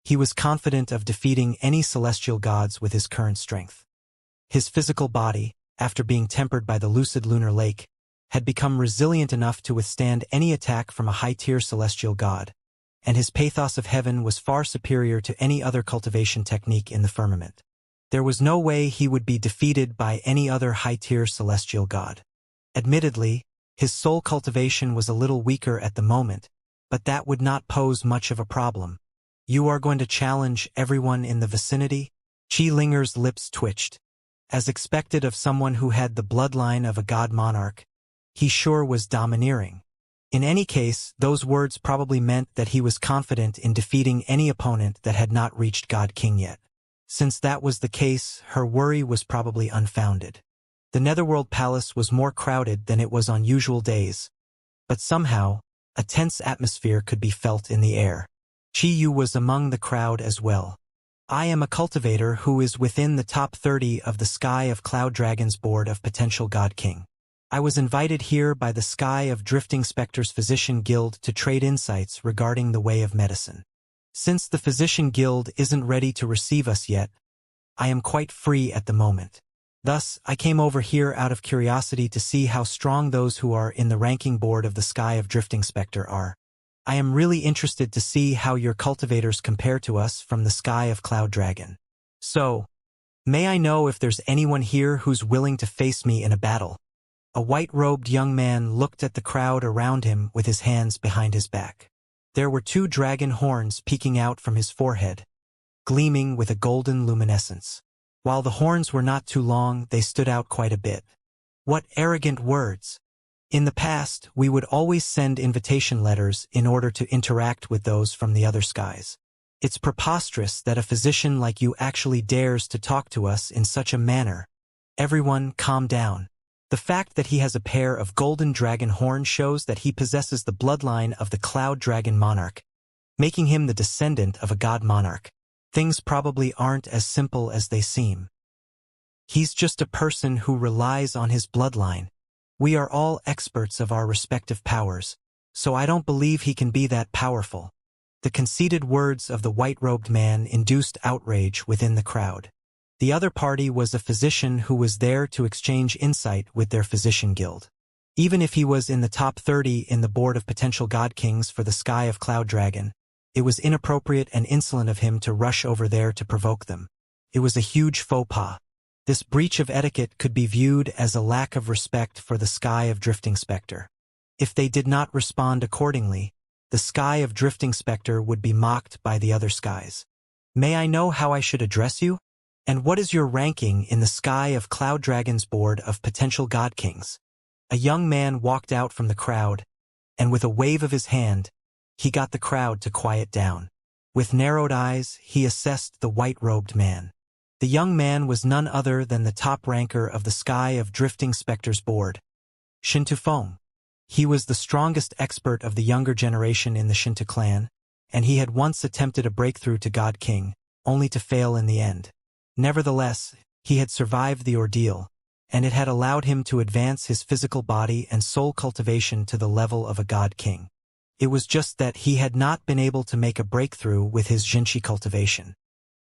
he was confident of defeating any celestial gods with his current strength. His physical body, after being tempered by the lucid lunar lake, had become resilient enough to withstand any attack from a high-tier celestial god, and his pathos of heaven was far superior to any other cultivation technique in the firmament. There was no way he would be defeated by any other high-tier celestial god. Admittedly, his soul cultivation was a little weaker at the moment, but that would not pose much of a problem. You are going to challenge everyone in the vicinity? Qi Linger's lips twitched. As expected of someone who had the bloodline of a god monarch, he sure was domineering. In any case, those words probably meant that he was confident in defeating any opponent that had not reached God King yet. Since that was the case, her worry was probably unfounded. The Netherworld Palace was more crowded than it was on usual days, but somehow, a tense atmosphere could be felt in the air. Chi Yu was among the crowd as well. I am a cultivator who is within the top 30 of the Sky of Cloud Dragon's board of potential God King. I was invited here by the Sky of Drifting Specters Physician Guild to trade insights regarding the way of medicine. Since the Physician Guild isn't ready to receive us yet, I am quite free at the moment. Thus, I came over here out of curiosity to see how strong those who are in the ranking board of the Sky of Drifting Spectre are. I am really interested to see how your cultivators compare to us from the Sky of Cloud Dragon. So, may I know if there's anyone here who's willing to face me in a battle? A white-robed young man looked at the crowd around him with his hands behind his back. There were 2 dragon horns peeking out from his forehead, gleaming with a golden luminescence. While the horns were not too long, they stood out quite a bit. What arrogant words! In the past, we would always send invitation letters in order to interact with those from the other skies. It's preposterous that a physician like you actually dares to talk to us in such a manner. Everyone, calm down. The fact that he has a pair of golden dragon horns shows that he possesses the bloodline of the Cloud Dragon Monarch, making him the descendant of a god monarch. Things probably aren't as simple as they seem. He's just a person who relies on his bloodline. We are all experts of our respective powers, so I don't believe he can be that powerful. The conceited words of the white-robed man induced outrage within the crowd. The other party was a physician who was there to exchange insight with their physician guild. Even if he was in the top 30 in the board of potential god kings for the Sky of Cloud Dragon, it was inappropriate and insolent of him to rush over there to provoke them. It was a huge faux pas. This breach of etiquette could be viewed as a lack of respect for the Sky of Drifting Spectre. If they did not respond accordingly, the Sky of Drifting Spectre would be mocked by the other skies. May I know how I should address you? And what is your ranking in the Sky of Cloud Dragon's board of potential god kings? A young man walked out from the crowd, and with a wave of his hand, he got the crowd to quiet down. With narrowed eyes, he assessed the white-robed man. The young man was none other than the top ranker of the Sky of Drifting Spectre's board, Shinto Feng. He was the strongest expert of the younger generation in the Shinto clan, and he had once attempted a breakthrough to God King, only to fail in the end. Nevertheless, he had survived the ordeal, and it had allowed him to advance his physical body and soul cultivation to the level of a god king. It was just that he had not been able to make a breakthrough with his Xianxia cultivation.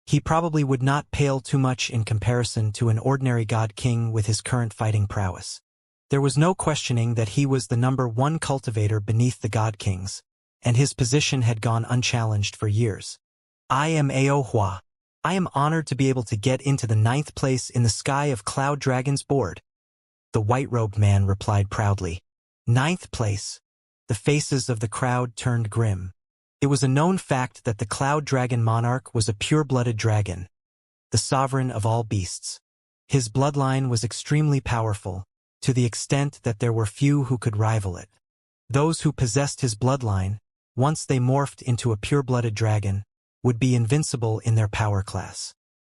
He probably would not pale too much in comparison to an ordinary god king with his current fighting prowess. There was no questioning that he was the #1 cultivator beneath the god kings, and his position had gone unchallenged for years. I am Ao Hua. I am honored to be able to get into the 9th place in the Sky of Cloud Dragon's board. The white-robed man replied proudly. 9th place. The faces of the crowd turned grim. It was a known fact that the Cloud Dragon Monarch was a pure-blooded dragon, the sovereign of all beasts. His bloodline was extremely powerful, to the extent that there were few who could rival it. Those who possessed his bloodline, once they morphed into a pure-blooded dragon, would be invincible in their power class.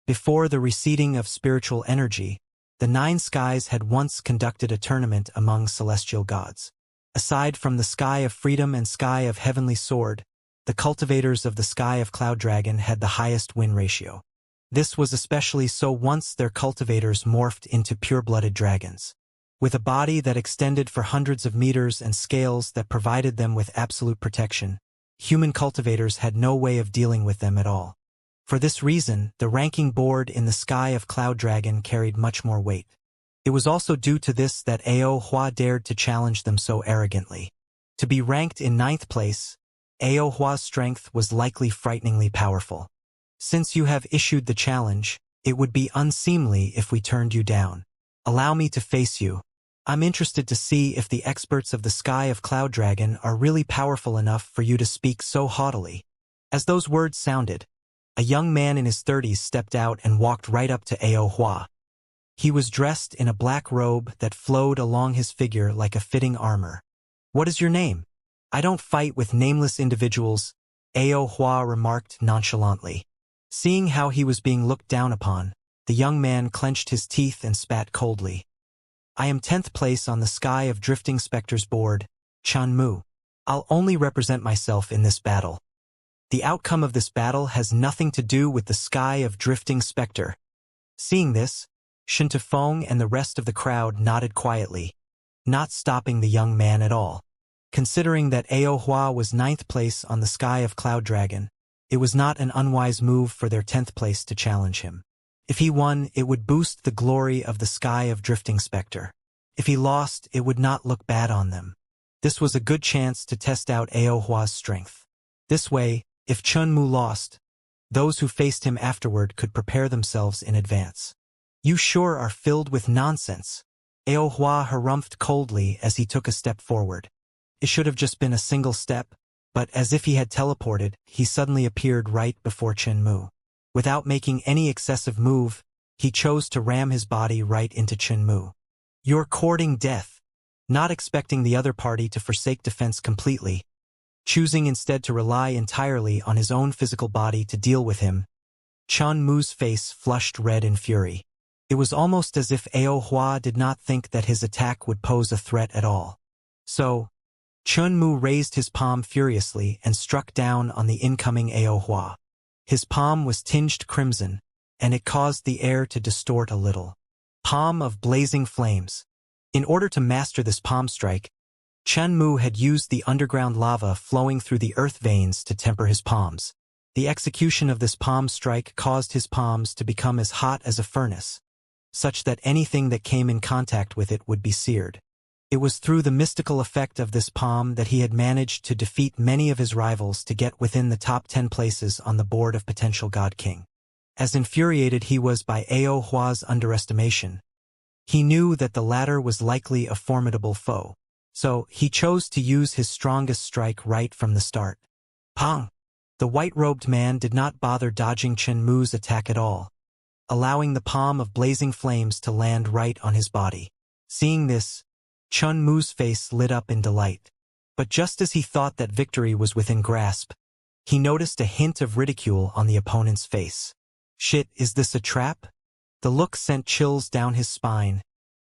Before the receding of spiritual energy, the 9 skies had once conducted a tournament among celestial gods. Aside from the Sky of Freedom and Sky of Heavenly Sword, the cultivators of the Sky of Cloud Dragon had the highest win ratio. This was especially so once their cultivators morphed into pure-blooded dragons. With a body that extended for hundreds of meters and scales that provided them with absolute protection, human cultivators had no way of dealing with them at all. For this reason, the ranking board in the Sky of Cloud Dragon carried much more weight. It was also due to this that Ao Hua dared to challenge them so arrogantly. To be ranked in 9th place, Ao Hua's strength was likely frighteningly powerful. Since you have issued the challenge, it would be unseemly if we turned you down. Allow me to face you. I'm interested to see if the experts of the Sky of Cloud Dragon are really powerful enough for you to speak so haughtily. As those words sounded, a young man in his 30s stepped out and walked right up to Ao Hua. He was dressed in a black robe that flowed along his figure like a fitting armor. What is your name? I don't fight with nameless individuals, Ao Hua remarked nonchalantly. Seeing how he was being looked down upon, the young man clenched his teeth and spat coldly. I am 10th place on the Sky of Drifting Spectres board, Chanmu. I'll only represent myself in this battle. The outcome of this battle has nothing to do with the Sky of Drifting Spectre. Seeing this, Shen Tefeng and the rest of the crowd nodded quietly, not stopping the young man at all. Considering that Ao Hua was 9th place on the Sky of Cloud Dragon, it was not an unwise move for their 10th place to challenge him. If he won, it would boost the glory of the Sky of Drifting Spectre. If he lost, it would not look bad on them. This was a good chance to test out Ao Hua's strength. This way, if Chunmu lost, those who faced him afterward could prepare themselves in advance. You sure are filled with nonsense. Ao Hua harumphed coldly as he took a step forward. It should have just been a single step, but as if he had teleported, he suddenly appeared right before Chenmu. Without making any excessive move, he chose to ram his body right into Chenmu. You're courting death. Not expecting the other party to forsake defense completely, choosing instead to rely entirely on his own physical body to deal with him, Chenmu's face flushed red in fury. It was almost as if Ao Hua did not think that his attack would pose a threat at all. So, Chenmu raised his palm furiously and struck down on the incoming Ao Hua. His palm was tinged crimson, and it caused the air to distort a little. Palm of blazing flames. In order to master this palm strike, Chenmu had used the underground lava flowing through the earth veins to temper his palms. The execution of this palm strike caused his palms to become as hot as a furnace, such that anything that came in contact with it would be seared. It was through the mystical effect of this palm that he had managed to defeat many of his rivals to get within the top 10 places on the board of potential God King. As infuriated he was by Ao Hua's underestimation, he knew that the latter was likely a formidable foe, so he chose to use his strongest strike right from the start. Pong! The white-robed man did not bother dodging Chenmu's attack at all, allowing the palm of blazing flames to land right on his body. Seeing this, Chenmu's face lit up in delight. But just as he thought that victory was within grasp, he noticed a hint of ridicule on the opponent's face. Shit, is this a trap? The look sent chills down his spine,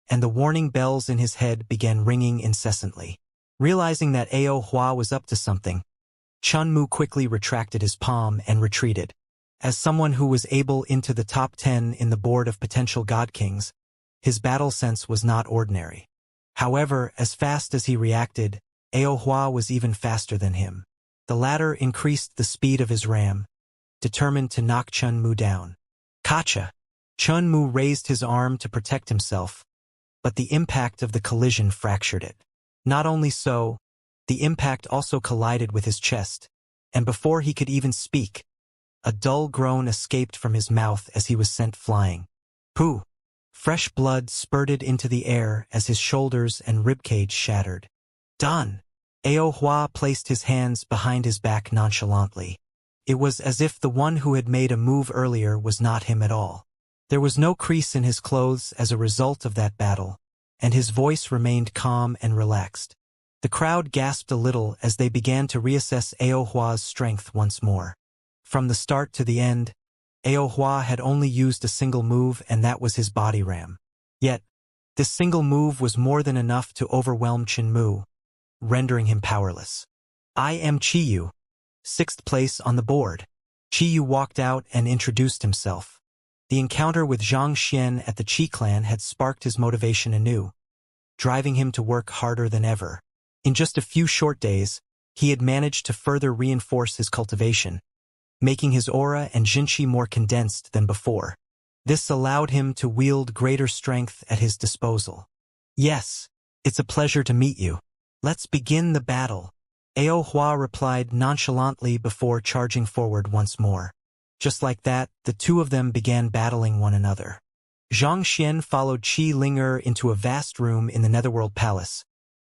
and the warning bells in his head began ringing incessantly. Realizing that Ao Hua was up to something, Chenmu quickly retracted his palm and retreated. As someone who was able into the top 10 in the board of potential God Kings, his battle sense was not ordinary. However, as fast as he reacted, Ao Hua was even faster than him. The latter increased the speed of his ram, determined to knock Chenmu down. Kacha! Chenmu raised his arm to protect himself, but the impact of the collision fractured it. Not only so, the impact also collided with his chest, and before he could even speak, a dull groan escaped from his mouth as he was sent flying. Pooh! Fresh blood spurted into the air as his shoulders and ribcage shattered. Done! Ao Hua placed his hands behind his back nonchalantly. It was as if the one who had made a move earlier was not him at all. There was no crease in his clothes as a result of that battle, and his voice remained calm and relaxed. The crowd gasped a little as they began to reassess Ao Hua's strength once more. From the start to the end, Ao Hua had only used a single move, and that was his body ram. Yet, this single move was more than enough to overwhelm Chenmu, rendering him powerless. I am Chiyu, 6th place on the board. Chiyu walked out and introduced himself. The encounter with Xianxia at the Qi clan had sparked his motivation anew, driving him to work harder than ever. In just a few short days, he had managed to further reinforce his cultivation, making his aura and jinqi more condensed than before. This allowed him to wield greater strength at his disposal. Yes, it's a pleasure to meet you. Let's begin the battle. Ao Hua replied nonchalantly before charging forward once more. Just like that, the two of them began battling one another. Xianxia followed Qi Linger into a vast room in the Netherworld Palace,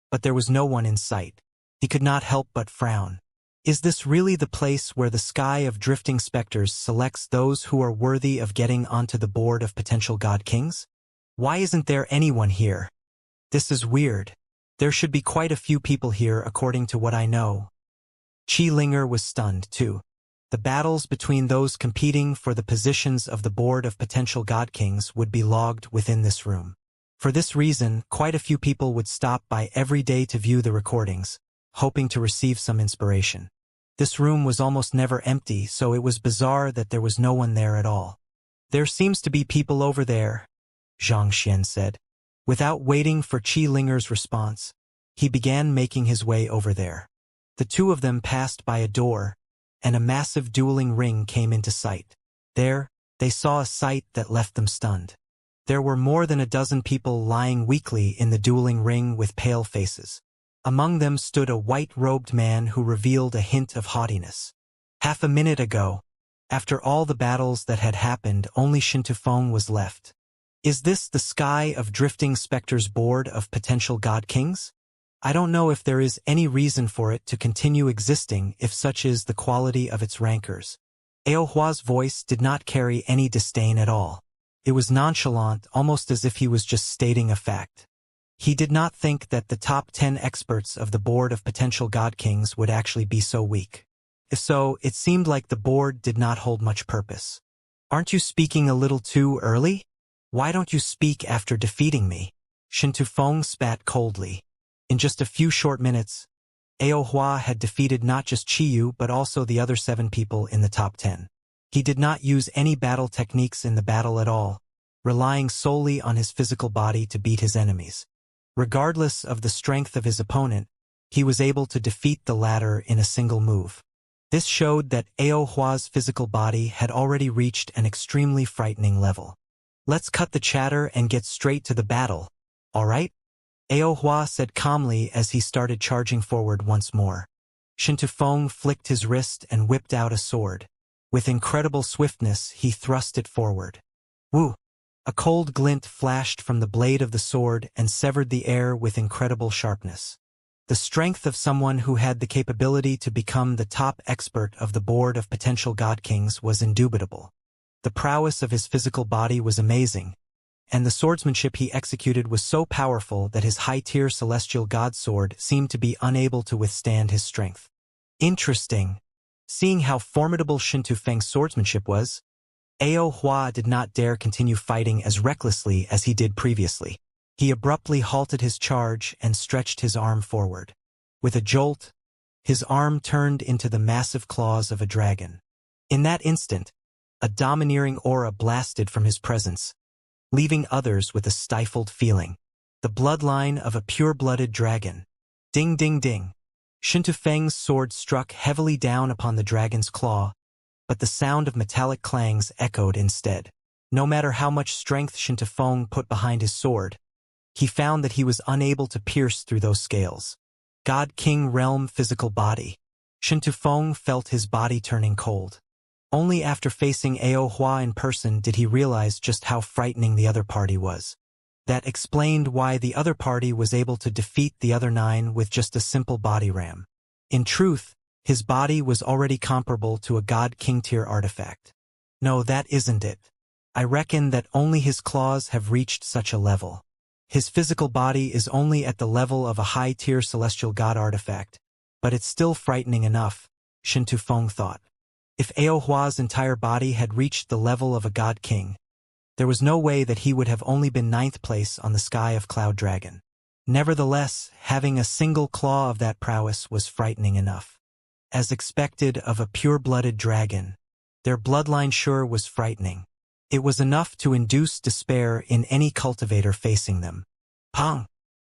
but there was no one in sight. He could not help but frown. Is this really the place where the Sky of Drifting Spectres selects those who are worthy of getting onto the board of potential God Kings? Why isn't there anyone here? This is weird. There should be quite a few people here according to what I know. Qi Linger was stunned, too. The battles between those competing for the positions of the board of potential God Kings would be logged within this room. For this reason, quite a few people would stop by every day to view the recordings, hoping to receive some inspiration. This room was almost never empty, so it was bizarre that there was no one there at all. "There seems to be people over there," Xianxia said. Without waiting for Qi Linger's response, he began making his way over there. The two of them passed by a door, and a massive dueling ring came into sight. There, they saw a sight that left them stunned. There were more than a dozen people lying weakly in the dueling ring with pale faces. Among them stood a white-robed man who revealed a hint of haughtiness. Half a minute ago, after all the battles that had happened, only Shintufeng was left. Is this the Sky of Drifting Specters Board of Potential God Kings? I don't know if there is any reason for it to continue existing if such is the quality of its rankers. Aohua's voice did not carry any disdain at all. It was nonchalant, almost as if he was just stating a fact. He did not think that the top 10 experts of the Board of Potential God Kings would actually be so weak. If so, it seemed like the board did not hold much purpose. "Aren't you speaking a little too early? Why don't you speak after defeating me?" Shintufeng spat coldly. In just a few short minutes, Aohua had defeated not just Qiyu but also the other 7 people in the top 10. He did not use any battle techniques in the battle at all, relying solely on his physical body to beat his enemies. Regardless of the strength of his opponent, he was able to defeat the latter in a single move. This showed that Aohua's physical body had already reached an extremely frightening level. "Let's cut the chatter and get straight to the battle, all right?" Aohua said calmly as he started charging forward once more. Shintufeng flicked his wrist and whipped out a sword. With incredible swiftness, he thrust it forward. Woo! A cold glint flashed from the blade of the sword and severed the air with incredible sharpness. The strength of someone who had the capability to become the top expert of the Board of Potential God Kings was indubitable. The prowess of his physical body was amazing, and the swordsmanship he executed was so powerful that his high-tier celestial god sword seemed to be unable to withstand his strength. Interesting. Seeing how formidable Shintufeng's swordsmanship was, Aohua did not dare continue fighting as recklessly as he did previously. He abruptly halted his charge and stretched his arm forward. With a jolt, his arm turned into the massive claws of a dragon. In that instant, a domineering aura blasted from his presence, leaving others with a stifled feeling. The bloodline of a pure-blooded dragon. Ding ding ding. Shintufeng's sword struck heavily down upon the dragon's claw, but the sound of metallic clangs echoed instead. No matter how much strength Shintufeng put behind his sword, he found that he was unable to pierce through those scales. God King Realm physical body. Shintufeng felt his body turning cold. Only after facing Aohua in person did he realize just how frightening the other party was. That explained why the other party was able to defeat the other 9 with just a simple body ram. In truth, his body was already comparable to a God King tier artifact. No, that isn't it. I reckon that only his claws have reached such a level. His physical body is only at the level of a high-tier celestial god artifact, but it's still frightening enough, Shintufeng thought. If Aohua's entire body had reached the level of a god king, there was no way that he would have only been 9th place on the Sky of Cloud Dragon. Nevertheless, having a single claw of that prowess was frightening enough. As expected of a pure-blooded dragon, their bloodline sure was frightening. It was enough to induce despair in any cultivator facing them. Pong!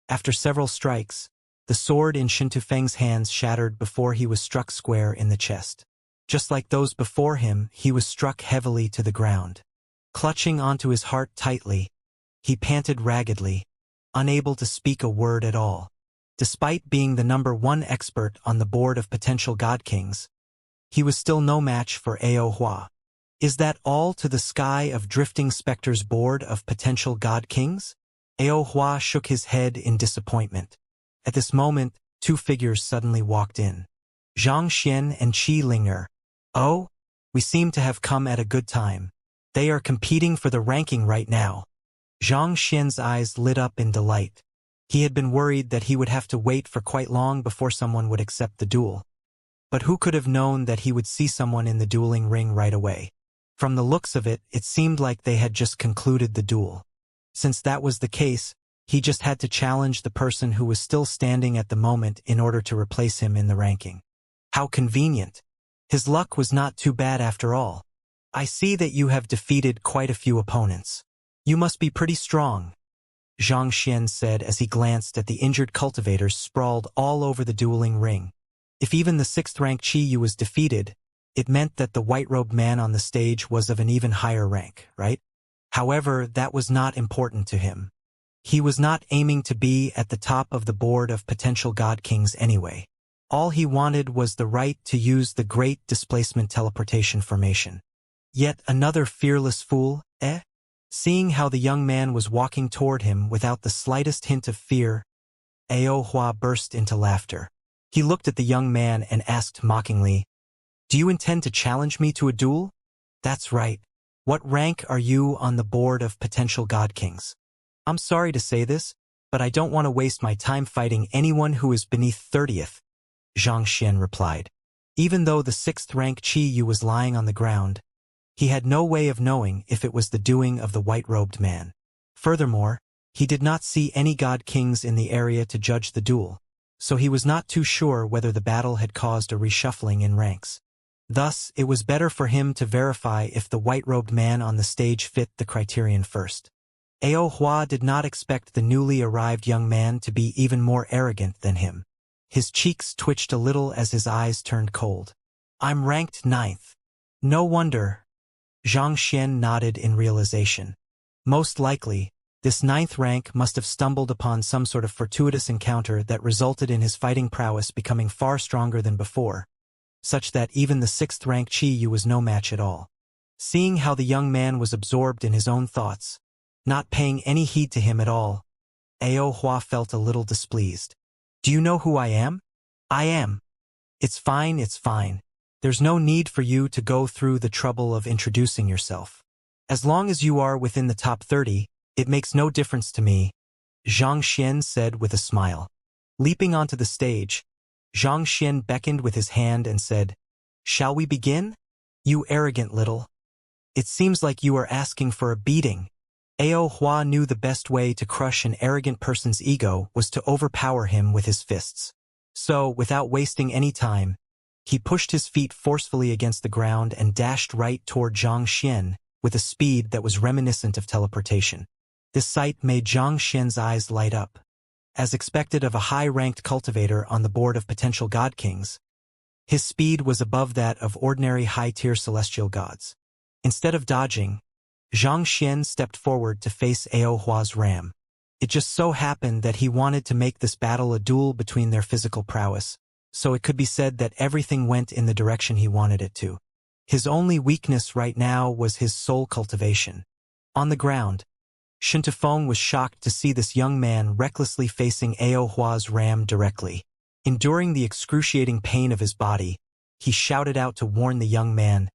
After several strikes, the sword in Shintufeng's hands shattered before he was struck square in the chest. Just like those before him, he was struck heavily to the ground. Clutching onto his heart tightly, he panted raggedly, unable to speak a word at all. Despite being the #1 expert on the Board of Potential God Kings, he was still no match for Aohua. Is that all to the Sky of Drifting Specters Board of Potential God Kings? Aohua shook his head in disappointment. At this moment, 2 figures suddenly walked in. Xianxia and Qi Linger. Oh, we seem to have come at a good time. They are competing for the ranking right now. Xianxia's eyes lit up in delight. He had been worried that he would have to wait for quite long before someone would accept the duel. But who could have known that he would see someone in the dueling ring right away? From the looks of it, it seemed like they had just concluded the duel. Since that was the case, He just had to challenge the person who was still standing at the moment in order to replace him in the ranking. How convenient. His luck was not too bad after all. I see that you have defeated quite a few opponents. You must be pretty strong, Xianxia said as he glanced at the injured cultivators sprawled all over the dueling ring. If even the 6th-rank Qi Yu was defeated, it meant that the white-robed man on the stage was of an even higher rank, right? However, that was not important to him. He was not aiming to be at the top of the board of potential god kings anyway. All he wanted was the right to use the great displacement teleportation formation. Yet another fearless fool, eh? Seeing how the young man was walking toward him without the slightest hint of fear, Ao Hua burst into laughter. He looked at the young man and asked mockingly, "Do you intend to challenge me to a duel?" "That's right. What rank are you on the board of potential god kings?" "I'm sorry to say this, but I don't want to waste my time fighting anyone who is beneath 30th, Xianxia replied. Even though the 6th-rank Qi Yu was lying on the ground, he had no way of knowing if it was the doing of the white-robed man. Furthermore, he did not see any god kings in the area to judge the duel, so he was not too sure whether the battle had caused a reshuffling in ranks. Thus, it was better for him to verify if the white-robed man on the stage fit the criterion first. Ao Hua did not expect the newly arrived young man to be even more arrogant than him. His cheeks twitched a little as his eyes turned cold. "I'm ranked 9th. No wonder." Xianxia nodded in realization. Most likely, this 9th rank must have stumbled upon some sort of fortuitous encounter that resulted in his fighting prowess becoming far stronger than before, such that even the 6th-rank Qi Yu was no match at all. Seeing how the young man was absorbed in his own thoughts, not paying any heed to him at all, Ao Hua felt a little displeased. "Do you know who I am?" "I am." It's fine. There's no need for you to go through the trouble of introducing yourself. As long as you are within the top 30, it makes no difference to me," Xianxia said with a smile. Leaping onto the stage, Xianxia beckoned with his hand and said, "Shall we begin? You arrogant little. It seems like you are asking for a beating." Ao Hua knew the best way to crush an arrogant person's ego was to overpower him with his fists. So, without wasting any time, he pushed his feet forcefully against the ground and dashed right toward Xianxia with a speed that was reminiscent of teleportation. This sight made Xianxia's eyes light up. As expected of a high-ranked cultivator on the board of potential god kings, his speed was above that of ordinary high-tier celestial gods. Instead of dodging, Xianxia stepped forward to face Ao Hua's ram. It just so happened that he wanted to make this battle a duel between their physical prowess, so it could be said that everything went in the direction he wanted it to. His only weakness right now was his soul cultivation. On the ground, Shintufeng was shocked to see this young man recklessly facing Ao Hua's ram directly. Enduring the excruciating pain of his body, he shouted out to warn the young man,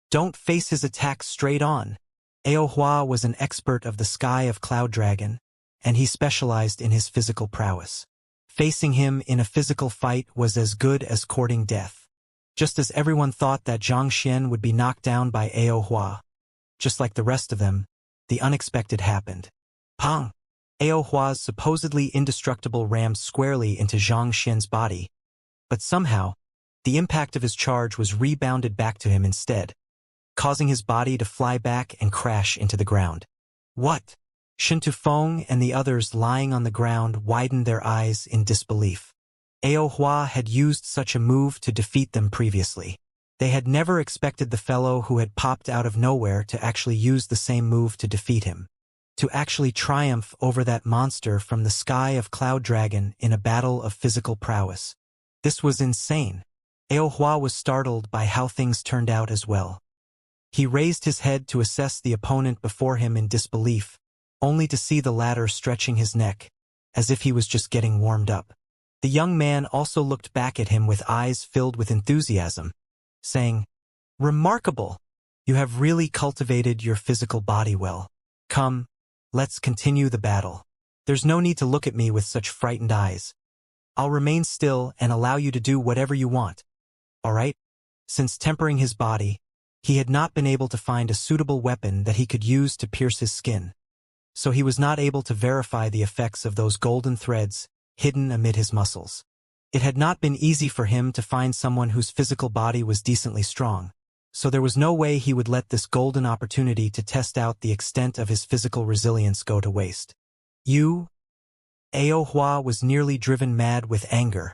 "Don't face his attack straight on." Ao Hua was an expert of the sky of Cloud Dragon, and he specialized in his physical prowess. Facing him in a physical fight was as good as courting death. Just as everyone thought that Xianxia would be knocked down by Ao Hua, just like the rest of them, the unexpected happened. Pong! Ao Hua's supposedly indestructible rammed squarely into Xianxia's body, but somehow, the impact of his charge was rebounded back to him instead, causing his body to fly back and crash into the ground. "What?" Shintufeng and the others lying on the ground widened their eyes in disbelief. Ao Hua had used such a move to defeat them previously. They had never expected the fellow who had popped out of nowhere to actually use the same move to defeat him. To actually triumph over that monster from the sky of Cloud Dragon in a battle of physical prowess. This was insane. Ao Hua was startled by how things turned out as well. He raised his head to assess the opponent before him in disbelief, only to see the latter stretching his neck, as if he was just getting warmed up. The young man also looked back at him with eyes filled with enthusiasm, saying, "Remarkable! You have really cultivated your physical body well. Come, let's continue the battle. There's no need to look at me with such frightened eyes. I'll remain still and allow you to do whatever you want. All right?" Since tempering his body, he had not been able to find a suitable weapon that he could use to pierce his skin. so he was not able to verify the effects of those golden threads hidden amid his muscles. It had not been easy for him to find someone whose physical body was decently strong, so there was no way he would let this golden opportunity to test out the extent of his physical resilience go to waste. You? Aohua was nearly driven mad with anger.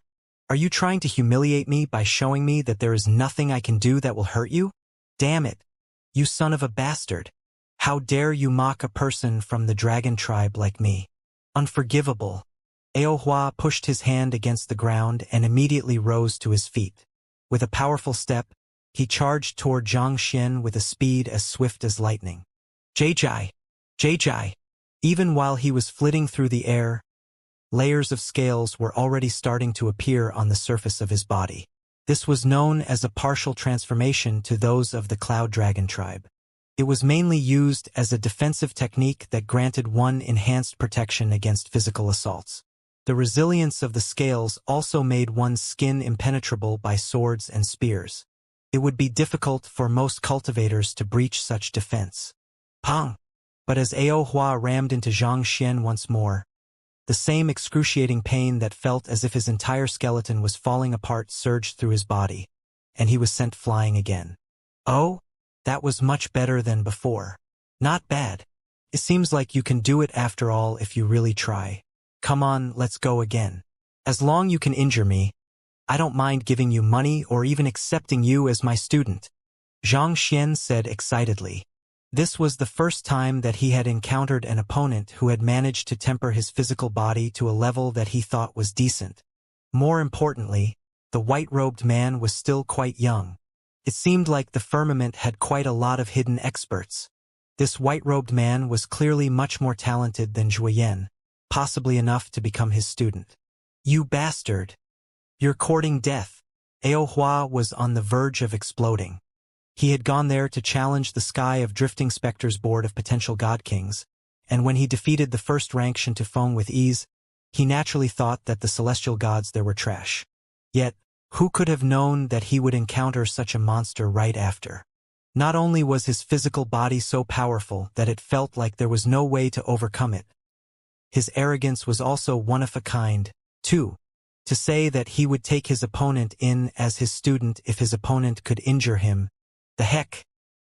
Are you trying to humiliate me by showing me that there is nothing I can do that will hurt you? Damn it! You son of a bastard! How dare you mock a person from the dragon tribe like me? Unforgivable! Aohua pushed his hand against the ground and immediately rose to his feet. With a powerful step, he charged toward Xianxia with a speed as swift as lightning. Jai! Jai! Even while he was flitting through the air, layers of scales were already starting to appear on the surface of his body. This was known as a partial transformation to those of the Cloud Dragon tribe. It was mainly used as a defensive technique that granted one enhanced protection against physical assaults. The resilience of the scales also made one's skin impenetrable by swords and spears. It would be difficult for most cultivators to breach such defense. Pang! But as Aohua rammed into Xianxia once more, the same excruciating pain that felt as if his entire skeleton was falling apart surged through his body, and he was sent flying again. Oh, that was much better than before. Not bad. It seems like you can do it after all if you really try. Come on, let's go again. As long as you can injure me, I don't mind giving you money or even accepting you as my student, Xianxia said excitedly. This was the first time that he had encountered an opponent who had managed to temper his physical body to a level that he thought was decent. More importantly, the white-robed man was still quite young. It seemed like the firmament had quite a lot of hidden experts. This white-robed man was clearly much more talented than Zhuoyan, possibly enough to become his student. You bastard! You're courting death. Aohua was on the verge of exploding. He had gone there to challenge the Sky of Drifting Spectre's board of potential god kings, and when he defeated the first rank Shentufeng with ease, he naturally thought that the celestial gods there were trash. Yet, who could have known that he would encounter such a monster right after? Not only was his physical body so powerful that it felt like there was no way to overcome it, his arrogance was also one of a kind, too. To say that he would take his opponent in as his student if his opponent could injure him. The heck?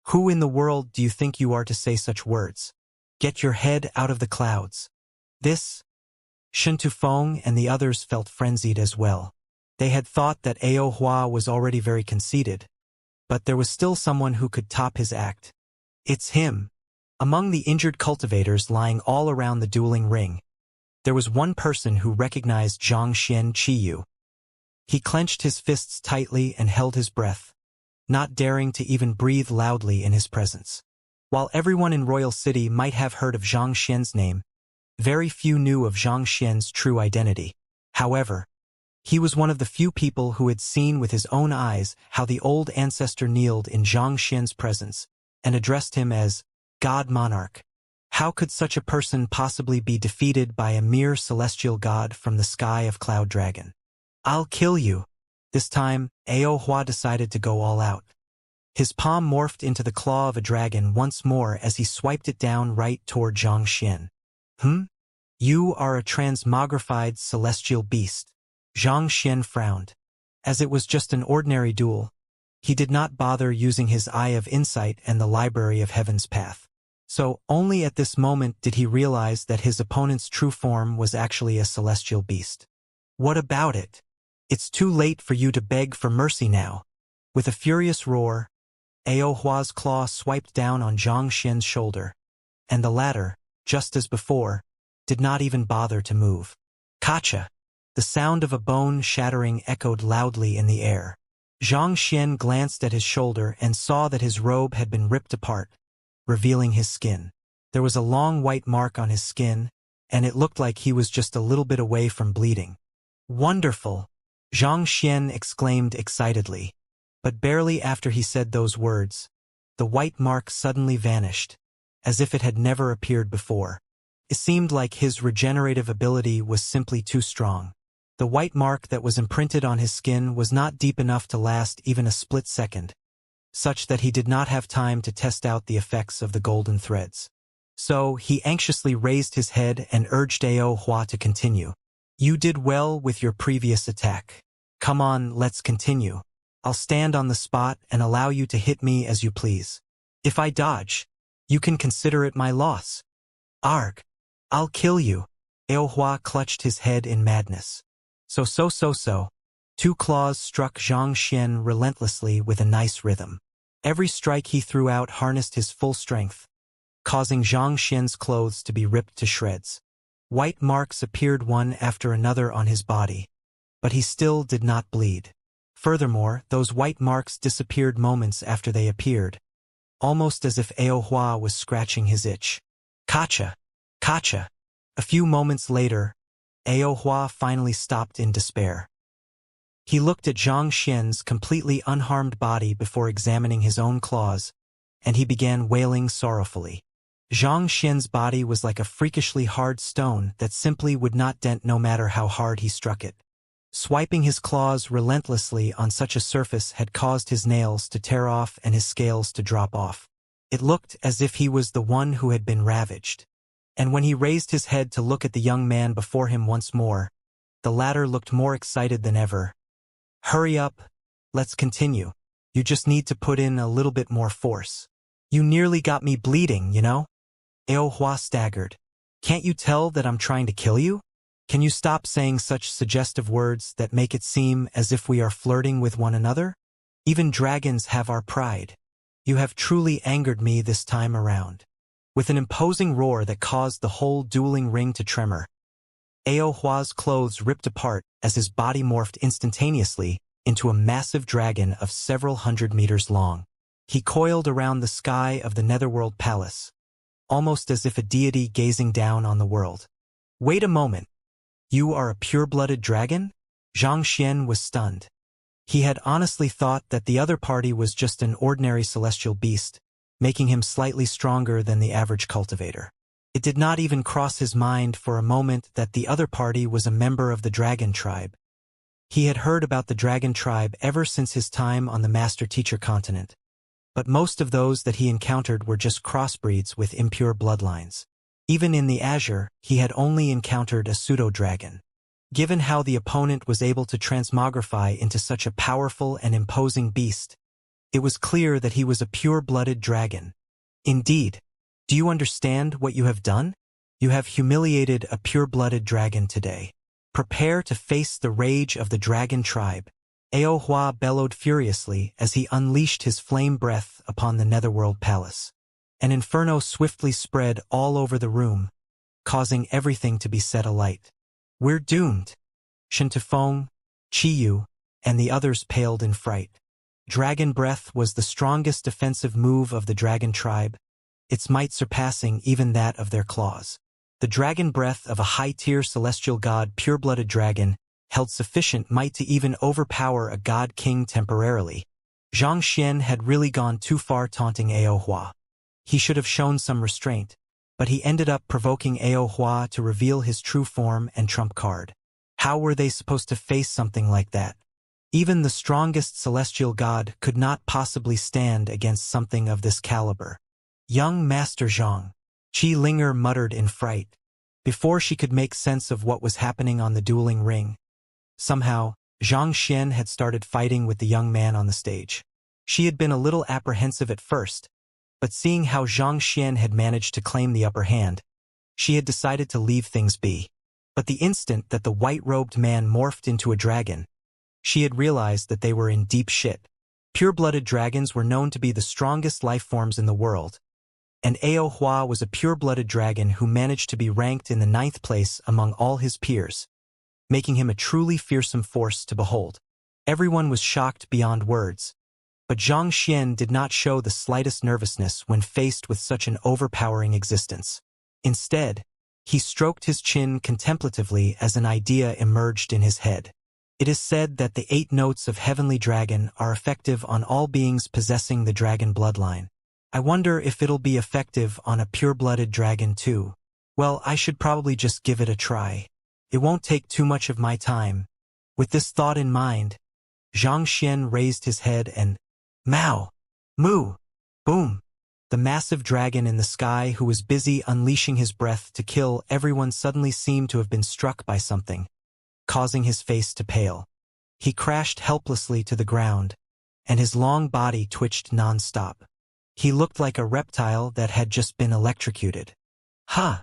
Who in the world do you think you are to say such words? Get your head out of the clouds. This? Shentufeng and the others felt frenzied as well. They had thought that Aohua was already very conceited, but there was still someone who could top his act. It's him. Among the injured cultivators lying all around the dueling ring, there was one person who recognized Xianxia Qiyu. He clenched his fists tightly and held his breath, not daring to even breathe loudly in his presence. While everyone in Royal City might have heard of Xianxia's name, very few knew of Xianxia's true identity. However, he was one of the few people who had seen with his own eyes how the old ancestor kneeled in Xianxia's presence and addressed him as God Monarch. How could such a person possibly be defeated by a mere celestial god from the sky of Cloud Dragon? I'll kill you. This time, Aohua decided to go all out. His palm morphed into the claw of a dragon once more as he swiped it down right toward Xianxia. You are a transmogrified celestial beast. Xianxia frowned. As it was just an ordinary duel, he did not bother using his Eye of Insight and the Library of Heaven's Path. So, only at this moment did he realize that his opponent's true form was actually a celestial beast. What about it? It's too late for you to beg for mercy now. With a furious roar, Aohua's claw swiped down on Xianxia's shoulder, and the latter, just as before, did not even bother to move. Kacha! The sound of a bone shattering echoed loudly in the air. Xianxia glanced at his shoulder and saw that his robe had been ripped apart, revealing his skin. There was a long white mark on his skin, and it looked like he was just a little bit away from bleeding. Wonderful! Xianxia exclaimed excitedly. But barely after he said those words, the white mark suddenly vanished, as if it had never appeared before. It seemed like his regenerative ability was simply too strong. The white mark that was imprinted on his skin was not deep enough to last even a split second, such that he did not have time to test out the effects of the golden threads. So he anxiously raised his head and urged Ao Hua to continue. You did well with your previous attack. Come on, let's continue. I'll stand on the spot and allow you to hit me as you please. If I dodge, you can consider it my loss. Arg! I'll kill you. Ao Hua clutched his head in madness. So. Two claws struck Xianxia relentlessly with a nice rhythm. Every strike he threw out harnessed his full strength, causing Xianxia's clothes to be ripped to shreds. White marks appeared one after another on his body, but he still did not bleed. Furthermore, those white marks disappeared moments after they appeared, almost as if Ao Hua was scratching his itch. Kacha! Kacha! A few moments later, Ao Hua finally stopped in despair. He looked at Xianxia's completely unharmed body before examining his own claws, and he began wailing sorrowfully. Xianxia's body was like a freakishly hard stone that simply would not dent no matter how hard he struck it. Swiping his claws relentlessly on such a surface had caused his nails to tear off and his scales to drop off. It looked as if he was the one who had been ravaged. And when he raised his head to look at the young man before him once more, the latter looked more excited than ever. Hurry up, let's continue. You just need to put in a little bit more force. You nearly got me bleeding, you know? Ao Hua staggered. Can't you tell that I'm trying to kill you? Can you stop saying such suggestive words that make it seem as if we are flirting with one another? Even dragons have our pride. You have truly angered me this time around. With an imposing roar that caused the whole dueling ring to tremor, Ao Hua's clothes ripped apart as his body morphed instantaneously into a massive dragon of several hundred meters long. He coiled around the sky of the Netherworld Palace, almost as if a deity gazing down on the world. Wait a moment. You are a pure-blooded dragon? Xianxia was stunned. He had honestly thought that the other party was just an ordinary celestial beast, making him slightly stronger than the average cultivator. It did not even cross his mind for a moment that the other party was a member of the dragon tribe. He had heard about the dragon tribe ever since his time on the Master-Teacher continent, but most of those that he encountered were just crossbreeds with impure bloodlines. Even in the Azure, he had only encountered a pseudo-dragon. Given how the opponent was able to transmogrify into such a powerful and imposing beast, it was clear that he was a pure-blooded dragon. Indeed, do you understand what you have done? You have humiliated a pure-blooded dragon today. Prepare to face the rage of the dragon tribe. Ao Hua bellowed furiously as he unleashed his flame breath upon the Netherworld Palace. An inferno swiftly spread all over the room, causing everything to be set alight. We're doomed. Shintafeng, Chiyu, and the others paled in fright. Dragon Breath was the strongest defensive move of the dragon tribe, its might surpassing even that of their claws. The dragon breath of a high-tier celestial god pure-blooded dragon held sufficient might to even overpower a god-king temporarily. Xianxia had really gone too far taunting Ao Hua. He should have shown some restraint, but he ended up provoking Ao Hua to reveal his true form and trump card. How were they supposed to face something like that? Even the strongest celestial god could not possibly stand against something of this caliber. Young Master Zhang, Qi Linger muttered in fright, before she could make sense of what was happening on the dueling ring. Somehow, Xianxia had started fighting with the young man on the stage. She had been a little apprehensive at first, but seeing how Xianxia had managed to claim the upper hand, she had decided to leave things be. But the instant that the white-robed man morphed into a dragon, she had realized that they were in deep shit. Pure-blooded dragons were known to be the strongest life forms in the world, and Ao Hua was a pure-blooded dragon who managed to be ranked in the 9th place among all his peers, making him a truly fearsome force to behold. Everyone was shocked beyond words, but Xianxia did not show the slightest nervousness when faced with such an overpowering existence. Instead, he stroked his chin contemplatively as an idea emerged in his head. It is said that the 8 notes of Heavenly Dragon are effective on all beings possessing the dragon bloodline. I wonder if it'll be effective on a pure-blooded dragon too. Well, I should probably just give it a try. It won't take too much of my time. With this thought in mind, Xianxia raised his head and Mao! Moo! Boom! The massive dragon in the sky, who was busy unleashing his breath to kill everyone, suddenly seemed to have been struck by something, causing his face to pale. He crashed helplessly to the ground, and his long body twitched non-stop. He looked like a reptile that had just been electrocuted. Ha!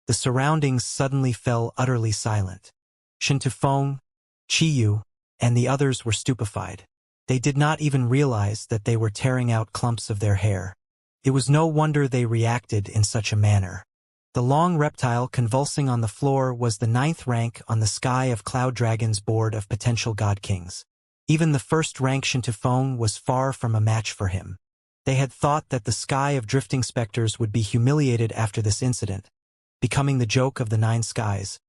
The surroundings suddenly fell utterly silent. Shen Tufeng, Qiyu, and the others were stupefied. They did not even realize that they were tearing out clumps of their hair. It was no wonder they reacted in such a manner. The long reptile convulsing on the floor was the 9th rank on the Sky of Cloud Dragon's board of potential god kings. Even the 1st rank Shen Tufeng was far from a match for him. They had thought that the Sky of Drifting Specters would be humiliated after this incident, becoming the joke of the 9 skies.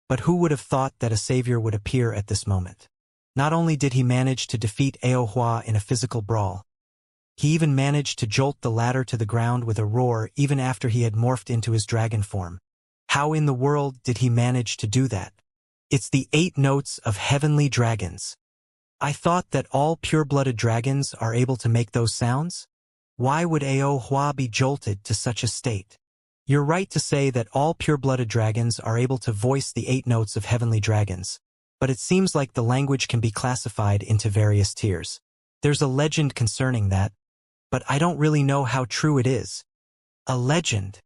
But who would have thought that a savior would appear at this moment? Not only did he manage to defeat Aohua in a physical brawl, he even managed to jolt the latter to the ground with a roar even after he had morphed into his dragon form. How in the world did he manage to do that? It's the 8 notes of heavenly dragons. I thought that all pure-blooded dragons are able to make those sounds? Why would Aohua be jolted to such a state? You're right to say that all pure-blooded dragons are able to voice the 8 notes of heavenly dragons, but it seems like the language can be classified into various tiers. There's a legend concerning that, but I don't really know how true it is. A legend.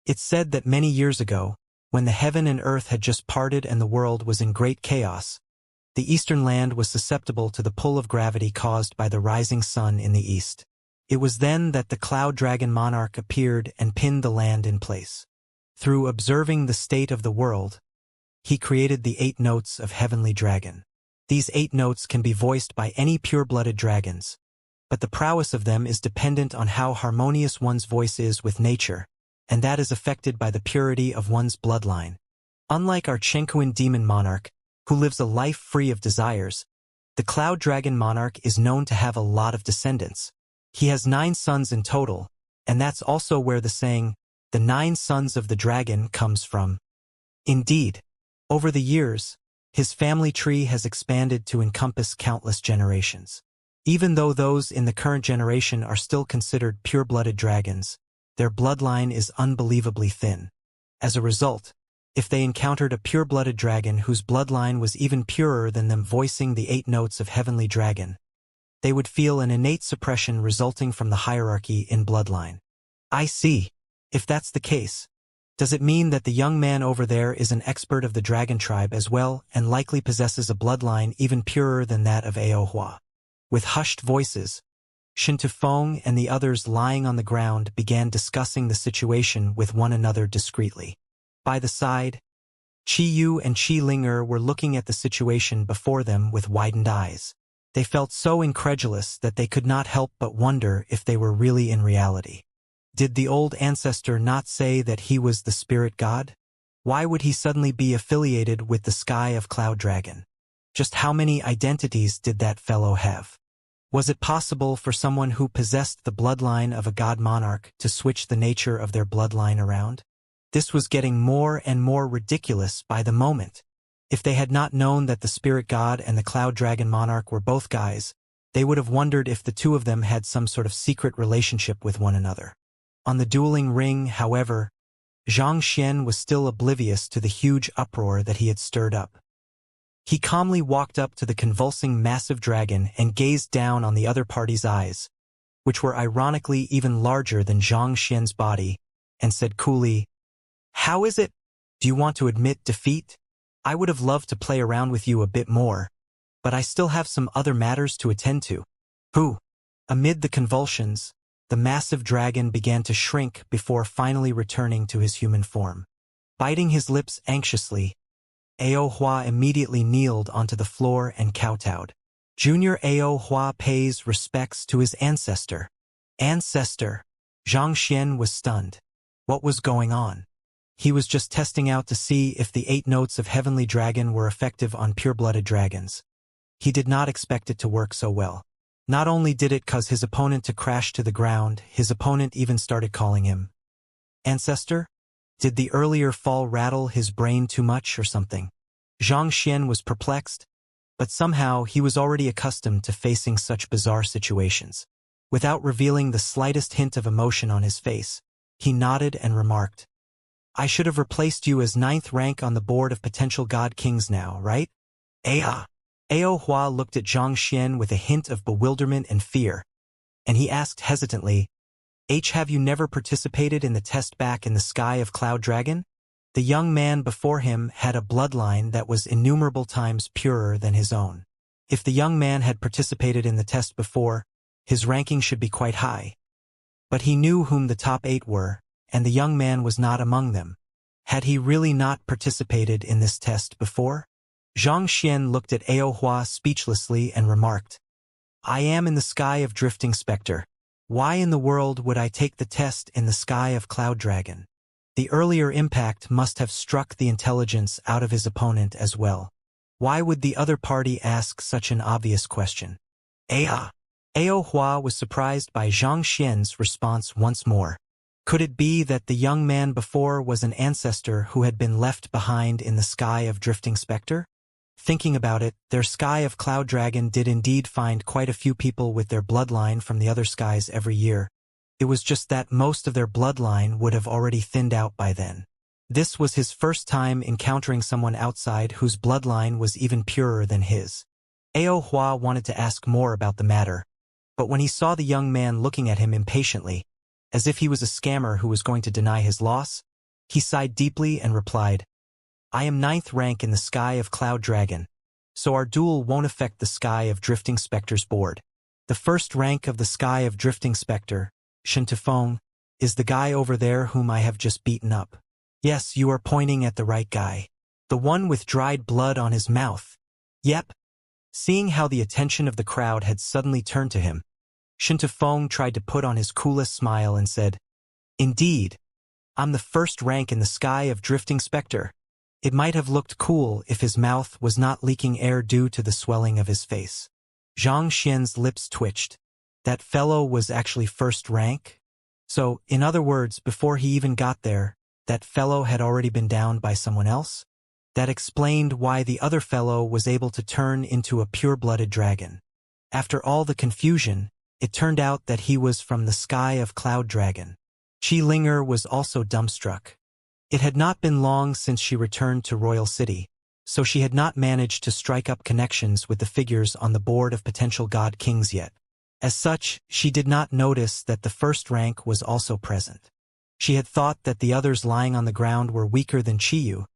It's said that many years ago, when the heaven and earth had just parted and the world was in great chaos, the eastern land was susceptible to the pull of gravity caused by the rising sun in the east. It was then that the cloud dragon monarch appeared and pinned the land in place. Through observing the state of the world, he created the 8 notes of heavenly dragon. These 8 notes can be voiced by any pure-blooded dragons, but the prowess of them is dependent on how harmonious one's voice is with nature, and that is affected by the purity of one's bloodline. Unlike our Chenkuan demon monarch, who lives a life free of desires, the cloud dragon monarch is known to have a lot of descendants. He has 9 sons in total, and that's also where the saying, the 9 sons of the dragon, comes from. Indeed, over the years, his family tree has expanded to encompass countless generations. Even though those in the current generation are still considered pure-blooded dragons, their bloodline is unbelievably thin. As a result, if they encountered a pure-blooded dragon whose bloodline was even purer than them voicing the 8 notes of heavenly dragon, they would feel an innate suppression resulting from the hierarchy in bloodline. I see. If that's the case, does it mean that the young man over there is an expert of the dragon tribe as well and likely possesses a bloodline even purer than that of Aohua? With hushed voices, Shen Tufeng and the others lying on the ground began discussing the situation with one another discreetly. By the side, Qiyu and Qilinger were looking at the situation before them with widened eyes. They felt so incredulous that they could not help but wonder if they were really in reality. Did the old ancestor not say that he was the spirit god? Why would he suddenly be affiliated with the Sky of Cloud Dragon? Just how many identities did that fellow have? Was it possible for someone who possessed the bloodline of a god monarch to switch the nature of their bloodline around? This was getting more and more ridiculous by the moment. If they had not known that the spirit god and the cloud dragon monarch were both guys, they would have wondered if the two of them had some sort of secret relationship with one another. On the dueling ring, however, Xianxia was still oblivious to the huge uproar that he had stirred up. He calmly walked up to the convulsing massive dragon and gazed down on the other party's eyes, which were ironically even larger than Zhang Xian's body, and said coolly, "How is it? Do you want to admit defeat? I would have loved to play around with you a bit more, but I still have some other matters to attend to." Who? Amid the convulsions, the massive dragon began to shrink before finally returning to his human form. Biting his lips anxiously, Aohua immediately kneeled onto the floor and kowtowed. Junior Aohua pays respects to his ancestor. Ancestor? Xianxia was stunned. What was going on? He was just testing out to see if the 8 notes of Heavenly Dragon were effective on pure-blooded dragons. He did not expect it to work so well. Not only did it cause his opponent to crash to the ground, his opponent even started calling him Ancestor? Did the earlier fall rattle his brain too much or something? Xianxia was perplexed, but somehow he was already accustomed to facing such bizarre situations. Without revealing the slightest hint of emotion on his face, he nodded and remarked, I should have replaced you as 9th rank on the board of potential god kings now, right? Ah. Ao Hua looked at Xianxia with a hint of bewilderment and fear, and he asked hesitantly, have you never participated in the test back in the sky of Cloud Dragon? The young man before him had a bloodline that was innumerable times purer than his own. If the young man had participated in the test before, his ranking should be quite high. But he knew whom the top 8 were, and the young man was not among them. Had he really not participated in this test before? Xianxia looked at Ao Hua speechlessly and remarked, I am in the sky of Drifting Spectre. Why in the world would I take the test in the sky of Cloud Dragon? The earlier impact must have struck the intelligence out of his opponent as well. Why would the other party ask such an obvious question? Ao Hua was surprised by Xianxia's response once more. Could it be that the young man before was an ancestor who had been left behind in the sky of Drifting Spectre? Thinking about it, their sky of Cloud Dragon did indeed find quite a few people with their bloodline from the other skies every year. It was just that most of their bloodline would have already thinned out by then. This was his first time encountering someone outside whose bloodline was even purer than his. Ao Hua wanted to ask more about the matter, but when he saw the young man looking at him impatiently, as if he was a scammer who was going to deny his loss, he sighed deeply and replied, I am 9th rank in the sky of Cloud Dragon, so our duel won't affect the sky of Drifting Spectre's board. The 1st rank of the sky of Drifting Spectre, Shintufeng, is the guy over there whom I have just beaten up. Yes, you are pointing at the right guy. The one with dried blood on his mouth. Yep. Seeing how the attention of the crowd had suddenly turned to him, Shintufeng tried to put on his coolest smile and said, Indeed, I'm the 1st rank in the sky of Drifting Spectre. It might have looked cool if his mouth was not leaking air due to the swelling of his face. Xianxia's lips twitched. That fellow was actually 1st rank? So, in other words, before he even got there, that fellow had already been downed by someone else? That explained why the other fellow was able to turn into a pure-blooded dragon. After all the confusion, it turned out that he was from the sky of Cloud Dragon. Qi Linger was also dumbstruck. It had not been long since she returned to Royal City, so she had not managed to strike up connections with the figures on the board of potential god kings yet. As such, she did not notice that the 1st rank was also present. She had thought that the others lying on the ground were weaker than Qiyu,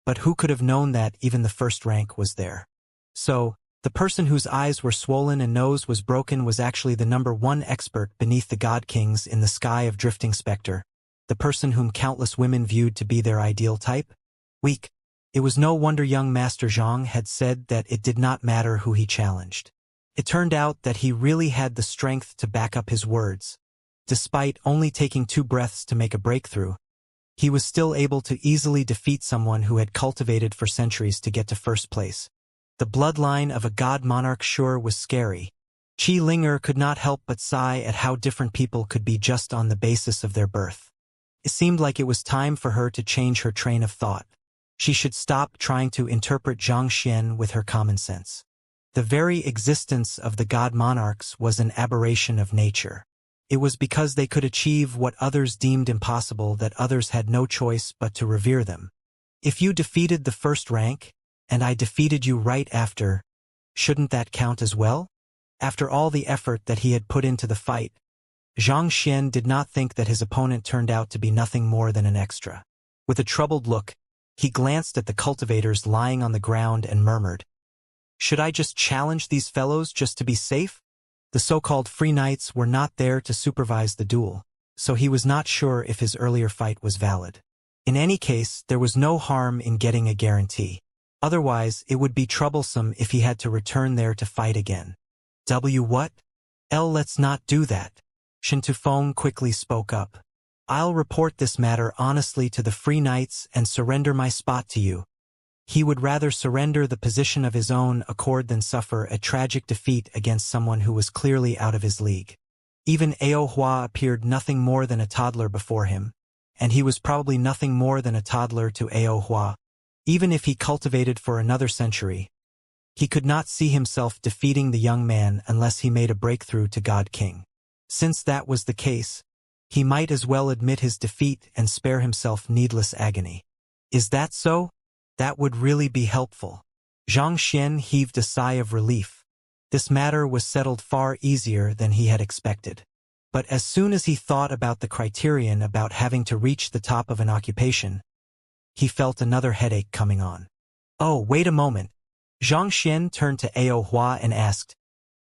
but who could have known that even the 1st rank was there? So, the person whose eyes were swollen and nose was broken was actually the number 1 expert beneath the god kings in the sky of Drifting Spectre. The person whom countless women viewed to be their ideal type? Weak. It was no wonder young Master Zhang had said that it did not matter who he challenged. It turned out that he really had the strength to back up his words. Despite only taking 2 breaths to make a breakthrough, he was still able to easily defeat someone who had cultivated for centuries to get to 1st place. The bloodline of a god monarch sure was scary. Qi Linger could not help but sigh at how different people could be just on the basis of their birth. It seemed like it was time for her to change her train of thought. She should stop trying to interpret Xianxia with her common sense. The very existence of the god monarchs was an aberration of nature. It was because they could achieve what others deemed impossible that others had no choice but to revere them. If you defeated the 1st rank, and I defeated you right after, shouldn't that count as well? After all the effort that he had put into the fight, Xianxia did not think that his opponent turned out to be nothing more than an extra. With a troubled look, he glanced at the cultivators lying on the ground and murmured, Should I just challenge these fellows just to be safe? The so-called free knights were not there to supervise the duel, so he was not sure if his earlier fight was valid. In any case, there was no harm in getting a guarantee. Otherwise, it would be troublesome if he had to return there to fight again. What? Let's not do that. Shintufeng quickly spoke up. I'll report this matter honestly to the Free Knights and surrender my spot to you. He would rather surrender the position of his own accord than suffer a tragic defeat against someone who was clearly out of his league. Even Ao Hua appeared nothing more than a toddler before him, and he was probably nothing more than a toddler to Ao Hua. Even if he cultivated for another century, he could not see himself defeating the young man unless he made a breakthrough to God King. Since that was the case, he might as well admit his defeat and spare himself needless agony. Is that so? That would really be helpful. Xianxia heaved a sigh of relief. This matter was settled far easier than he had expected. But as soon as he thought about the criterion about having to reach the top of an occupation, he felt another headache coming on. Oh, wait a moment. Xianxia turned to Ao Hua and asked,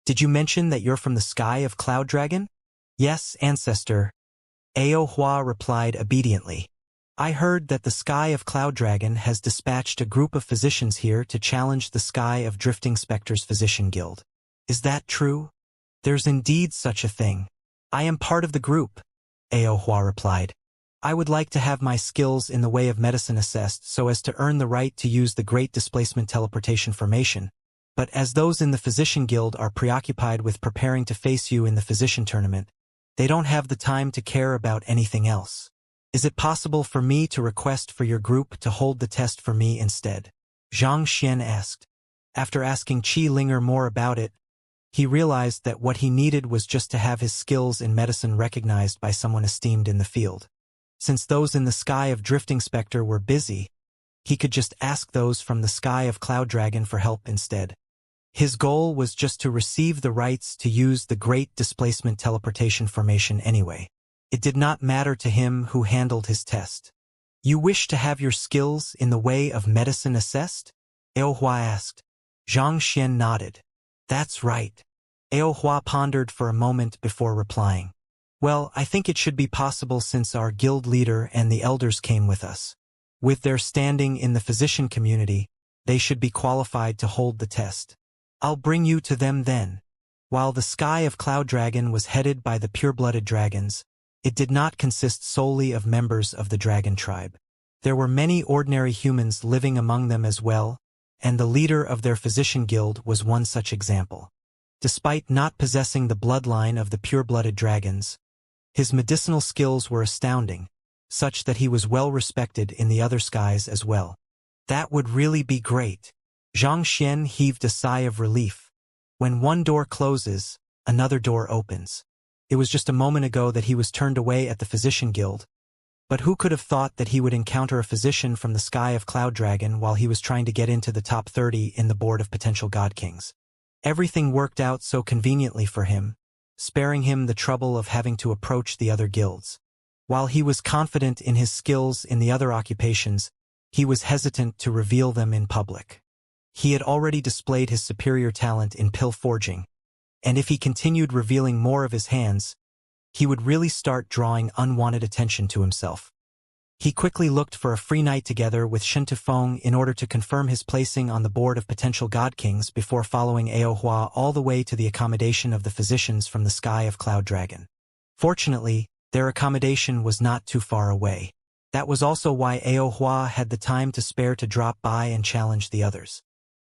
"Did you mention that you're from the sky of Cloud Dragon?" "Yes, ancestor." Ao Hua replied obediently. "I heard that the sky of Cloud Dragon has dispatched a group of physicians here to challenge the sky of Drifting Spectre's physician guild. Is that true?" "There's indeed such a thing. I am part of the group," Ao Hua replied. "I would like to have my skills in the way of medicine assessed so as to earn the right to use the Great Displacement Teleportation formation, but as those in the Physician Guild are preoccupied with preparing to face you in the Physician Tournament, they don't have the time to care about anything else. Is it possible for me to request for your group to hold the test for me instead?" Xianxia asked. After asking Qi Linger more about it, he realized that what he needed was just to have his skills in medicine recognized by someone esteemed in the field. Since those in the sky of Drifting Spectre were busy, he could just ask those from the sky of Cloud Dragon for help instead. His goal was just to receive the rights to use the Great Displacement Teleportation formation anyway. It did not matter to him who handled his test. "You wish to have your skills in the way of medicine assessed?" Ao Hua asked. Xianxia nodded. "That's right." Ao Hua pondered for a moment before replying. "Well, I think it should be possible since our guild leader and the elders came with us. With their standing in the physician community, they should be qualified to hold the test. I'll bring you to them then." While the sky of Cloud Dragon was headed by the pure-blooded dragons, it did not consist solely of members of the dragon tribe. There were many ordinary humans living among them as well, and the leader of their physician guild was one such example. Despite not possessing the bloodline of the pure-blooded dragons, his medicinal skills were astounding, such that he was well respected in the other skies as well. That would really be great. Xianxia heaved a sigh of relief. When one door closes, another door opens. It was just a moment ago that he was turned away at the Physician Guild, but who could have thought that he would encounter a physician from the sky of Cloud Dragon while he was trying to get into the top 30 in the board of potential God Kings? Everything worked out so conveniently for him, sparing him the trouble of having to approach the other guilds. While he was confident in his skills in the other occupations, he was hesitant to reveal them in public. He had already displayed his superior talent in pill forging, and if he continued revealing more of his hands, he would really start drawing unwanted attention to himself. He quickly looked for a free night together with Shen Tufeng in order to confirm his placing on the board of potential God Kings before following Ao Hua all the way to the accommodation of the physicians from the sky of Cloud Dragon. Fortunately, their accommodation was not too far away. That was also why Ao Hua had the time to spare to drop by and challenge the others.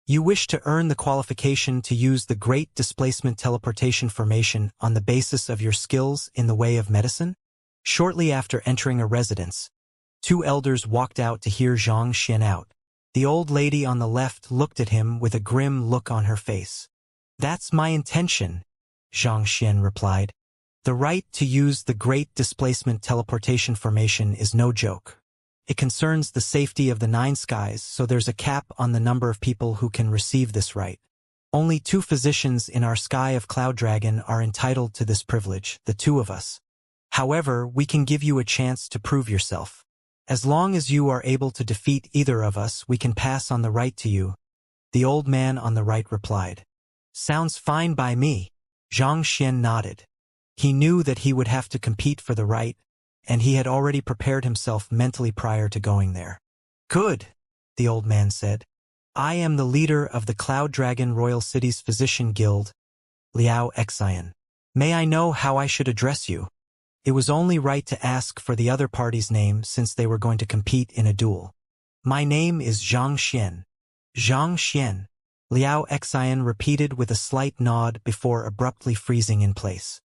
"You wish to earn the qualification to use the Great Displacement Teleportation formation on the basis of your skills in the way of medicine?" Shortly after entering a residence, two elders walked out to hear Xianxia out. The old lady on the left looked at him with a grim look on her face. "That's my intention," Xianxia replied. "The right to use the Great Displacement Teleportation formation is no joke. It concerns the safety of the Nine Skies, so there's a cap on the number of people who can receive this right. Only 2 physicians in our sky of Cloud Dragon are entitled to this privilege, the 2 of us. However, we can give you a chance to prove yourself. As long as you are able to defeat either of us, we can pass on the right to you," the old man on the right replied. "Sounds fine by me." Xianxia nodded. He knew that he would have to compete for the right, and he had already prepared himself mentally prior to going there. "Good," the old man said. "I am the leader of the Cloud Dragon Royal City's Physician Guild, Liao Xian. May I know how I should address you?" It was only right to ask for the other party's name since they were going to compete in a duel. "My name is Xianxia." "Xianxia," Liao Xian repeated with a slight nod before abruptly freezing in place.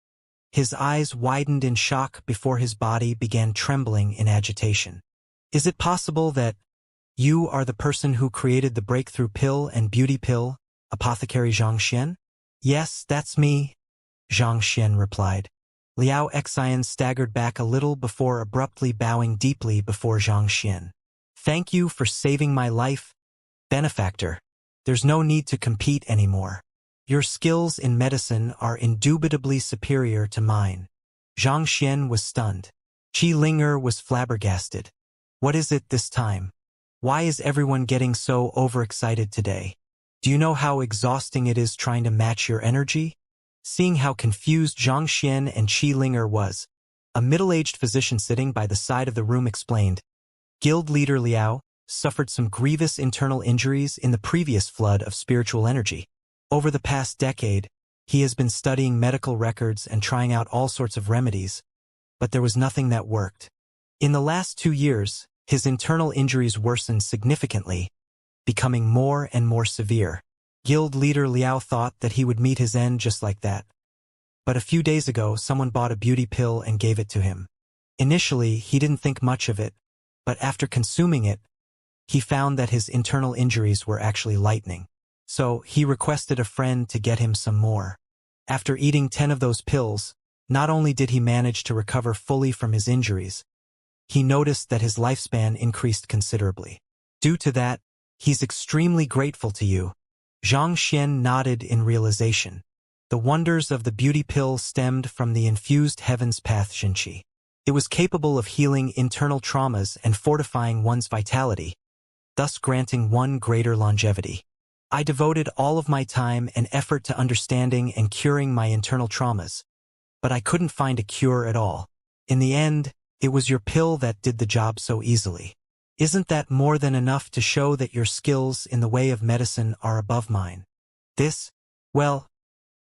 His eyes widened in shock before his body began trembling in agitation. "Is it possible that you are the person who created the breakthrough pill and beauty pill, Apothecary Xianxia?" "Yes, that's me," Xianxia replied. Liao Xian staggered back a little before abruptly bowing deeply before Xianxia. Thank you for saving my life, benefactor. There's no need to compete anymore. Your skills in medicine are indubitably superior to mine. Xianxia was stunned. Qi Linger was flabbergasted. What is it this time? Why is everyone getting so overexcited today? Do you know how exhausting it is trying to match your energy? Seeing how confused Xianxia and Qi Linger was, a middle-aged physician sitting by the side of the room explained, Guild leader Liao suffered some grievous internal injuries in the previous flood of spiritual energy. Over the past decade, he has been studying medical records and trying out all sorts of remedies, but there was nothing that worked. In the last 2 years, his internal injuries worsened significantly, becoming more and more severe. Guild leader Liao thought that he would meet his end just like that. But a few days ago, someone bought a beauty pill and gave it to him. Initially, he didn't think much of it, but after consuming it, he found that his internal injuries were actually lightening. So he requested a friend to get him some more. After eating 10 of those pills, not only did he manage to recover fully from his injuries, he noticed that his lifespan increased considerably. Due to that, he's extremely grateful to you. Xianxia nodded in realization. The wonders of the beauty pill stemmed from the infused heaven's path Xinqi. It was capable of healing internal traumas and fortifying one's vitality, thus granting one greater longevity. I devoted all of my time and effort to understanding and curing my internal traumas, but I couldn't find a cure at all. In the end, it was your pill that did the job so easily. Isn't that more than enough to show that your skills in the way of medicine are above mine? Well,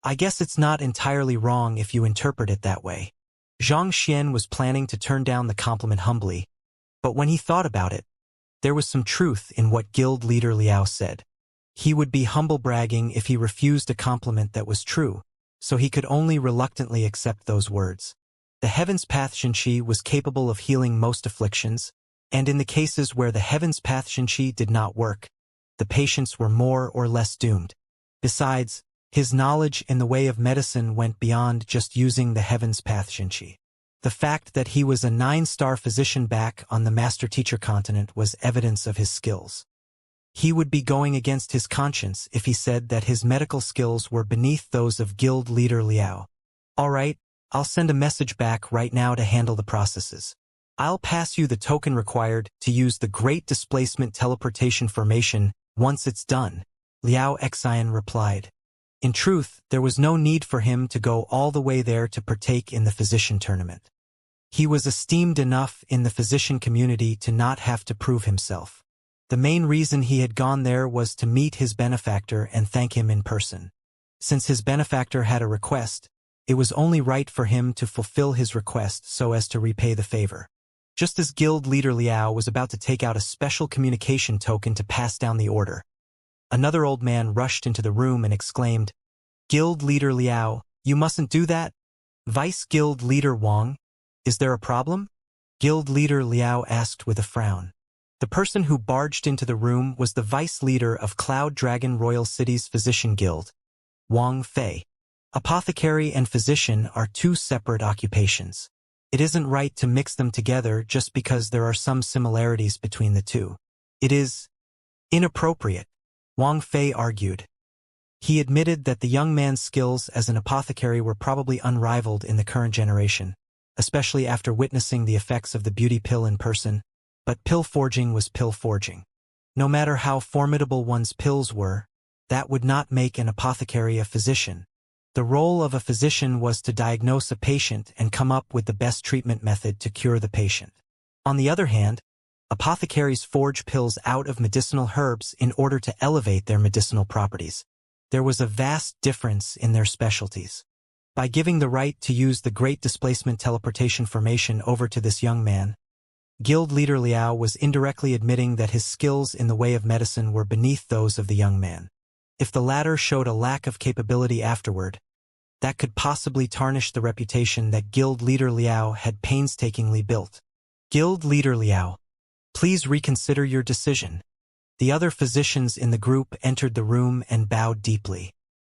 I guess it's not entirely wrong if you interpret it that way. Xianxia was planning to turn down the compliment humbly, but when he thought about it, there was some truth in what guild leader Liao said. He would be humble bragging if he refused a compliment that was true, so he could only reluctantly accept those words. The Heaven's Path Xinqi was capable of healing most afflictions, and in the cases where the Heaven's Path Xinqi did not work, the patients were more or less doomed. Besides, his knowledge in the way of medicine went beyond just using the Heaven's Path Xinqi. The fact that he was a 9-star physician back on the master-teacher continent was evidence of his skills. He would be going against his conscience if he said that his medical skills were beneath those of guild leader Liao. All right, I'll send a message back right now to handle the processes. I'll pass you the token required to use the Great Displacement Teleportation Formation once it's done, Liao Xian replied. In truth, there was no need for him to go all the way there to partake in the physician tournament. He was esteemed enough in the physician community to not have to prove himself. The main reason he had gone there was to meet his benefactor and thank him in person. Since his benefactor had a request, it was only right for him to fulfill his request so as to repay the favor. Just as guild leader Liao was about to take out a special communication token to pass down the order, another old man rushed into the room and exclaimed, "Guild leader Liao, you mustn't do that." Vice guild leader Wang, is there a problem? Guild leader Liao asked with a frown. The person who barged into the room was the vice leader of Cloud Dragon Royal City's Physician Guild, Wang Fei. Apothecary and physician are 2 separate occupations. It isn't right to mix them together just because there are some similarities between the two. It is inappropriate, Wang Fei argued. He admitted that the young man's skills as an apothecary were probably unrivaled in the current generation, especially after witnessing the effects of the beauty pill in person, but pill forging was pill forging. No matter how formidable one's pills were, that would not make an apothecary a physician. The role of a physician was to diagnose a patient and come up with the best treatment method to cure the patient. On the other hand, apothecaries forge pills out of medicinal herbs in order to elevate their medicinal properties. There was a vast difference in their specialties. By giving the right to use the Great Displacement Teleportation Formation over to this young man, guild leader Liao was indirectly admitting that his skills in the way of medicine were beneath those of the young man. If the latter showed a lack of capability afterward, that could possibly tarnish the reputation that guild leader Liao had painstakingly built. Guild leader Liao, please reconsider your decision. The other physicians in the group entered the room and bowed deeply.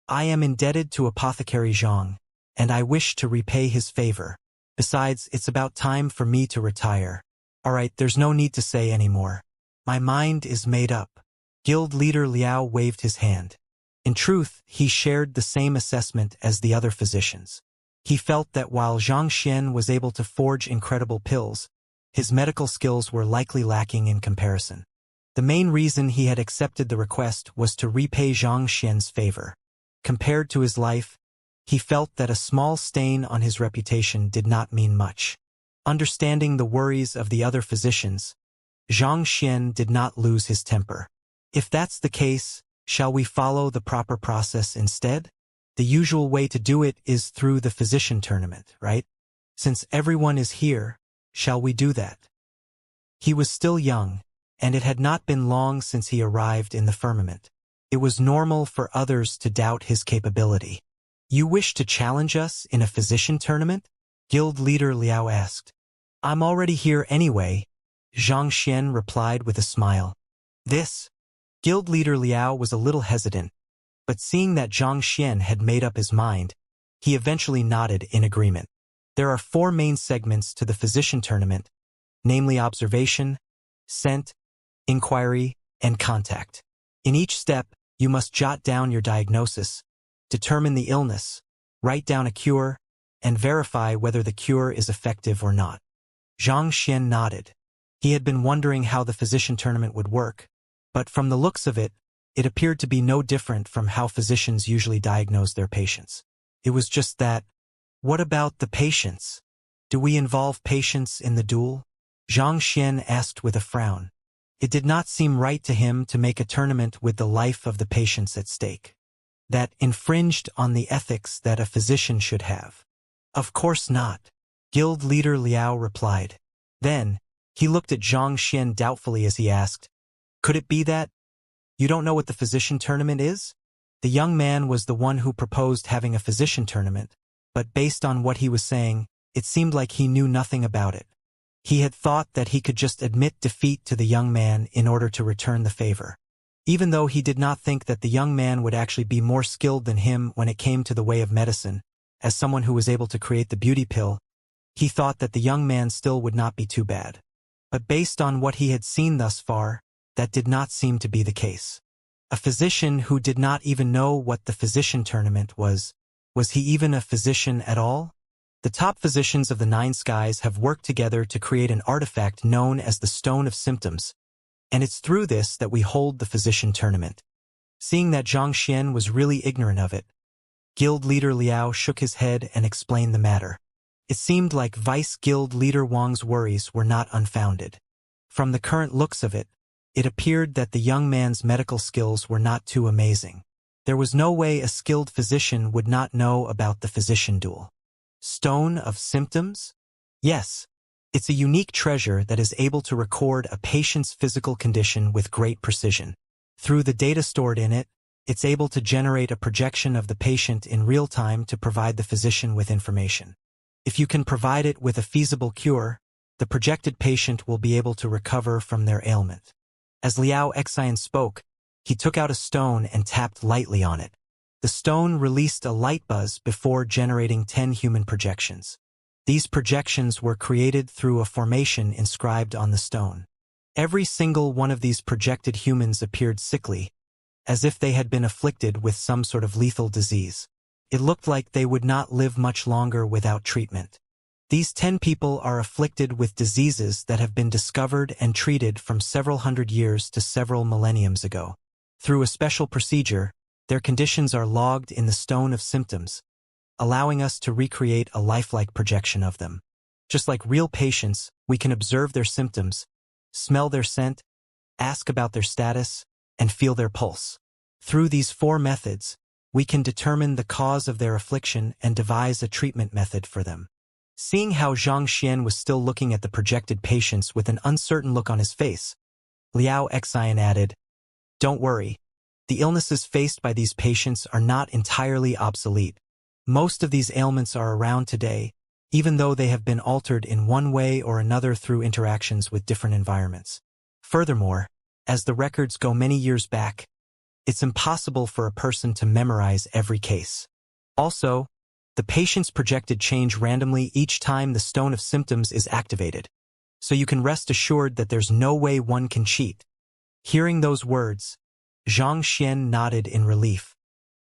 I am indebted to Apothecary Zhang. and I wish to repay his favor. Besides, it's about time for me to retire. All right, there's no need to say any more. My mind is made up. Guild leader Liao waved his hand. In truth, he shared the same assessment as the other physicians. He felt that while Xianxia was able to forge incredible pills, his medical skills were likely lacking in comparison. The main reason he had accepted the request was to repay Xianxia's favor. Compared to his life, he felt that a small stain on his reputation did not mean much. Understanding the worries of the other physicians, Xianxia did not lose his temper. If that's the case, shall we follow the proper process instead? The usual way to do it is through the physician tournament, right? Since everyone is here, shall we do that? He was still young, and it had not been long since he arrived in the firmament. It was normal for others to doubt his capability. You wish to challenge us in a physician tournament? Guild leader Liao asked. I'm already here anyway, Xianxia replied with a smile. Guild leader Liao was a little hesitant, but seeing that Xianxia had made up his mind, he eventually nodded in agreement. There are 4 main segments to the physician tournament, namely observation, scent, inquiry, and contact. In each step, you must jot down your diagnosis, determine the illness, write down a cure, and verify whether the cure is effective or not. Xianxia nodded. He had been wondering how the physician tournament would work, but from the looks of it, it appeared to be no different from how physicians usually diagnose their patients. It was just that, what about the patients? Do we involve patients in the duel? Xianxia asked with a frown. It did not seem right to him to make a tournament with the life of the patients at stake. That infringed on the ethics that a physician should have. Of course not, Guild leader Liao replied. Then, he looked at Xianxia doubtfully as he asked, could it be that you don't know what the physician tournament is? The young man was the one who proposed having a physician tournament, but based on what he was saying, it seemed like he knew nothing about it. He had thought that he could just admit defeat to the young man in order to return the favor. Even though he did not think that the young man would actually be more skilled than him when it came to the way of medicine, as someone who was able to create the beauty pill, he thought that the young man still would not be too bad. But based on what he had seen thus far, that did not seem to be the case. A physician who did not even know what the physician tournament was he even a physician at all? The top physicians of the 9 skies have worked together to create an artifact known as the Stone of Symptoms, and it's through this that we hold the physician tournament. Seeing that Xianxia was really ignorant of it, Guild leader Liao shook his head and explained the matter. It seemed like Vice Guild leader Wang's worries were not unfounded. From the current looks of it, it appeared that the young man's medical skills were not too amazing. There was no way a skilled physician would not know about the physician duel. Stone of Symptoms? Yes. It's a unique treasure that is able to record a patient's physical condition with great precision. Through the data stored in it, it's able to generate a projection of the patient in real time to provide the physician with information. If you can provide it with a feasible cure, the projected patient will be able to recover from their ailment. As Liao Xian spoke, he took out a stone and tapped lightly on it. The stone released a light buzz before generating 10 human projections. These projections were created through a formation inscribed on the stone. Every single one of these projected humans appeared sickly, as if they had been afflicted with some sort of lethal disease. It looked like they would not live much longer without treatment. These 10 people are afflicted with diseases that have been discovered and treated from several hundred years to several millenniums ago. Through a special procedure, their conditions are logged in the Stone of Symptoms, allowing us to recreate a lifelike projection of them. Just like real patients, we can observe their symptoms, smell their scent, ask about their status, and feel their pulse. Through these 4 methods, we can determine the cause of their affliction and devise a treatment method for them. Seeing how Xianxia was still looking at the projected patients with an uncertain look on his face, Liao Xian added, "Don't worry. The illnesses faced by these patients are not entirely obsolete. Most of these ailments are around today, even though they have been altered in one way or another through interactions with different environments. Furthermore, as the records go many years back, it's impossible for a person to memorize every case. Also, The patient's projected change randomly each time the stone of symptoms is activated. So you can rest assured that there's no way one can cheat. Hearing those words, Xianxia nodded in relief.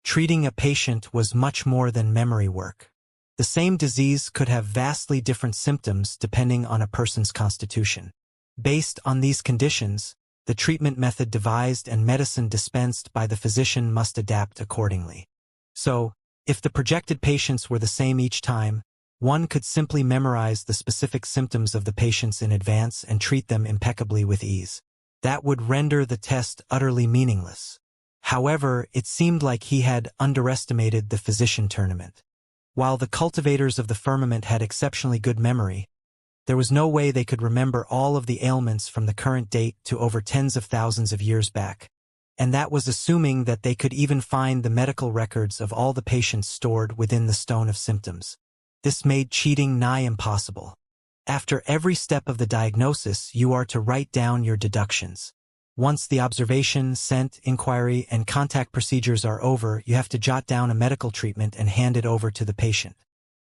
Treating a patient was much more than memory work. The same disease could have vastly different symptoms depending on a person's constitution. Based on these conditions, the treatment method devised and medicine dispensed by the physician must adapt accordingly. So, if the projected patients were the same each time, one could simply memorize the specific symptoms of the patients in advance and treat them impeccably with ease. That would render the test utterly meaningless. However, it seemed like he had underestimated the physician tournament. While the cultivators of the firmament had exceptionally good memory, there was no way they could remember all of the ailments from the current date to over tens of thousands of years back. And that was assuming that they could even find the medical records of all the patients stored within the stone of symptoms. This made cheating nigh impossible. After every step of the diagnosis, you are to write down your deductions. Once the observation, scent, inquiry, and contact procedures are over, you have to jot down a medical treatment and hand it over to the patient.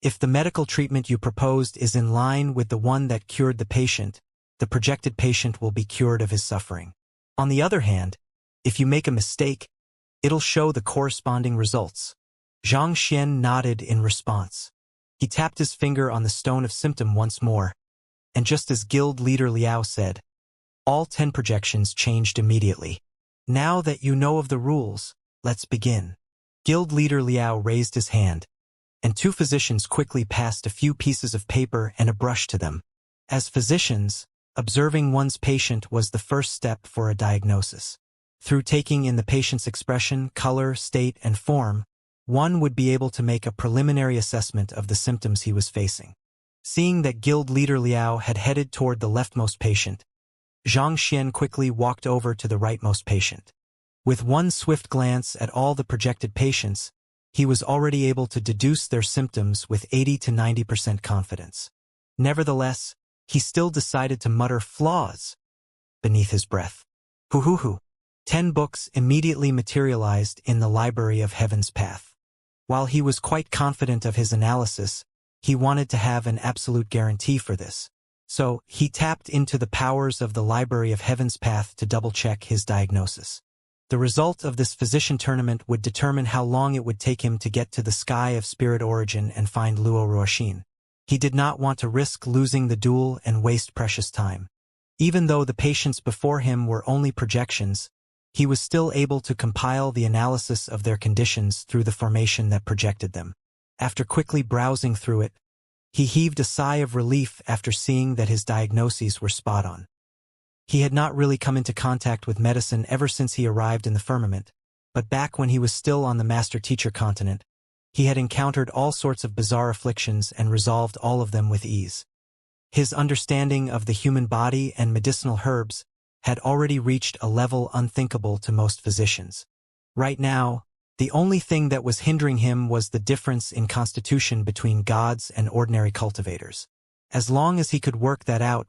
If the medical treatment you proposed is in line with the one that cured the patient, the projected patient will be cured of his suffering. On the other hand, if you make a mistake, it'll show the corresponding results. Xianxia nodded in response. He tapped his finger on the stone of symptom once more, and just as guild leader Liao said, all 10 projections changed immediately. Now that you know of the rules, let's begin. Guild leader Liao raised his hand, and 2 physicians quickly passed a few pieces of paper and a brush to them. As physicians, observing one's patient was the first step for a diagnosis. Through taking in the patient's expression, color, state, and form, one would be able to make a preliminary assessment of the symptoms he was facing. Seeing that guild leader Liao had headed toward the leftmost patient, Xianxia quickly walked over to the rightmost patient. With one swift glance at all the projected patients, he was already able to deduce their symptoms with 80 to 90% confidence. Nevertheless, he still decided to mutter flaws beneath his breath. Hoo. 10 books immediately materialized in the library of Heaven's Path. While he was quite confident of his analysis, he wanted to have an absolute guarantee for this. So, he tapped into the powers of the library of Heaven's Path to double-check his diagnosis. The result of this physician tournament would determine how long it would take him to get to the sky of spirit origin and find Luo Ruoxin. He did not want to risk losing the duel and waste precious time. Even though the patients before him were only projections, he was still able to compile the analysis of their conditions through the formation that projected them. After quickly browsing through it, he heaved a sigh of relief after seeing that his diagnoses were spot on. He had not really come into contact with medicine ever since he arrived in the firmament, but back when he was still on the master-teacher continent, he had encountered all sorts of bizarre afflictions and resolved all of them with ease. His understanding of the human body and medicinal herbs had already reached a level unthinkable to most physicians. Right now, the only thing that was hindering him was the difference in constitution between gods and ordinary cultivators. As long as he could work that out,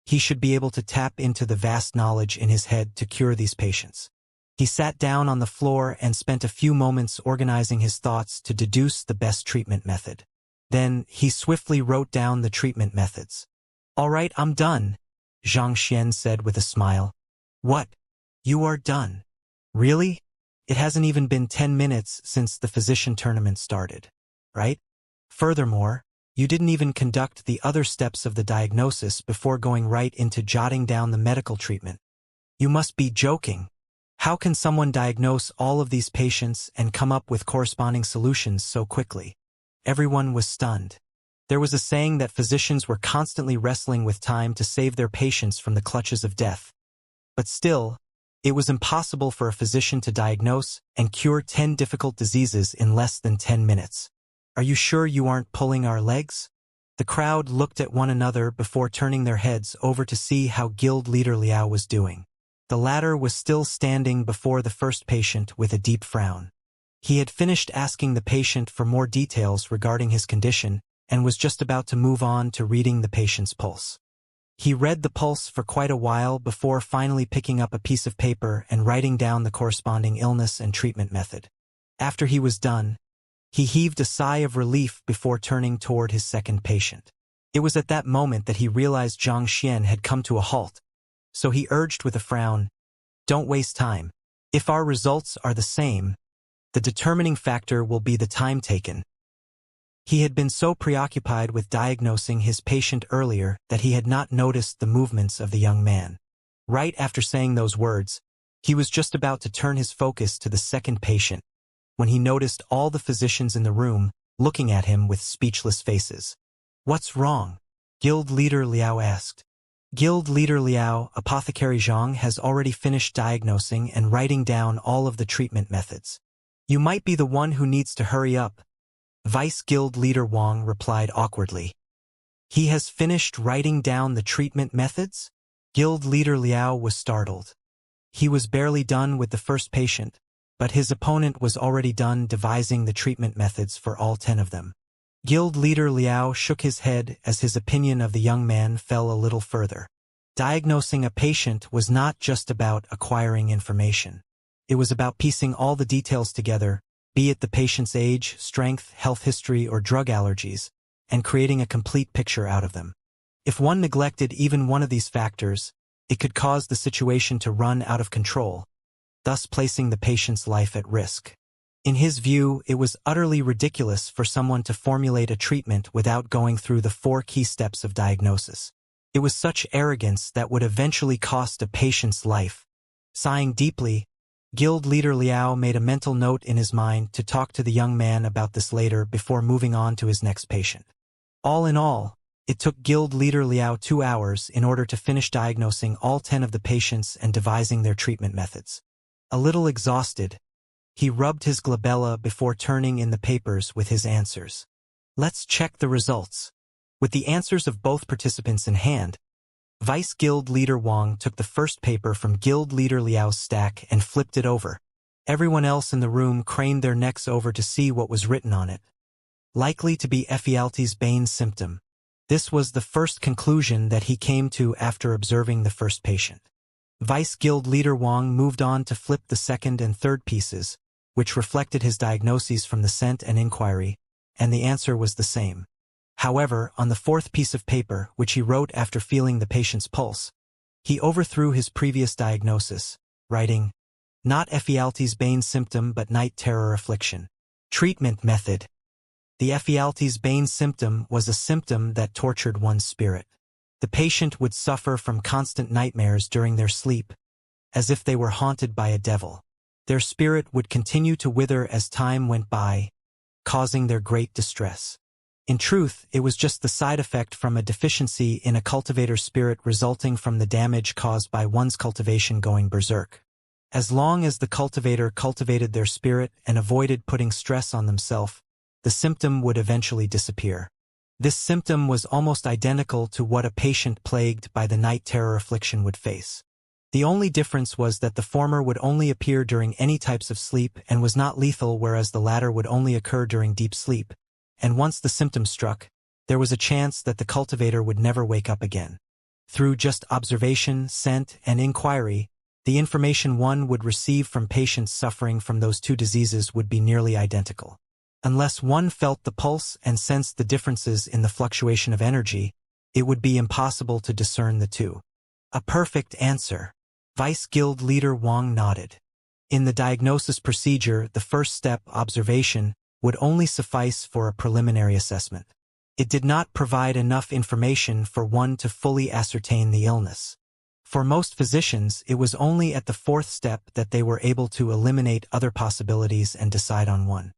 he should be able to tap into the vast knowledge in his head to cure these patients. He sat down on the floor and spent a few moments organizing his thoughts to deduce the best treatment method. Then, he swiftly wrote down the treatment methods. "All right, I'm done," Xianxia said with a smile. "What? You are done? Really? It hasn't even been 10 minutes since the physician tournament started, right? Furthermore, you didn't even conduct the other steps of the diagnosis before going right into jotting down the medical treatment. You must be joking. How can someone diagnose all of these patients and come up with corresponding solutions so quickly?" Everyone was stunned. There was a saying that physicians were constantly wrestling with time to save their patients from the clutches of death. But still, it was impossible for a physician to diagnose and cure 10 difficult diseases in less than 10 minutes. "Are you sure you aren't pulling our legs?" The crowd looked at one another before turning their heads over to see how guild leader Liao was doing. The latter was still standing before the first patient with a deep frown. He had finished asking the patient for more details regarding his condition and was just about to move on to reading the patient's pulse. He read the pulse for quite a while before finally picking up a piece of paper and writing down the corresponding illness and treatment method. After he was done, He heaved a sigh of relief before turning toward his second patient. It was at that moment that he realized Xianxia had come to a halt, so he urged with a frown, "Don't waste time. If our results are the same, the determining factor will be the time taken." He had been so preoccupied with diagnosing his patient earlier that he had not noticed the movements of the young man. Right after saying those words, he was just about to turn his focus to the second patient when he noticed all the physicians in the room looking at him with speechless faces. "What's wrong?" Guild leader Liao asked. Guild leader Liao, Apothecary Zhang, has already finished diagnosing and writing down all of the treatment methods. "You might be the one who needs to hurry up," Vice Guild leader Wang replied awkwardly. "He has finished writing down the treatment methods?" Guild leader Liao was startled. He was barely done with the first patient, but his opponent was already done devising the treatment methods for all 10 of them. Guild leader Liao shook his head as his opinion of the young man fell a little further. Diagnosing a patient was not just about acquiring information. It was about piecing all the details together, be it the patient's age, strength, health history, or drug allergies, and creating a complete picture out of them. If one neglected even one of these factors, it could cause the situation to run out of control, thus placing the patient's life at risk. In his view, it was utterly ridiculous for someone to formulate a treatment without going through the 4 key steps of diagnosis. It was such arrogance that would eventually cost a patient's life. Sighing deeply, Guild leader Liao made a mental note in his mind to talk to the young man about this later before moving on to his next patient. All in all, it took Guild leader Liao 2 hours in order to finish diagnosing all 10 of the patients and devising their treatment methods. A little exhausted, he rubbed his glabella before turning in the papers with his answers. "Let's check the results." With the answers of both participants in hand, Vice Guild leader Wang took the first paper from Guild leader Liao's stack and flipped it over. Everyone else in the room craned their necks over to see what was written on it. Likely to be Ephialtes' Bane symptom. This was the first conclusion that he came to after observing the first patient. Vice Guild leader Wang moved on to flip the second and third pieces, which reflected his diagnoses from the scent and inquiry, and the answer was the same. However, on the fourth piece of paper, which he wrote after feeling the patient's pulse, he overthrew his previous diagnosis, writing, "Not Ephialtes' Bane symptom but night terror affliction. Treatment method." The Ephialtes' Bane symptom was a symptom that tortured one's spirit. The patient would suffer from constant nightmares during their sleep, as if they were haunted by a devil. Their spirit would continue to wither as time went by, causing their great distress. In truth, it was just the side effect from a deficiency in a cultivator's spirit resulting from the damage caused by one's cultivation going berserk. As long as the cultivator cultivated their spirit and avoided putting stress on themselves, the symptom would eventually disappear. This symptom was almost identical to what a patient plagued by the night terror affliction would face. The only difference was that the former would only appear during any types of sleep and was not lethal, whereas the latter would only occur during deep sleep, and once the symptom struck, there was a chance that the cultivator would never wake up again. Through just observation, scent, and inquiry, the information one would receive from patients suffering from those 2 diseases would be nearly identical. Unless one felt the pulse and sensed the differences in the fluctuation of energy, it would be impossible to discern the 2. A perfect answer. Vice Guild leader Wang nodded. In the diagnosis procedure, the first step, observation, would only suffice for a preliminary assessment. It did not provide enough information for one to fully ascertain the illness. For most physicians, it was only at the 4th step that they were able to eliminate other possibilities and decide on one.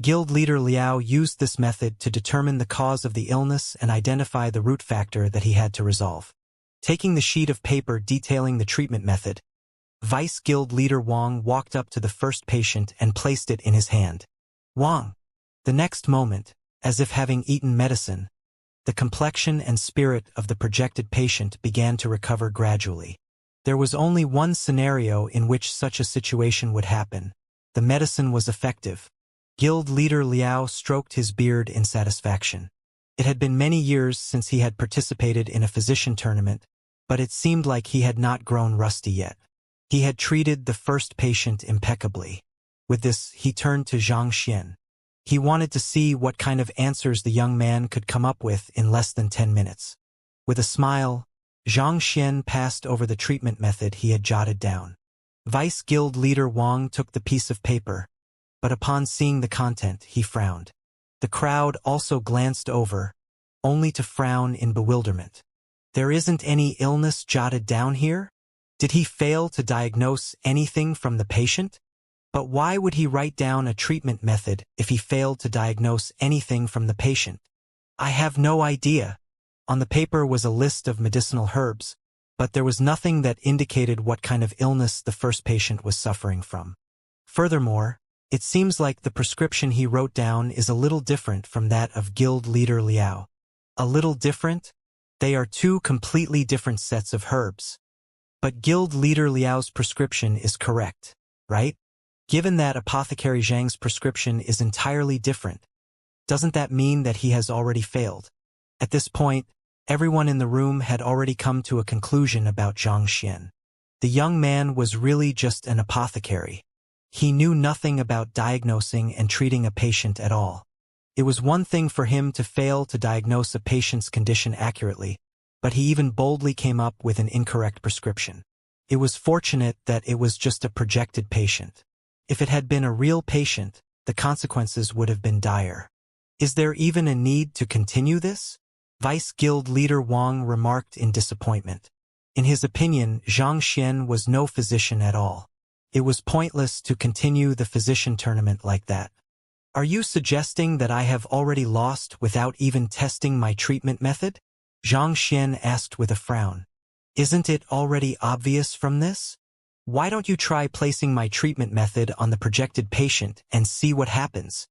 Guild leader Liao used this method to determine the cause of the illness and identify the root factor that he had to resolve. Taking the sheet of paper detailing the treatment method, Vice Guild leader Wang walked up to the first patient and placed it in his hand. Wang. The next moment, as if having eaten medicine, the complexion and spirit of the projected patient began to recover gradually. There was only one scenario in which such a situation would happen. The medicine was effective. Guild leader Liao stroked his beard in satisfaction. It had been many years since he had participated in a physician tournament, but it seemed like he had not grown rusty yet. He had treated the first patient impeccably. With this, he turned to Xianxia. He wanted to see what kind of answers the young man could come up with in less than 10 minutes. With a smile, Xianxia passed over the treatment method he had jotted down. Vice Guild leader Wang took the piece of paper, but upon seeing the content, he frowned. The crowd also glanced over, only to frown in bewilderment. There isn't any illness jotted down here? Did he fail to diagnose anything from the patient? But why would he write down a treatment method if he failed to diagnose anything from the patient? I have no idea. On the paper was a list of medicinal herbs, but there was nothing that indicated what kind of illness the first patient was suffering from. Furthermore, it seems like the prescription he wrote down is a little different from that of Guild leader Liao. A little different? They are two completely different sets of herbs. But Guild leader Liao's prescription is correct, right? Given that Apothecary Zhang's prescription is entirely different, doesn't that mean that he has already failed? At this point, everyone in the room had already come to a conclusion about Xianxia. The young man was really just an apothecary. He knew nothing about diagnosing and treating a patient at all. It was one thing for him to fail to diagnose a patient's condition accurately, but he even boldly came up with an incorrect prescription. It was fortunate that it was just a projected patient. If it had been a real patient, the consequences would have been dire. Is there even a need to continue this? Vice Guild leader Wang remarked in disappointment. In his opinion, Xianxia was no physician at all. It was pointless to continue the physician tournament like that. Are you suggesting that I have already lost without even testing my treatment method? Xianxia asked with a frown. Isn't it already obvious from this? Why don't you try placing my treatment method on the projected patient and see what happens?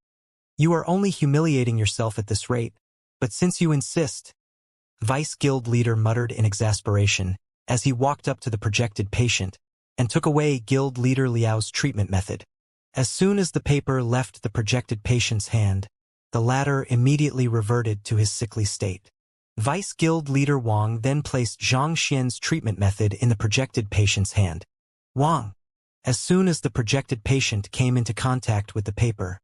You are only humiliating yourself at this rate, but since you insist, Vice Guild leader muttered in exasperation as he walked up to the projected patient and took away Guild leader Liao's treatment method. As soon as the paper left the projected patient's hand, the latter immediately reverted to his sickly state. Vice Guild leader Wang then placed Xianxia's treatment method in the projected patient's hand. Wang. As soon as the projected patient came into contact with the paper,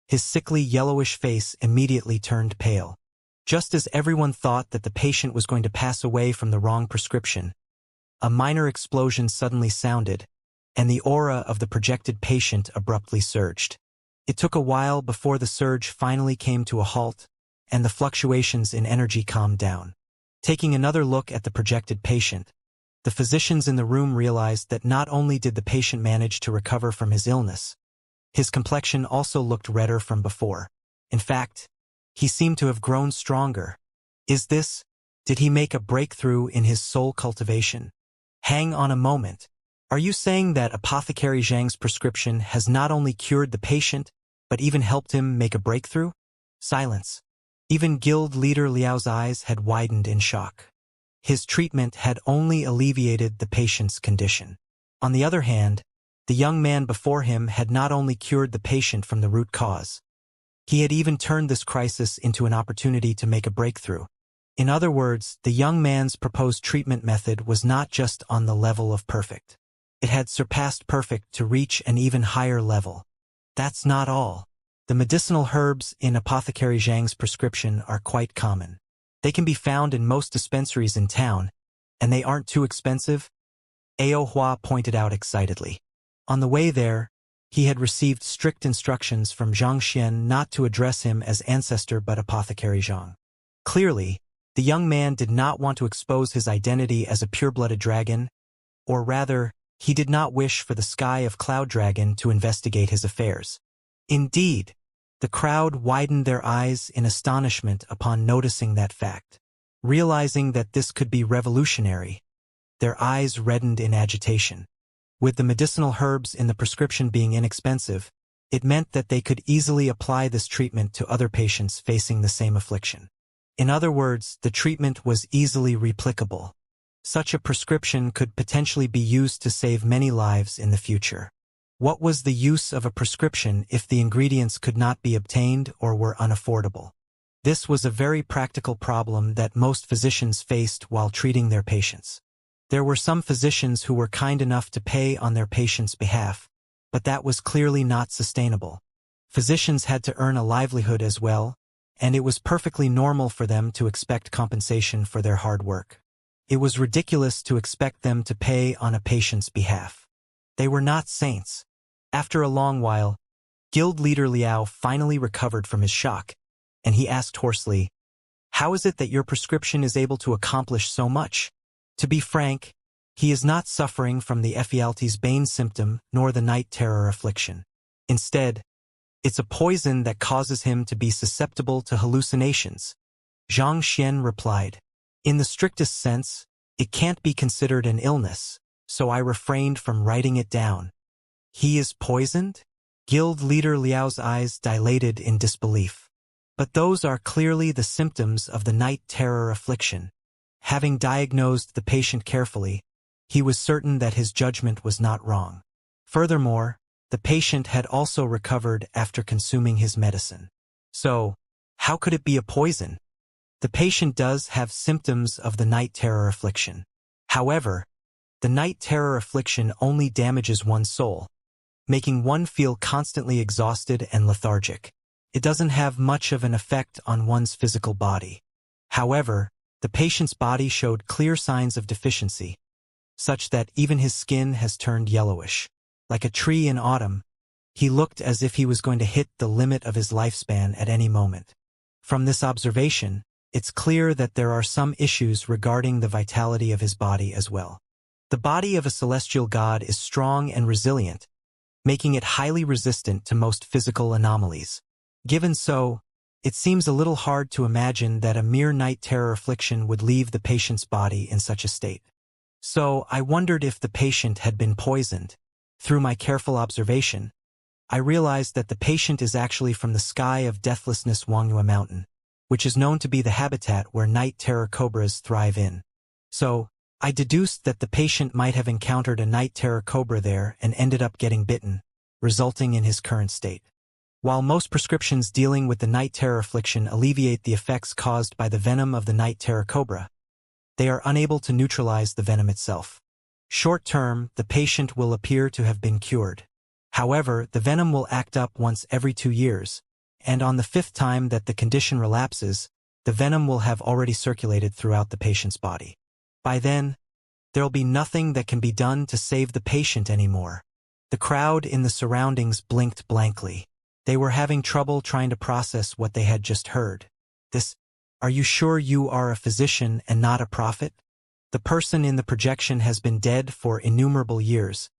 his sickly yellowish face immediately turned pale. Just as everyone thought that the patient was going to pass away from the wrong prescription, a minor explosion suddenly sounded, and the aura of the projected patient abruptly surged. It took a while before the surge finally came to a halt, and the fluctuations in energy calmed down. Taking another look at the projected patient, the physicians in the room realized that not only did the patient manage to recover from his illness, his complexion also looked redder from before. In fact, he seemed to have grown stronger. Did he make a breakthrough in his soul cultivation? Hang on a moment. Are you saying that Apothecary Zhang's prescription has not only cured the patient, but even helped him make a breakthrough? Silence. Even Guild leader Liao's eyes had widened in shock. His treatment had only alleviated the patient's condition. On the other hand, the young man before him had not only cured the patient from the root cause, he had even turned this crisis into an opportunity to make a breakthrough. In other words, the young man's proposed treatment method was not just on the level of perfect. It had surpassed perfect to reach an even higher level. That's not all. The medicinal herbs in Apothecary Zhang's prescription are quite common. They can be found in most dispensaries in town, and they aren't too expensive, Ao Hua pointed out excitedly. On the way there, he had received strict instructions from Xianxia not to address him as ancestor but Apothecary Zhang. Clearly, the young man did not want to expose his identity as a pure-blooded dragon, or rather, he did not wish for the Sky of Cloud Dragon to investigate his affairs. Indeed, the crowd widened their eyes in astonishment upon noticing that fact. Realizing that this could be revolutionary, their eyes reddened in agitation. With the medicinal herbs in the prescription being inexpensive, it meant that they could easily apply this treatment to other patients facing the same affliction. In other words, the treatment was easily replicable. Such a prescription could potentially be used to save many lives in the future. What was the use of a prescription if the ingredients could not be obtained or were unaffordable? This was a very practical problem that most physicians faced while treating their patients. There were some physicians who were kind enough to pay on their patients' behalf, but that was clearly not sustainable. Physicians had to earn a livelihood as well, and it was perfectly normal for them to expect compensation for their hard work. It was ridiculous to expect them to pay on a patient's behalf. They were not saints. After a long while, Guild leader Liao finally recovered from his shock, and he asked hoarsely, "How is it that your prescription is able to accomplish so much?" To be frank, he is not suffering from the Ephialtes bane symptom nor the night terror affliction. Instead, it's a poison that causes him to be susceptible to hallucinations. Xianxia replied. In the strictest sense, it can't be considered an illness, so I refrained from writing it down. He is poisoned? Guild leader Liao's eyes dilated in disbelief. But those are clearly the symptoms of the night terror affliction. Having diagnosed the patient carefully, he was certain that his judgment was not wrong. Furthermore, the patient had also recovered after consuming his medicine. So, how could it be a poison? The patient does have symptoms of the night terror affliction. However, the night terror affliction only damages one's soul, making one feel constantly exhausted and lethargic. It doesn't have much of an effect on one's physical body. However, the patient's body showed clear signs of deficiency, such that even his skin has turned yellowish. Like a tree in autumn, he looked as if he was going to hit the limit of his lifespan at any moment. From this observation, it's clear that there are some issues regarding the vitality of his body as well. The body of a celestial god is strong and resilient, making it highly resistant to most physical anomalies. Given so, it seems a little hard to imagine that a mere night terror affliction would leave the patient's body in such a state. So I wondered if the patient had been poisoned. Through my careful observation, I realized that the patient is actually from the sky of deathlessness Wuxia mountain, which is known to be the habitat where night terror cobras thrive in. So, I deduced that the patient might have encountered a night terror cobra there and ended up getting bitten, resulting in his current state. While most prescriptions dealing with the night terror affliction alleviate the effects caused by the venom of the night terror cobra, they are unable to neutralize the venom itself. Short-term, the patient will appear to have been cured. However, the venom will act up once every 2 years, and on the 5th time that the condition relapses, the venom will have already circulated throughout the patient's body. By then, there'll be nothing that can be done to save the patient anymore. The crowd in the surroundings blinked blankly. They were having trouble trying to process what they had just heard. Are you sure you are a physician and not a prophet? The person in the projection has been dead for innumerable years,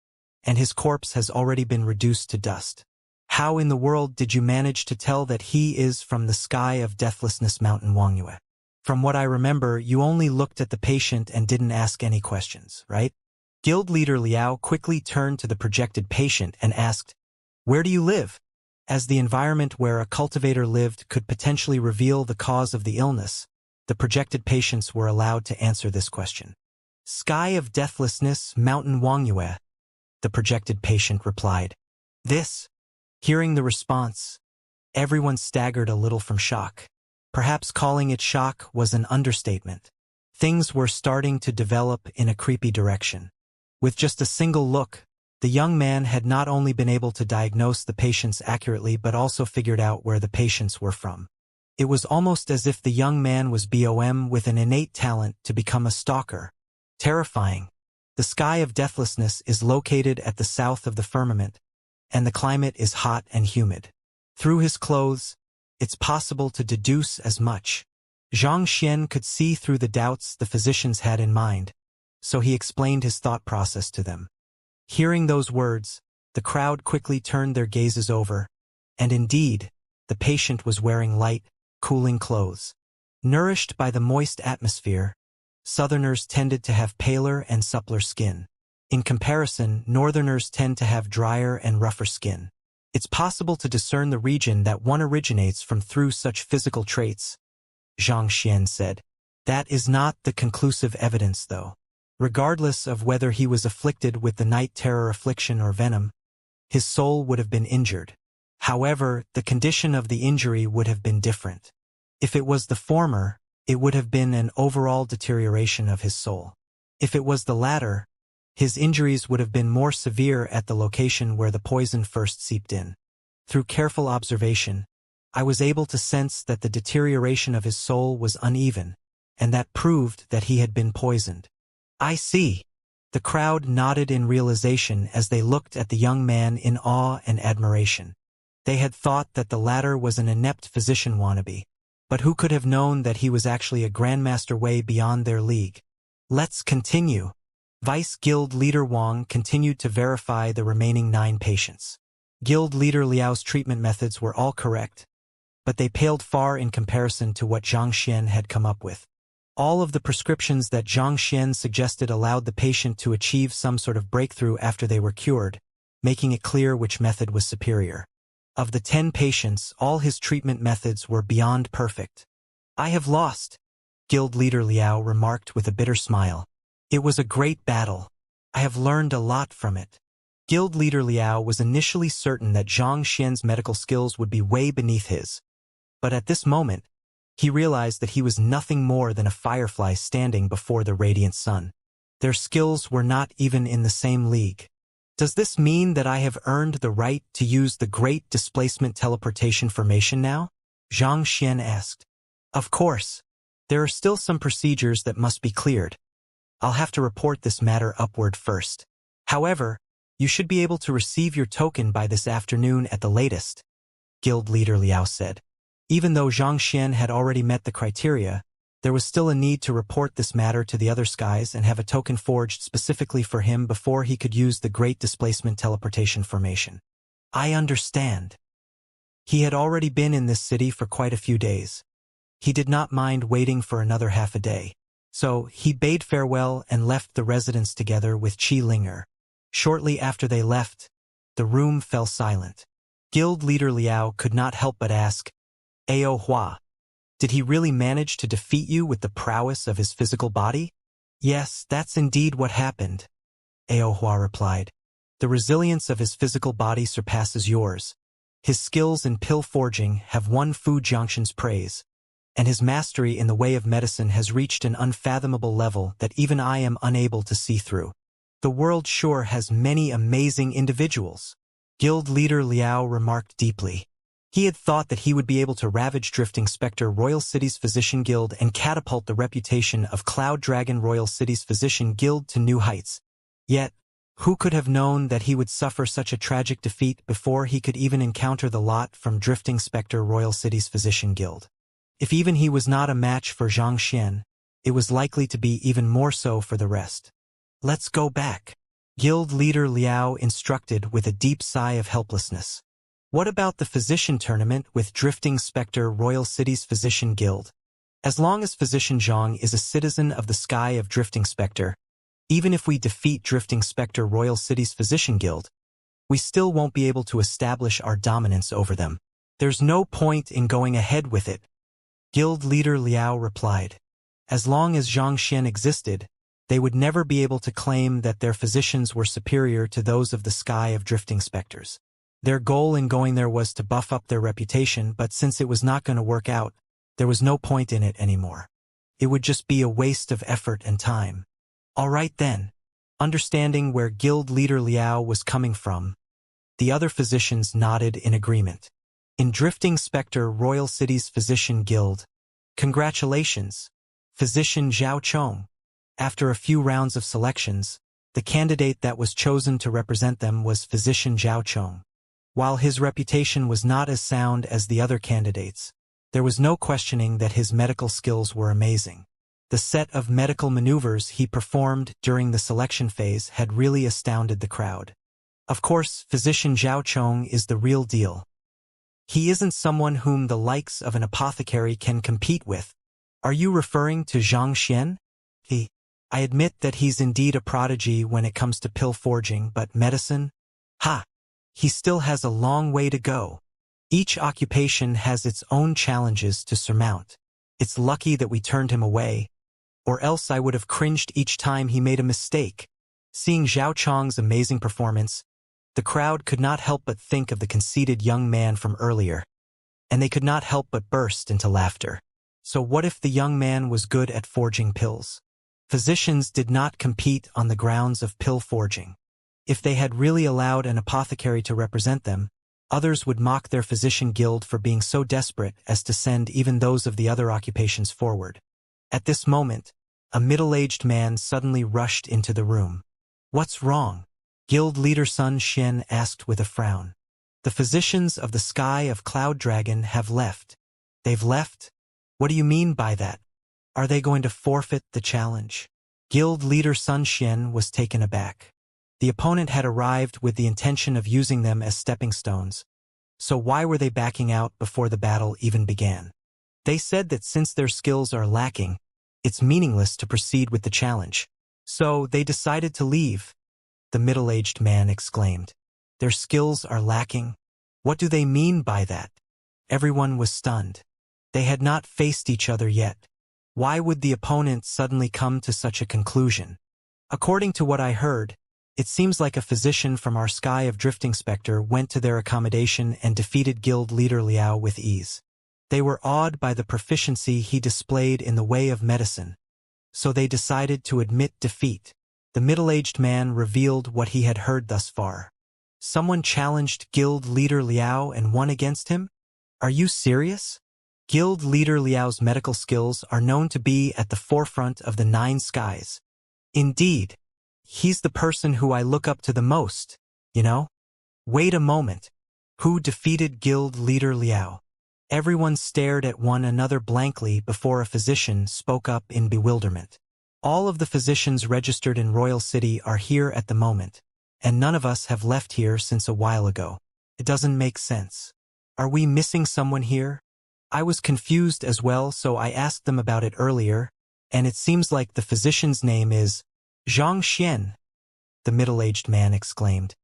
and his corpse has already been reduced to dust. How in the world did you manage to tell that he is from the sky of deathlessness mountain Wuxia? From what I remember, you only looked at the patient and didn't ask any questions, right? Guild leader Liao quickly turned to the projected patient and asked, "Where do you live?" As the environment where a cultivator lived could potentially reveal the cause of the illness, the projected patients were allowed to answer this question. "Sky of deathlessness, mountain Wuxia," the projected patient replied. Hearing the response, everyone staggered a little from shock. Perhaps calling it shock was an understatement. Things were starting to develop in a creepy direction. With just a single look, the young man had not only been able to diagnose the patients accurately but also figured out where the patients were from. It was almost as if the young man was BOM with an innate talent to become a stalker. Terrifying. The sky of deathlessness is located at the south of the firmament, and the climate is hot and humid. Through his clothes, it's possible to deduce as much. Xianxia could see through the doubts the physicians had in mind, so he explained his thought process to them. Hearing those words, the crowd quickly turned their gazes over, and indeed, the patient was wearing light, cooling clothes. Nourished by the moist atmosphere, Southerners tended to have paler and suppler skin. In comparison, Northerners tend to have drier and rougher skin. It's possible to discern the region that one originates from through such physical traits, Xianxia said. That is not the conclusive evidence, though. Regardless of whether he was afflicted with the night terror affliction or venom, his soul would have been injured. However, the condition of the injury would have been different. If it was the former, it would have been an overall deterioration of his soul. If it was the latter, his injuries would have been more severe at the location where the poison first seeped in. Through careful observation, I was able to sense that the deterioration of his soul was uneven, and that proved that he had been poisoned. I see. The crowd nodded in realization as they looked at the young man in awe and admiration. They had thought that the latter was an inept physician wannabe, but who could have known that he was actually a grandmaster way beyond their league? Let's continue. Vice Guild Leader Wang continued to verify the remaining 9 patients. Guild Leader Liao's treatment methods were all correct, but they paled far in comparison to what Xianxia had come up with. All of the prescriptions that Xianxia suggested allowed the patient to achieve some sort of breakthrough after they were cured, making it clear which method was superior. Of the 10 patients, all his treatment methods were beyond perfect. I have lost, Guild Leader Liao remarked with a bitter smile. It was a great battle. I have learned a lot from it. Guild Leader Liao was initially certain that Zhang Xian's medical skills would be way beneath his. But at this moment, he realized that he was nothing more than a firefly standing before the radiant sun. Their skills were not even in the same league. Does this mean that I have earned the right to use the Great Displacement Teleportation formation now? Zhang Xian asked. Of course. There are still some procedures that must be cleared. I'll have to report this matter upward first. However, you should be able to receive your token by this afternoon at the latest, Guild Leader Liao said. Even though Zhang Xian had already met the criteria, there was still a need to report this matter to the other skies and have a token forged specifically for him before he could use the Great Displacement Teleportation formation. I understand. He had already been in this city for quite a few days. He did not mind waiting for another half a day. So he bade farewell and left the residence together with Qi Linger. Shortly after they left, the room fell silent. Guild Leader Liao could not help but ask, Ao Hua, did he really manage to defeat you with the prowess of his physical body? Yes, that's indeed what happened, Ao Hua replied. The resilience of his physical body surpasses yours. His skills in pill forging have won Fu Jiangxin's praise, and his mastery in the way of medicine has reached an unfathomable level that even I am unable to see through. The world sure has many amazing individuals, Guild Leader Liao remarked deeply. He had thought that he would be able to ravage Drifting Spectre Royal City's Physician Guild and catapult the reputation of Cloud Dragon Royal City's Physician Guild to new heights. Yet, who could have known that he would suffer such a tragic defeat before he could even encounter the lot from Drifting Spectre Royal City's Physician Guild? If even he was not a match for Zhang Xian, it was likely to be even more so for the rest. Let's go back, Guild Leader Liao instructed with a deep sigh of helplessness. What about the physician tournament with Drifting Spectre Royal City's Physician Guild? As long as Physician Zhang is a citizen of the sky of Drifting Spectre, even if we defeat Drifting Spectre Royal City's Physician Guild, we still won't be able to establish our dominance over them. There's no point in going ahead with it, Guild Leader Liao replied. As long as Zhang Xian existed, they would never be able to claim that their physicians were superior to those of the sky of Drifting Spectres. Their goal in going there was to buff up their reputation, but since it was not going to work out, there was no point in it anymore. It would just be a waste of effort and time. All right then. Understanding where Guild Leader Liao was coming from, the other physicians nodded in agreement. In Drifting Spectre Royal City's Physician Guild, congratulations, Physician Zhao Chong. After a few rounds of selections, the candidate that was chosen to represent them was Physician Zhao Chong. While his reputation was not as sound as the other candidates, there was no questioning that his medical skills were amazing. The set of medical maneuvers he performed during the selection phase had really astounded the crowd. Of course, Physician Zhao Chong is the real deal. He isn't someone whom the likes of an apothecary can compete with. Are you referring to Zhang Xian? I admit that he's indeed a prodigy when it comes to pill forging, but medicine? He still has a long way to go. Each occupation has its own challenges to surmount. It's lucky that we turned him away, or else I would have cringed each time he made a mistake. Seeing Zhao Chong's amazing performance, the crowd could not help but think of the conceited young man from earlier, and they could not help but burst into laughter. So what if the young man was good at forging pills? Physicians did not compete on the grounds of pill forging. If they had really allowed an apothecary to represent them, Others would mock their physician guild for being so desperate as to send even those of the other occupations forward. At this moment, a middle-aged man suddenly rushed into the room. "What's wrong?" Guild leader Sun Xian asked with a frown. "The physicians of the Sky of Cloud Dragon have left." "They've left? What do you mean by that? Are they going to forfeit the challenge?" Guild leader Sun Xian was taken aback. The opponent had arrived with the intention of using them as stepping stones. So why were they backing out before the battle even began? They said that since their skills are lacking, it's meaningless to proceed with the challenge. So they decided to leave, the middle-aged man exclaimed. "Their skills are lacking? What do they mean by that?" Everyone was stunned. They had not faced each other yet. Why would the opponent suddenly come to such a conclusion? "According to what I heard, it seems like a physician from our Sky of Drifting Spectre went to their accommodation and defeated guild leader Liao with ease. They were awed by the proficiency he displayed in the way of medicine, so they decided to admit defeat." The middle-aged man revealed what he had heard thus far. "Someone challenged guild leader Liao and won against him? Are you serious?" Guild leader Liao's medical skills are known to be at the forefront of the 9 skies. "Indeed. He's the person who I look up to the most, you know?" "Wait a moment. Who defeated guild leader Liao?" Everyone stared at one another blankly before a physician spoke up in bewilderment. "All of the physicians registered in Royal City are here at the moment, and none of us have left here since a while ago. It doesn't make sense. Are we missing someone here?" I was confused as well, so I asked them about it earlier, and it seems like the physician's name is Xianxia, the middle-aged man exclaimed.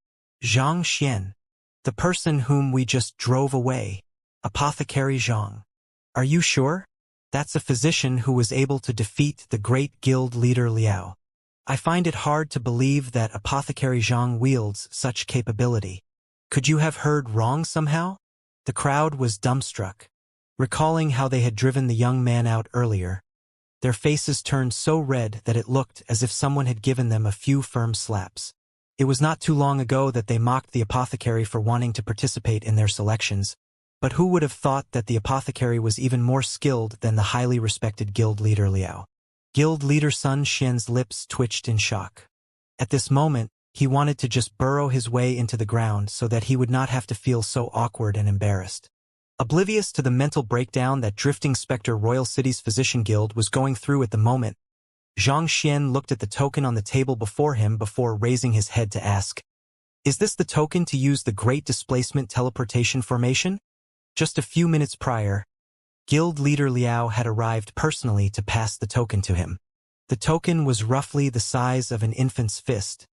"Xianxia, the person whom we just drove away, Apothecary Zhang. Are you sure? That's a physician who was able to defeat the great guild leader Liao. I find it hard to believe that Apothecary Zhang wields such capability. Could you have heard wrong somehow?" The crowd was dumbstruck. Recalling how they had driven the young man out earlier, their faces turned so red that it looked as if someone had given them a few firm slaps. It was not too long ago that they mocked the apothecary for wanting to participate in their selections, but who would have thought that the apothecary was even more skilled than the highly respected guild leader Liao? Guild leader Sun Xian's lips twitched in shock. At this moment, he wanted to just burrow his way into the ground so that he would not have to feel so awkward and embarrassed. Oblivious to the mental breakdown that Drifting Spectre Royal City's Physician Guild was going through at the moment, Zhang Xian looked at the token on the table before him before raising his head to ask, "Is this the token to use the Great Displacement Teleportation Formation?" Just a few minutes prior, Guild leader Liao had arrived personally to pass the token to him. The token was roughly the size of an infant's fist,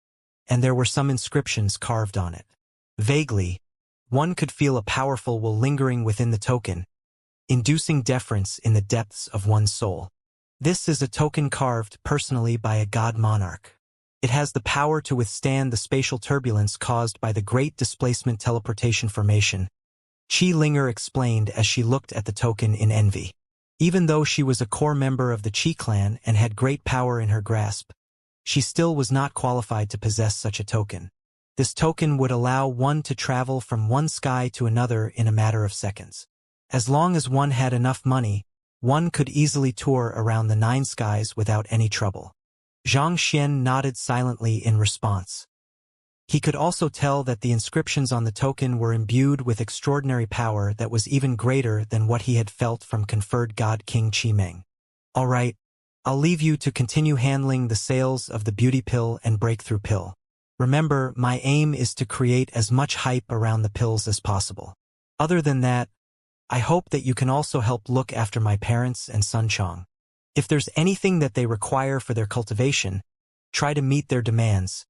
and there were some inscriptions carved on it. Vaguely, one could feel a powerful will lingering within the token, inducing deference in the depths of one's soul. This is a token carved personally by a god monarch. It has the power to withstand the spatial turbulence caused by the Great Displacement Teleportation Formation, Qi Linger explained as she looked at the token in envy. Even though she was a core member of the Qi clan and had great power in her grasp, she still was not qualified to possess such a token. This token would allow one to travel from one sky to another in a matter of seconds. As long as one had enough money, one could easily tour around the 9 skies without any trouble. Zhang Xian nodded silently in response. He could also tell that the inscriptions on the token were imbued with extraordinary power that was even greater than what he had felt from conferred God King Qimeng. "All right, I'll leave you to continue handling the sales of the beauty pill and breakthrough pill. Remember, my aim is to create as much hype around the pills as possible. Other than that, I hope that you can also help look after my parents and Sun Chong. If there's anything that they require for their cultivation, try to meet their demands,"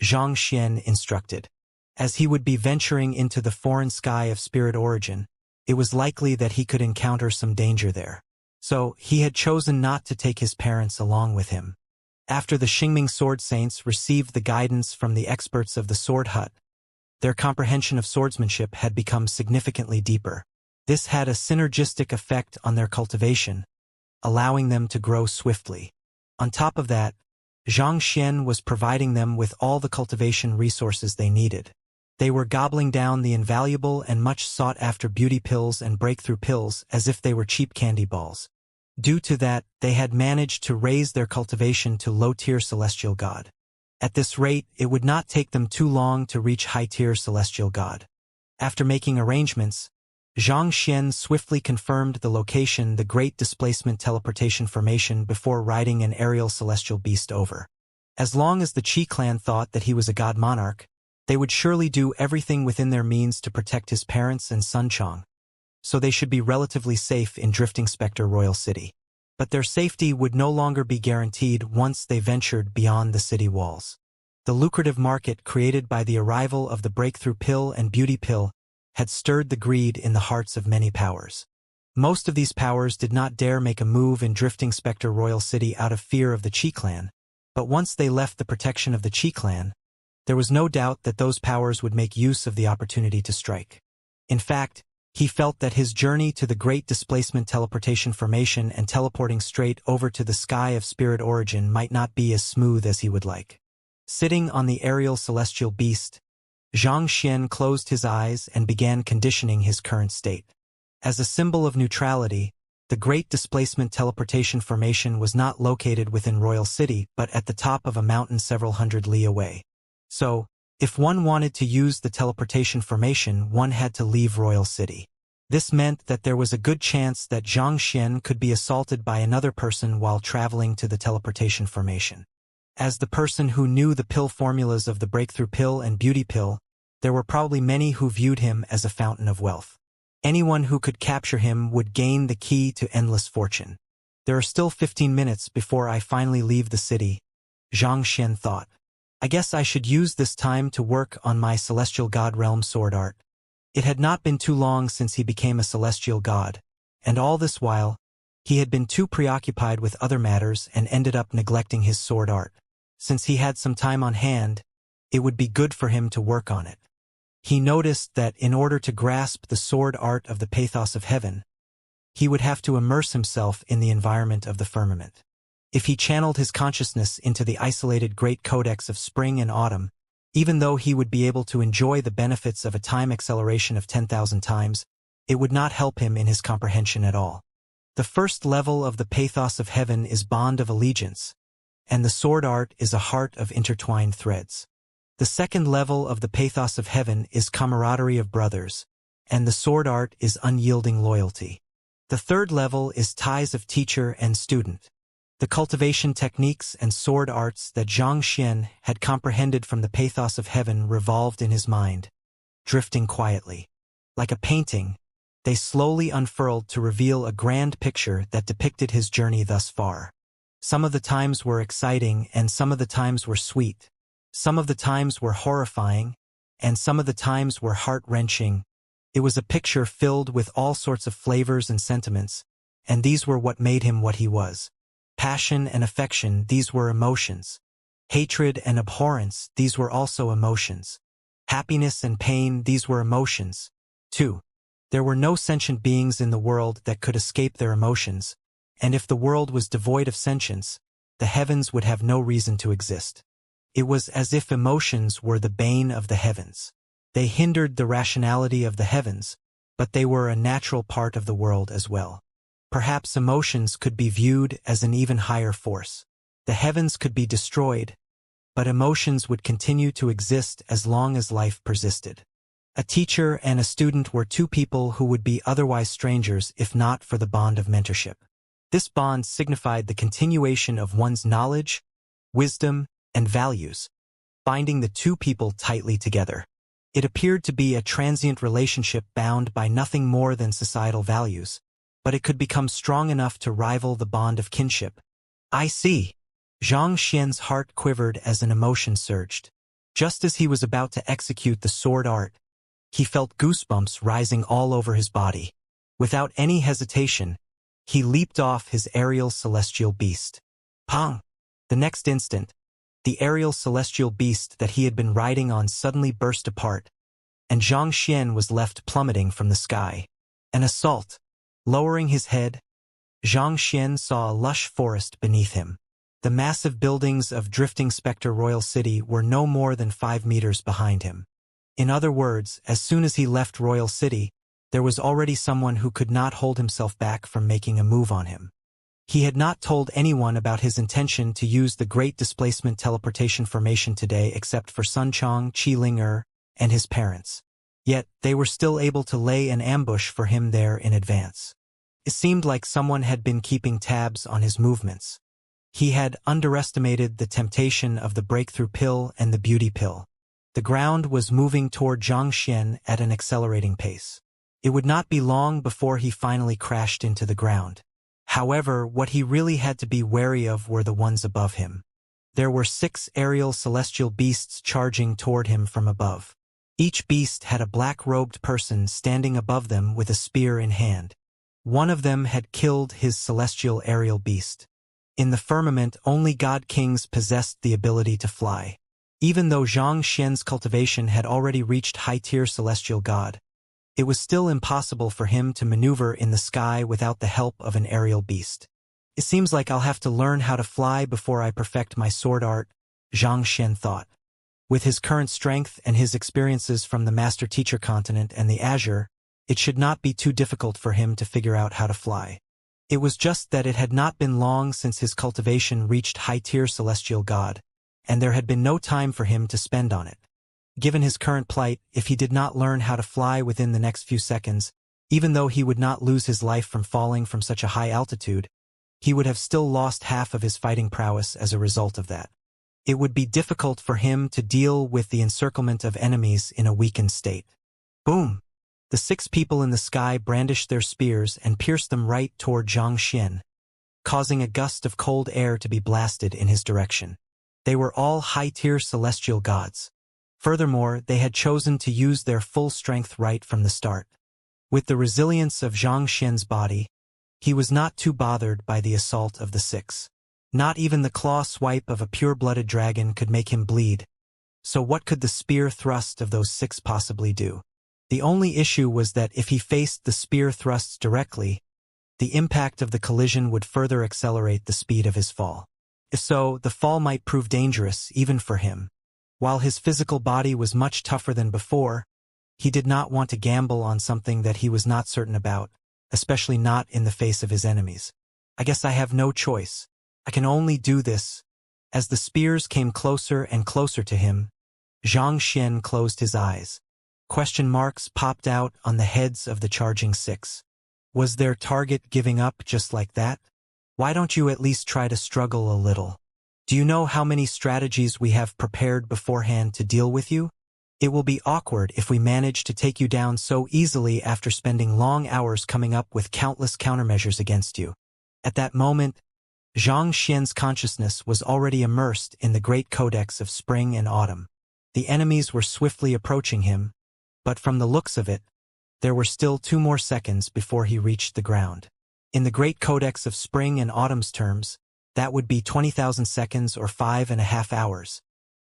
Zhang Xian instructed. As he would be venturing into the foreign sky of spirit origin, it was likely that he could encounter some danger there. So, he had chosen not to take his parents along with him. After the Xingming Sword Saints received the guidance from the experts of the Sword Hut, their comprehension of swordsmanship had become significantly deeper. This had a synergistic effect on their cultivation, allowing them to grow swiftly. On top of that, Zhang Xian was providing them with all the cultivation resources they needed. They were gobbling down the invaluable and much sought-after beauty pills and breakthrough pills as if they were cheap candy balls. Due to that, they had managed to raise their cultivation to low-tier celestial god. At this rate, it would not take them too long to reach high-tier celestial god. After making arrangements, Xianxia swiftly confirmed the location, the Great Displacement Teleportation Formation, before riding an aerial celestial beast over. As long as the Qi clan thought that he was a god monarch, they would surely do everything within their means to protect his parents and son Chong. So they should be relatively safe in Drifting Spectre Royal City. But their safety would no longer be guaranteed once they ventured beyond the city walls. The lucrative market created by the arrival of the breakthrough pill and beauty pill had stirred the greed in the hearts of many powers. Most of these powers did not dare make a move in Drifting Spectre Royal City out of fear of the Qi clan, but once they left the protection of the Qi clan, there was no doubt that those powers would make use of the opportunity to strike. In fact, he felt that his journey to the Great Displacement Teleportation Formation and teleporting straight over to the sky of spirit origin might not be as smooth as he would like. Sitting on the aerial celestial beast, Xianxia closed his eyes and began conditioning his current state. As a symbol of neutrality, the Great Displacement Teleportation Formation was not located within Royal City but at the top of a mountain several hundred li away. So, if one wanted to use the teleportation formation, one had to leave Royal City. This meant that there was a good chance that Xianxia could be assaulted by another person while traveling to the teleportation formation. As the person who knew the pill formulas of the breakthrough pill and beauty pill, there were probably many who viewed him as a fountain of wealth. Anyone who could capture him would gain the key to endless fortune. There are still 15 minutes before I finally leave the city, Xianxia thought. I guess I should use this time to work on my celestial god realm sword art. It had not been too long since he became a celestial god, and all this while, he had been too preoccupied with other matters and ended up neglecting his sword art. Since he had some time on hand, it would be good for him to work on it. He noticed that in order to grasp the sword art of the pathos of heaven, he would have to immerse himself in the environment of the firmament. If he channeled his consciousness into the isolated great codex of spring and autumn, even though he would be able to enjoy the benefits of a time acceleration of 10,000 times, it would not help him in his comprehension at all. The first level of the pathos of heaven is bond of allegiance, and the sword art is a heart of intertwined threads. The second level of the pathos of heaven is camaraderie of brothers, and the sword art is unyielding loyalty. The third level is ties of teacher and student. The cultivation techniques and sword arts that Xianxia had comprehended from the pathos of heaven revolved in his mind, drifting quietly. Like a painting, they slowly unfurled to reveal a grand picture that depicted his journey thus far. Some of the times were exciting and some of the times were sweet. Some of the times were horrifying, and some of the times were heart-wrenching. It was a picture filled with all sorts of flavors and sentiments, and these were what made him what he was. Passion and affection, these were emotions. Hatred and abhorrence, these were also emotions. Happiness and pain, these were emotions, too. There were no sentient beings in the world that could escape their emotions, and if the world was devoid of sentience, the heavens would have no reason to exist. It was as if emotions were the bane of the heavens. They hindered the rationality of the heavens, but they were a natural part of the world as well. Perhaps emotions could be viewed as an even higher force. The heavens could be destroyed, but emotions would continue to exist as long as life persisted. A teacher and a student were two people who would be otherwise strangers if not for the bond of mentorship. This bond signified the continuation of one's knowledge, wisdom, and values, binding the two people tightly together. It appeared to be a transient relationship bound by nothing more than societal values, but it could become strong enough to rival the bond of kinship. I see. Xianxia's heart quivered as an emotion surged. Just as he was about to execute the sword art, he felt goosebumps rising all over his body. Without any hesitation, he leaped off his aerial celestial beast. Pong! The next instant, the aerial celestial beast that he had been riding on suddenly burst apart, and Xianxia was left plummeting from the sky. An assault. Lowering his head, Xianxia saw a lush forest beneath him. The massive buildings of Drifting Spectre Royal City were no more than 5 meters behind him. In other words, as soon as he left Royal City, there was already someone who could not hold himself back from making a move on him. He had not told anyone about his intention to use the Great Displacement Teleportation formation today except for Sun Chong, Qi Ling and his parents. Yet, they were still able to lay an ambush for him there in advance. It seemed like someone had been keeping tabs on his movements. He had underestimated the temptation of the breakthrough pill and the beauty pill. The ground was moving toward Xianxia at an accelerating pace. It would not be long before he finally crashed into the ground. However, what he really had to be wary of were the ones above him. There were 6 aerial celestial beasts charging toward him from above. Each beast had a black-robed person standing above them with a spear in hand. One of them had killed his celestial aerial beast. In the firmament, only god kings possessed the ability to fly. Even though Xianxia's cultivation had already reached high-tier celestial god, it was still impossible for him to maneuver in the sky without the help of an aerial beast. It seems like I'll have to learn how to fly before I perfect my sword art, Xianxia thought. With his current strength and his experiences from the Master-Teacher continent and the Azure, it should not be too difficult for him to figure out how to fly. It was just that it had not been long since his cultivation reached high-tier celestial god, and there had been no time for him to spend on it. Given his current plight, if he did not learn how to fly within the next few seconds, even though he would not lose his life from falling from such a high altitude, he would have still lost half of his fighting prowess as a result of that. It would be difficult for him to deal with the encirclement of enemies in a weakened state. Boom! The 6 people in the sky brandished their spears and pierced them right toward Xianxia, causing a gust of cold air to be blasted in his direction. They were all high-tier celestial gods. Furthermore, they had chosen to use their full strength right from the start. With the resilience of Xianxia's body, he was not too bothered by the assault of the 6. Not even the claw swipe of a pure-blooded dragon could make him bleed. So what could the spear thrust of those 6 possibly do? The only issue was that if he faced the spear thrusts directly, the impact of the collision would further accelerate the speed of his fall. If so, the fall might prove dangerous even for him. While his physical body was much tougher than before, he did not want to gamble on something that he was not certain about, especially not in the face of his enemies. I guess I have no choice. I can only do this. As the spears came closer and closer to him, Xianxia closed his eyes. Question marks popped out on the heads of the charging 6. Was their target giving up just like that? Why don't you at least try to struggle a little? Do you know how many strategies we have prepared beforehand to deal with you? It will be awkward if we manage to take you down so easily after spending long hours coming up with countless countermeasures against you. At that moment, Xianxia's consciousness was already immersed in the great codex of spring and autumn. The enemies were swiftly approaching him, but from the looks of it, there were still 2 more seconds before he reached the ground. In the great codex of spring and autumn's terms, that would be 20,000 seconds or 5.5 hours.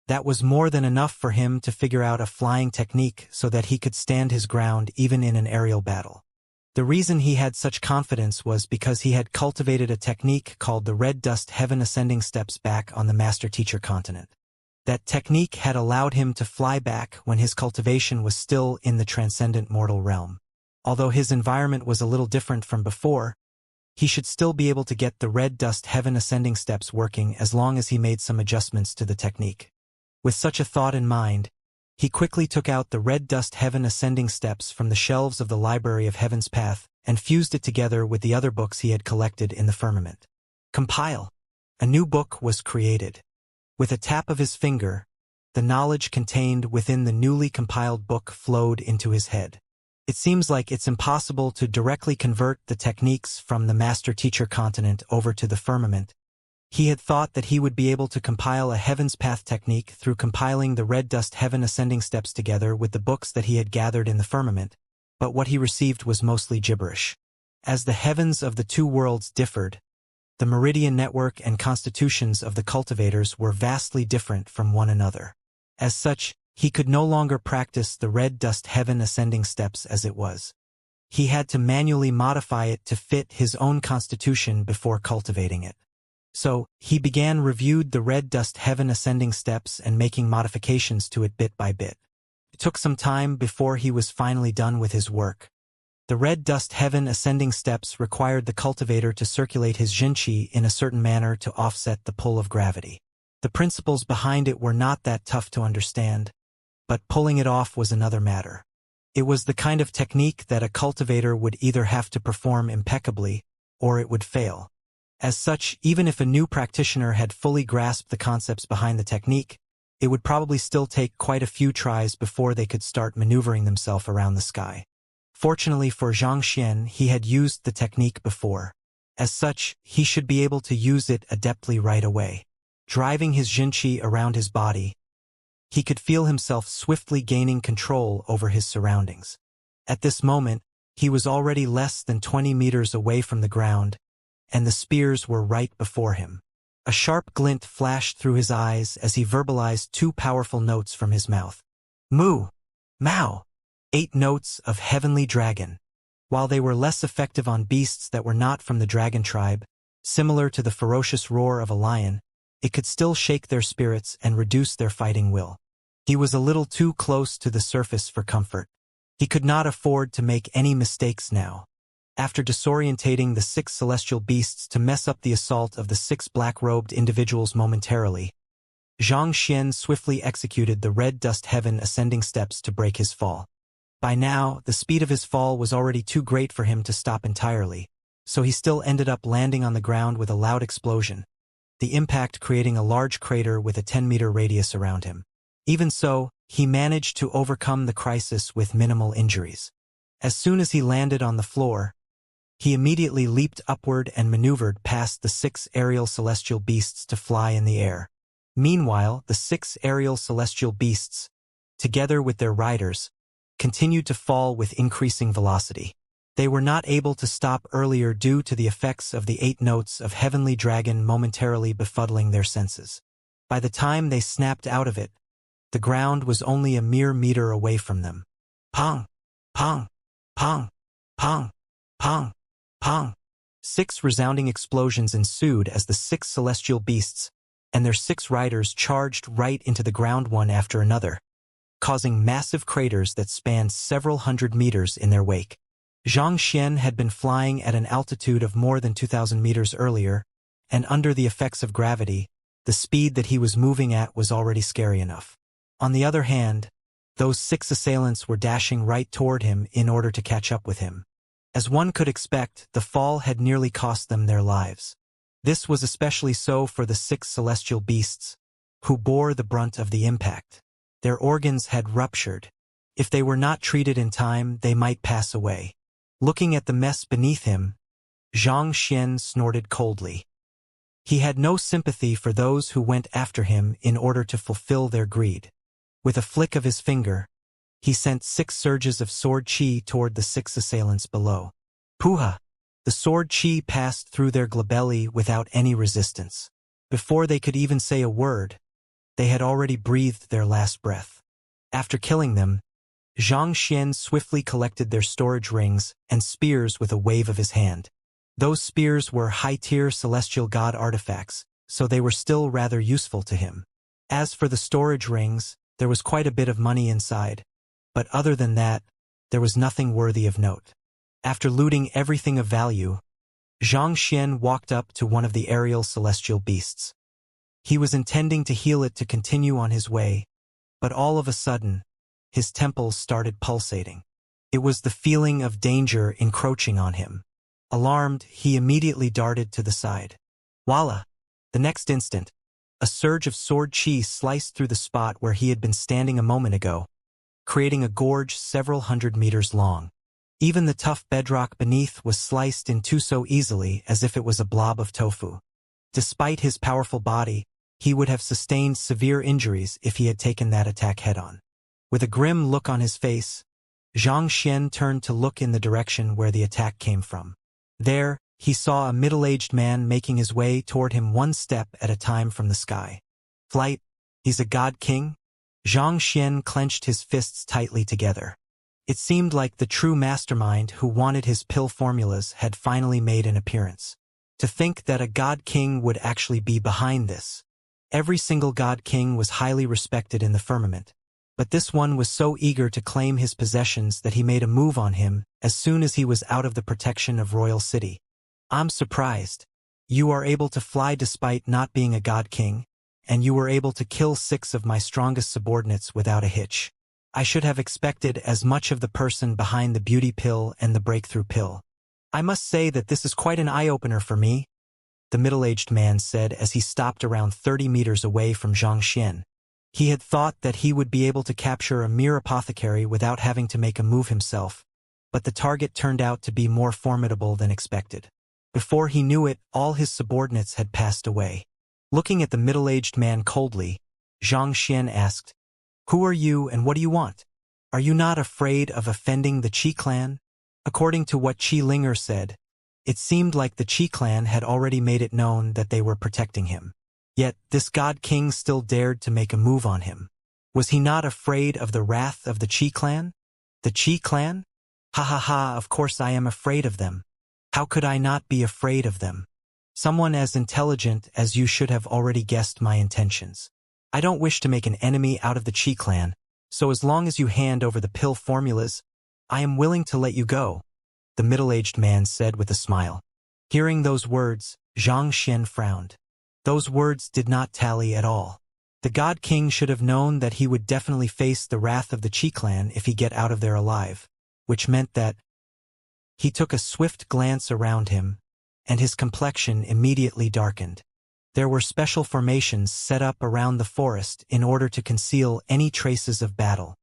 That was more than enough for him to figure out a flying technique so that he could stand his ground even in an aerial battle. The reason he had such confidence was because he had cultivated a technique called the Red Dust Heaven Ascending Steps back on the Master-Teacher continent. That technique had allowed him to fly back when his cultivation was still in the transcendent mortal realm. Although his environment was a little different from before, he should still be able to get the Red Dust Heaven Ascending Steps working as long as he made some adjustments to the technique. With such a thought in mind, he quickly took out the Red Dust Heaven Ascending Steps from the shelves of the Library of Heaven's Path and fused it together with the other books he had collected in the firmament. Compile. A new book was created. With a tap of his finger, the knowledge contained within the newly compiled book flowed into his head. It seems like it's impossible to directly convert the techniques from the Master-Teacher continent over to the firmament. He had thought that he would be able to compile a Heaven's Path technique through compiling the Red Dust Heaven Ascending Steps together with the books that he had gathered in the firmament, but what he received was mostly gibberish. As the heavens of the 2 worlds differed, the meridian network and constitutions of the cultivators were vastly different from one another. As such, he could no longer practice the Red Dust Heaven Ascending Steps as it was. He had to manually modify it to fit his own constitution before cultivating it. So, he reviewed the Red Dust Heaven Ascending Steps and making modifications to it bit by bit. It took some time before he was finally done with his work. The red dust heaven ascending steps required the cultivator to circulate his Xianxia in a certain manner to offset the pull of gravity. The principles behind it were not that tough to understand, but pulling it off was another matter. It was the kind of technique that a cultivator would either have to perform impeccably, or it would fail. As such, even if a new practitioner had fully grasped the concepts behind the technique, it would probably still take quite a few tries before they could start maneuvering themselves around the sky. Fortunately for Xianxia, he had used the technique before. As such, he should be able to use it adeptly right away. Driving his Xianxia around his body, he could feel himself swiftly gaining control over his surroundings. At this moment, he was already less than 20 meters away from the ground, and the spears were right before him. A sharp glint flashed through his eyes as he verbalized 2 powerful notes from his mouth. Mu! Mao! 8 notes of heavenly dragon. While they were less effective on beasts that were not from the dragon tribe, similar to the ferocious roar of a lion, it could still shake their spirits and reduce their fighting will. He was a little too close to the surface for comfort. He could not afford to make any mistakes now. After disorientating the 6 celestial beasts to mess up the assault of the 6 black-robed individuals momentarily, Xianxia swiftly executed the red dust heaven ascending steps to break his fall. By now, the speed of his fall was already too great for him to stop entirely, so he still ended up landing on the ground with a loud explosion, the impact creating a large crater with a 10-meter radius around him. Even so, he managed to overcome the crisis with minimal injuries. As soon as he landed on the floor, he immediately leaped upward and maneuvered past the 6 aerial celestial beasts to fly in the air. Meanwhile, the 6 aerial celestial beasts, together with their riders, continued to fall with increasing velocity. They were not able to stop earlier due to the effects of the 8 notes of heavenly dragon momentarily befuddling their senses. By the time they snapped out of it, the ground was only a mere meter away from them. Pong! Pong! Pong! Pong! Pong! Pong! 6 resounding explosions ensued as the 6 celestial beasts and their 6 riders charged right into the ground one after another, causing massive craters that spanned several hundred meters in their wake. Xianxia had been flying at an altitude of more than 2,000 meters earlier, and under the effects of gravity, the speed that he was moving at was already scary enough. On the other hand, those 6 assailants were dashing right toward him in order to catch up with him. As one could expect, the fall had nearly cost them their lives. This was especially so for the 6 celestial beasts, who bore the brunt of the impact. Their organs had ruptured. If they were not treated in time, they might pass away. Looking at the mess beneath him, Xianxia snorted coldly. He had no sympathy for those who went after him in order to fulfill their greed. With a flick of his finger, he sent 6 surges of sword chi toward the 6 assailants below. Puha! The sword chi passed through their glabelli without any resistance. Before they could even say a word, they had already breathed their last breath. After killing them, Xianxia swiftly collected their storage rings and spears with a wave of his hand. Those spears were high-tier celestial god artifacts, so they were still rather useful to him. As for the storage rings, there was quite a bit of money inside, but other than that, there was nothing worthy of note. After looting everything of value, Xianxia walked up to one of the aerial celestial beasts. He was intending to heal it to continue on his way, but all of a sudden, his temples started pulsating. It was the feeling of danger encroaching on him. Alarmed, he immediately darted to the side. Voila! The next instant, a surge of sword chi sliced through the spot where he had been standing a moment ago, creating a gorge several hundred meters long. Even the tough bedrock beneath was sliced in two so easily as if it was a blob of tofu. Despite his powerful body, he would have sustained severe injuries if he had taken that attack head-on. With a grim look on his face, Xianxia turned to look in the direction where the attack came from. There, he saw a middle-aged man making his way toward him one step at a time from the sky. Flight? He's a god king? Xianxia clenched his fists tightly together. It seemed like the true mastermind who wanted his pill formulas had finally made an appearance. To think that a god king would actually be behind this. Every single god king was highly respected in the firmament, But this one was so eager to claim his possessions that he made a move on him as soon as he was out of the protection of Royal City. I'm surprised. You are able to fly despite not being a god king, and you were able to kill 6 of my strongest subordinates without a hitch. I should have expected as much of the person behind the beauty pill and the breakthrough pill. I must say that this is quite an eye-opener for me, the middle-aged man said as he stopped around 30 meters away from Xianxia. He had thought that he would be able to capture a mere apothecary without having to make a move himself, but the target turned out to be more formidable than expected. Before he knew it, all his subordinates had passed away. Looking at the middle-aged man coldly, Xianxia asked, "Who are you and what do you want? Are you not afraid of offending the Qi clan?" According to what Qi Linger said, it seemed like the Qi clan had already made it known that they were protecting him. Yet this god king still dared to make a move on him. Was he not afraid of the wrath of the Qi clan? The Qi clan? Ha ha ha, of course I am afraid of them. How could I not be afraid of them? Someone as intelligent as you should have already guessed my intentions. I don't wish to make an enemy out of the Qi clan, so as long as you hand over the pill formulas, I am willing to let you go, the middle-aged man said with a smile. Hearing those words, Xianxia frowned. Those words did not tally at all. The god king should have known that he would definitely face the wrath of the Qi clan if he get out of there alive, which meant that he took a swift glance around him, and his complexion immediately darkened. There were special formations set up around the forest in order to conceal any traces of battle.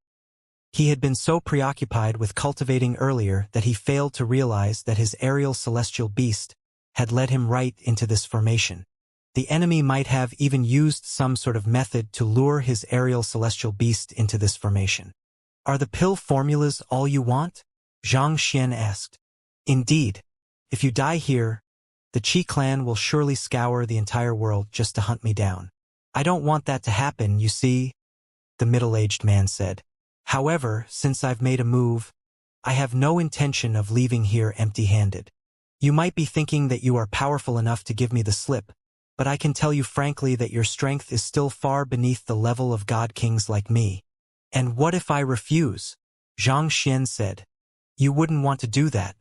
He had been so preoccupied with cultivating earlier that he failed to realize that his aerial celestial beast had led him right into this formation. The enemy might have even used some sort of method to lure his aerial celestial beast into this formation. Are the pill formulas all you want? Xianxia asked. Indeed. If you die here, the Qi clan will surely scour the entire world just to hunt me down. I don't want that to happen, you see, the middle-aged man said. However, since I've made a move, I have no intention of leaving here empty-handed. You might be thinking that you are powerful enough to give me the slip, but I can tell you frankly that your strength is still far beneath the level of god kings like me. And what if I refuse? Xianxia said. You wouldn't want to do that.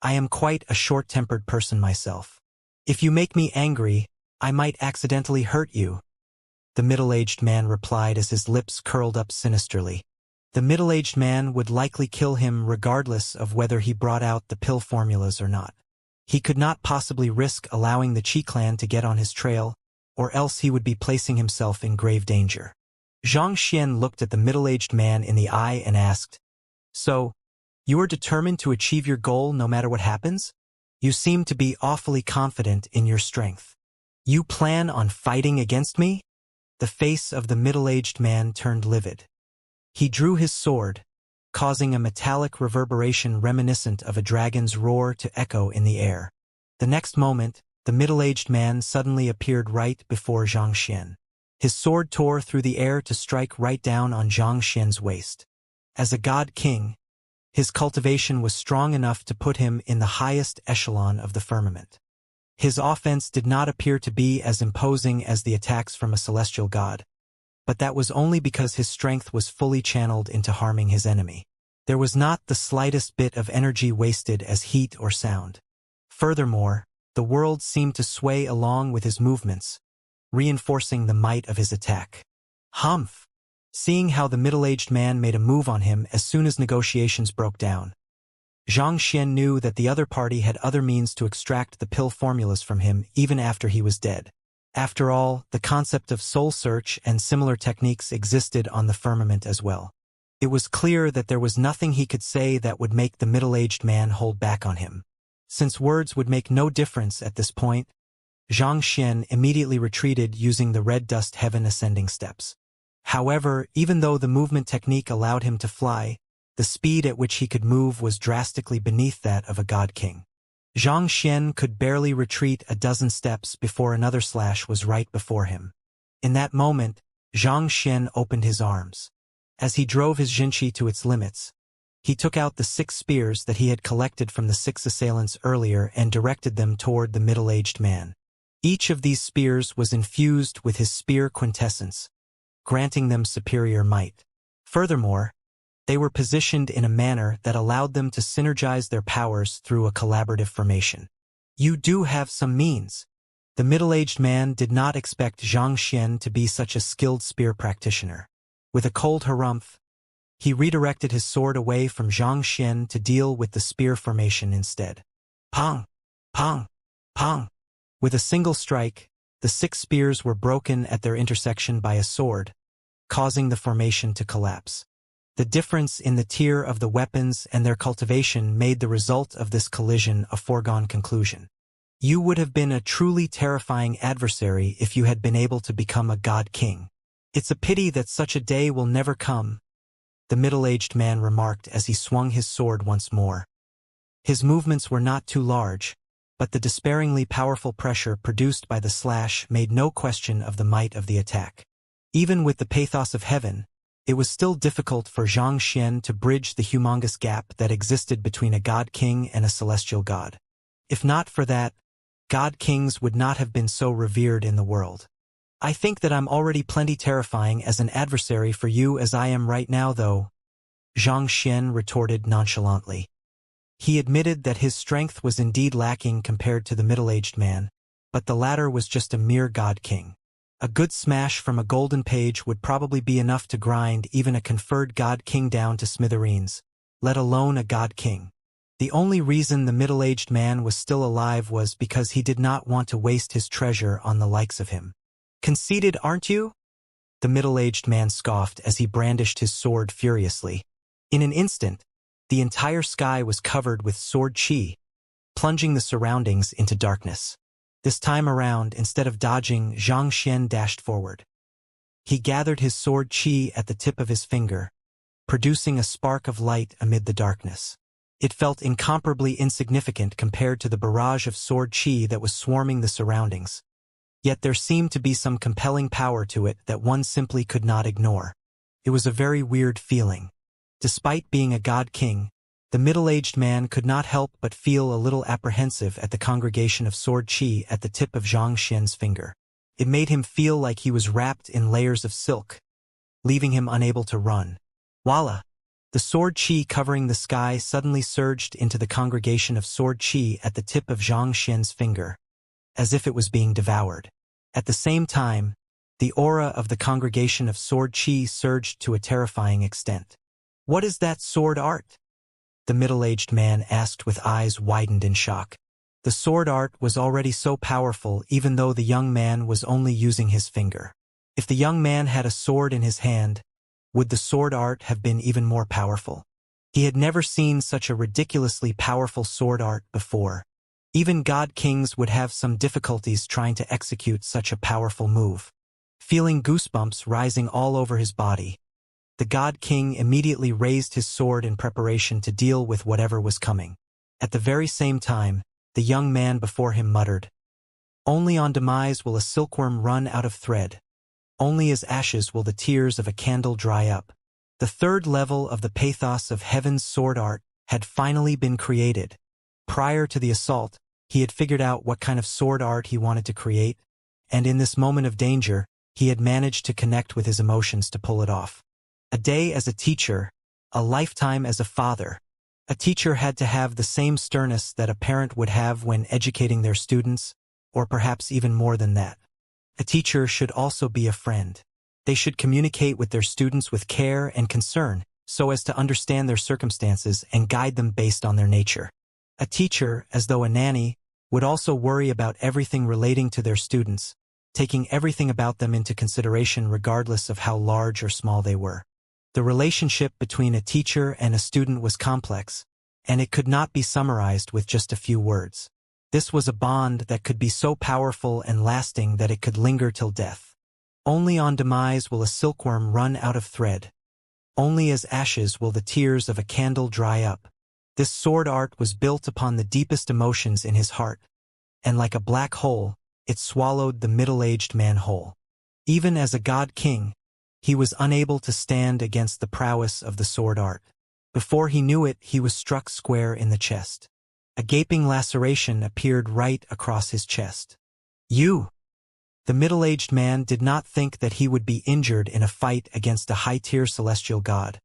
I am quite a short-tempered person myself. If you make me angry, I might accidentally hurt you, the middle-aged man replied as his lips curled up sinisterly. The middle-aged man would likely kill him regardless of whether he brought out the pill formulas or not. He could not possibly risk allowing the Qi clan to get on his trail, or else he would be placing himself in grave danger. Xianxia looked at the middle-aged man in the eye and asked, "So, you are determined to achieve your goal no matter what happens? You seem to be awfully confident in your strength. You plan on fighting against me?" The face of the middle-aged man turned livid. He drew his sword, causing a metallic reverberation reminiscent of a dragon's roar to echo in the air. The next moment, the middle-aged man suddenly appeared right before Xianxia. His sword tore through the air to strike right down on Xianxia's waist. As a god king, his cultivation was strong enough to put him in the highest echelon of the firmament. His offense did not appear to be as imposing as the attacks from a celestial god, but that was only because his strength was fully channeled into harming his enemy. There was not the slightest bit of energy wasted as heat or sound. Furthermore, the world seemed to sway along with his movements, reinforcing the might of his attack. Humph! Seeing how the middle-aged man made a move on him as soon as negotiations broke down, Xianxia knew that the other party had other means to extract the pill formulas from him even after he was dead. After all, the concept of soul search and similar techniques existed on the firmament as well. It was clear that there was nothing he could say that would make the middle-aged man hold back on him. Since words would make no difference at this point, Xianxia immediately retreated using the red dust heaven ascending steps. However, even though the movement technique allowed him to fly, the speed at which he could move was drastically beneath that of a god king. Xianxia could barely retreat a dozen steps before another slash was right before him. In that moment, Xianxia opened his arms. As he drove his Jinqi to its limits, he took out the 6 spears that he had collected from the 6 assailants earlier and directed them toward the middle-aged man. Each of these spears was infused with his spear quintessence, granting them superior might. Furthermore, they were positioned in a manner that allowed them to synergize their powers through a collaborative formation. You do have some means. The middle-aged man did not expect Xianxia to be such a skilled spear practitioner. With a cold harumph, he redirected his sword away from Xianxia to deal with the spear formation instead. Pong! Pong! Pong! With a single strike, the 6 spears were broken at their intersection by a sword, causing the formation to collapse. The difference in the tier of the weapons and their cultivation made the result of this collision a foregone conclusion. You would have been a truly terrifying adversary if you had been able to become a god king. It's a pity that such a day will never come, the middle-aged man remarked as he swung his sword once more. His movements were not too large, but the despairingly powerful pressure produced by the slash made no question of the might of the attack. Even with the pathos of heaven, it was still difficult for Xianxia to bridge the humongous gap that existed between a god king and a celestial god. If not for that, god kings would not have been so revered in the world. I think that I'm already plenty terrifying as an adversary for you as I am right now though, Xianxia retorted nonchalantly. He admitted that his strength was indeed lacking compared to the middle-aged man, but the latter was just a mere god king. A good smash from a golden page would probably be enough to grind even a conferred god king down to smithereens, let alone a god king. The only reason the middle-aged man was still alive was because he did not want to waste his treasure on the likes of him. Conceited, aren't you? The middle-aged man scoffed as he brandished his sword furiously. In an instant, the entire sky was covered with sword chi, plunging the surroundings into darkness. This time around, instead of dodging, Xianxia dashed forward. He gathered his sword chi at the tip of his finger, producing a spark of light amid the darkness. It felt incomparably insignificant compared to the barrage of sword chi that was swarming the surroundings. Yet there seemed to be some compelling power to it that one simply could not ignore. It was a very weird feeling. Despite being a god king, the middle-aged man could not help but feel a little apprehensive at the congregation of sword chi at the tip of Xianxia's finger. It made him feel like he was wrapped in layers of silk, leaving him unable to run. Voila! The sword chi covering the sky suddenly surged into the congregation of sword chi at the tip of Xianxia's finger, as if it was being devoured. At the same time, the aura of the congregation of sword chi surged to a terrifying extent. What is that sword art? The middle-aged man asked with eyes widened in shock. The sword art was already so powerful even though the young man was only using his finger. If the young man had a sword in his hand, would the sword art have been even more powerful? He had never seen such a ridiculously powerful sword art before. Even god kings would have some difficulties trying to execute such a powerful move. Feeling goosebumps rising all over his body, the god king immediately raised his sword in preparation to deal with whatever was coming. At the very same time, the young man before him muttered, "Only on demise will a silkworm run out of thread. Only as ashes will the tears of a candle dry up." The third level of the pathos of heaven's sword art had finally been created. Prior to the assault, he had figured out what kind of sword art he wanted to create, and in this moment of danger, he had managed to connect with his emotions to pull it off. A day as a teacher, a lifetime as a father. A teacher had to have the same sternness that a parent would have when educating their students, or perhaps even more than that. A teacher should also be a friend. They should communicate with their students with care and concern, so as to understand their circumstances and guide them based on their nature. A teacher, as though a nanny, would also worry about everything relating to their students, taking everything about them into consideration regardless of how large or small they were. The relationship between a teacher and a student was complex, and it could not be summarized with just a few words. This was a bond that could be so powerful and lasting that it could linger till death. Only on demise will a silkworm run out of thread. Only as ashes will the tears of a candle dry up. This sword art was built upon the deepest emotions in his heart, and like a black hole, it swallowed the middle-aged man whole. Even as a god king, he was unable to stand against the prowess of the sword art. Before he knew it, he was struck square in the chest. A gaping laceration appeared right across his chest. "You!" The middle-aged man did not think that he would be injured in a fight against a high-tier celestial god,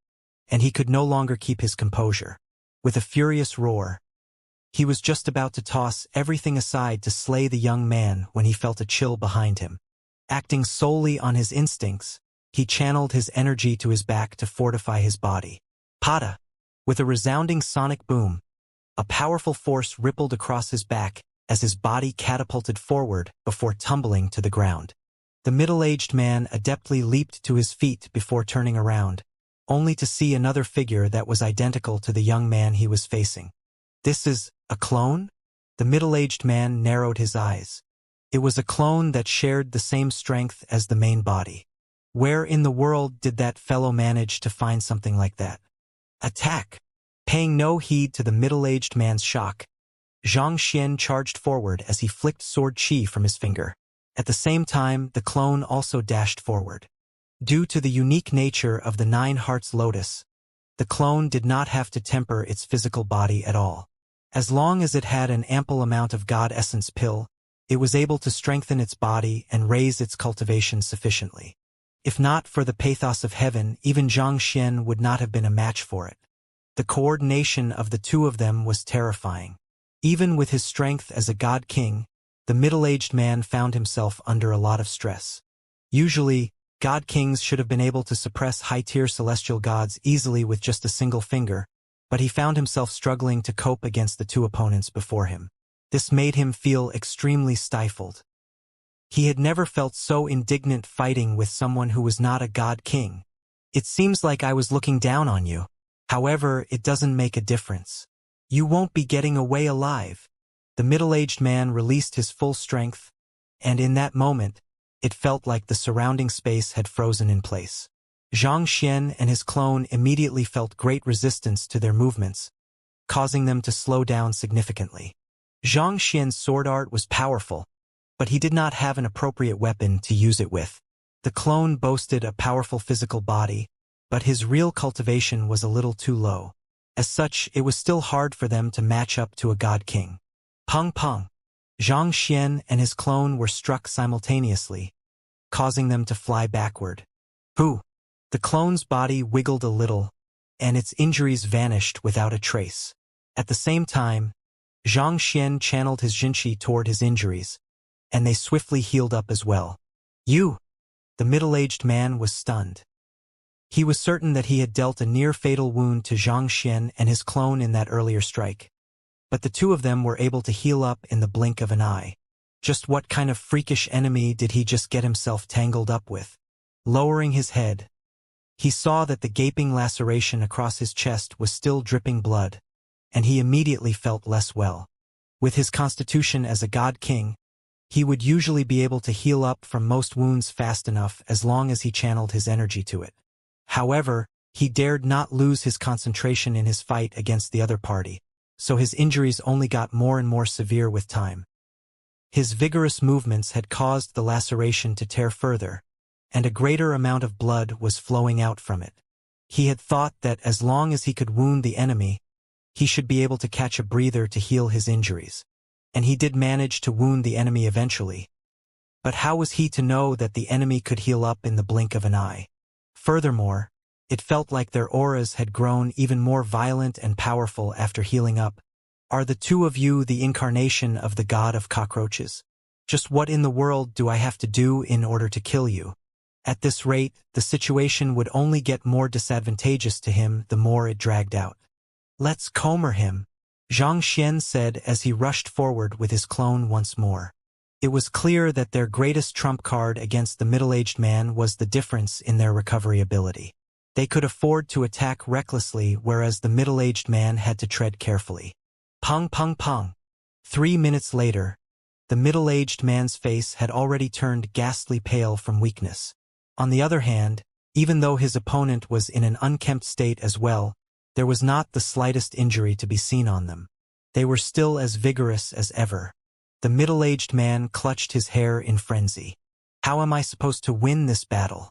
and he could no longer keep his composure. With a furious roar, he was just about to toss everything aside to slay the young man when he felt a chill behind him. Acting solely on his instincts, he channeled his energy to his back to fortify his body. Pada! With a resounding sonic boom, a powerful force rippled across his back as his body catapulted forward before tumbling to the ground. The middle-aged man adeptly leaped to his feet before turning around, only to see another figure that was identical to the young man he was facing. This is a clone? The middle-aged man narrowed his eyes. It was a clone that shared the same strength as the main body. Where in the world did that fellow manage to find something like that? Attack! Paying no heed to the middle-aged man's shock, Xianxia charged forward as he flicked sword chi from his finger. At the same time, the clone also dashed forward. Due to the unique nature of the Nine Hearts Lotus, the clone did not have to temper its physical body at all. As long as it had an ample amount of God Essence pill, it was able to strengthen its body and raise its cultivation sufficiently. If not for the pathos of heaven, even Xianxia would not have been a match for it. The coordination of the two of them was terrifying. Even with his strength as a god king, the middle-aged man found himself under a lot of stress. Usually, god kings should have been able to suppress high-tier celestial gods easily with just a single finger, but he found himself struggling to cope against the two opponents before him. This made him feel extremely stifled. He had never felt so indignant fighting with someone who was not a god king. It seems like I was looking down on you. However, it doesn't make a difference. You won't be getting away alive. The middle-aged man released his full strength, and in that moment, it felt like the surrounding space had frozen in place. Xianxia and his clone immediately felt great resistance to their movements, causing them to slow down significantly. Xianxia's sword art was powerful, but he did not have an appropriate weapon to use it with. The clone boasted a powerful physical body, but his real cultivation was a little too low. As such, it was still hard for them to match up to a god king. Peng peng! Xianxia and his clone were struck simultaneously, causing them to fly backward. Pooh! The clone's body wiggled a little, and its injuries vanished without a trace. At the same time, Xianxia channeled his jinqi toward his injuries, and they swiftly healed up as well. You! The middle-aged man was stunned. He was certain that he had dealt a near-fatal wound to Xianxia and his clone in that earlier strike. But the two of them were able to heal up in the blink of an eye. Just what kind of freakish enemy did he just get himself tangled up with? Lowering his head, he saw that the gaping laceration across his chest was still dripping blood, and he immediately felt less well. With his constitution as a god king, he would usually be able to heal up from most wounds fast enough as long as he channeled his energy to it. However, he dared not lose his concentration in his fight against the other party, so his injuries only got more and more severe with time. His vigorous movements had caused the laceration to tear further, and a greater amount of blood was flowing out from it. He had thought that as long as he could wound the enemy, he should be able to catch a breather to heal his injuries. And he did manage to wound the enemy eventually. But how was he to know that the enemy could heal up in the blink of an eye? Furthermore, it felt like their auras had grown even more violent and powerful after healing up. Are the two of you the incarnation of the god of cockroaches? Just what in the world do I have to do in order to kill you? At this rate, the situation would only get more disadvantageous to him the more it dragged out. Let's comber him, Xianxia said as he rushed forward with his clone once more. It was clear that their greatest trump card against the middle-aged man was the difference in their recovery ability. They could afford to attack recklessly, whereas the middle-aged man had to tread carefully. Peng peng peng. 3 minutes later, the middle-aged man's face had already turned ghastly pale from weakness. On the other hand, even though his opponent was in an unkempt state as well, there was not the slightest injury to be seen on them. They were still as vigorous as ever. The middle-aged man clutched his hair in frenzy. How am I supposed to win this battle?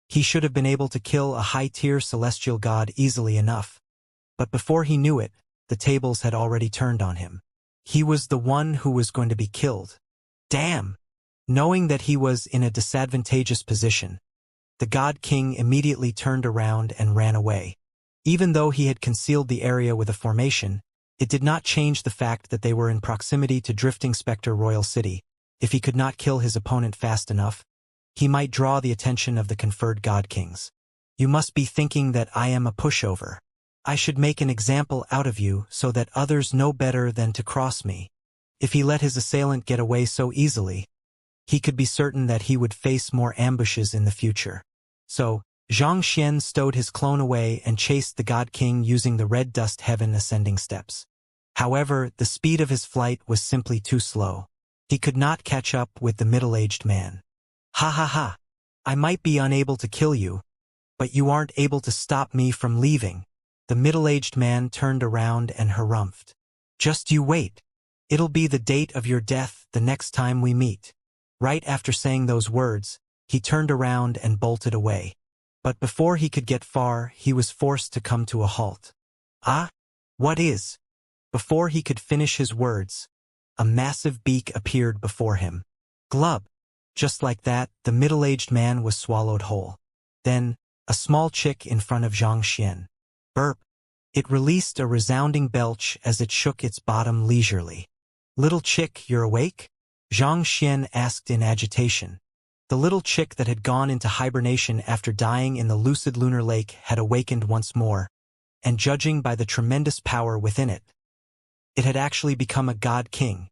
He should have been able to kill a high-tier celestial god easily enough. But before he knew it, the tables had already turned on him. He was the one who was going to be killed. Damn! Knowing that he was in a disadvantageous position, the God King immediately turned around and ran away. Even though he had concealed the area with a formation, it did not change the fact that they were in proximity to Drifting Spectre Royal City. If he could not kill his opponent fast enough, he might draw the attention of the conferred God Kings. You must be thinking that I am a pushover. I should make an example out of you so that others know better than to cross me. If he let his assailant get away so easily, he could be certain that he would face more ambushes in the future. So, Xianxia stowed his clone away and chased the God King using the red dust heaven ascending steps. However, the speed of his flight was simply too slow. He could not catch up with the middle-aged man. Ha ha ha! I might be unable to kill you, but you aren't able to stop me from leaving. The middle-aged man turned around and harumphed. Just you wait. It'll be the date of your death the next time we meet. Right after saying those words, he turned around and bolted away. But before he could get far, he was forced to come to a halt. Ah? What is? Before he could finish his words, a massive beak appeared before him. Glub! Just like that, the middle-aged man was swallowed whole. Then, a small chick in front of Xianxia. Burp! It released a resounding belch as it shook its bottom leisurely. Little chick, you're awake? Xianxia asked in agitation. The little chick that had gone into hibernation after dying in the lucid lunar lake had awakened once more, and judging by the tremendous power within it, it had actually become a God King.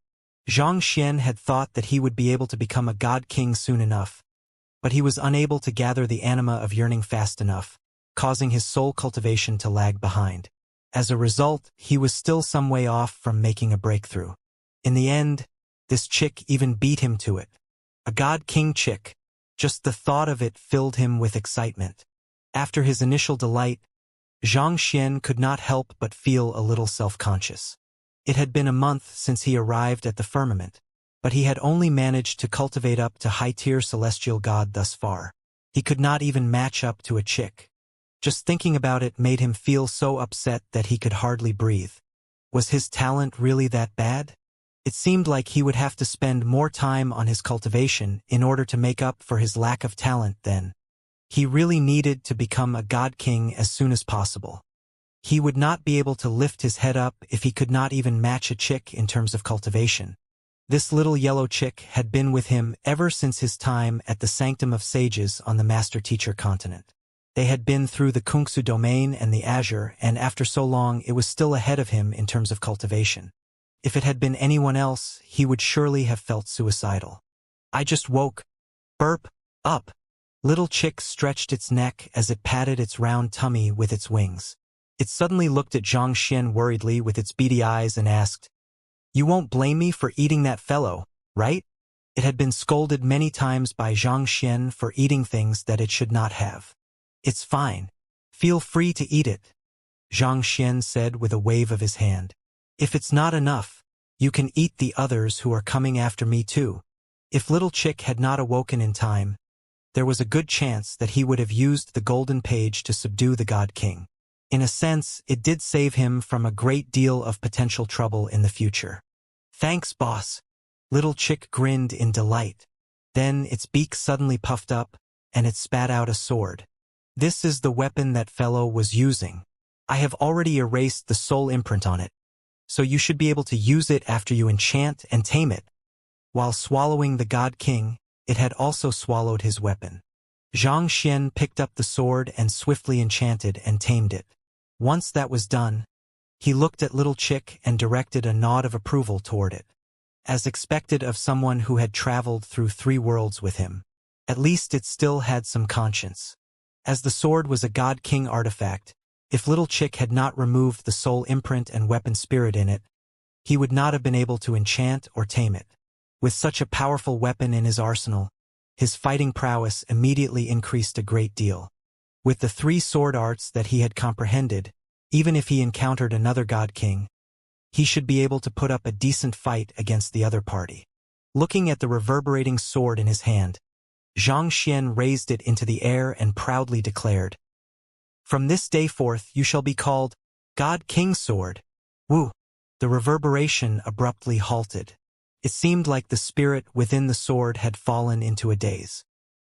Xianxia had thought that he would be able to become a God King soon enough, but he was unable to gather the anima of yearning fast enough, causing his soul cultivation to lag behind. As a result, he was still some way off from making a breakthrough. In the end, this chick even beat him to it. A God King chick. Just the thought of it filled him with excitement. After his initial delight, Xianxia could not help but feel a little self-conscious. It had been a month since he arrived at the firmament, but he had only managed to cultivate up to high-tier celestial god thus far. He could not even match up to a chick. Just thinking about it made him feel so upset that he could hardly breathe. Was his talent really that bad? It seemed like he would have to spend more time on his cultivation in order to make up for his lack of talent then. He really needed to become a God King as soon as possible. He would not be able to lift his head up if he could not even match a chick in terms of cultivation. This little yellow chick had been with him ever since his time at the Sanctum of Sages on the Master-Teacher continent. They had been through the Kungsu domain and the Azure, and after so long it was still ahead of him in terms of cultivation. If it had been anyone else, he would surely have felt suicidal. I just woke. Burp. Up. Little chick stretched its neck as it patted its round tummy with its wings. It suddenly looked at Xianxia worriedly with its beady eyes and asked, "You won't blame me for eating that fellow, right?" It had been scolded many times by Xianxia for eating things that it should not have. "It's fine. Feel free to eat it," Xianxia said with a wave of his hand. "If it's not enough, you can eat the others who are coming after me too." If Little Chick had not awoken in time, there was a good chance that he would have used the golden page to subdue the God King. In a sense, it did save him from a great deal of potential trouble in the future. "Thanks, boss." Little Chick grinned in delight. Then its beak suddenly puffed up, and it spat out a sword. "This is the weapon that fellow was using. I have already erased the soul imprint on it, so you should be able to use it after you enchant and tame it." While swallowing the God King, it had also swallowed his weapon. Xianxia picked up the sword and swiftly enchanted and tamed it. Once that was done, he looked at Little Chick and directed a nod of approval toward it. As expected of someone who had traveled through 3 worlds with him, at least it still had some conscience. As the sword was a God King artifact, if Little Chick had not removed the soul imprint and weapon spirit in it, he would not have been able to enchant or tame it. With such a powerful weapon in his arsenal, his fighting prowess immediately increased a great deal. With the 3 sword arts that he had comprehended, even if he encountered another God King, he should be able to put up a decent fight against the other party. Looking at the reverberating sword in his hand, Xianxia raised it into the air and proudly declared, "From this day forth you shall be called God King Sword." Woo! The reverberation abruptly halted. It seemed like the spirit within the sword had fallen into a daze.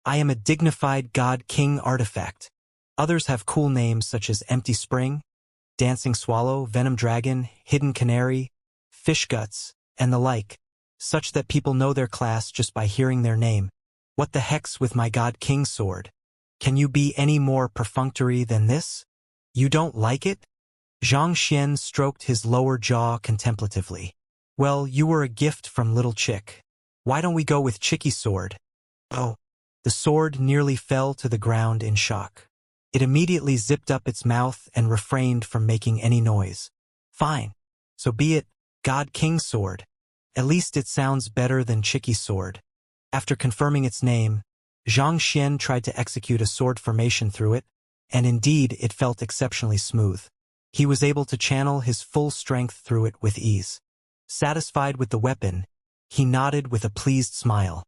I am a dignified God King artifact. Others have cool names such as Empty Spring, Dancing Swallow, Venom Dragon, Hidden Canary, Fish Guts, and the like, such that people know their class just by hearing their name. What the heck's with my God King sword? Can you be any more perfunctory than this? You don't like it? Xianxia stroked his lower jaw contemplatively. Well, you were a gift from Little Chick. Why don't we go with Chicky's sword? Oh. The sword nearly fell to the ground in shock. It immediately zipped up its mouth and refrained from making any noise. Fine. So be it, God King's sword. At least it sounds better than Chicky's sword. After confirming its name, Xianxia tried to execute a sword formation through it, and indeed it felt exceptionally smooth. He was able to channel his full strength through it with ease. Satisfied with the weapon, he nodded with a pleased smile.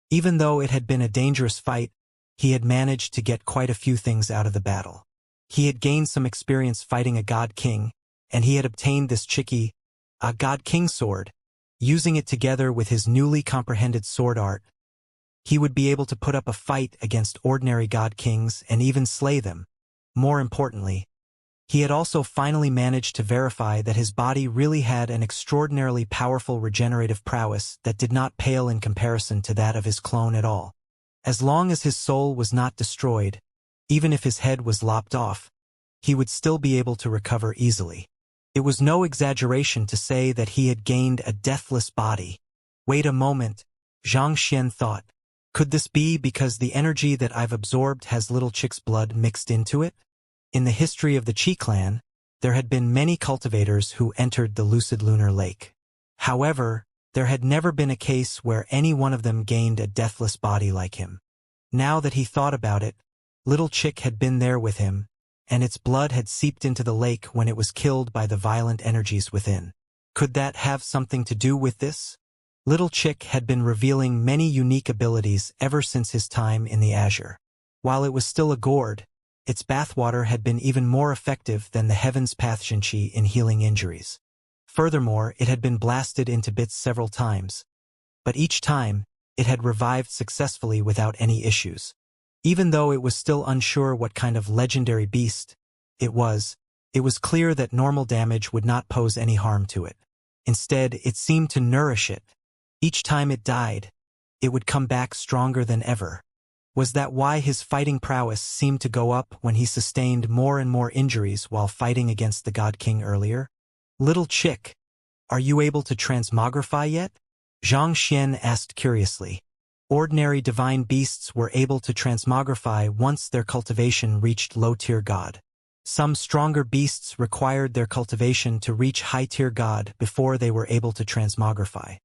Even though it had been a dangerous fight, he had managed to get quite a few things out of the battle. He had gained some experience fighting a God King, and he had obtained this Chicky, a God King sword. Using it together with his newly comprehended sword art, he would be able to put up a fight against ordinary God Kings and even slay them. More importantly, he had also finally managed to verify that his body really had an extraordinarily powerful regenerative prowess that did not pale in comparison to that of his clone at all. As long as his soul was not destroyed, even if his head was lopped off, he would still be able to recover easily. It was no exaggeration to say that he had gained a deathless body. Wait a moment, Xianxia thought. Could this be because the energy that I've absorbed has Little Chick's blood mixed into it? In the history of the Qi clan, there had been many cultivators who entered the lucid lunar lake. However, there had never been a case where any one of them gained a deathless body like him. Now that he thought about it, Little Chick had been there with him, and its blood had seeped into the lake when it was killed by the violent energies within. Could that have something to do with this? Little Chick had been revealing many unique abilities ever since his time in the Azure. While it was still a gourd, its bathwater had been even more effective than the Heaven's Path Xianxia in healing injuries. Furthermore, it had been blasted into bits several times, but each time, it had revived successfully without any issues. Even though it was still unsure what kind of legendary beast it was clear that normal damage would not pose any harm to it. Instead, it seemed to nourish it. Each time it died, it would come back stronger than ever. Was that why his fighting prowess seemed to go up when he sustained more and more injuries while fighting against the God King earlier? Little Chick, are you able to transmogrify yet? Xianxia asked curiously. Ordinary divine beasts were able to transmogrify once their cultivation reached low-tier God. Some stronger beasts required their cultivation to reach high-tier God before they were able to transmogrify.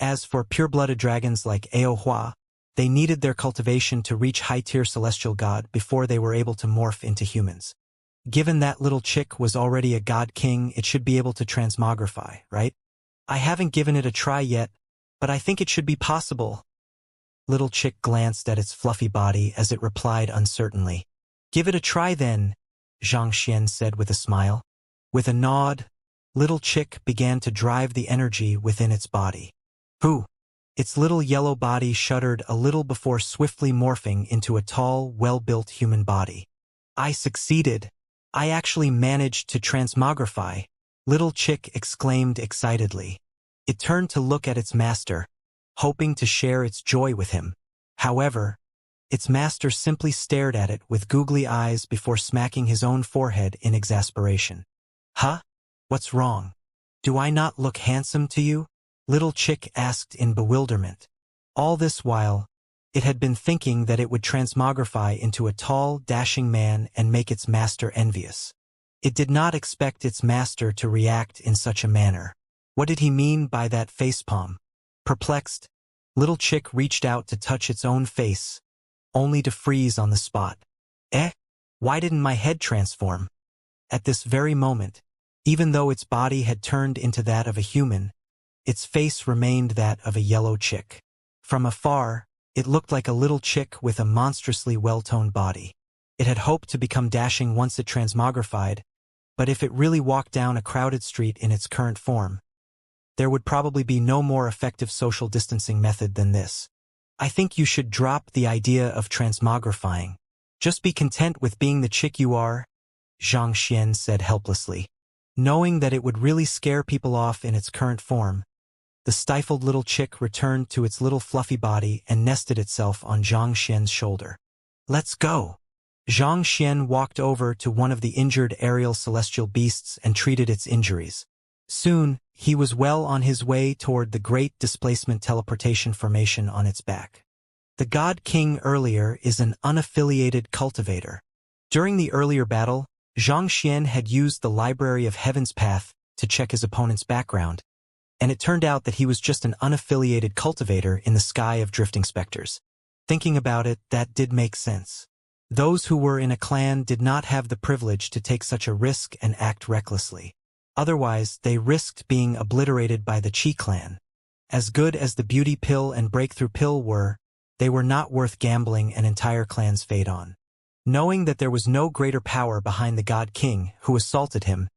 As for pure-blooded dragons like Aohua, they needed their cultivation to reach high-tier celestial God before they were able to morph into humans. Given that Little Chick was already a God King, it should be able to transmogrify, right? I haven't given it a try yet, but I think it should be possible. Little Chick glanced at its fluffy body as it replied uncertainly. Give it a try then, Xianxia said with a smile. With a nod, Little Chick began to drive the energy within its body. Whew! Its little yellow body shuddered a little before swiftly morphing into a tall, well-built human body. I succeeded. I actually managed to transmogrify, Little Chick exclaimed excitedly. It turned to look at its master, hoping to share its joy with him. However, its master simply stared at it with googly eyes before smacking his own forehead in exasperation. Huh? What's wrong? Do I not look handsome to you? Little Chick asked in bewilderment. All this while, it had been thinking that it would transmogrify into a tall, dashing man and make its master envious. It did not expect its master to react in such a manner. What did he mean by that facepalm? Perplexed, Little Chick reached out to touch its own face, only to freeze on the spot. Why didn't my head transform? At this very moment, even though its body had turned into that of a human, its face remained that of a yellow chick. From afar, it looked like a little chick with a monstrously well-toned body. It had hoped to become dashing once it transmogrified, but if it really walked down a crowded street in its current form, There would probably be no more effective social distancing method than this. I think you should drop the idea of transmogrifying. Just be content with being the chick you are, Xianxia said helplessly. Knowing that it would really scare people off in its current form, the stifled little chick returned to its little fluffy body and nested itself on Xianxia's shoulder. Let's go. Xianxia walked over to one of the injured aerial celestial beasts and treated its injuries. Soon, he was well on his way toward the great displacement teleportation formation on its back. The God King earlier is an unaffiliated cultivator. During the earlier battle, Xianxia had used the Library of Heaven's Path to check his opponent's background, and it turned out that he was just an unaffiliated cultivator in the sky of drifting specters. Thinking about it, that did make sense. Those who were in a clan did not have the privilege to take such a risk and act recklessly. Otherwise, they risked being obliterated by the Qi clan. As good as the Beauty Pill and Breakthrough Pill were, they were not worth gambling an entire clan's fate on. Knowing that there was no greater power behind the God King who assaulted him,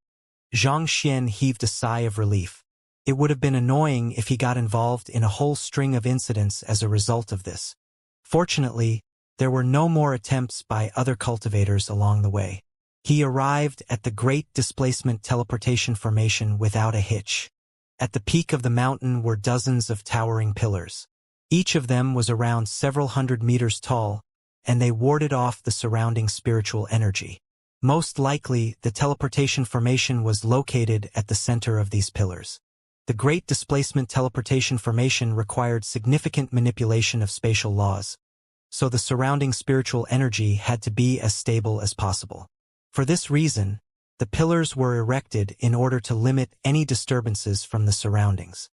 Xianxia heaved a sigh of relief. It would have been annoying if he got involved in a whole string of incidents as a result of this. Fortunately, there were no more attempts by other cultivators along the way. He arrived at the Great Displacement Teleportation Formation without a hitch. At the peak of the mountain were dozens of towering pillars. Each of them was around several hundred meters tall, and they warded off the surrounding spiritual energy. Most likely, the teleportation formation was located at the center of these pillars. The Great Displacement Teleportation Formation required significant manipulation of spatial laws, so the surrounding spiritual energy had to be as stable as possible. For this reason, the pillars were erected in order to limit any disturbances from the surroundings.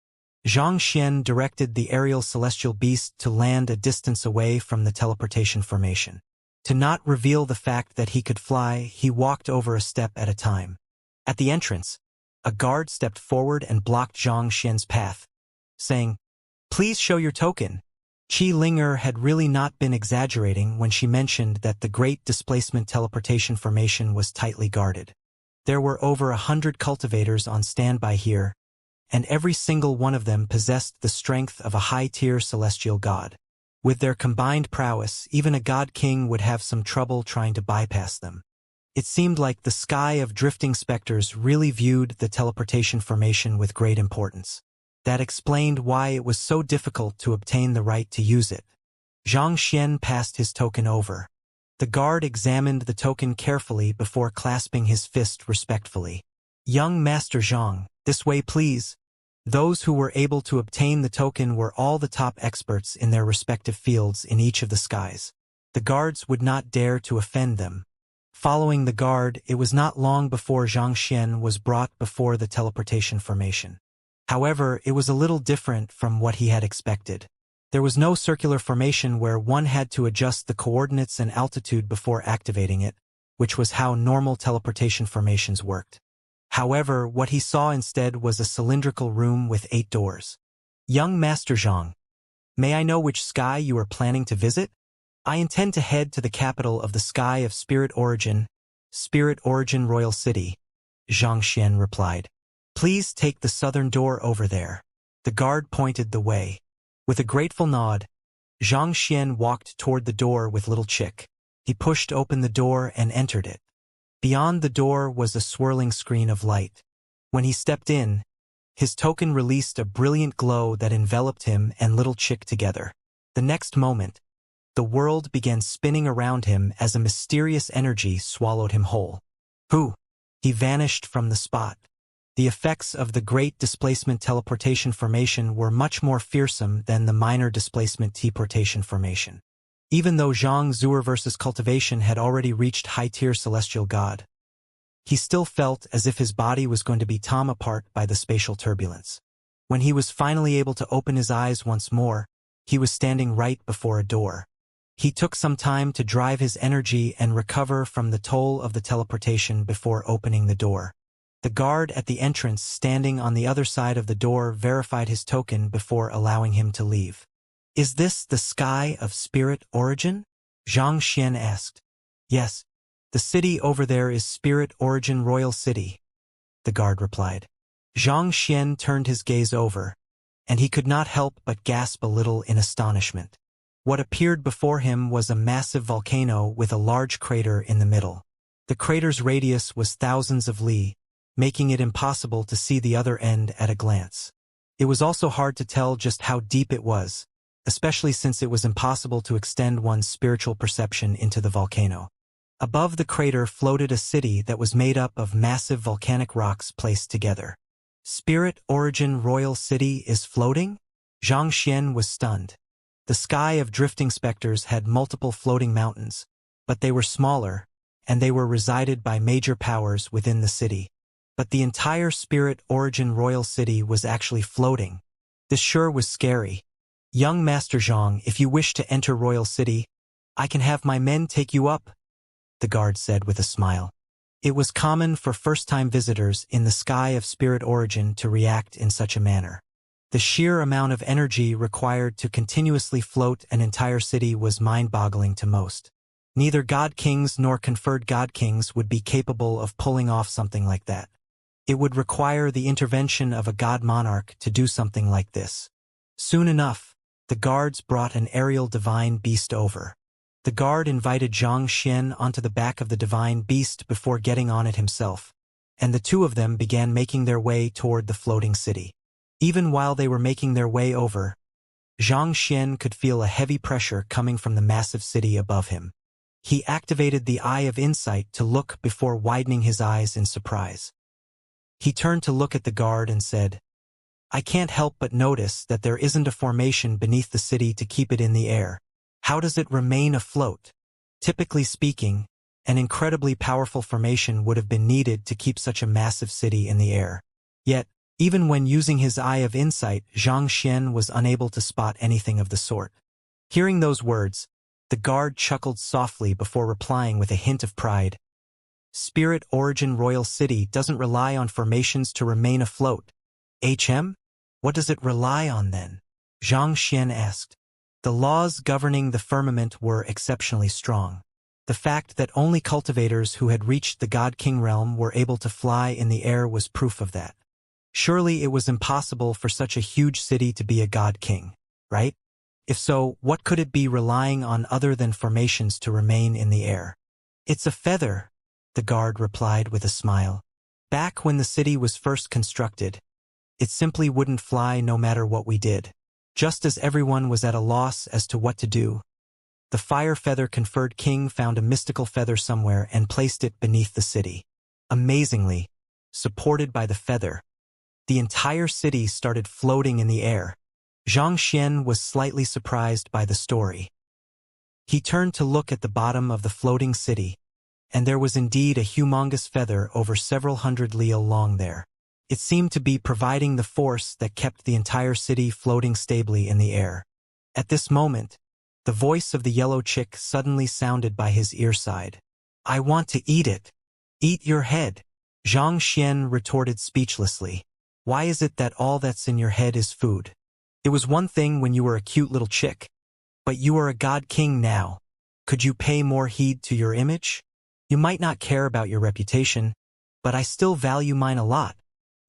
Xianxia directed the aerial celestial beast to land a distance away from the teleportation formation. To not reveal the fact that he could fly, he walked over a step at a time. At the entrance, a guard stepped forward and blocked Xianxia's path, saying, "Please show your token." Qi Linger had really not been exaggerating when she mentioned that the Great Displacement Teleportation Formation was tightly guarded. There were over 100 cultivators on standby here, and every single one of them possessed the strength of a high-tier celestial god. With their combined prowess, even a god king would have some trouble trying to bypass them. It seemed like the sky of drifting specters really viewed the teleportation formation with great importance. That explained why it was so difficult to obtain the right to use it. Xianxia passed his token over. The guard examined the token carefully before clasping his fist respectfully. "Young Master Zhang, this way please." Those who were able to obtain the token were all the top experts in their respective fields in each of the skies. The guards would not dare to offend them. Following the guard, it was not long before Xianxia was brought before the teleportation formation. However, it was a little different from what he had expected. There was no circular formation where one had to adjust the coordinates and altitude before activating it, which was how normal teleportation formations worked. However, what he saw instead was a cylindrical room with 8 doors. "Young Master Zhang, may I know which sky you are planning to visit?" "I intend to head to the capital of the Sky of Spirit Origin Royal City," Xianxia replied. "Please take the southern door over there." The guard pointed the way. With a grateful nod, Xianxia walked toward the door with Little Chick. He pushed open the door and entered it. Beyond the door was a swirling screen of light. When he stepped in, his token released a brilliant glow that enveloped him and Little Chick together. The next moment, the world began spinning around him as a mysterious energy swallowed him whole. "Who?" He vanished from the spot. The effects of the Great Displacement Teleportation Formation were much more fearsome than the Minor Displacement Teleportation Formation. Even though Zhang Zuer vs. Cultivation had already reached high-tier celestial god, he still felt as if his body was going to be torn apart by the spatial turbulence. When he was finally able to open his eyes once more, he was standing right before a door. He took some time to drive his energy and recover from the toll of the teleportation before opening the door. The guard at the entrance standing on the other side of the door verified his token before allowing him to leave. "Is this the Sky of Spirit Origin?" Xianxia asked. "Yes. The city over there is Spirit Origin Royal City," the guard replied. Xianxia turned his gaze over, and he could not help but gasp a little in astonishment. What appeared before him was a massive volcano with a large crater in the middle. The crater's radius was thousands of li, making it impossible to see the other end at a glance. It was also hard to tell just how deep it was, especially since it was impossible to extend one's spiritual perception into the volcano. Above the crater floated a city that was made up of massive volcanic rocks placed together. Spirit Origin Royal City is floating? Xianxia was stunned. The sky of drifting specters had multiple floating mountains, but they were smaller, and they were resided by major powers within the city. But the entire Spirit Origin Royal City was actually floating. This sure was scary. Young Master Zhang, if you wish to enter Royal City, I can have my men take you up, the guard said with a smile. It was common for first-time visitors in the sky of Spirit Origin to react in such a manner. The sheer amount of energy required to continuously float an entire city was mind-boggling to most. Neither God Kings nor conferred God Kings would be capable of pulling off something like that. It would require the intervention of a God Monarch to do something like this. Soon enough, the guards brought an aerial divine beast over. The guard invited Xianxia onto the back of the divine beast before getting on it himself, and the two of them began making their way toward the floating city. Even while they were making their way over, Xianxia could feel a heavy pressure coming from the massive city above him. He activated the Eye of Insight to look before widening his eyes in surprise. He turned to look at the guard and said, I can't help but notice that there isn't a formation beneath the city to keep it in the air. How does it remain afloat? Typically speaking, an incredibly powerful formation would have been needed to keep such a massive city in the air. Yet, even when using his Eye of Insight, Xianxia was unable to spot anything of the sort. Hearing those words, the guard chuckled softly before replying with a hint of pride. Spirit Origin Royal City doesn't rely on formations to remain afloat. What does it rely on then? Xianxia asked. The laws governing the firmament were exceptionally strong. The fact that only cultivators who had reached the God King realm were able to fly in the air was proof of that. Surely it was impossible for such a huge city to be a God King, right? If so, what could it be relying on other than formations to remain in the air? It's a feather, the guard replied with a smile. Back when the city was first constructed, it simply wouldn't fly no matter what we did. Just as everyone was at a loss as to what to do, the fire feather conferred king found a mystical feather somewhere and placed it beneath the city. Amazingly, supported by the feather, the entire city started floating in the air. Xianxia was slightly surprised by the story. He turned to look at the bottom of the floating city, and there was indeed a humongous feather over several hundred li long there. It seemed to be providing the force that kept the entire city floating stably in the air. At this moment, the voice of the yellow chick suddenly sounded by his earside. I want to eat it. Eat your head. Xianxia retorted speechlessly. Why is it that all that's in your head is food? It was one thing when you were a cute little chick, but you are a God King now. Could you pay more heed to your image? You might not care about your reputation, but I still value mine a lot.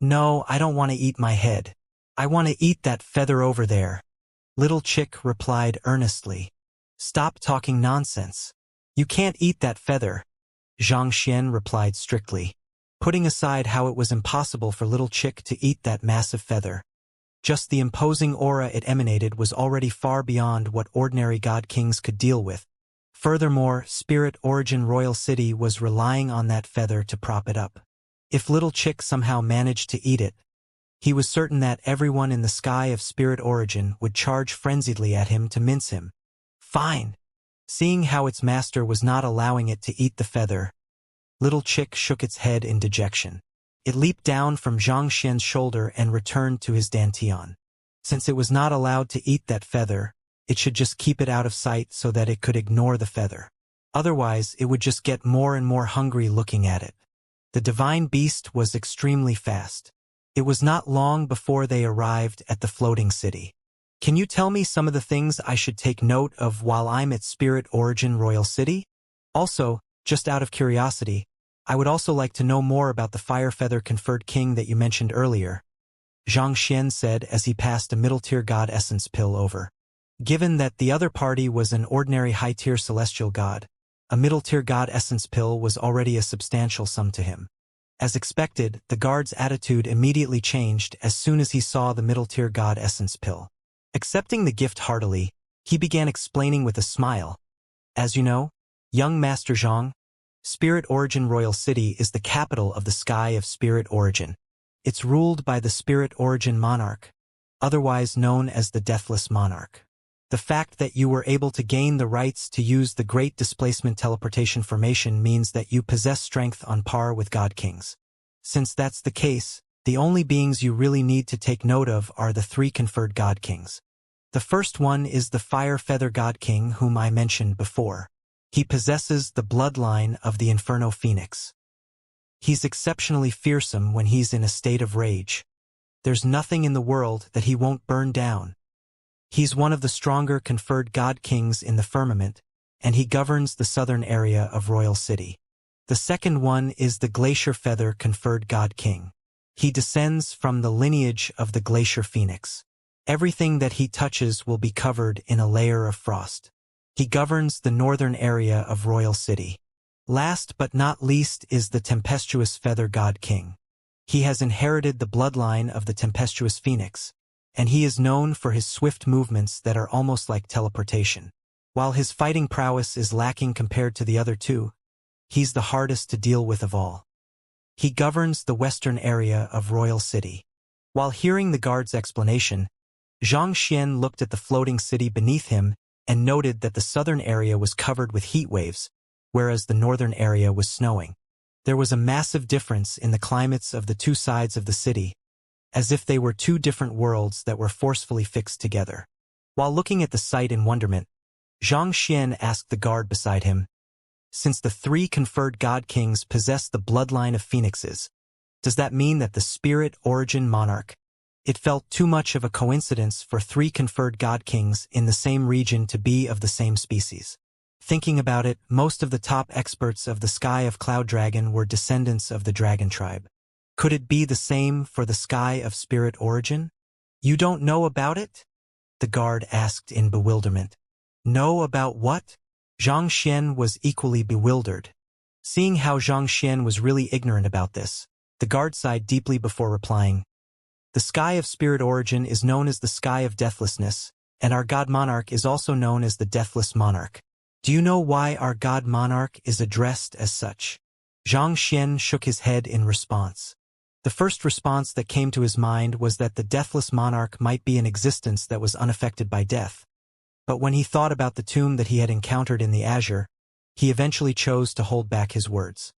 No, I don't want to eat my head. I want to eat that feather over there. Little Chick replied earnestly. Stop talking nonsense. You can't eat that feather, Xianxia replied strictly, putting aside how it was impossible for Little Chick to eat that massive feather. Just the imposing aura it emanated was already far beyond what ordinary God Kings could deal with. Furthermore, Spirit Origin Royal City was relying on that feather to prop it up. If Little Chick somehow managed to eat it, he was certain that everyone in the sky of Spirit Origin would charge frenziedly at him to mince him. Fine. Seeing how its master was not allowing it to eat the feather, Little Chick shook its head in dejection. It leaped down from Xianxia's shoulder and returned to his dantian. Since it was not allowed to eat that feather, it should just keep it out of sight so that it could ignore the feather. Otherwise, it would just get more and more hungry looking at it. The divine beast was extremely fast. It was not long before they arrived at the floating city. Can you tell me some of the things I should take note of while I'm at Spirit Origin Royal City? Also, just out of curiosity, I would also like to know more about the fire feather conferred king that you mentioned earlier, Xianxia said as he passed a middle-tier god essence pill over. Given that the other party was an ordinary high-tier celestial god, a middle-tier god essence pill was already a substantial sum to him. As expected, the guard's attitude immediately changed as soon as he saw the middle-tier god essence pill. Accepting the gift heartily, he began explaining with a smile. As you know, young Master Zhang, Spirit Origin Royal City is the capital of the Sky of Spirit Origin. It's ruled by the Spirit Origin Monarch, otherwise known as the Deathless Monarch. The fact that you were able to gain the rights to use the Great Displacement Teleportation Formation means that you possess strength on par with God Kings. Since that's the case, the only beings you really need to take note of are the 3 conferred God Kings. The first one is the Fire Feather God King whom I mentioned before. He possesses the bloodline of the Inferno Phoenix. He's exceptionally fearsome when he's in a state of rage. There's nothing in the world that he won't burn down. He's one of the stronger conferred God Kings in the firmament, and he governs the southern area of Royal City. The second one is the Glacier Feather conferred God King. He descends from the lineage of the Glacier Phoenix. Everything that he touches will be covered in a layer of frost. He governs the northern area of Royal City. Last but not least is the Tempestuous Feather God King. He has inherited the bloodline of the Tempestuous Phoenix, and he is known for his swift movements that are almost like teleportation. While his fighting prowess is lacking compared to the other 2, he's the hardest to deal with of all. He governs the western area of Royal City. While hearing the guard's explanation, Xianxia looked at the floating city beneath him and noted that the southern area was covered with heat waves, whereas the northern area was snowing. There was a massive difference in the climates of the 2 sides of the city, as if they were 2 different worlds that were forcefully fixed together. While looking at the sight in wonderment, Xianxia asked the guard beside him, "Since the 3 conferred God Kings possess the bloodline of phoenixes, does that mean that the Spirit Origin Monarch?" It felt too much of a coincidence for 3 conferred God Kings in the same region to be of the same species. Thinking about it, most of the top experts of the Sky of Cloud Dragon were descendants of the Dragon Tribe. Could it be the same for the Sky of Spirit Origin? "You don't know about it?" the guard asked in bewilderment. "Know about what?" Xianxia was equally bewildered. Seeing how Xianxia was really ignorant about this, the guard sighed deeply before replying. "The Sky of Spirit Origin is known as the Sky of Deathlessness, and our God Monarch is also known as the Deathless Monarch. Do you know why our God Monarch is addressed as such?" Xianxia shook his head in response. The first response that came to his mind was that the Deathless Monarch might be an existence that was unaffected by death. But when he thought about the tomb that he had encountered in the Azure, he eventually chose to hold back his words.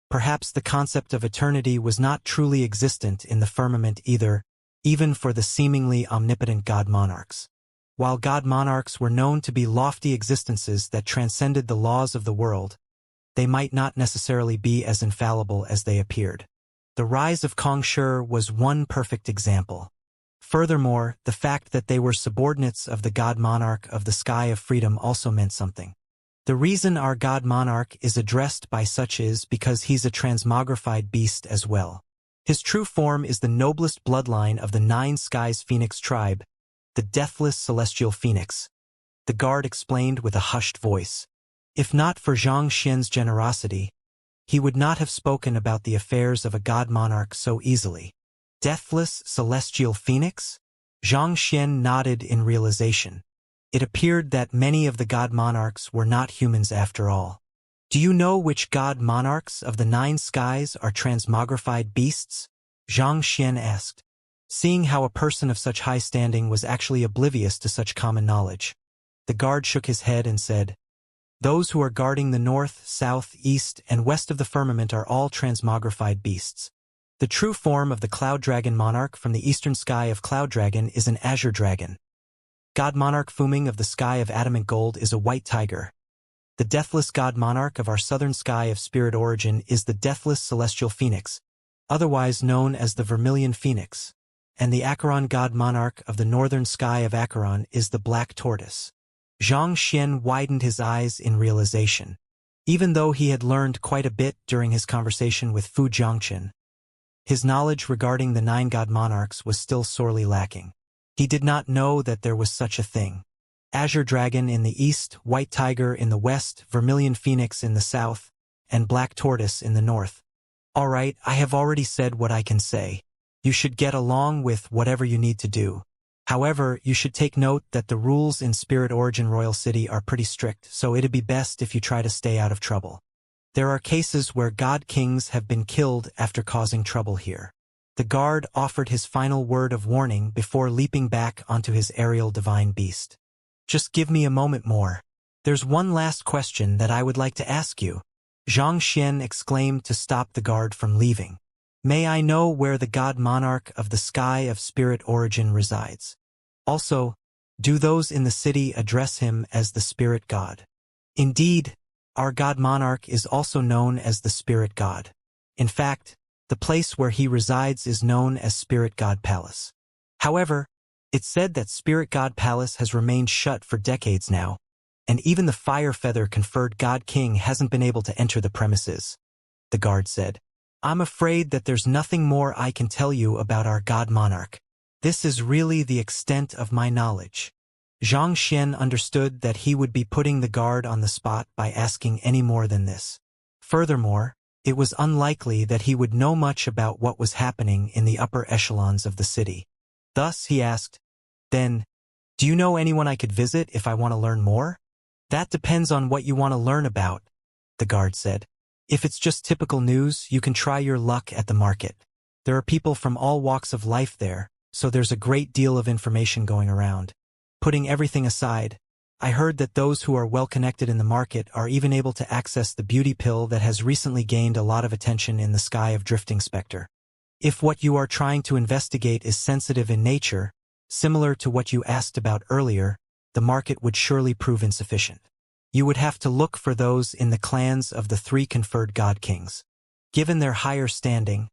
Perhaps the concept of eternity was not truly existent in the firmament either, even for the seemingly omnipotent God Monarchs. While God Monarchs were known to be lofty existences that transcended the laws of the world, they might not necessarily be as infallible as they appeared. The rise of Kongshi was one perfect example. Furthermore, the fact that they were subordinates of the God Monarch of the Sky of Freedom also meant something. The reason our God Monarch is addressed by such is because he's a transmogrified beast as well. His true form is the noblest bloodline of the 9 Skies Phoenix tribe, the Deathless Celestial Phoenix. The guard explained with a hushed voice. If not for Xianxia's generosity, he would not have spoken about the affairs of a God Monarch so easily. Deathless Celestial Phoenix? Xianxia nodded in realization. It appeared that many of the God Monarchs were not humans after all. Do you know which God Monarchs of the 9 skies are transmogrified beasts? Xianxia asked, seeing how a person of such high standing was actually oblivious to such common knowledge. The guard shook his head and said, "Those who are guarding the north, south, east, and west of the firmament are all transmogrified beasts. The true form of the Cloud Dragon Monarch from the eastern sky of Cloud Dragon is an Azure Dragon. God Monarch Fuming of the sky of Adamant Gold is a White Tiger. The Deathless God Monarch of our southern sky of Spirit Origin is the Deathless Celestial Phoenix, otherwise known as the Vermilion Phoenix, and the Acheron God Monarch of the northern sky of Acheron is the Black Tortoise." Xianxia widened his eyes in realization. Even though he had learned quite a bit during his conversation with Fu Jiangchen, his knowledge regarding the 9 god monarchs was still sorely lacking. He did not know that there was such a thing. Azure Dragon in the east, White Tiger in the west, Vermilion Phoenix in the south, and Black Tortoise in the north. All right, I have already said what I can say. You should get along with whatever you need to do. However, you should take note that the rules in Spirit Origin Royal City are pretty strict, so it'd be best if you try to stay out of trouble. There are cases where god kings have been killed after causing trouble here. The guard offered his final word of warning before leaping back onto his aerial divine beast. Just give me a moment more. There's one last question that I would like to ask you. Xianxia exclaimed to stop the guard from leaving. May I know where the god monarch of the sky of spirit origin resides? Also, do those in the city address him as the spirit god? Indeed, our god monarch is also known as the spirit god. In fact, the place where he resides is known as Spirit God Palace. However, it's said that Spirit God Palace has remained shut for decades now, and even the fire feather conferred God King hasn't been able to enter the premises. The guard said, I'm afraid that there's nothing more I can tell you about our god monarch. This is really the extent of my knowledge. Xianxia understood that he would be putting the guard on the spot by asking any more than this. Furthermore, it was unlikely that he would know much about what was happening in the upper echelons of the city. Thus, he asked, Then, do you know anyone I could visit if I want to learn more? That depends on what you want to learn about, the guard said. If it's just typical news, you can try your luck at the market. There are people from all walks of life there, so there's a great deal of information going around. Putting everything aside, I heard that those who are well connected in the market are even able to access the beauty pill that has recently gained a lot of attention in the sky of Drifting Spectre. If what you are trying to investigate is sensitive in nature, similar to what you asked about earlier, the market would surely prove insufficient. You would have to look for those in the clans of the 3 conferred god kings. Given their higher standing,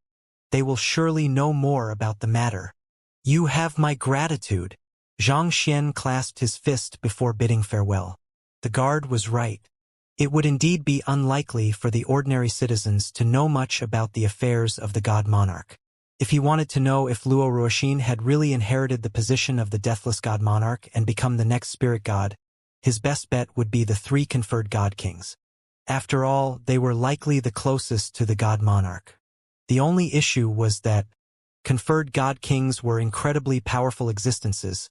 they will surely know more about the matter. You have my gratitude. Xianxia clasped his fist before bidding farewell. The guard was right. It would indeed be unlikely for the ordinary citizens to know much about the affairs of the god monarch. If he wanted to know if Luo Ruoxin had really inherited the position of the deathless god monarch and become the next spirit god, his best bet would be the 3 conferred god kings. After all, they were likely the closest to the god monarch. The only issue was that conferred god kings were incredibly powerful existences,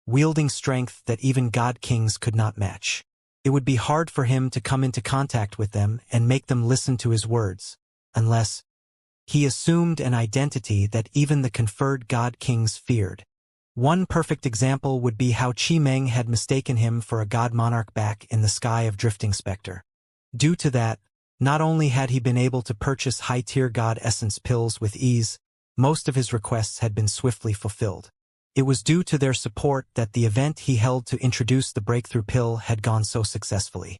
wielding strength that even god kings could not match. It would be hard for him to come into contact with them and make them listen to his words, unless he assumed an identity that even the conferred god kings feared. One perfect example would be how Qi Meng had mistaken him for a god monarch back in the sky of Drifting Spectre. Due to that, not only had he been able to purchase high-tier god essence pills with ease, most of his requests had been swiftly fulfilled. It was due to their support that the event he held to introduce the breakthrough pill had gone so successfully.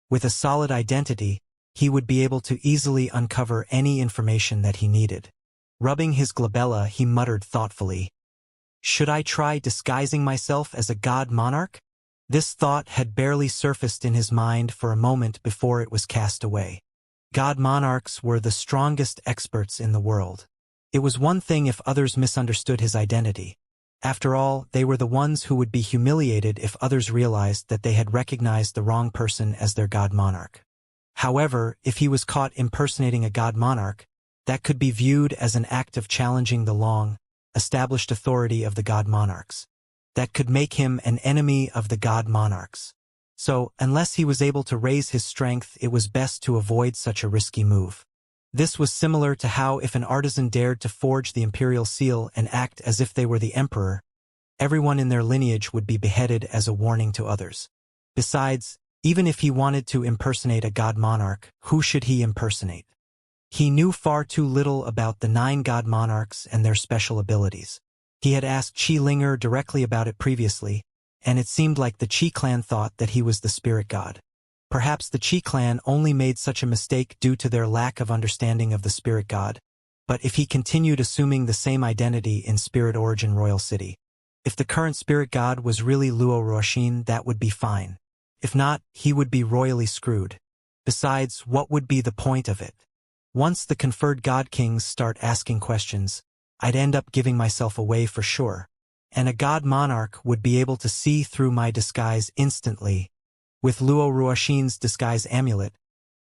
With a solid identity, he would be able to easily uncover any information that he needed. Rubbing his glabella, he muttered thoughtfully, Should I try disguising myself as a god monarch? This thought had barely surfaced in his mind for a moment before it was cast away. God monarchs were the strongest experts in the world. It was one thing if others misunderstood his identity. After all, they were the ones who would be humiliated if others realized that they had recognized the wrong person as their god monarch. However, if he was caught impersonating a god monarch, that could be viewed as an act of challenging the long-established authority of the god monarchs. That could make him an enemy of the god monarchs. So, unless he was able to raise his strength, it was best to avoid such a risky move. This was similar to how if an artisan dared to forge the imperial seal and act as if they were the emperor, everyone in their lineage would be beheaded as a warning to others. Besides, even if he wanted to impersonate a god monarch, who should he impersonate? He knew far too little about the 9 god monarchs and their special abilities. He had asked Qi Linger directly about it previously, and it seemed like the Qi clan thought that he was the spirit god. Perhaps the Qi clan only made such a mistake due to their lack of understanding of the spirit god, but if he continued assuming the same identity in Spirit Origin Royal City, if the current spirit god was really Luo Ruoxin, that would be fine. If not, he would be royally screwed. Besides, what would be the point of it? Once the conferred God Kings start asking questions, I'd end up giving myself away for sure, and a God Monarch would be able to see through my disguise instantly. With Luo Ruoxin's disguise amulet,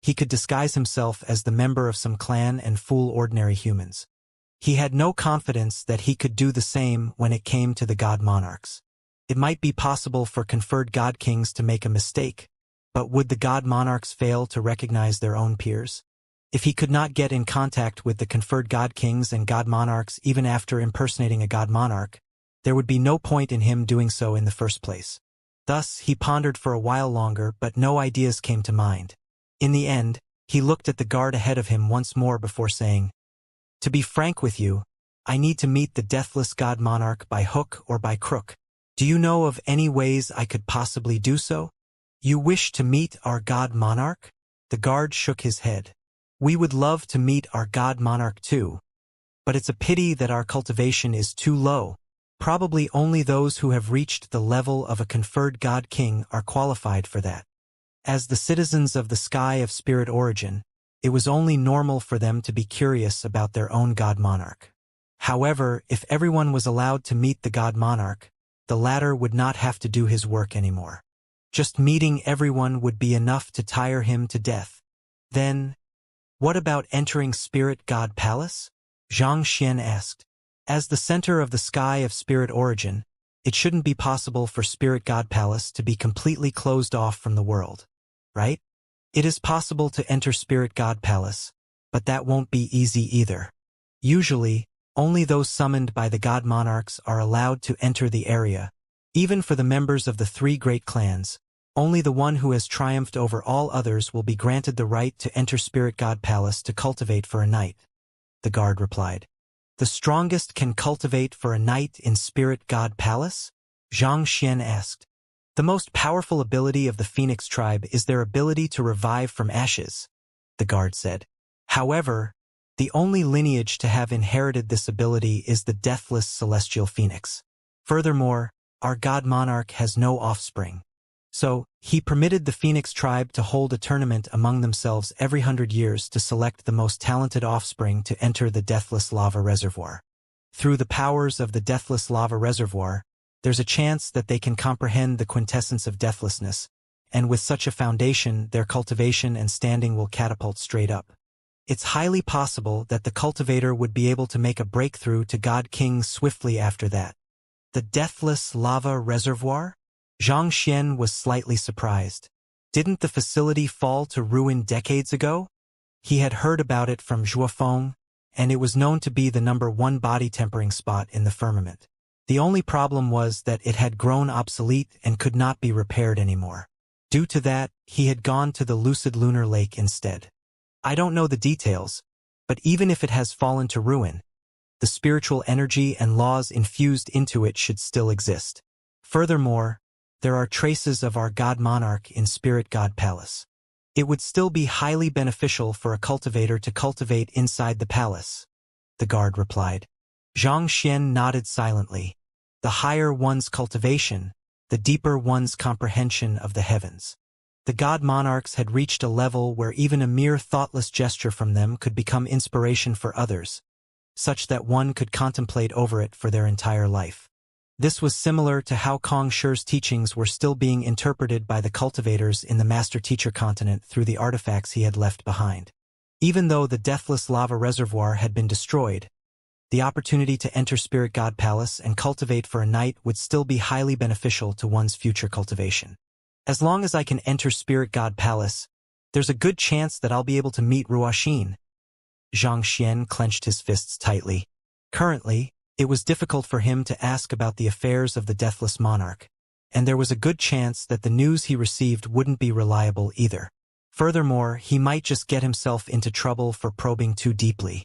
he could disguise himself as the member of some clan and fool ordinary humans. He had no confidence that he could do the same when it came to the God Monarchs. It might be possible for conferred God Kings to make a mistake, but would the God Monarchs fail to recognize their own peers? If he could not get in contact with the conferred God Kings and God Monarchs even after impersonating a God Monarch, there would be no point in him doing so in the first place. Thus, he pondered for a while longer, but no ideas came to mind. In the end, he looked at the guard ahead of him once more before saying, "To be frank with you, I need to meet the deathless God Monarch by hook or by crook. Do you know of any ways I could possibly do so?" "You wish to meet our God Monarch?" The guard shook his head. "We would love to meet our God Monarch too, but it's a pity that our cultivation is too low. Probably only those who have reached the level of a conferred God King are qualified for that. As the citizens of the sky of spirit origin, it was only normal for them to be curious about their own God Monarch. However, if everyone was allowed to meet the God Monarch, the latter would not have to do his work anymore. Just meeting everyone would be enough to tire him to death. Then, what about entering Spirit God Palace? Xianxia asked. As the center of the sky of spirit origin, it shouldn't be possible for Spirit God Palace to be completely closed off from the world, right? It is possible to enter Spirit God Palace, but that won't be easy either. Usually, only those summoned by the God Monarchs are allowed to enter the area. Even for the members of the three great clans, only the one who has triumphed over all others will be granted the right to enter Spirit God Palace to cultivate for a night. The guard replied. The strongest can cultivate for a night in Spirit God Palace? Xianxia asked. The most powerful ability of the Phoenix tribe is their ability to revive from ashes, the guard said. However, the only lineage to have inherited this ability is the deathless celestial phoenix. Furthermore, our God Monarch has no offspring. So, he permitted the Phoenix tribe to hold a tournament among themselves every 100 years to select the most talented offspring to enter the deathless lava reservoir. Through the powers of the deathless lava reservoir, there's a chance that they can comprehend the quintessence of deathlessness, and with such a foundation, their cultivation and standing will catapult straight up. It's highly possible that the cultivator would be able to make a breakthrough to God King swiftly after that. The deathless lava reservoir? Xianxia was slightly surprised. Didn't the facility fall to ruin decades ago? He had heard about it from Zhuofeng, and it was known to be the #1 body tempering spot in the firmament. The only problem was that it had grown obsolete and could not be repaired anymore. Due to that, he had gone to the lucid lunar lake instead. I don't know the details, but even if it has fallen to ruin, the spiritual energy and laws infused into it should still exist. Furthermore, there are traces of our God Monarch in Spirit God Palace. It would still be highly beneficial for a cultivator to cultivate inside the palace, the guard replied. Xianxia nodded silently. The higher one's cultivation, the deeper one's comprehension of the heavens. The God Monarchs had reached a level where even a mere thoughtless gesture from them could become inspiration for others, such that one could contemplate over it for their entire life. This was similar to how Kong Shi's teachings were still being interpreted by the cultivators in the Master-Teacher continent through the artifacts he had left behind. Even though the deathless lava reservoir had been destroyed, the opportunity to enter Spirit God Palace and cultivate for a night would still be highly beneficial to one's future cultivation. As long as I can enter Spirit God Palace, there's a good chance that I'll be able to meet Ruoxin. Xianxia clenched his fists tightly. Currently, it was difficult for him to ask about the affairs of the Deathless Monarch, and there was a good chance that the news he received wouldn't be reliable either. Furthermore, he might just get himself into trouble for probing too deeply.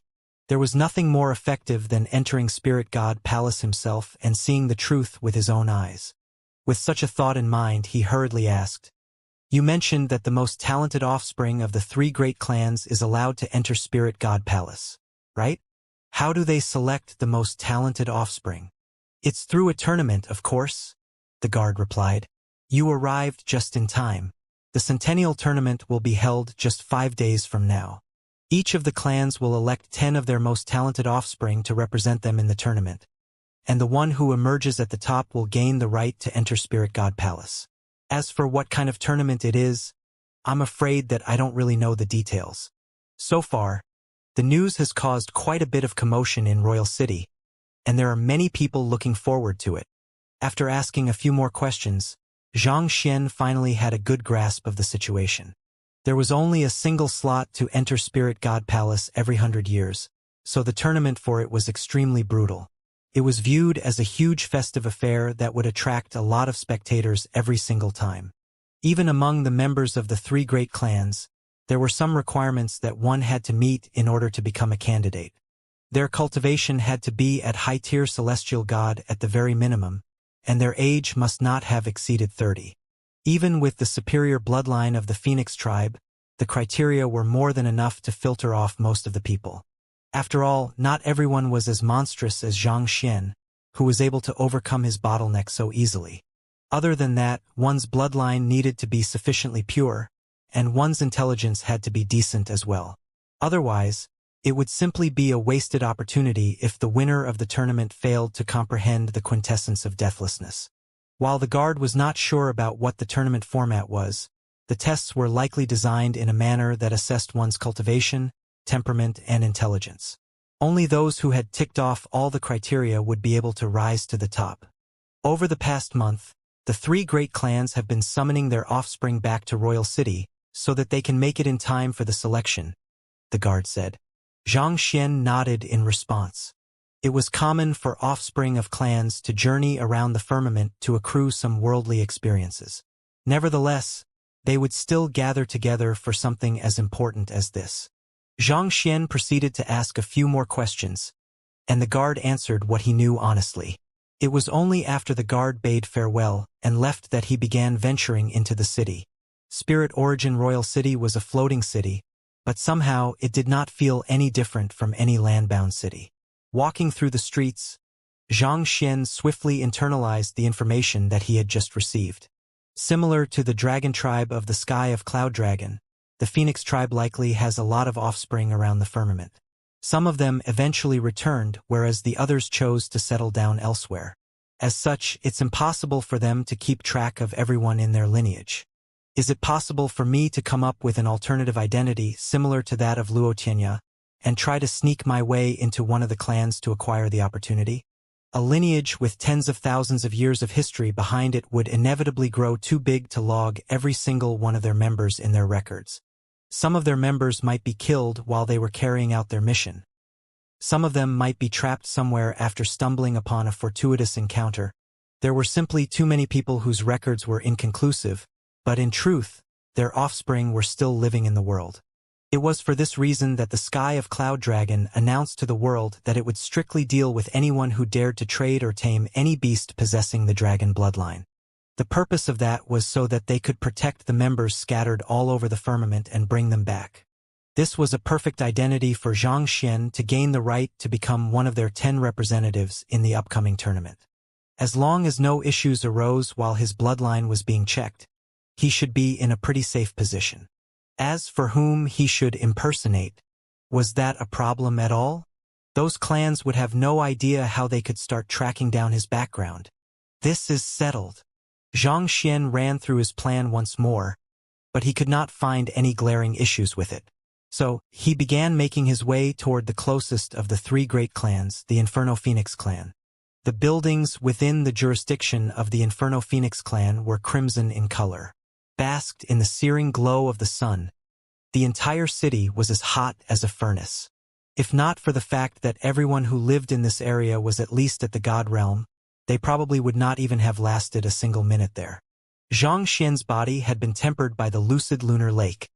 There was nothing more effective than entering Spirit God Palace himself and seeing the truth with his own eyes. With such a thought in mind, he hurriedly asked, "You mentioned that the most talented offspring of the three great clans is allowed to enter Spirit God Palace, right? How do they select the most talented offspring?" "It's through a tournament, of course," the guard replied. "You arrived just in time. The Centennial Tournament will be held just 5 days from now. Each of the clans will elect 10 of their most talented offspring to represent them in the tournament, and the one who emerges at the top will gain the right to enter Spirit God Palace. As for what kind of tournament it is, I'm afraid that I don't really know the details. So far, the news has caused quite a bit of commotion in Royal City, and there are many people looking forward to it. After asking a few more questions, Xianxia finally had a good grasp of the situation. There was only a single slot to enter Spirit God Palace every 100 years, so the tournament for it was extremely brutal. It was viewed as a huge festive affair that would attract a lot of spectators every single time. Even among the members of the 3 great clans, there were some requirements that one had to meet in order to become a candidate. Their cultivation had to be at high-tier celestial god at the very minimum, and their age must not have exceeded 30. Even with the superior bloodline of the Phoenix tribe, the criteria were more than enough to filter off most of the people. After all, not everyone was as monstrous as Xianxia, who was able to overcome his bottleneck so easily. Other than that, one's bloodline needed to be sufficiently pure, and one's intelligence had to be decent as well. Otherwise, it would simply be a wasted opportunity if the winner of the tournament failed to comprehend the quintessence of deathlessness. While the guard was not sure about what the tournament format was, the tests were likely designed in a manner that assessed one's cultivation, temperament, and intelligence. Only those who had ticked off all the criteria would be able to rise to the top. Over the past month, the 3 great clans have been summoning their offspring back to Royal City so that they can make it in time for the selection, the guard said. Xianxia nodded in response. It was common for offspring of clans to journey around the firmament to accrue some worldly experiences. Nevertheless, they would still gather together for something as important as this. Xianxia proceeded to ask a few more questions, and the guard answered what he knew honestly. It was only after the guard bade farewell and left that he began venturing into the city. Spirit Origin Royal City was a floating city, but somehow it did not feel any different from any landbound city. Walking through the streets, Xianxia swiftly internalized the information that he had just received. Similar to the dragon tribe of the sky of Cloud Dragon, the Phoenix tribe likely has a lot of offspring around the firmament. Some of them eventually returned, whereas the others chose to settle down elsewhere. As such, it's impossible for them to keep track of everyone in their lineage. Is it possible for me to come up with an alternative identity similar to that of Luotianya, and try to sneak my way into one of the clans to acquire the opportunity? A lineage with tens of thousands of years of history behind it would inevitably grow too big to log every single one of their members in their records. Some of their members might be killed while they were carrying out their mission. Some of them might be trapped somewhere after stumbling upon a fortuitous encounter. There were simply too many people whose records were inconclusive, but in truth, their offspring were still living in the world. It was for this reason that the Sky of Cloud Dragon announced to the world that it would strictly deal with anyone who dared to trade or tame any beast possessing the dragon bloodline. The purpose of that was so that they could protect the members scattered all over the firmament and bring them back. This was a perfect identity for Xianxia to gain the right to become one of their 10 representatives in the upcoming tournament. As long as no issues arose while his bloodline was being checked, he should be in a pretty safe position. As for whom he should impersonate, was that a problem at all? Those clans would have no idea how they could start tracking down his background. This is settled. Xianxia ran through his plan once more, but he could not find any glaring issues with it. So, he began making his way toward the closest of the 3 great clans, the Inferno Phoenix clan. The buildings within the jurisdiction of the Inferno Phoenix clan were crimson in color. Basked in the searing glow of the sun, the entire city was as hot as a furnace. If not for the fact that everyone who lived in this area was at least at the god realm, they probably would not even have lasted a single minute there. Xianxia's body had been tempered by the lucid lunar lake,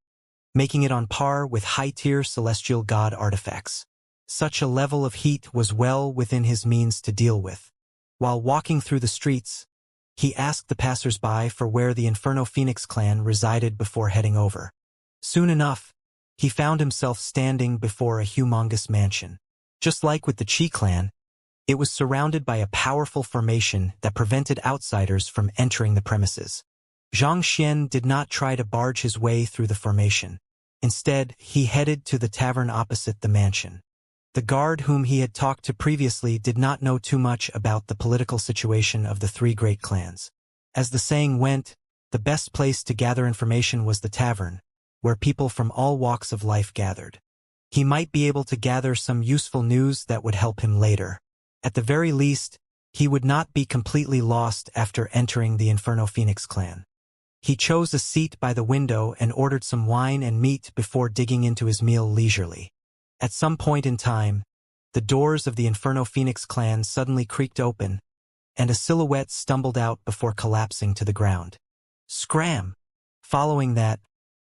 making it on par with high-tier celestial god artifacts. Such a level of heat was well within his means to deal with. While walking through the streets, he asked the passers-by for where the Inferno Phoenix clan resided before heading over. Soon enough, he found himself standing before a humongous mansion. Just like with the Qi clan, it was surrounded by a powerful formation that prevented outsiders from entering the premises. Xianxia did not try to barge his way through the formation. Instead, he headed to the tavern opposite the mansion. The guard whom he had talked to previously did not know too much about the political situation of the three great clans. As the saying went, the best place to gather information was the tavern, where people from all walks of life gathered. He might be able to gather some useful news that would help him later. At the very least, he would not be completely lost after entering the Inferno Phoenix clan. He chose a seat by the window and ordered some wine and meat before digging into his meal leisurely. At some point in time, the doors of the Inferno Phoenix clan suddenly creaked open, and a silhouette stumbled out before collapsing to the ground. Scram! Following that,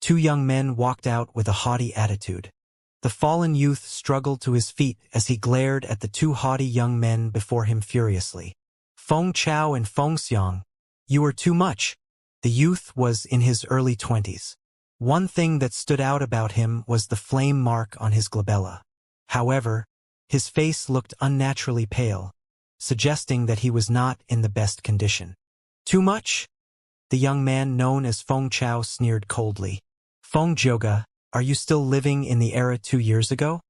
two young men walked out with a haughty attitude. The fallen youth struggled to his feet as he glared at the two haughty young men before him furiously. Feng Chao and Feng Xiang, you are too much. The youth was in his early 20s. One thing that stood out about him was the flame mark on his glabella. However, his face looked unnaturally pale, suggesting that he was not in the best condition. Too much? The young man known as Feng Chao sneered coldly. Feng Zhouge, are you still living in the era 2 years ago?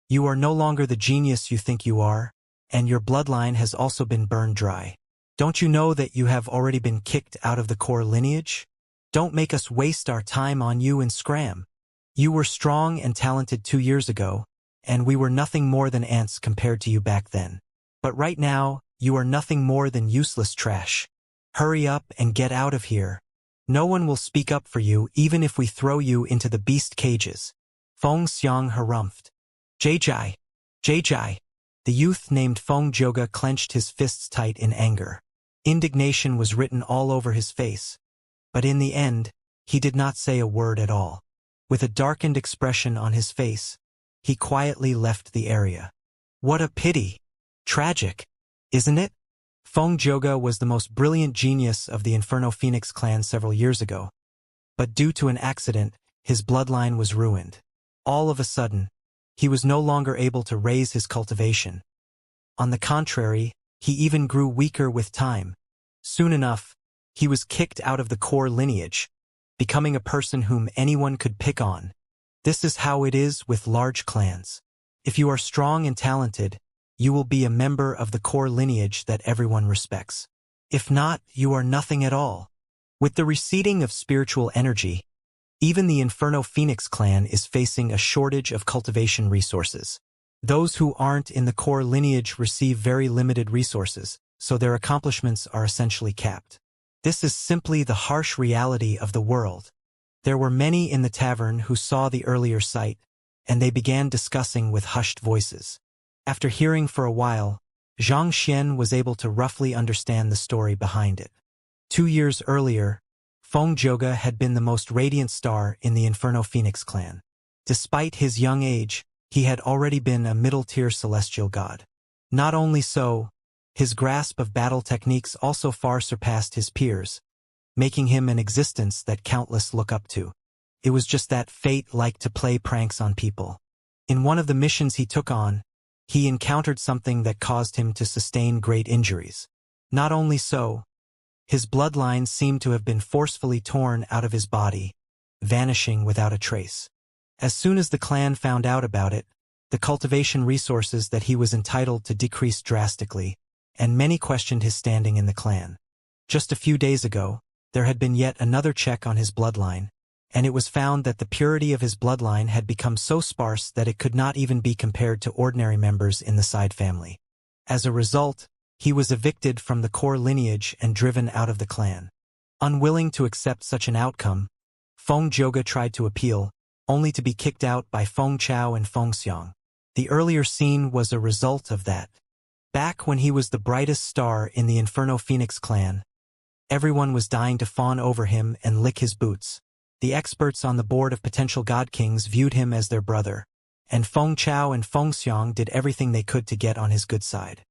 You are no longer the genius you think you are, and your bloodline has also been burned dry. Don't you know that you have already been kicked out of the core lineage? Don't make us waste our time on you and Scram. You were strong and talented 2 years ago, and we were nothing more than ants compared to you back then. But right now, you are nothing more than useless trash. Hurry up and get out of here. No one will speak up for you even if we throw you into the beast cages. Feng Xiang harumphed. Jai. The youth named Feng Zhouge clenched his fists tight in anger. Indignation was written all over his face. But in the end, he did not say a word at all. With a darkened expression on his face, he quietly left the area. What a pity. Tragic, isn't it? Feng Zhouge was the most brilliant genius of the Inferno Phoenix clan several years ago. But due to an accident, his bloodline was ruined. All of a sudden, he was no longer able to raise his cultivation. On the contrary, he even grew weaker with time. Soon enough, he was kicked out of the core lineage, becoming a person whom anyone could pick on. This is how it is with large clans. If you are strong and talented, you will be a member of the core lineage that everyone respects. If not, you are nothing at all. With the receding of spiritual energy, even the Inferno Phoenix clan is facing a shortage of cultivation resources. Those who aren't in the core lineage receive very limited resources, so their accomplishments are essentially capped. This is simply the harsh reality of the world. There were many in the tavern who saw the earlier sight, and they began discussing with hushed voices. After hearing for a while, Xianxia was able to roughly understand the story behind it. 2 years earlier, Feng Zhouge had been the most radiant star in the Inferno Phoenix clan. Despite his young age, he had already been a middle-tier celestial god. Not only so, his grasp of battle techniques also far surpassed his peers, making him an existence that countless look up to. It was just that fate liked to play pranks on people. In one of the missions he took on, he encountered something that caused him to sustain great injuries. Not only so, his bloodline seemed to have been forcefully torn out of his body, vanishing without a trace. As soon as the clan found out about it, the cultivation resources that he was entitled to decreased drastically, and many questioned his standing in the clan. Just a few days ago, there had been yet another check on his bloodline, and it was found that the purity of his bloodline had become so sparse that it could not even be compared to ordinary members in the side family. As a result, he was evicted from the core lineage and driven out of the clan. Unwilling to accept such an outcome, Feng Zhouge tried to appeal, only to be kicked out by Feng Chao and Feng Xiang. The earlier scene was a result of that. Back when he was the brightest star in the Inferno Phoenix clan, everyone was dying to fawn over him and lick his boots. The experts on the board of potential god kings viewed him as their brother, and Feng Chao and Feng Xiang did everything they could to get on his good side.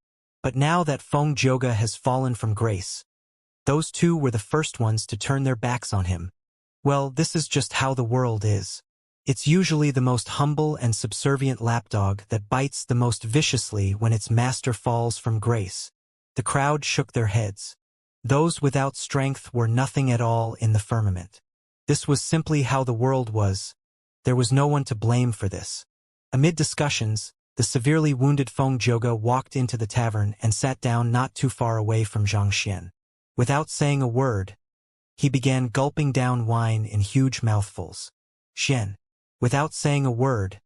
But now that Feng Zhouge has fallen from grace, those two were the first ones to turn their backs on him. Well, this is just how the world is. It's usually the most humble and subservient lapdog that bites the most viciously when its master falls from grace. The crowd shook their heads. Those without strength were nothing at all in the firmament. This was simply how the world was. There was no one to blame for this. Amid discussions, the severely wounded Feng Zhoge walked into the tavern and sat down not too far away from Xianxia. Without saying a word, he began gulping down wine in huge mouthfuls. Xian. Without saying a word,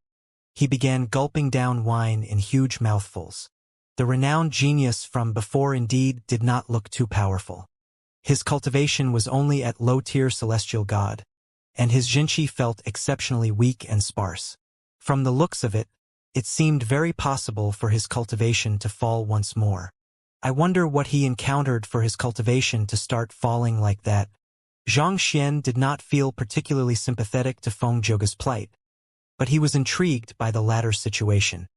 he began gulping down wine in huge mouthfuls. The renowned genius from before indeed did not look too powerful. His cultivation was only at low-tier celestial god, and his Jinqi felt exceptionally weak and sparse. From the looks of it, it seemed very possible for his cultivation to fall once more. I wonder what he encountered for his cultivation to start falling like that. Zhang Xian did not feel particularly sympathetic to Feng Zhoge's plight, but he was intrigued by the latter's situation.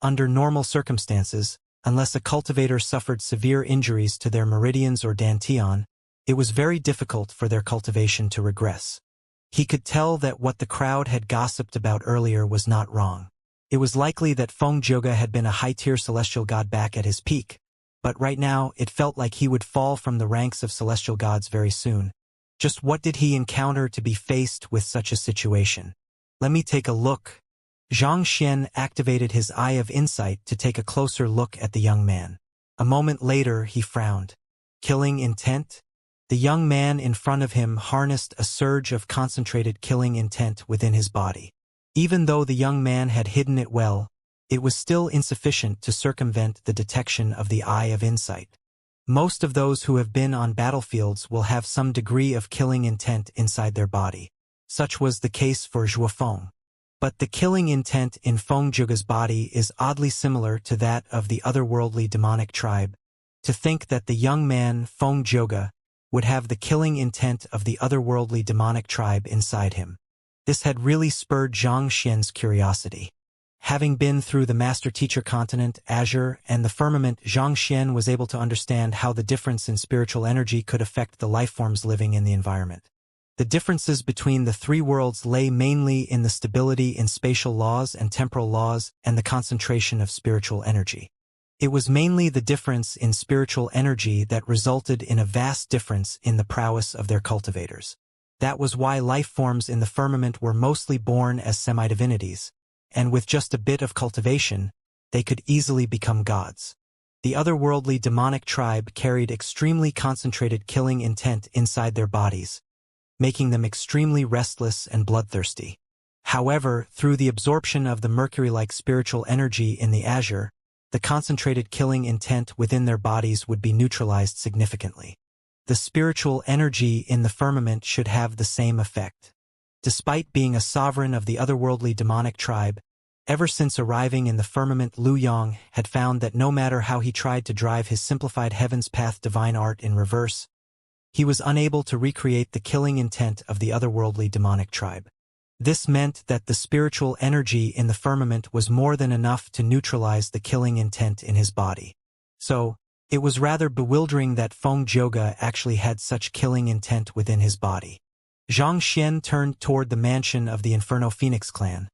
Under normal circumstances, unless a cultivator suffered severe injuries to their meridians or dantian, it was very difficult for their cultivation to regress. He could tell that what the crowd had gossiped about earlier was not wrong. It was likely that Feng Zhoge had been a high-tier celestial god back at his peak, but right now it felt like he would fall from the ranks of celestial gods very soon. Just what did he encounter to be faced with such a situation? Let me take a look. Zhang Xian activated his eye of insight to take a closer look at the young man. A moment later he frowned. Killing intent? The young man in front of him harnessed a surge of concentrated killing intent within his body. Even though the young man had hidden it well, it was still insufficient to circumvent the detection of the eye of insight. Most of those who have been on battlefields will have some degree of killing intent inside their body. Such was the case for Zhuofeng. But the killing intent in Feng Zhoge's body is oddly similar to that of the otherworldly demonic tribe. To think that the young man, Feng Zhoge, would have the killing intent of the otherworldly demonic tribe inside him. This had really spurred Zhang Xian's curiosity. Having been through the master-teacher continent, Azure, and the firmament, Zhang Xian was able to understand how the difference in spiritual energy could affect the lifeforms living in the environment. The differences between the three worlds lay mainly in the stability in spatial laws and temporal laws and the concentration of spiritual energy. It was mainly the difference in spiritual energy that resulted in a vast difference in the prowess of their cultivators. That was why life forms in the firmament were mostly born as semi-divinities, and with just a bit of cultivation, they could easily become gods. The otherworldly demonic tribe carried extremely concentrated killing intent inside their bodies, making them extremely restless and bloodthirsty. However, through the absorption of the mercury-like spiritual energy in the azure, the concentrated killing intent within their bodies would be neutralized significantly. The spiritual energy in the firmament should have the same effect. Despite being a sovereign of the otherworldly demonic tribe, ever since arriving in the firmament, Lu Yang had found that no matter how he tried to drive his simplified heaven's path divine art in reverse, he was unable to recreate the killing intent of the otherworldly demonic tribe. This meant that the spiritual energy in the firmament was more than enough to neutralize the killing intent in his body. So, it was rather bewildering that Feng Zhoge actually had such killing intent within his body. Zhang Xian turned toward the mansion of the Inferno Phoenix clan,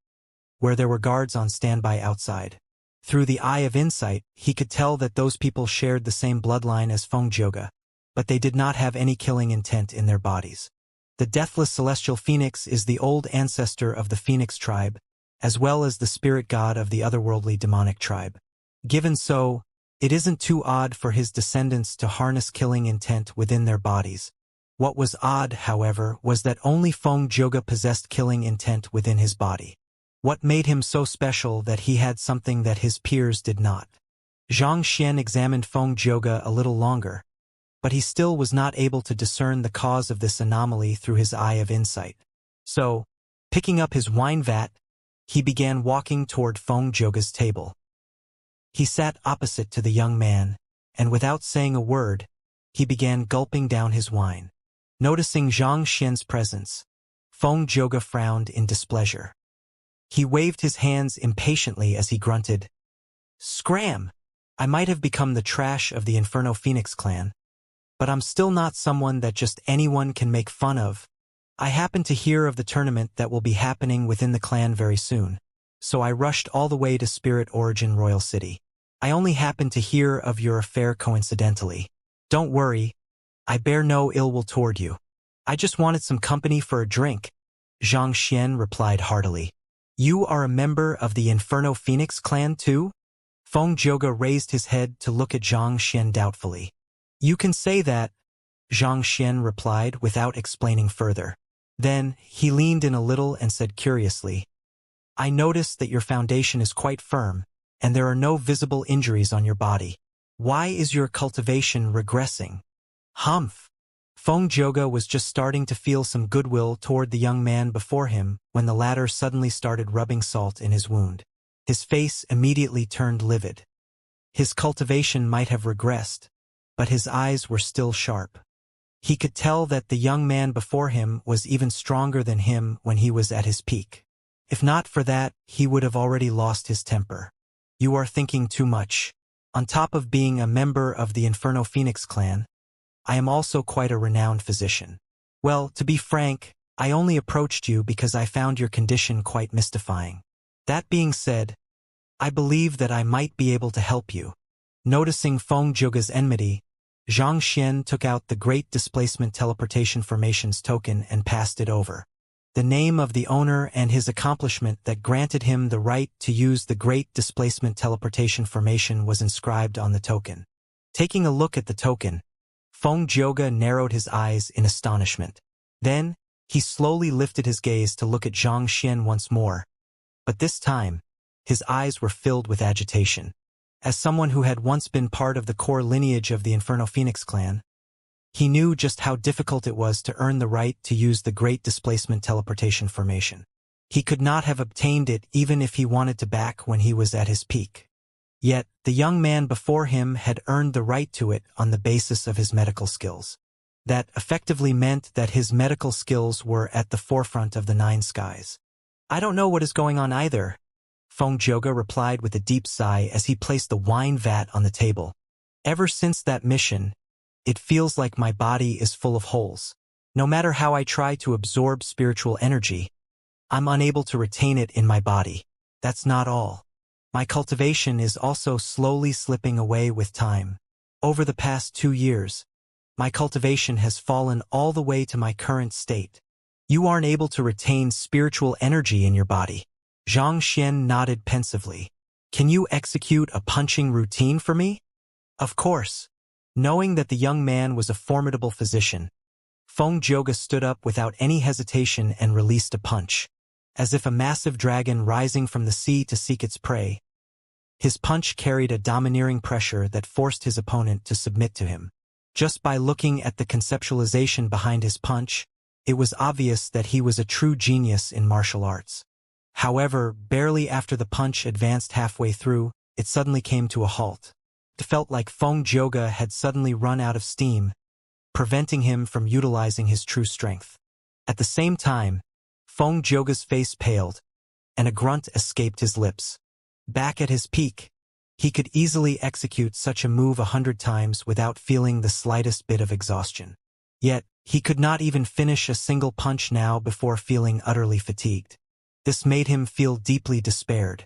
where there were guards on standby outside. Through the eye of insight, he could tell that those people shared the same bloodline as Feng Zhoge, but they did not have any killing intent in their bodies. The deathless celestial phoenix is the old ancestor of the phoenix tribe, as well as the spirit god of the otherworldly demonic tribe. Given so, it isn't too odd for his descendants to harness killing intent within their bodies. What was odd, however, was that only Feng Zhoge possessed killing intent within his body. What made him so special that he had something that his peers did not? Zhang Xian examined Feng Zhoge a little longer, but he still was not able to discern the cause of this anomaly through his eye of insight. So, picking up his wine vat, he began walking toward Feng Zhoge's table. He sat opposite to the young man, and without saying a word, he began gulping down his wine. Noticing Zhang Xian's presence, Feng Zhoge frowned in displeasure. He waved his hands impatiently as he grunted, "Scram! I might have become the trash of the Inferno Phoenix clan, but I'm still not someone that just anyone can make fun of. I happened to hear of the tournament that will be happening within the clan very soon, so I rushed all the way to Spirit Origin Royal City. I only happened to hear of your affair coincidentally. Don't worry, I bear no ill will toward you. I just wanted some company for a drink, Xianxia replied heartily. You are a member of the Inferno Phoenix clan too? Feng Zhouge raised his head to look at Xianxia doubtfully. You can say that, Xianxia replied without explaining further. Then, he leaned in a little and said curiously, I noticed that your foundation is quite firm, and there are no visible injuries on your body. Why is your cultivation regressing? Humph! Feng Zhouge was just starting to feel some goodwill toward the young man before him when the latter suddenly started rubbing salt in his wound. His face immediately turned livid. His cultivation might have regressed, but his eyes were still sharp. He could tell that the young man before him was even stronger than him when he was at his peak. If not for that, he would have already lost his temper. You are thinking too much. On top of being a member of the Inferno Phoenix clan, I am also quite a renowned physician. Well, to be frank, I only approached you because I found your condition quite mystifying. That being said, I believe that I might be able to help you. Noticing Feng Zhouge's enmity, Xianxia took out the Great Displacement Teleportation Formations token and passed it over. The name of the owner and his accomplishment that granted him the right to use the Great Displacement Teleportation Formation was inscribed on the token. Taking a look at the token, Feng Zhouge narrowed his eyes in astonishment. Then, he slowly lifted his gaze to look at Xianxia once more. But this time, his eyes were filled with agitation. As someone who had once been part of the core lineage of the Inferno Phoenix clan, he knew just how difficult it was to earn the right to use the Great Displacement Teleportation Formation. He could not have obtained it even if he wanted to back when he was at his peak. Yet, the young man before him had earned the right to it on the basis of his medical skills. That effectively meant that his medical skills were at the forefront of the nine skies. I don't know what is going on either, Feng Zhouge replied with a deep sigh as he placed the wine vat on the table. Ever since that mission, it feels like my body is full of holes. No matter how I try to absorb spiritual energy, I'm unable to retain it in my body. That's not all. My cultivation is also slowly slipping away with time. Over the past 2 years, my cultivation has fallen all the way to my current state. You aren't able to retain spiritual energy in your body. Xianxia nodded pensively. Can you execute a punching routine for me? Of course. Knowing that the young man was a formidable physician, Feng Zhouge stood up without any hesitation and released a punch. As if a massive dragon rising from the sea to seek its prey, his punch carried a domineering pressure that forced his opponent to submit to him. Just by looking at the conceptualization behind his punch, it was obvious that he was a true genius in martial arts. However, barely after the punch advanced halfway through, it suddenly came to a halt. It felt like Feng Zhouge had suddenly run out of steam, preventing him from utilizing his true strength. At the same time, Feng Zhouge's face paled, and a grunt escaped his lips. Back at his peak, he could easily execute such a move 100 times without feeling the slightest bit of exhaustion. Yet, he could not even finish a single punch now before feeling utterly fatigued. This made him feel deeply despaired.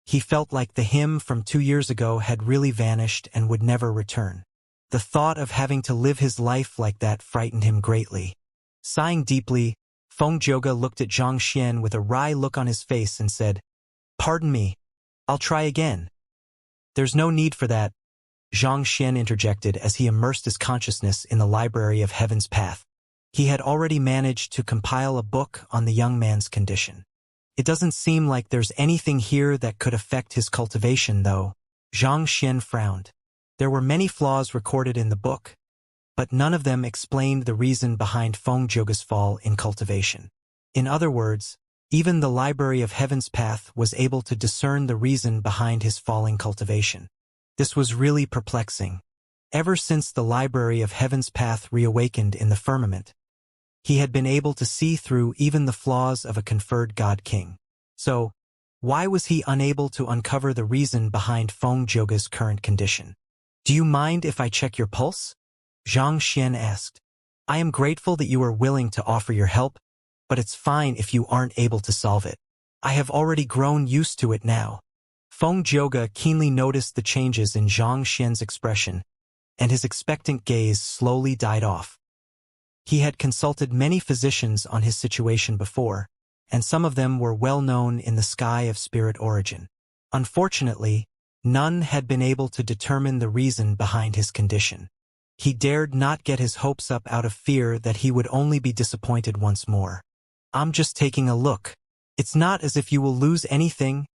He felt like the him from 2 years ago had really vanished and would never return. The thought of having to live his life like that frightened him greatly. Sighing deeply, Feng Zhouge looked at Xianxia with a wry look on his face and said, "Pardon me. I'll try again." "There's no need for that," Xianxia interjected as he immersed his consciousness in the library of Heaven's Path. He had already managed to compile a book on the young man's condition. It doesn't seem like there's anything here that could affect his cultivation, though. Xianxia frowned. There were many flaws recorded in the book, but none of them explained the reason behind Feng Zhouge's fall in cultivation. In other words, even the Library of Heaven's Path was able to discern the reason behind his falling cultivation. This was really perplexing. Ever since the Library of Heaven's Path reawakened in the firmament, he had been able to see through even the flaws of a conferred God King. So, why was he unable to uncover the reason behind Feng Zhouge's current condition? "Do you mind if I check your pulse?" Xianxia asked. "I am grateful that you are willing to offer your help, but it's fine if you aren't able to solve it. I have already grown used to it now." Feng Zhouge keenly noticed the changes in Xianxia's expression and his expectant gaze slowly died off. He had consulted many physicians on his situation before, and some of them were well known in the sky of spirit origin. Unfortunately, none had been able to determine the reason behind his condition. He dared not get his hopes up out of fear that he would only be disappointed once more. "I'm just taking a look. It's not as if you will lose anything,"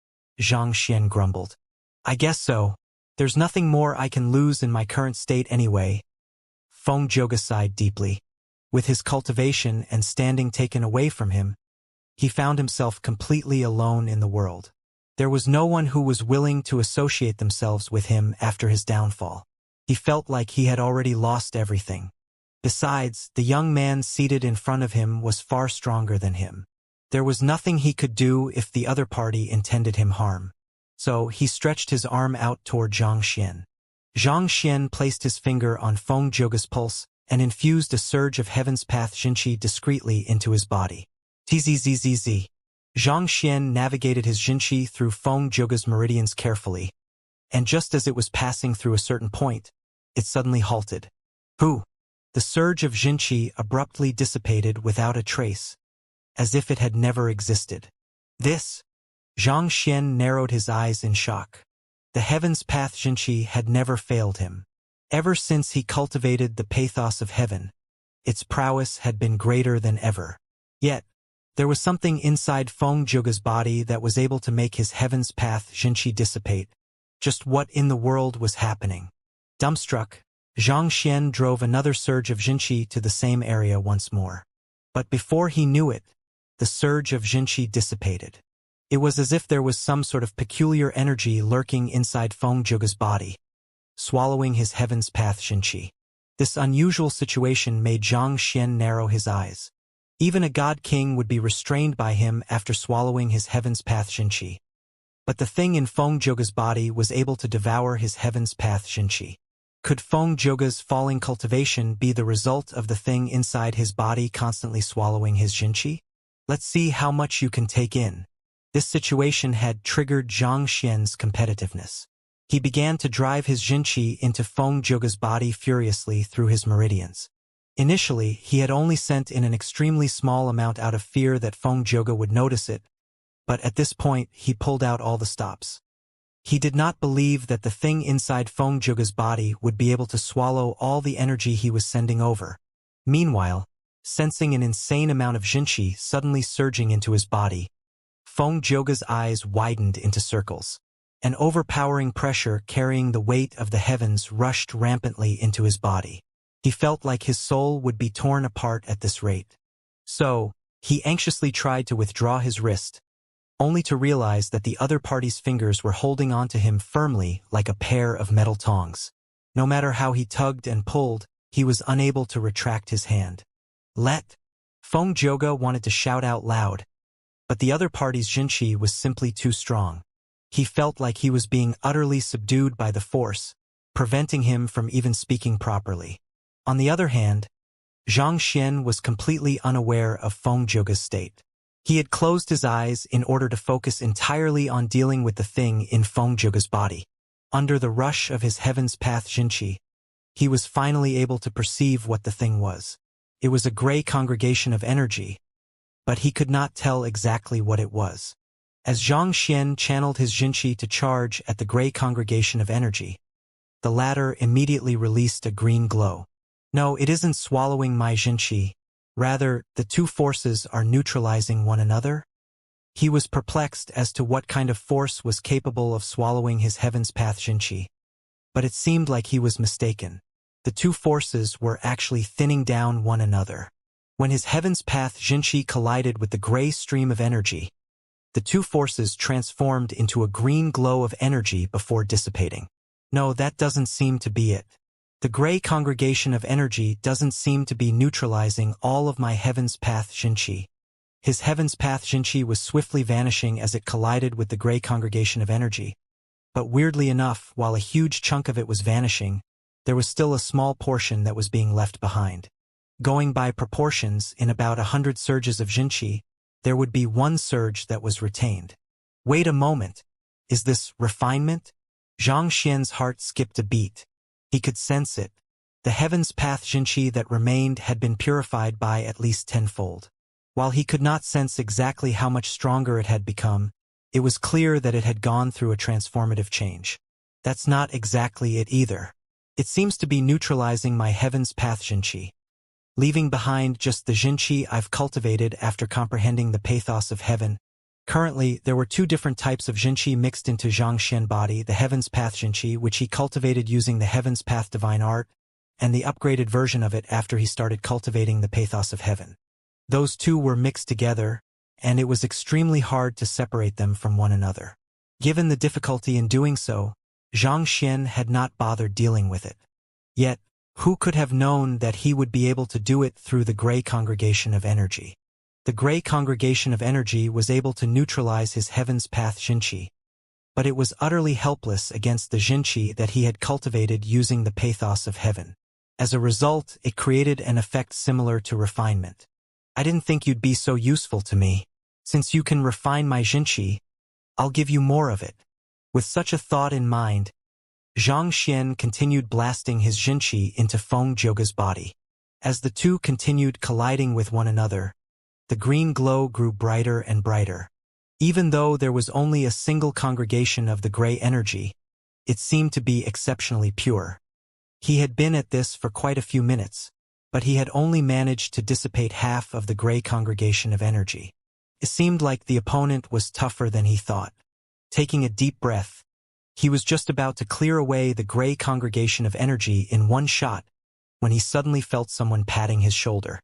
Xianxia grumbled. "I guess so. There's nothing more I can lose in my current state anyway." Feng Zhouge sighed deeply. With his cultivation and standing taken away from him, he found himself completely alone in the world. There was no one who was willing to associate themselves with him after his downfall. He felt like he had already lost everything. Besides, the young man seated in front of him was far stronger than him. There was nothing he could do if the other party intended him harm. So he stretched his arm out toward Xianxia. Xianxia placed his finger on Feng Zhouge's pulse and infused a surge of Heaven's Path Jinqi discreetly into his body. Tzzzz. Xianxia navigated his Jinqi through Feng Zhouge's meridians carefully, and just as it was passing through a certain point, it suddenly halted. Pooh! The surge of Jinqi abruptly dissipated without a trace, as if it had never existed. This? Xianxia narrowed his eyes in shock. The Heaven's Path Jinqi had never failed him. Ever since he cultivated the pathos of heaven, its prowess had been greater than ever. Yet, there was something inside Feng Zhouge's body that was able to make his Heaven's Path Jinqi dissipate. Just what in the world was happening? Dumbstruck, Xianxia drove another surge of Jinqi to the same area once more. But before he knew it, the surge of Jinqi dissipated. It was as if there was some sort of peculiar energy lurking inside Feng Zhouge's body, swallowing his Heaven's Path Jinqi. This unusual situation made Xianxia narrow his eyes. Even a god king would be restrained by him after swallowing his Heaven's Path Jinqi. But the thing in Feng Zhouge's body was able to devour his Heaven's Path Jinqi. Could Feng Zhouge's falling cultivation be the result of the thing inside his body constantly swallowing his Jinqi? Let's see how much you can take in. This situation had triggered Xianxia's competitiveness. He began to drive his Jinqi into Feng Zhouge's body furiously through his meridians. Initially, he had only sent in an extremely small amount out of fear that Feng Zhouge would notice it, but at this point he pulled out all the stops. He did not believe that the thing inside Feng Zhouge's body would be able to swallow all the energy he was sending over. Meanwhile, sensing an insane amount of Jinqi suddenly surging into his body, Feng Zhouge's eyes widened into circles. An overpowering pressure carrying the weight of the heavens rushed rampantly into his body. He felt like his soul would be torn apart at this rate. So, he anxiously tried to withdraw his wrist, only to realize that the other party's fingers were holding onto him firmly like a pair of metal tongs. No matter how he tugged and pulled, he was unable to retract his hand. Feng Zhouge wanted to shout out loud, but the other party's Jinqi was simply too strong. He felt like he was being utterly subdued by the force, preventing him from even speaking properly. On the other hand, Xianxia was completely unaware of Feng Zhouge's state. He had closed his eyes in order to focus entirely on dealing with the thing in Feng Zhouge's body. Under the rush of his Heaven's Path Jinqi, he was finally able to perceive what the thing was. It was a gray congregation of energy, but he could not tell exactly what it was. As Xianxia channeled his Jinqi to charge at the gray congregation of energy, the latter immediately released a green glow. No, it isn't swallowing my Jinqi. Rather, the two forces are neutralizing one another? He was perplexed as to what kind of force was capable of swallowing his Heaven's Path Jinqi. But it seemed like he was mistaken. The two forces were actually thinning down one another. When his Heaven's Path Jinqi collided with the gray stream of energy, the two forces transformed into a green glow of energy before dissipating. No, that doesn't seem to be it. The gray congregation of energy doesn't seem to be neutralizing all of my Heaven's Path Jinqi. His Heaven's Path Jinqi was swiftly vanishing as it collided with the gray congregation of energy. But weirdly enough, while a huge chunk of it was vanishing, there was still a small portion that was being left behind. Going by proportions, in about 100 surges of Jinqi, there would be one surge that was retained. Wait a moment. Is this refinement? Xianxia's heart skipped a beat. He could sense it. The heaven's path Xianxia that remained had been purified by at least tenfold. While he could not sense exactly how much stronger it had become, it was clear that it had gone through a transformative change. That's not exactly it either. It seems to be neutralizing my heaven's path Xianxia, leaving behind just the Xianxia I've cultivated after comprehending the pathos of heaven. Currently, there were two different types of Xianxia mixed into Xianxian body, the heaven's path Xianxia, which he cultivated using the heaven's path divine art, and the upgraded version of it after he started cultivating the pathos of heaven. Those two were mixed together, and it was extremely hard to separate them from one another. Given the difficulty in doing so, Xianxia had not bothered dealing with it. Yet, who could have known that he would be able to do it through the gray congregation of energy? The gray congregation of energy was able to neutralize his heaven's path Xianxia, but it was utterly helpless against the Xianxia that he had cultivated using the pathos of heaven. As a result, it created an effect similar to refinement. I didn't think you'd be so useful to me. Since you can refine my Xianxia, I'll give you more of it. With such a thought in mind, Xianxia continued blasting his Xianxia into Feng Zhouge's body. As the two continued colliding with one another, the green glow grew brighter and brighter. Even though there was only a single congregation of the gray energy, it seemed to be exceptionally pure. He had been at this for quite a few minutes, but he had only managed to dissipate half of the gray congregation of energy. It seemed like the opponent was tougher than he thought. Taking a deep breath, he was just about to clear away the gray congregation of energy in one shot when he suddenly felt someone patting his shoulder.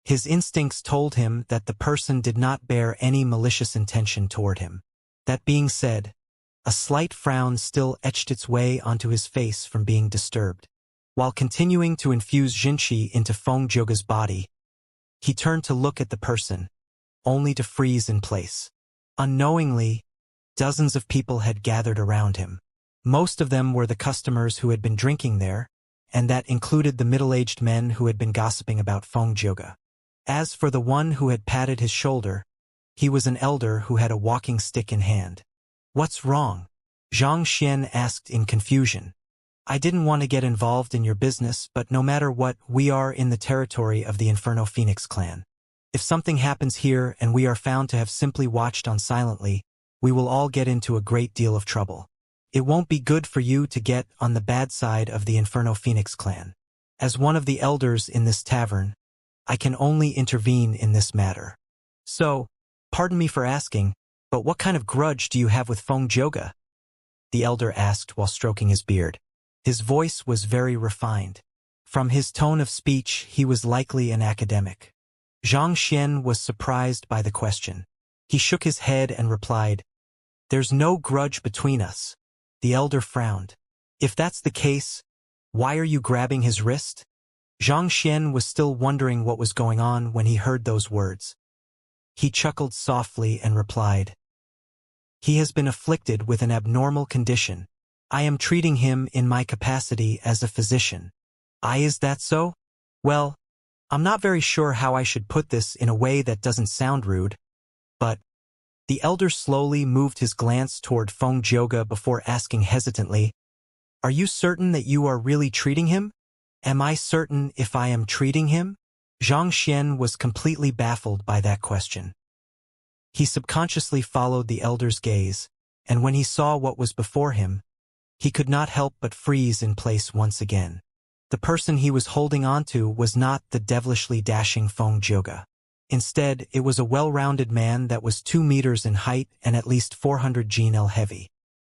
His instincts told him that the person did not bear any malicious intention toward him. That being said, a slight frown still etched its way onto his face from being disturbed. While continuing to infuse Xianxia into Feng Zhouge's body, he turned to look at the person, only to freeze in place. Unknowingly, dozens of people had gathered around him. Most of them were the customers who had been drinking there, and that included the middle-aged men who had been gossiping about Feng Zhouge. As for the one who had patted his shoulder, he was an elder who had a walking stick in hand. "What's wrong?" Xianxia asked in confusion. "I didn't want to get involved in your business, but no matter what, we are in the territory of the Inferno Phoenix clan. If something happens here and we are found to have simply watched on silently, we will all get into a great deal of trouble. It won't be good for you to get on the bad side of the Inferno Phoenix clan. As one of the elders in this tavern, I can only intervene in this matter. So, pardon me for asking, but what kind of grudge do you have with Feng Zhouge?" the elder asked while stroking his beard. His voice was very refined. From his tone of speech, he was likely an academic. Xianxia was surprised by the question. He shook his head and replied, "There's no grudge between us." The elder frowned. "If that's the case, why are you grabbing his wrist?" Xianxia was still wondering what was going on when he heard those words. He chuckled softly and replied, "He has been afflicted with an abnormal condition. I am treating him in my capacity as a physician." Is that so? Well, I'm not very sure how I should put this in a way that doesn't sound rude, but..." The elder slowly moved his glance toward Feng Zhouge before asking hesitantly, "Are you certain that you are really treating him?" "Am I certain if I am treating him?" Xianxia was completely baffled by that question. He subconsciously followed the elder's gaze, and when he saw what was before him, he could not help but freeze in place once again. The person he was holding onto was not the devilishly dashing Feng Zhouge. Instead, it was a well-rounded man that was 2 meters in height and at least 400 gnl heavy.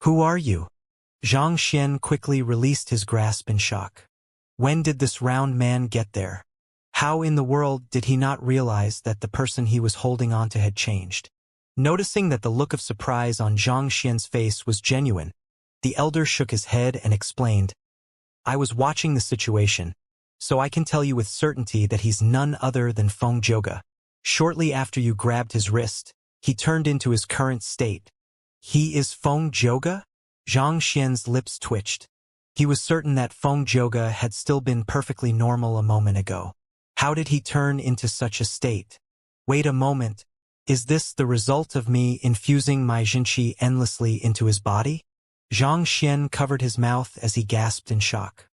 "Who are you?" Xianxia quickly released his grasp in shock. When did this round man get there? How in the world did he not realize that the person he was holding onto had changed? Noticing that the look of surprise on Xianxia's face was genuine, the elder shook his head and explained, "I was watching the situation, so I can tell you with certainty that he's none other than Feng Zhouge. Shortly after you grabbed his wrist, he turned into his current state." "He is Feng Zhouge?" Xianxia's lips twitched. He was certain that Feng Zhouge had still been perfectly normal a moment ago. How did he turn into such a state? Wait a moment. Is this the result of me infusing my Xianxia endlessly into his body? Xianxia covered his mouth as he gasped in shock.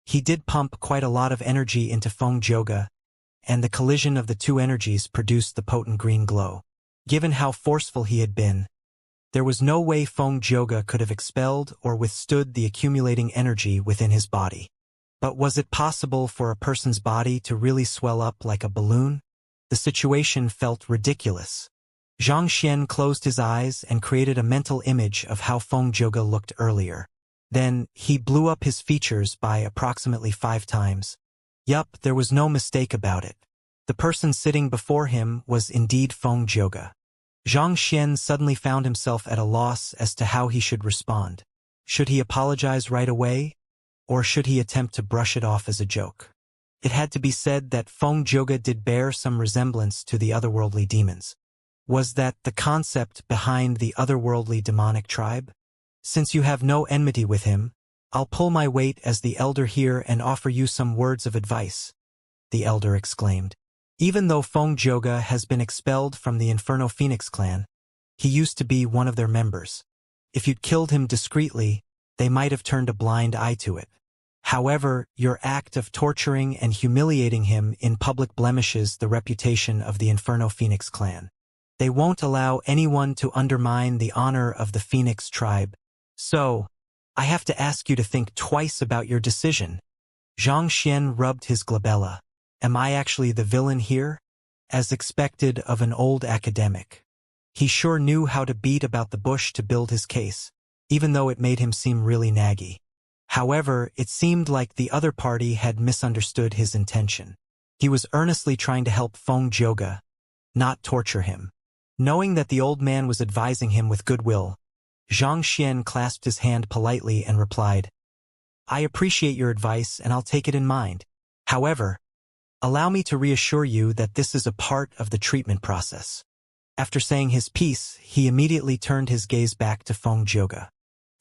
He did pump quite a lot of energy into Feng Joga, and the collision of the two energies produced the potent green glow. Given how forceful he had been, there was no way Feng Joga could have expelled or withstood the accumulating energy within his body. But was it possible for a person's body to really swell up like a balloon? The situation felt ridiculous. Xianxia closed his eyes and created a mental image of how Feng Joga looked earlier. Then, he blew up his features by approximately 5 times. Yup, there was no mistake about it. The person sitting before him was indeed Feng Joga. Xianxia suddenly found himself at a loss as to how he should respond. Should he apologize right away? Or should he attempt to brush it off as a joke? It had to be said that Feng Joga did bear some resemblance to the otherworldly demons. Was that the concept behind the otherworldly demonic tribe? Since you have no enmity with him, I'll pull my weight as the elder here and offer you some words of advice, the elder exclaimed. Even though Feng Joga has been expelled from the Inferno Phoenix clan, he used to be one of their members. If you'd killed him discreetly, they might have turned a blind eye to it. However, your act of torturing and humiliating him in public blemishes the reputation of the Inferno Phoenix clan. They won't allow anyone to undermine the honor of the Phoenix tribe. So, I have to ask you to think twice about your decision. Xianxia rubbed his glabella. Am I actually the villain here? As expected of an old academic. He sure knew how to beat about the bush to build his case, even though it made him seem really naggy. However, it seemed like the other party had misunderstood his intention. He was earnestly trying to help Feng Joga, not torture him. Knowing that the old man was advising him with goodwill, Xianxia clasped his hand politely and replied, I appreciate your advice and I'll take it in mind. However, allow me to reassure you that this is a part of the treatment process. After saying his piece, he immediately turned his gaze back to Feng Joga.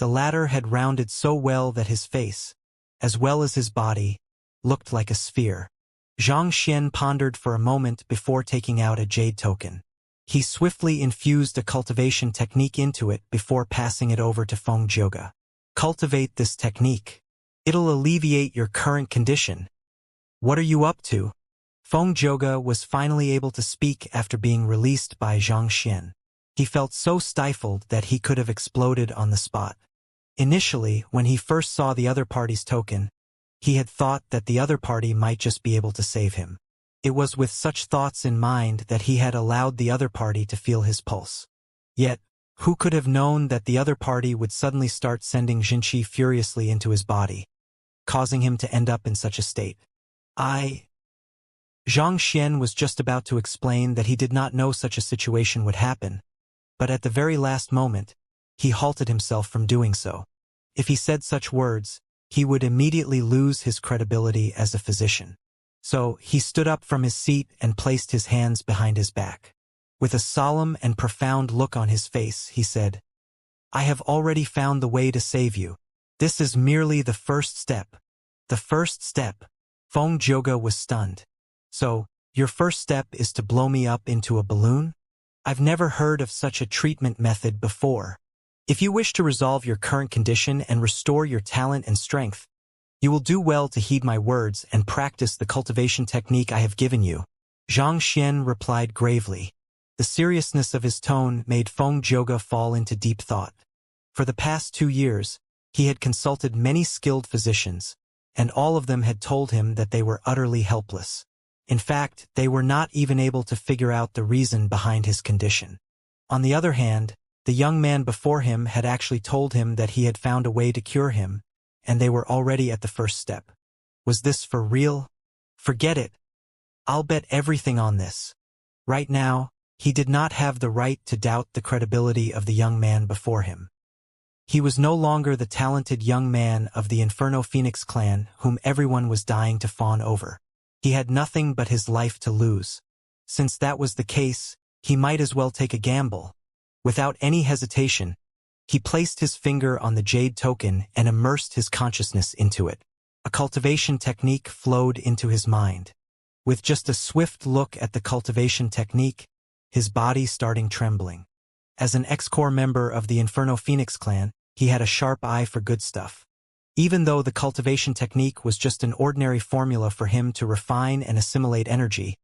The latter had rounded so well that his face, as well as his body, looked like a sphere. Xianxia pondered for a moment before taking out a jade token. He swiftly infused a cultivation technique into it before passing it over to Feng Joga. Cultivate this technique. It'll alleviate your current condition. What are you up to? Feng Joga was finally able to speak after being released by Xianxia. He felt so stifled that he could have exploded on the spot. Initially, when he first saw the other party's token, he had thought that the other party might just be able to save him. It was with such thoughts in mind that he had allowed the other party to feel his pulse. Yet, who could have known that the other party would suddenly start sending Jinqi furiously into his body, causing him to end up in such a state? Xianxia was just about to explain that he did not know such a situation would happen, but at the very last moment, he halted himself from doing so. If he said such words, he would immediately lose his credibility as a physician. So, he stood up from his seat and placed his hands behind his back. With a solemn and profound look on his face, he said, I have already found the way to save you. This is merely the first step. The first step. Feng Joga was stunned. So, your first step is to blow me up into a balloon? I've never heard of such a treatment method before. If you wish to resolve your current condition and restore your talent and strength, you will do well to heed my words and practice the cultivation technique I have given you. Xianxia replied gravely. The seriousness of his tone made Feng Joga fall into deep thought. For the past 2 years, he had consulted many skilled physicians, and all of them had told him that they were utterly helpless. In fact, they were not even able to figure out the reason behind his condition. On the other hand, the young man before him had actually told him that he had found a way to cure him, and they were already at the first step. Was this for real? Forget it. I'll bet everything on this. Right now, he did not have the right to doubt the credibility of the young man before him. He was no longer the talented young man of the Inferno Phoenix clan whom everyone was dying to fawn over. He had nothing but his life to lose. Since that was the case, he might as well take a gamble. Without any hesitation, he placed his finger on the jade token and immersed his consciousness into it. A cultivation technique flowed into his mind. With just a swift look at the cultivation technique, his body starting trembling. As an ex-core member of the Inferno Phoenix clan, he had a sharp eye for good stuff. Even though the cultivation technique was just an ordinary formula for him to refine and assimilate energy,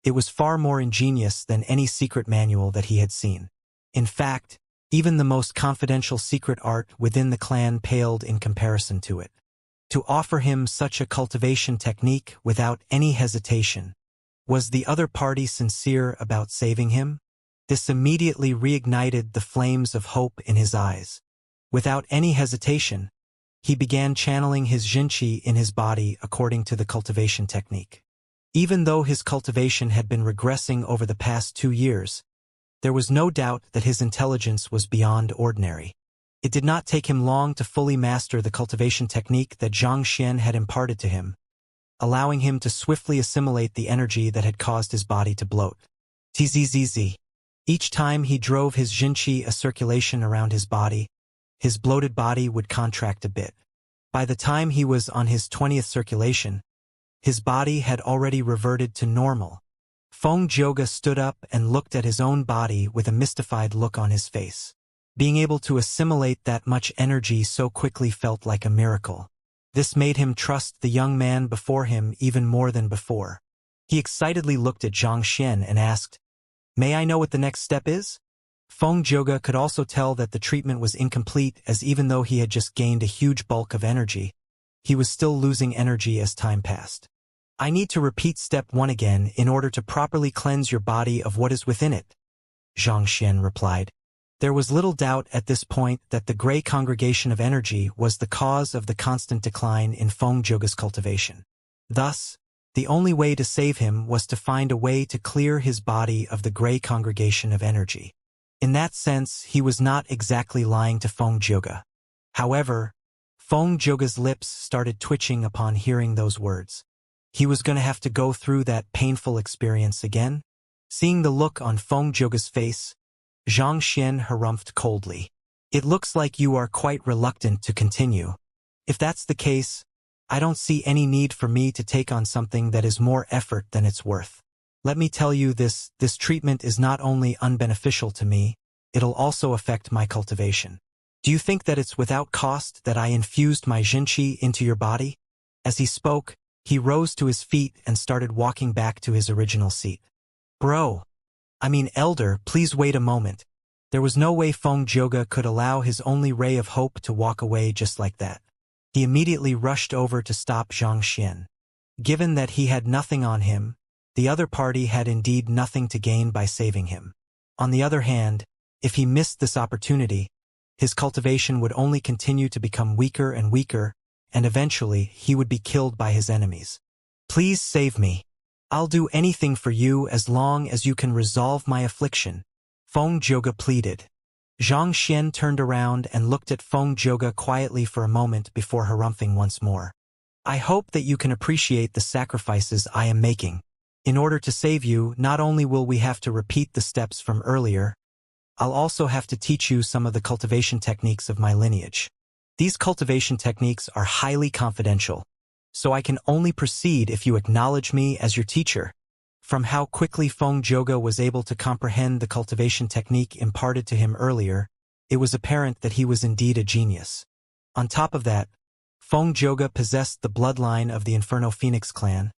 it was far more ingenious than any secret manual that he had seen. In fact, even the most confidential secret art within the clan paled in comparison to it. To offer him such a cultivation technique without any hesitation, was the other party sincere about saving him? This immediately reignited the flames of hope in his eyes. Without any hesitation, he began channeling his Xianxia in his body according to the cultivation technique. Even though his cultivation had been regressing over the past 2 years, there was no doubt that his intelligence was beyond ordinary. It did not take him long to fully master the cultivation technique that Xianxia had imparted to him, allowing him to swiftly assimilate the energy that had caused his body to bloat. Tzz. Each time he drove his Xianxia a circulation around his body, his bloated body would contract a bit. By the time he was on his 20th circulation, his body had already reverted to normal. Feng Zhouge stood up and looked at his own body with a mystified look on his face. Being able to assimilate that much energy so quickly felt like a miracle. This made him trust the young man before him even more than before. He excitedly looked at Xianxia and asked, "May I know what the next step is?" Feng Zhouge could also tell that the treatment was incomplete, as even though he had just gained a huge bulk of energy, he was still losing energy as time passed. "I need to repeat step 1 again in order to properly cleanse your body of what is within it," Xianxia replied. There was little doubt at this point that the gray congregation of energy was the cause of the constant decline in Feng Zhouge's cultivation. Thus, the only way to save him was to find a way to clear his body of the gray congregation of energy. In that sense, he was not exactly lying to Feng Zhouge. However, Feng Zhouge's lips started twitching upon hearing those words. He was going to have to go through that painful experience again? Seeing the look on Feng Zhouge's face, Xianxia harumphed coldly. "It looks like you are quite reluctant to continue. If that's the case, I don't see any need for me to take on something that is more effort than it's worth. Let me tell you this treatment is not only unbeneficial to me, it'll also affect my cultivation. Do you think that it's without cost that I infused my Xianxia into your body?" As he spoke, he rose to his feet and started walking back to his original seat. Elder, please wait a moment." There was no way Feng Zhouge could allow his only ray of hope to walk away just like that. He immediately rushed over to stop Xianxia. Given that he had nothing on him, the other party had indeed nothing to gain by saving him. On the other hand, if he missed this opportunity, his cultivation would only continue to become weaker and weaker, and eventually he would be killed by his enemies. "Please save me. I'll do anything for you as long as you can resolve my affliction," Feng Zhouge pleaded. Xianxia turned around and looked at Feng Zhouge quietly for a moment before harumphing once more. "I hope that you can appreciate the sacrifices I am making. In order to save you, not only will we have to repeat the steps from earlier, I'll also have to teach you some of the cultivation techniques of my lineage. These cultivation techniques are highly confidential, so I can only proceed if you acknowledge me as your teacher." From how quickly Feng Zhouge was able to comprehend the cultivation technique imparted to him earlier, it was apparent that he was indeed a genius. On top of that, Feng Zhouge possessed the bloodline of the Inferno Phoenix clan,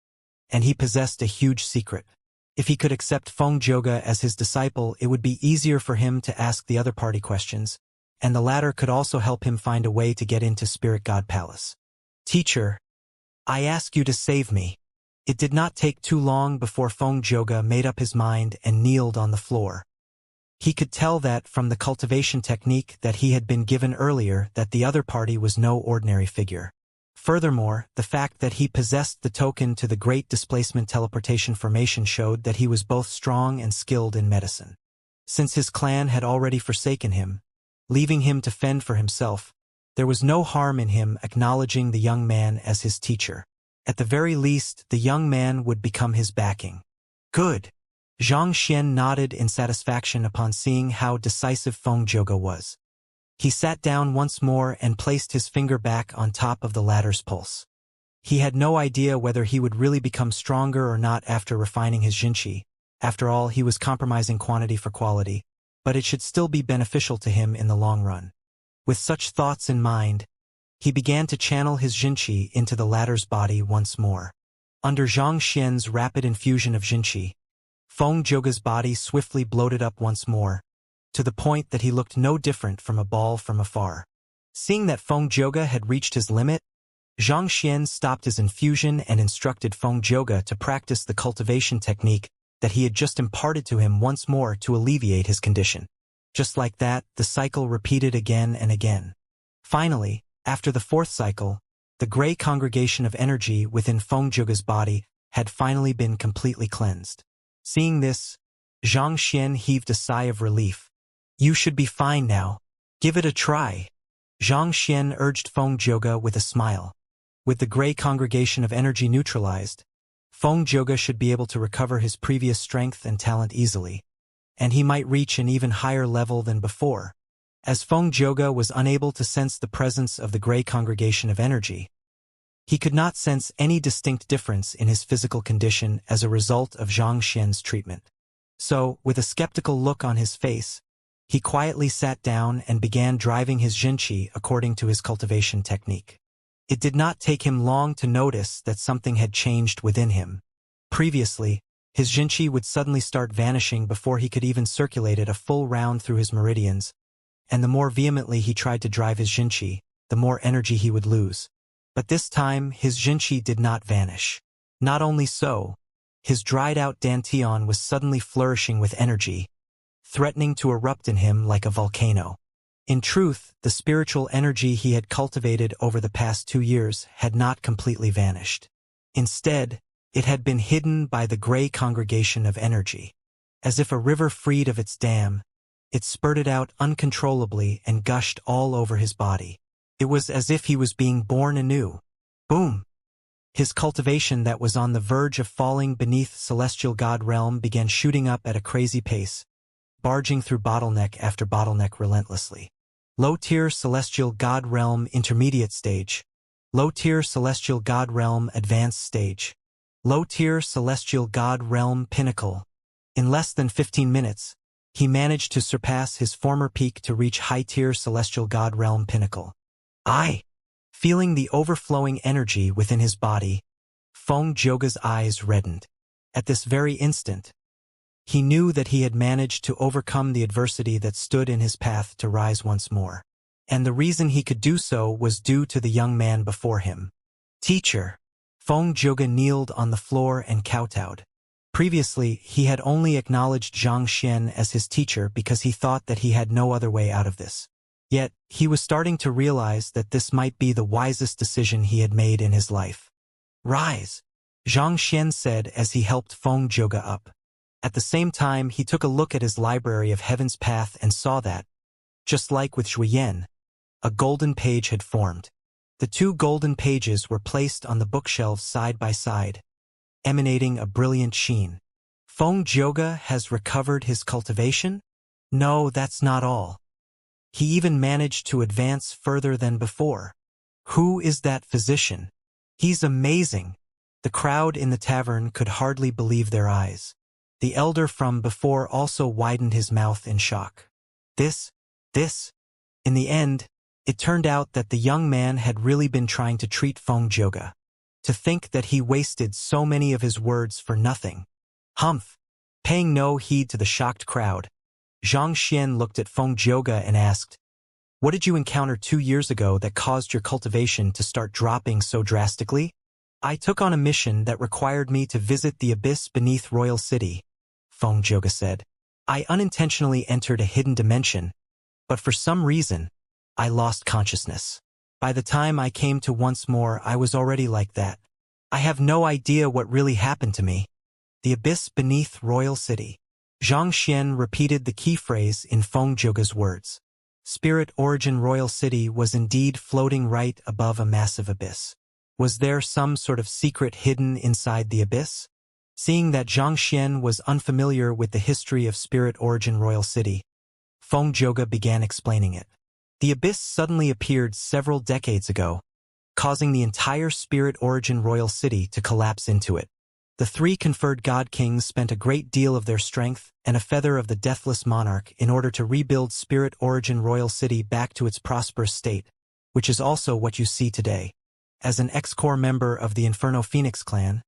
and he possessed a huge secret. If he could accept Feng Zhouge as his disciple, it would be easier for him to ask the other party questions, and the latter could also help him find a way to get into Spirit God Palace. "Teacher, I ask you to save me." It did not take too long before Feng Zhouge made up his mind and kneeled on the floor. He could tell that from the cultivation technique that he had been given earlier that the other party was no ordinary figure. Furthermore, the fact that he possessed the token to the Great Displacement Teleportation Formation showed that he was both strong and skilled in medicine. Since his clan had already forsaken him, leaving him to fend for himself, there was no harm in him acknowledging the young man as his teacher. At the very least, the young man would become his backing. "Good." Xianxia nodded in satisfaction upon seeing how decisive Feng Zhouge was. He sat down once more and placed his finger back on top of the latter's pulse. He had no idea whether he would really become stronger or not after refining his Xianxia. After all, he was compromising quantity for quality, but it should still be beneficial to him in the long run. With such thoughts in mind, he began to channel his Jinqi into the latter's body once more. Under Xianxia's rapid infusion of Jinqi, Feng Zhouge's body swiftly bloated up once more, to the point that he looked no different from a ball from afar. Seeing that Feng Zhouge had reached his limit, Xianxia stopped his infusion and instructed Feng Zhouge to practice the cultivation technique that he had just imparted to him once more to alleviate his condition. Just like that, the cycle repeated again and again. Finally, after the fourth cycle, the gray congregation of energy within Feng Zhouge's body had finally been completely cleansed. Seeing this, Xianxia heaved a sigh of relief. "You should be fine now. Give it a try," Xianxia urged Feng Zhouge with a smile. With the gray congregation of energy neutralized, Feng Zhouge should be able to recover his previous strength and talent easily, and he might reach an even higher level than before. As Feng Zhouge was unable to sense the presence of the gray congregation of energy, he could not sense any distinct difference in his physical condition as a result of Xianxia's treatment. So, with a skeptical look on his face, he quietly sat down and began driving his Jinqi according to his cultivation technique. It did not take him long to notice that something had changed within him. Previously, his Jinqi would suddenly start vanishing before he could even circulate it a full round through his meridians, and the more vehemently he tried to drive his Jinqi, the more energy he would lose. But this time, his Jinqi did not vanish. Not only so, his dried-out dantian was suddenly flourishing with energy, threatening to erupt in him like a volcano. In truth, the spiritual energy he had cultivated over the past 2 years had not completely vanished. Instead, it had been hidden by the gray congregation of energy. As if a river freed of its dam, it spurted out uncontrollably and gushed all over his body. It was as if he was being born anew. Boom! His cultivation that was on the verge of falling beneath celestial god realm began shooting up at a crazy pace, barging through bottleneck after bottleneck relentlessly. Low-tier celestial god realm intermediate stage. Low-tier celestial god realm advanced stage. Low-tier celestial god realm pinnacle. In less than 15 minutes, he managed to surpass his former peak to reach high-tier celestial god realm pinnacle. Feeling the overflowing energy within his body, Feng Zhouge's eyes reddened. At this very instant, he knew that he had managed to overcome the adversity that stood in his path to rise once more. And the reason he could do so was due to the young man before him. "Teacher." Feng Zhouge kneeled on the floor and kowtowed. Previously, he had only acknowledged Xianxia as his teacher because he thought that he had no other way out of this. Yet, he was starting to realize that this might be the wisest decision he had made in his life. "Rise," Xianxia said as he helped Feng Zhouge up. At the same time, he took a look at his library of Heaven's Path and saw that, just like with Zhuyen, a golden page had formed. The 2 golden pages were placed on the bookshelves side by side, emanating a brilliant sheen. Feng Zhouge has recovered his cultivation? No, that's not all. He even managed to advance further than before. Who is that physician? He's amazing. The crowd in the tavern could hardly believe their eyes. The elder from before also widened his mouth in shock. This. In the end, it turned out that the young man had really been trying to treat Feng Zhouge. To think that he wasted so many of his words for nothing. Humph! Paying no heed to the shocked crowd, Xianxia looked at Feng Zhouge and asked, "What did you encounter 2 years ago that caused your cultivation to start dropping so drastically?" "I took on a mission that required me to visit the abyss beneath Royal City," Feng Zhouge said. "I unintentionally entered a hidden dimension, but for some reason, I lost consciousness. By the time I came to once more, I was already like that. I have no idea what really happened to me." The abyss beneath Royal City. Xianxia repeated the key phrase in Feng Zhouge's words. Spirit Origin Royal City was indeed floating right above a massive abyss. Was there some sort of secret hidden inside the abyss? Seeing that Xianxia was unfamiliar with the history of Spirit Origin Royal City, Feng Zhouge began explaining it. The abyss suddenly appeared several decades ago, causing the entire Spirit Origin Royal City to collapse into it. The 3 conferred god kings spent a great deal of their strength and a feather of the deathless monarch in order to rebuild Spirit Origin Royal City back to its prosperous state, which is also what you see today. As an ex-core member of the Inferno Phoenix clan,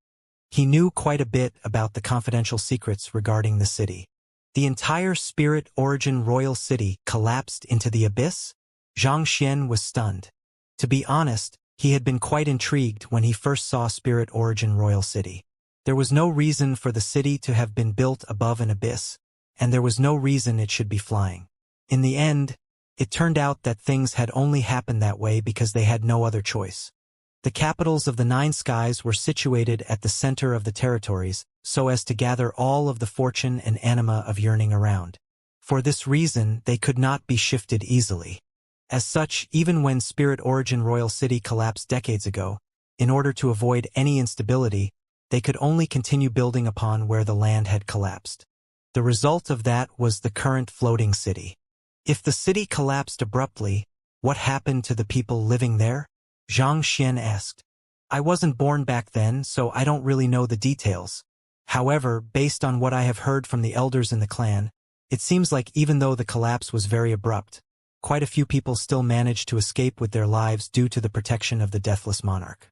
he knew quite a bit about the confidential secrets regarding the city. The entire Spirit Origin Royal City collapsed into the abyss? Xianxia was stunned. To be honest, he had been quite intrigued when he first saw Spirit Origin Royal City. There was no reason for the city to have been built above an abyss, and there was no reason it should be flying. In the end, it turned out that things had only happened that way because they had no other choice. The capitals of the Nine Skies were situated at the center of the territories, so as to gather all of the fortune and anima of yearning around. For this reason, they could not be shifted easily. As such, even when Spirit Origin Royal City collapsed decades ago, in order to avoid any instability, they could only continue building upon where the land had collapsed. The result of that was the current floating city. If the city collapsed abruptly, what happened to the people living there? Xianxia asked. I wasn't born back then, so I don't really know the details. However, based on what I have heard from the elders in the clan, it seems like even though the collapse was very abrupt, quite a few people still managed to escape with their lives due to the protection of the Deathless Monarch.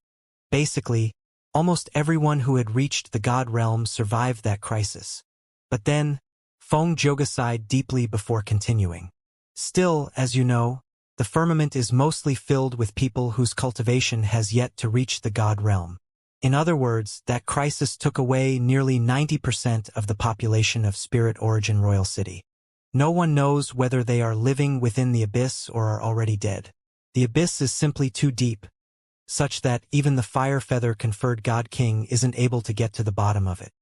Basically, almost everyone who had reached the God realm survived that crisis. But then, Feng Joga sighed deeply before continuing. Still, as you know, the firmament is mostly filled with people whose cultivation has yet to reach the God realm. In other words, that crisis took away nearly 90% of the population of Spirit Origin Royal City. No one knows whether they are living within the abyss or are already dead. The abyss is simply too deep, such that even the fire feather conferred God King isn't able to get to the bottom of it.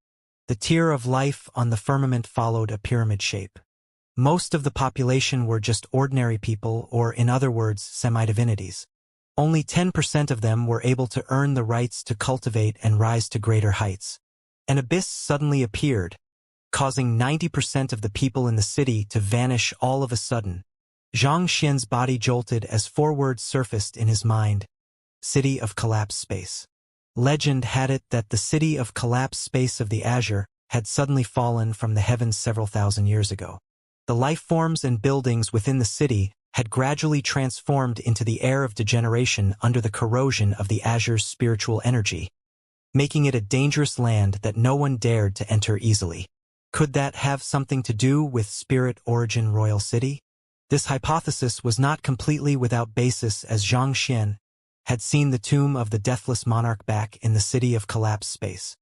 The tier of life on the firmament followed a pyramid shape. Most of the population were just ordinary people, or in other words, semi-divinities. Only 10% of them were able to earn the rights to cultivate and rise to greater heights. An abyss suddenly appeared, causing 90% of the people in the city to vanish all of a sudden. Xianxia's body jolted as 4 words surfaced in his mind. City of Collapse Space. Legend had it that the City of Collapse Space of the Azure had suddenly fallen from the heavens several thousand years ago. The life forms and buildings within the city had gradually transformed into the air of degeneration under the corrosion of the Azure's spiritual energy, making it a dangerous land that no one dared to enter easily. Could that have something to do with Spirit Origin Royal City? This hypothesis was not completely without basis, as Xianxia had seen the tomb of the Deathless Monarch back in the City of Collapse Space.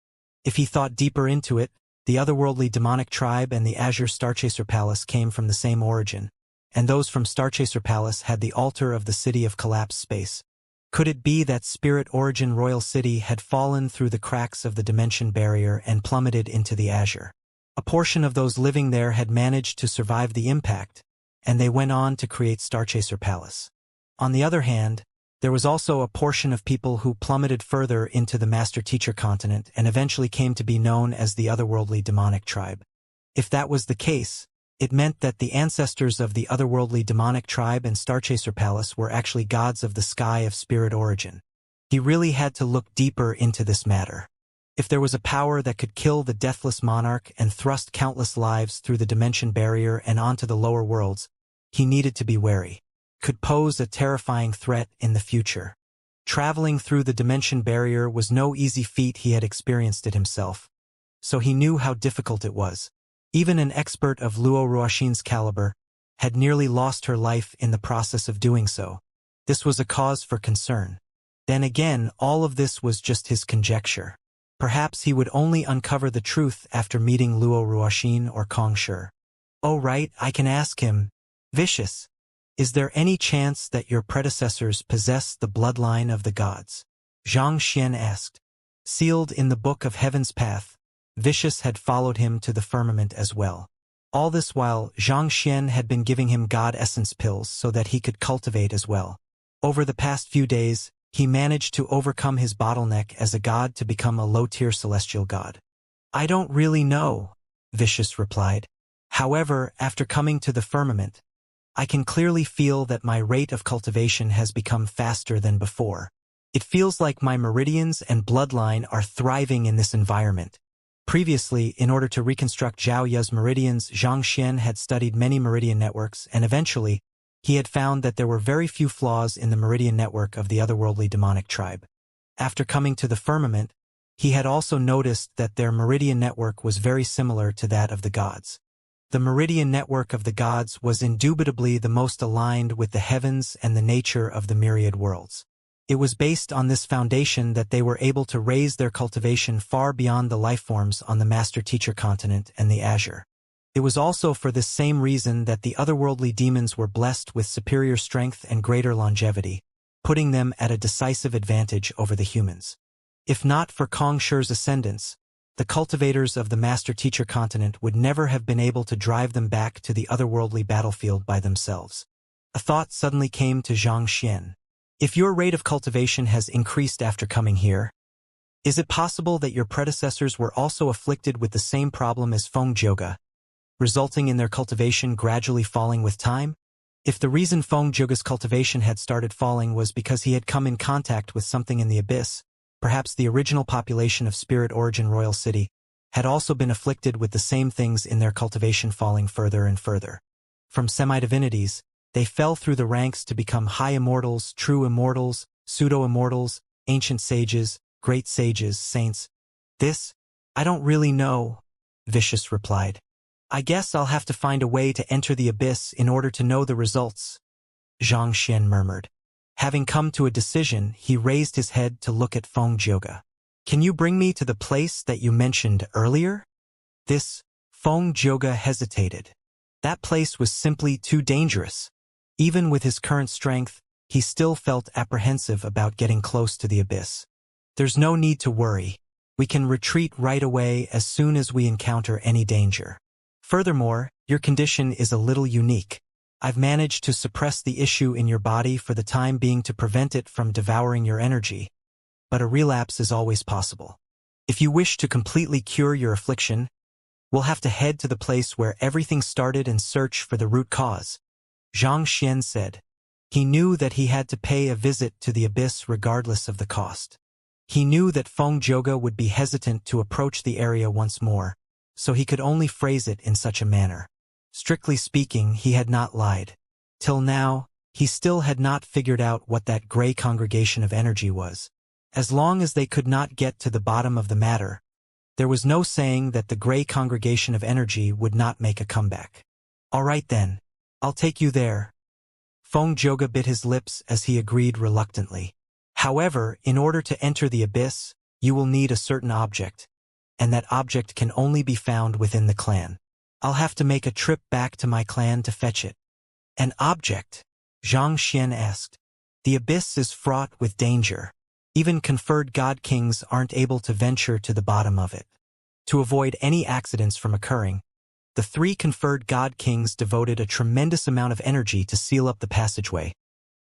If he thought deeper into it, the otherworldly demonic tribe and the Azure Starchaser Palace came from the same origin, and those from Starchaser Palace had the altar of the City of Collapse Space. Could it be that Spirit Origin Royal City had fallen through the cracks of the dimension barrier and plummeted into the Azure? A portion of those living there had managed to survive the impact, and they went on to create Starchaser Palace. On the other hand, there was also a portion of people who plummeted further into the Master-Teacher continent and eventually came to be known as the otherworldly demonic tribe. If that was the case, it meant that the ancestors of the otherworldly demonic tribe and Starchaser Palace were actually gods of the sky of Spirit Origin. He really had to look deeper into this matter. If there was a power that could kill the Deathless Monarch and thrust countless lives through the dimension barrier and onto the lower worlds, he needed to be wary. Could pose a terrifying threat in the future. Traveling through the dimension barrier was no easy feat. He had experienced it himself, so he knew how difficult it was. Even an expert of Luo Ruoxin's caliber had nearly lost her life in the process of doing so. This was a cause for concern. Then again, all of this was just his conjecture. Perhaps he would only uncover the truth after meeting Luo Ruoxin or Kong Shi. Oh right, I can ask him. Vicious. Is there any chance that your predecessors possess the bloodline of the gods? Xianxia asked. Sealed in the Book of Heaven's Path, Vicious had followed him to the firmament as well. All this while, Xianxia had been giving him god essence pills so that he could cultivate as well. Over the past few days, he managed to overcome his bottleneck as a god to become a low-tier celestial god. I don't really know, Vicious replied. However, after coming to the firmament, I can clearly feel that my rate of cultivation has become faster than before. It feels like my meridians and bloodline are thriving in this environment. Previously, in order to reconstruct Zhao Ye's meridians, Xianxia had studied many meridian networks and eventually, he had found that there were very few flaws in the meridian network of the otherworldly demonic tribe. After coming to the firmament, he had also noticed that their meridian network was very similar to that of the gods. The meridian network of the gods was indubitably the most aligned with the heavens and the nature of the myriad worlds. It was based on this foundation that they were able to raise their cultivation far beyond the lifeforms on the Master-Teacher continent and the Azure. It was also for this same reason that the otherworldly demons were blessed with superior strength and greater longevity, putting them at a decisive advantage over the humans. If not for Kong Shi's ascendance, the cultivators of the Master-Teacher continent would never have been able to drive them back to the otherworldly battlefield by themselves. A thought suddenly came to Xianxia. If your rate of cultivation has increased after coming here, is it possible that your predecessors were also afflicted with the same problem as Feng Zhouge, resulting in their cultivation gradually falling with time? If the reason Feng Zhouge's cultivation had started falling was because he had come in contact with something in the abyss, perhaps the original population of Spirit Origin Royal City had also been afflicted with the same things in their cultivation falling further and further. From semi-divinities, they fell through the ranks to become high immortals, true immortals, pseudo-immortals, ancient sages, great sages, saints. This, I don't really know, Vicious replied. I guess I'll have to find a way to enter the abyss in order to know the results, Xianxia murmured. Having come to a decision, he raised his head to look at Feng Zhouge. Can you bring me to the place that you mentioned earlier? Feng Zhouge hesitated. That place was simply too dangerous. Even with his current strength, he still felt apprehensive about getting close to the abyss. There's no need to worry. We can retreat right away as soon as we encounter any danger. Furthermore, your condition is a little unique. I've managed to suppress the issue in your body for the time being to prevent it from devouring your energy, but a relapse is always possible. If you wish to completely cure your affliction, we'll have to head to the place where everything started and search for the root cause, Xianxia said. He knew that he had to pay a visit to the abyss regardless of the cost. He knew that Feng Zhouge would be hesitant to approach the area once more, so he could only phrase it in such a manner. Strictly speaking, he had not lied. Till now, he still had not figured out what that gray congregation of energy was. As long as they could not get to the bottom of the matter, there was no saying that the gray congregation of energy would not make a comeback. All right then, I'll take you there. Feng Zhouge bit his lips as he agreed reluctantly. However, in order to enter the abyss, you will need a certain object, and that object can only be found within the clan. I'll have to make a trip back to my clan to fetch it. An object? Xianxia asked. The abyss is fraught with danger. Even conferred god kings aren't able to venture to the bottom of it. To avoid any accidents from occurring, the 3 conferred god kings devoted a tremendous amount of energy to seal up the passageway,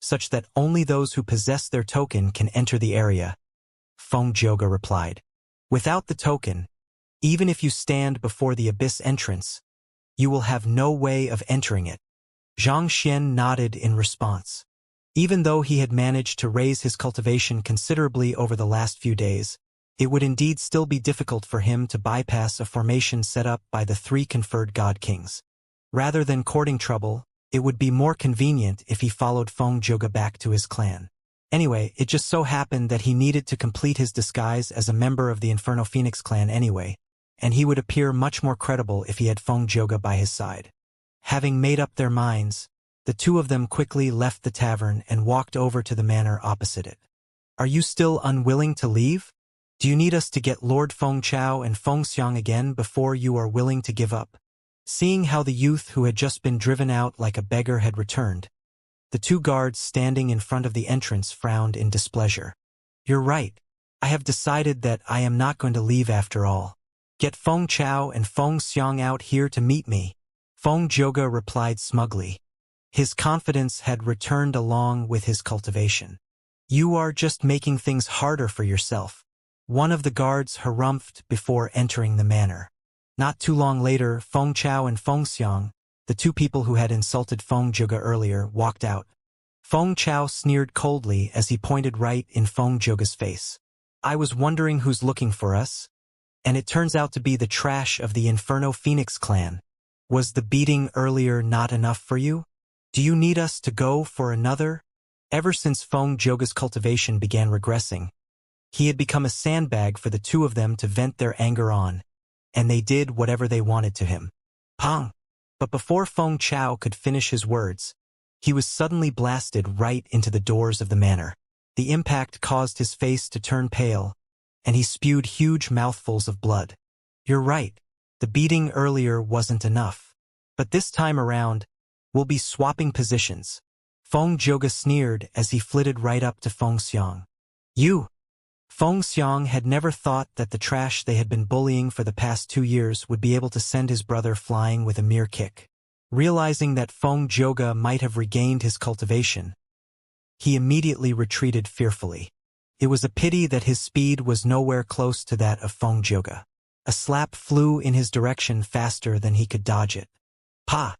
such that only those who possess their token can enter the area, Feng Zhouge replied. Without the token, even if you stand before the abyss entrance, you will have no way of entering it. Xianxia nodded in response. Even though he had managed to raise his cultivation considerably over the last few days, it would indeed still be difficult for him to bypass a formation set up by the 3 conferred god kings. Rather than courting trouble, it would be more convenient if he followed Feng Zhouge back to his clan. Anyway, it just so happened that he needed to complete his disguise as a member of the Inferno Phoenix clan anyway, and he would appear much more credible if he had Feng Zhouge by his side. Having made up their minds, the 2 of them quickly left the tavern and walked over to the manor opposite it. Are you still unwilling to leave? Do you need us to get Lord Feng Chao and Feng Xiang again before you are willing to give up? Seeing how the youth who had just been driven out like a beggar had returned, the 2 guards standing in front of the entrance frowned in displeasure. You're right. I have decided that I am not going to leave after all. Get Feng Chao and Feng Xiang out here to meet me, Feng Zhouge replied smugly. His confidence had returned along with his cultivation. You are just making things harder for yourself, one of the guards harumphed before entering the manor. Not too long later, Feng Chao and Feng Xiang, the 2 people who had insulted Feng Zhouge earlier, walked out. Feng Chao sneered coldly as he pointed right in Feng Zhouge's face. I was wondering who's looking for us, and it turns out to be the trash of the Inferno Phoenix clan. Was the beating earlier not enough for you? Do you need us to go for another? Ever since Feng Joga's cultivation began regressing, he had become a sandbag for the two of them to vent their anger on, and they did whatever they wanted to him. Pong! But before Feng Chao could finish his words, he was suddenly blasted right into the doors of the manor. The impact caused his face to turn pale, and he spewed huge mouthfuls of blood. You're right, the beating earlier wasn't enough. But this time around, we'll be swapping positions. Feng Joga sneered as he flitted right up to Feng Xiang. You! Feng Xiang had never thought that the trash they had been bullying for the past 2 years would be able to send his brother flying with a mere kick. Realizing that Feng Joga might have regained his cultivation, he immediately retreated fearfully. It was a pity that his speed was nowhere close to that of Feng Joga. A slap flew in his direction faster than he could dodge it. Pa!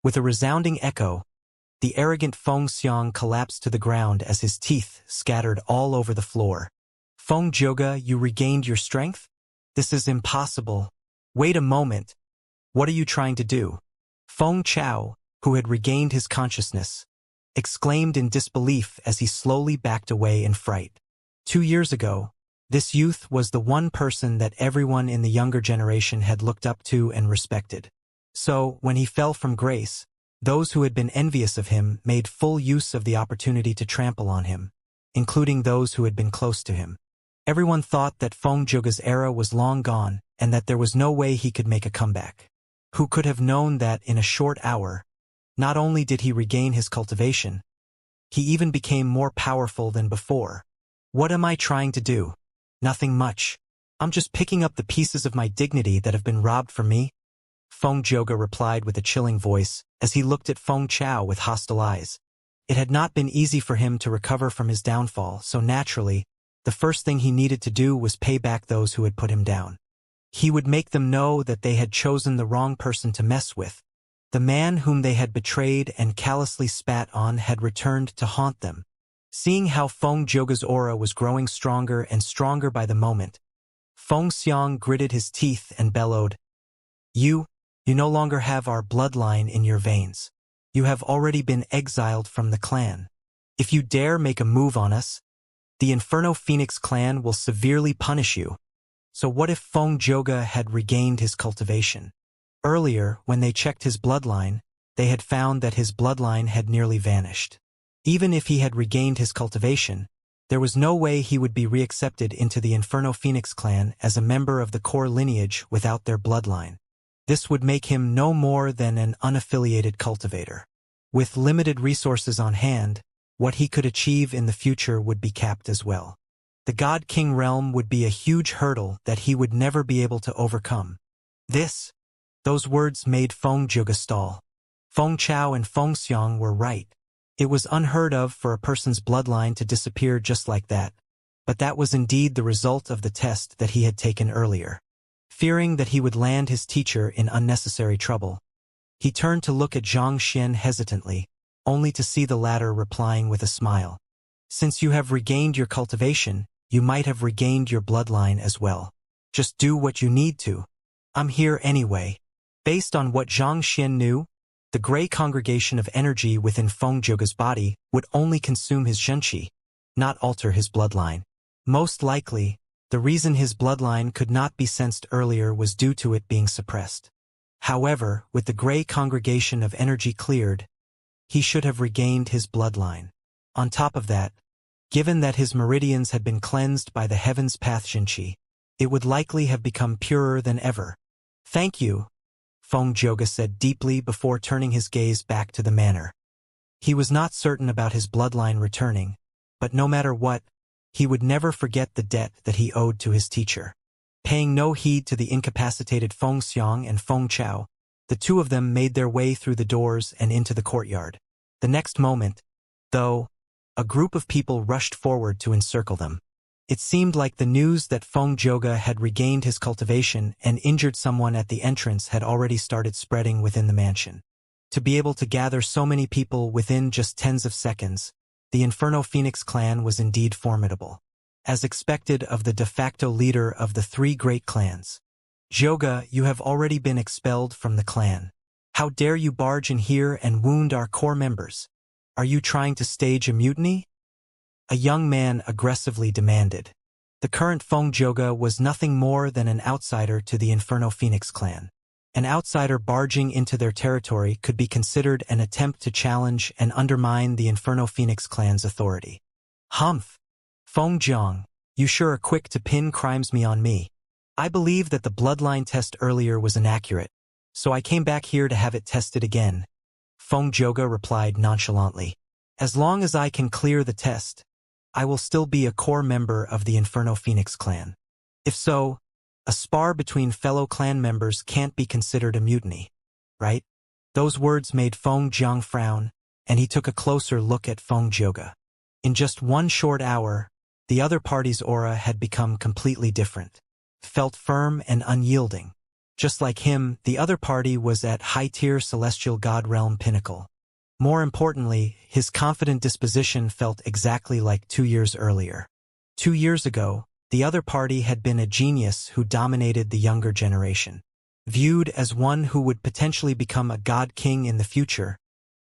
With a resounding echo, the arrogant Feng Xiang collapsed to the ground as his teeth scattered all over the floor. Feng Joga, you regained your strength? This is impossible. Wait a moment. What are you trying to do? Feng Chao, who had regained his consciousness, exclaimed in disbelief as he slowly backed away in fright. 2 years ago, this youth was the one person that everyone in the younger generation had looked up to and respected. So, when he fell from grace, those who had been envious of him made full use of the opportunity to trample on him, including those who had been close to him. Everyone thought that Feng Joga's era was long gone and that there was no way he could make a comeback. Who could have known that in a short hour, not only did he regain his cultivation, he even became more powerful than before. What am I trying to do? Nothing much. I'm just picking up the pieces of my dignity that have been robbed from me. Feng Joga replied with a chilling voice as he looked at Feng Chao with hostile eyes. It had not been easy for him to recover from his downfall, so naturally, the first thing he needed to do was pay back those who had put him down. He would make them know that they had chosen the wrong person to mess with. The man whom they had betrayed and callously spat on had returned to haunt them. Seeing how Feng Joga's aura was growing stronger and stronger by the moment, Feng Xiang gritted his teeth and bellowed, You no longer have our bloodline in your veins. You have already been exiled from the clan. If you dare make a move on us, the Inferno Phoenix clan will severely punish you. So what if Feng Joga had regained his cultivation? Earlier, when they checked his bloodline, they had found that his bloodline had nearly vanished. Even if he had regained his cultivation, there was no way he would be reaccepted into the Inferno Phoenix clan as a member of the core lineage without their bloodline. This would make him no more than an unaffiliated cultivator. With limited resources on hand, what he could achieve in the future would be capped as well. The God King realm would be a huge hurdle that he would never be able to overcome. Those words made Feng Joga stall. Feng Chao and Feng Xiang were right. It was unheard of for a person's bloodline to disappear just like that, but that was indeed the result of the test that he had taken earlier. Fearing that he would land his teacher in unnecessary trouble, he turned to look at Xianxia hesitantly, only to see the latter replying with a smile. Since you have regained your cultivation, you might have regained your bloodline as well. Just do what you need to. I'm here anyway. Based on what Xianxia knew, the gray congregation of energy within Feng Joga's body would only consume his zhenqi, not alter his bloodline. Most likely, the reason his bloodline could not be sensed earlier was due to it being suppressed. However, with the gray congregation of energy cleared, he should have regained his bloodline. On top of that, given that his meridians had been cleansed by the Heaven's Path Zhenqi, it would likely have become purer than ever. Thank you, Feng Joga said deeply before turning his gaze back to the manor. He was not certain about his bloodline returning, but no matter what, he would never forget the debt that he owed to his teacher. Paying no heed to the incapacitated Feng Xiang and Feng Chao, the two of them made their way through the doors and into the courtyard. The next moment, though, a group of people rushed forward to encircle them. It seemed like the news that Feng Joga had regained his cultivation and injured someone at the entrance had already started spreading within the mansion. To be able to gather so many people within just tens of seconds, the Inferno Phoenix clan was indeed formidable. As expected of the de facto leader of the 3 great clans. Joga, you have already been expelled from the clan. How dare you barge in here and wound our core members? Are you trying to stage a mutiny? A young man aggressively demanded. The current Feng Zhouge was nothing more than an outsider to the Inferno Phoenix clan. An outsider barging into their territory could be considered an attempt to challenge and undermine the Inferno Phoenix clan's authority. Humph! Feng Zhang, you sure are quick to pin crimes on me. I believe that the bloodline test earlier was inaccurate, so I came back here to have it tested again. Feng Zhouge replied nonchalantly. As long as I can clear the test, I will still be a core member of the Inferno Phoenix clan. If so, a spar between fellow clan members can't be considered a mutiny, right? Those words made Feng Zhang frown, and he took a closer look at Feng Zhouge. In just one short hour, the other party's aura had become completely different. Felt firm and unyielding. Just like him, the other party was at high-tier celestial god realm pinnacle. More importantly, his confident disposition felt exactly like 2 years earlier. 2 years ago, the other party had been a genius who dominated the younger generation. Viewed as one who would potentially become a god king in the future,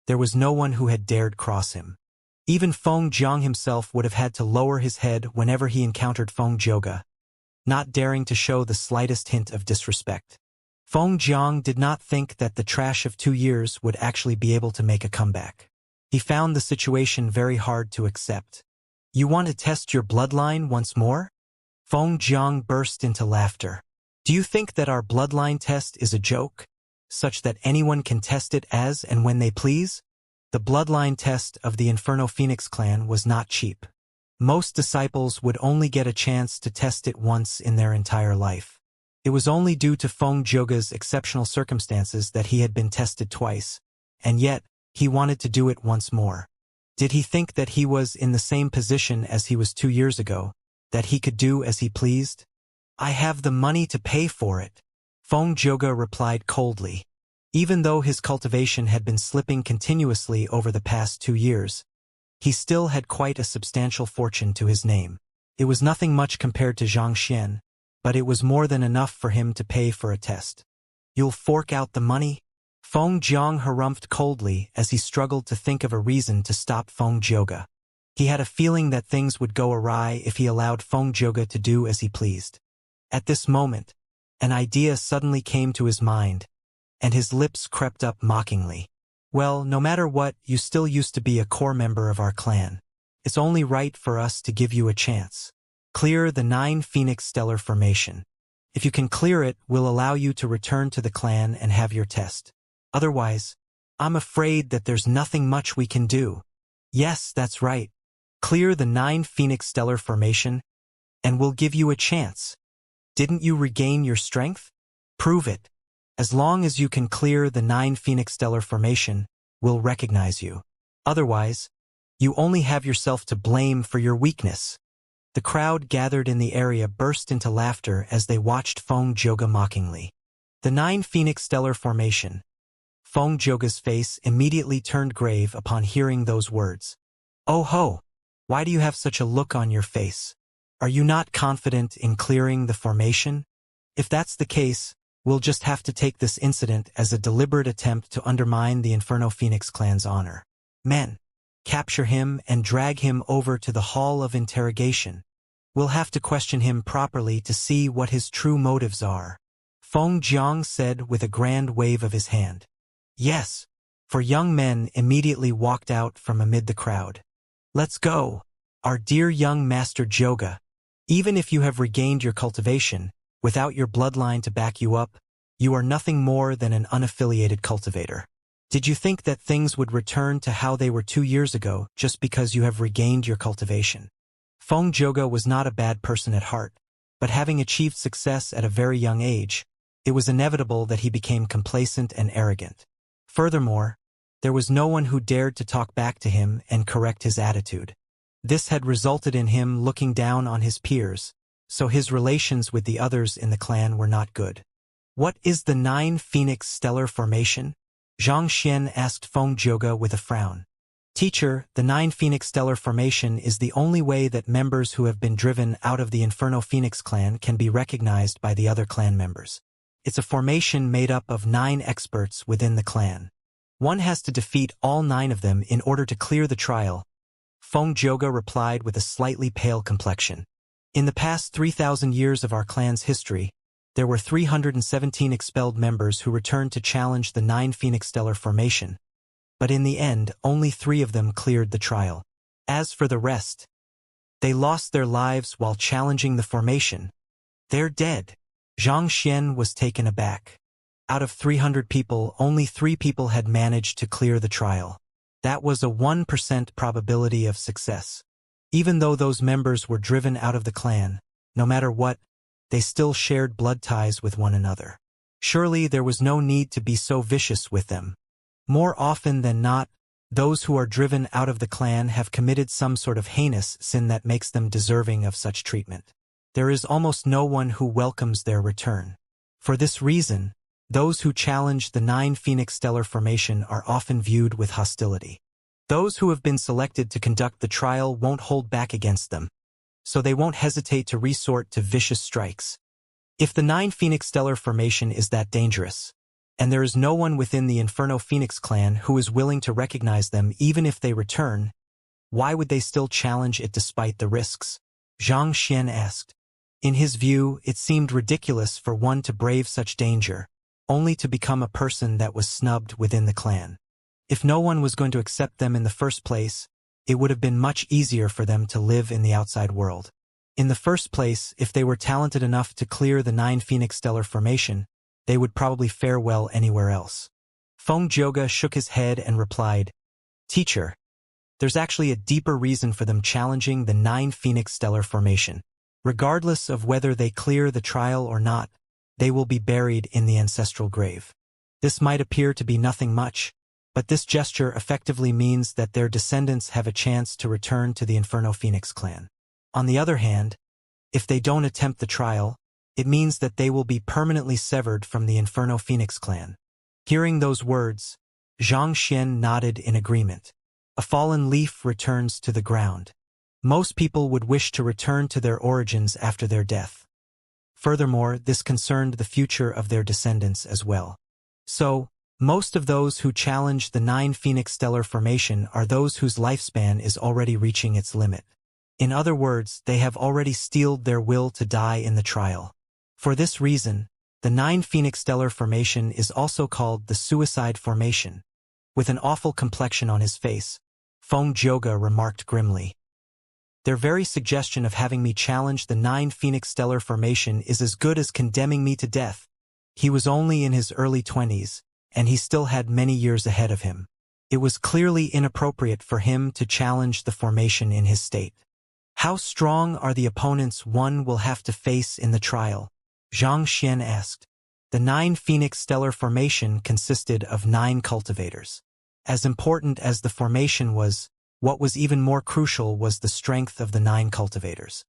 there was no one who had dared cross him. Even Feng Zhang himself would have had to lower his head whenever he encountered Feng Zhouge, not daring to show the slightest hint of disrespect. Feng Zhang did not think that the trash of 2 years would actually be able to make a comeback. He found the situation very hard to accept. You want to test your bloodline once more? Feng Zhang burst into laughter. Do you think that our bloodline test is a joke, such that anyone can test it as and when they please? The bloodline test of the Inferno Phoenix clan was not cheap. Most disciples would only get a chance to test it once in their entire life. It was only due to Feng Zhouge's exceptional circumstances that he had been tested twice, and yet, he wanted to do it once more. Did he think that he was in the same position as he was 2 years ago, that he could do as he pleased? I have the money to pay for it, Feng Zhouge replied coldly. Even though his cultivation had been slipping continuously over the past 2 years, he still had quite a substantial fortune to his name. It was nothing much compared to Xianxia, but it was more than enough for him to pay for a test. You'll fork out the money? Feng Zhang harumphed coldly as he struggled to think of a reason to stop Feng Zhouge. He had a feeling that things would go awry if he allowed Feng Zhouge to do as he pleased. At this moment, an idea suddenly came to his mind, and his lips crept up mockingly. Well, no matter what, you still used to be a core member of our clan. It's only right for us to give you a chance. Clear the 9 Phoenix Stellar Formation. If you can clear it, we'll allow you to return to the clan and have your test. Otherwise, I'm afraid that there's nothing much we can do. Yes, that's right. Clear the 9 Phoenix Stellar Formation, and we'll give you a chance. Didn't you regain your strength? Prove it. As long as you can clear the 9 Phoenix Stellar Formation, we'll recognize you. Otherwise, you only have yourself to blame for your weakness. The crowd gathered in the area burst into laughter as they watched Feng Zhouge mockingly. The 9 Phoenix Stellar Formation. Feng Zhouge's face immediately turned grave upon hearing those words. Oh ho! Why do you have such a look on your face? Are you not confident in clearing the formation? If that's the case, we'll just have to take this incident as a deliberate attempt to undermine the Inferno Phoenix clan's honor. Men, capture him and drag him over to the Hall of Interrogation. We'll have to question him properly to see what his true motives are. Feng Zhang said with a grand wave of his hand. Yes, for young men immediately walked out from amid the crowd. Let's go, our dear young Master Zhouge. Even if you have regained your cultivation, without your bloodline to back you up, you are nothing more than an unaffiliated cultivator. Did you think that things would return to how they were 2 years ago just because you have regained your cultivation? Feng Zhouge was not a bad person at heart, but having achieved success at a very young age, it was inevitable that he became complacent and arrogant. Furthermore, there was no one who dared to talk back to him and correct his attitude. This had resulted in him looking down on his peers, so his relations with the others in the clan were not good. What is the 9 Phoenix Stellar Formation? Xianxia asked Feng Zhouge with a frown. Teacher, the 9 Phoenix Stellar Formation is the only way that members who have been driven out of the Inferno Phoenix clan can be recognized by the other clan members. It's a formation made up of 9 experts within the clan. One has to defeat all 9 of them in order to clear the trial. Feng Zhouge replied with a slightly pale complexion. In the past 3,000 years of our clan's history, there were 317 expelled members who returned to challenge the 9 Phoenix Stellar formation. But in the end, only 3 of them cleared the trial. As for the rest, they lost their lives while challenging the formation. They're dead. Xianxia was taken aback. Out of 300 people, only 3 people had managed to clear the trial. That was a 1% probability of success. Even though those members were driven out of the clan, no matter what, they still shared blood ties with one another. Surely there was no need to be so vicious with them. More often than not, those who are driven out of the clan have committed some sort of heinous sin that makes them deserving of such treatment. There is almost no one who welcomes their return. For this reason, those who challenge the 9 Phoenix Stellar formation are often viewed with hostility. Those who have been selected to conduct the trial won't hold back against them, so they won't hesitate to resort to vicious strikes. If the 9 Phoenix Stellar formation is that dangerous, and there is no one within the Inferno Phoenix clan who is willing to recognize them even if they return, why would they still challenge it despite the risks? Xianxia asked. In his view, it seemed ridiculous for one to brave such danger, only to become a person that was snubbed within the clan. If no one was going to accept them in the first place, it would have been much easier for them to live in the outside world. In the first place, if they were talented enough to clear the 9 Phoenix Stellar formation, they would probably fare well anywhere else. Feng Zhouge shook his head and replied, "Teacher, there's actually a deeper reason for them challenging the 9 Phoenix Stellar formation. Regardless of whether they clear the trial or not, they will be buried in the ancestral grave. This might appear to be nothing much, but this gesture effectively means that their descendants have a chance to return to the Inferno Phoenix clan. On the other hand, if they don't attempt the trial, it means that they will be permanently severed from the Inferno Phoenix clan." Hearing those words, Xianxia nodded in agreement. A fallen leaf returns to the ground. Most people would wish to return to their origins after their death. Furthermore, this concerned the future of their descendants as well. So, most of those who challenge the 9 Phoenix Stellar formation are those whose lifespan is already reaching its limit. In other words, they have already steeled their will to die in the trial. For this reason, the 9 Phoenix Stellar formation is also called the Suicide Formation. With an awful complexion on his face, Feng Zhouge remarked grimly, "Their very suggestion of having me challenge the 9 Phoenix Stellar formation is as good as condemning me to death." He was only in his early 20s, and he still had many years ahead of him. It was clearly inappropriate for him to challenge the formation in his state. How strong are the opponents one will have to face in the trial? Xianxia asked. The 9 Phoenix Stellar formation consisted of 9 cultivators. As important as the formation was, what was even more crucial was the strength of the 9 cultivators.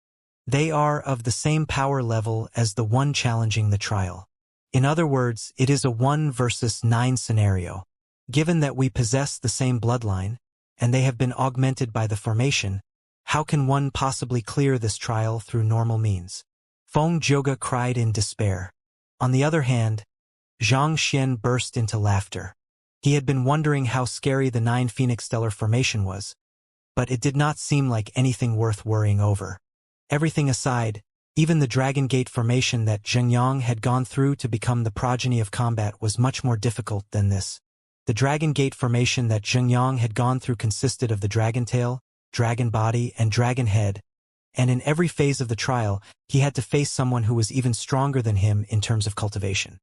They are of the same power level as the one challenging the trial. In other words, it is a 1 versus 9 scenario. Given that we possess the same bloodline, and they have been augmented by the formation, how can one possibly clear this trial through normal means? Feng Zhouge cried in despair. On the other hand, Xianxia burst into laughter. He had been wondering how scary the 9 Phoenix Stellar formation was, but it did not seem like anything worth worrying over. Everything aside, even the Dragon Gate formation that Zhengyang had gone through to become the progeny of combat was much more difficult than this. The Dragon Gate formation that Zhengyang had gone through consisted of the Dragon Tail, Dragon Body, and Dragon Head, and in every phase of the trial, he had to face someone who was even stronger than him in terms of cultivation.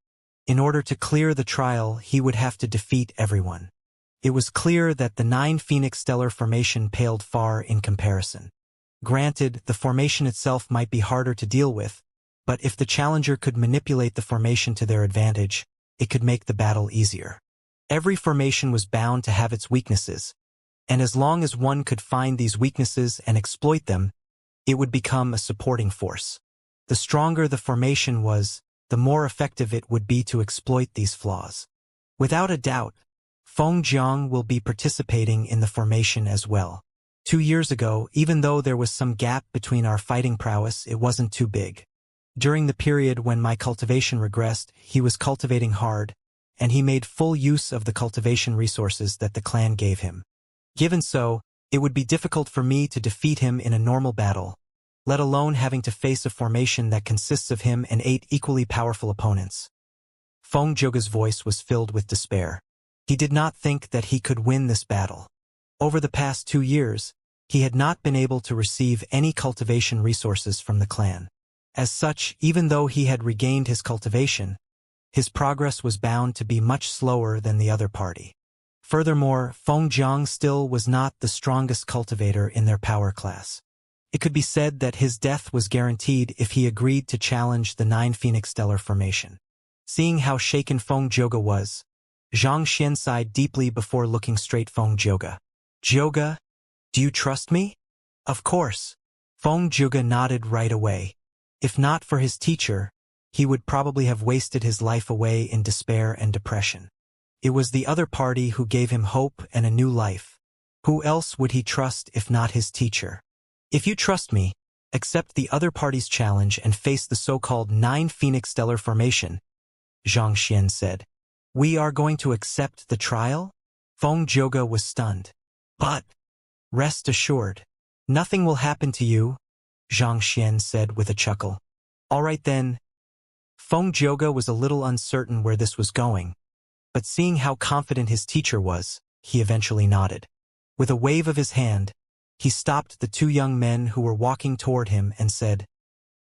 In order to clear the trial, he would have to defeat everyone. It was clear that the 9 Phoenix Stellar formation paled far in comparison. Granted, the formation itself might be harder to deal with, but if the challenger could manipulate the formation to their advantage, it could make the battle easier. Every formation was bound to have its weaknesses, and as long as one could find these weaknesses and exploit them, it would become a supporting force. The stronger the formation was, the more effective it would be to exploit these flaws. Without a doubt, Feng Zhang will be participating in the formation as well. 2 years ago, even though there was some gap between our fighting prowess, it wasn't too big. During the period when my cultivation regressed, he was cultivating hard, and he made full use of the cultivation resources that the clan gave him. Given so, it would be difficult for me to defeat him in a normal battle, let alone having to face a formation that consists of him and 8 equally powerful opponents. Feng Zhouge's voice was filled with despair. He did not think that he could win this battle. Over the past 2 years, he had not been able to receive any cultivation resources from the clan. As such, even though he had regained his cultivation, his progress was bound to be much slower than the other party. Furthermore, Feng Zhang still was not the strongest cultivator in their power class. It could be said that his death was guaranteed if he agreed to challenge the 9 Phoenix Stellar Formation. Seeing how shaken Feng Zhouge was, Xianxia sighed deeply before looking straight Feng Zhouge. "Zhouge, do you trust me?" "Of course." Feng Zhouge nodded right away. If not for his teacher, he would probably have wasted his life away in despair and depression. It was the other party who gave him hope and a new life. Who else would he trust if not his teacher? "If you trust me, accept the other party's challenge and face the so-called 9 Phoenix Stellar Formation," Xianxia said. "We are going to accept the trial?" Feng Zhouge was stunned. "But rest assured, nothing will happen to you," Xianxia said with a chuckle. "All right then." Feng Zhouge was a little uncertain where this was going, but seeing how confident his teacher was, he eventually nodded. With a wave of his hand, he stopped the 2 young men who were walking toward him and said,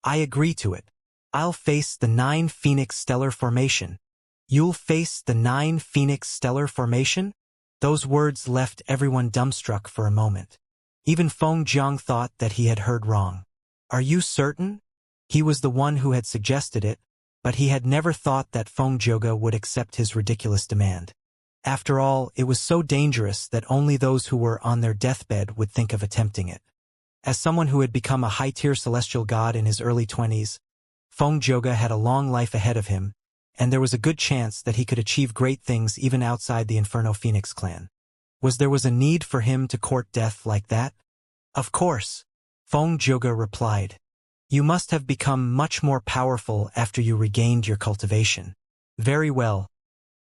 "I agree to it. I'll face the 9 Phoenix Stellar Formation." "You'll face the 9 Phoenix Stellar Formation?" Those words left everyone dumbstruck for a moment. Even Feng Zhang thought that he had heard wrong. "Are you certain?" He was the one who had suggested it, but he had never thought that Feng Zhouge would accept his ridiculous demand. After all, it was so dangerous that only those who were on their deathbed would think of attempting it. As someone who had become a high-tier celestial god in his early 20s, Feng Zhouge had a long life ahead of him, and there was a good chance that he could achieve great things even outside the Inferno Phoenix clan. Was there a need for him to court death like that? "Of course," Feng Zhouge replied. "You must have become much more powerful after you regained your cultivation." "Very well.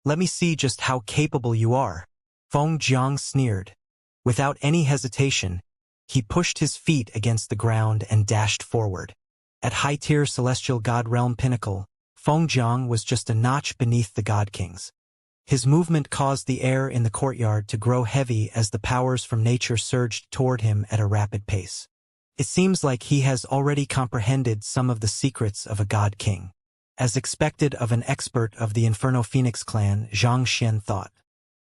Let me see just how capable you are," Feng Zhang sneered. Without any hesitation, he pushed his feet against the ground and dashed forward. At high-tier celestial god realm pinnacle, Feng Zhang was just a notch beneath the god kings. His movement caused the air in the courtyard to grow heavy as the powers from nature surged toward him at a rapid pace. It seems like he has already comprehended some of the secrets of a god king. As expected of an expert of the Inferno Phoenix clan, Xianxia thought.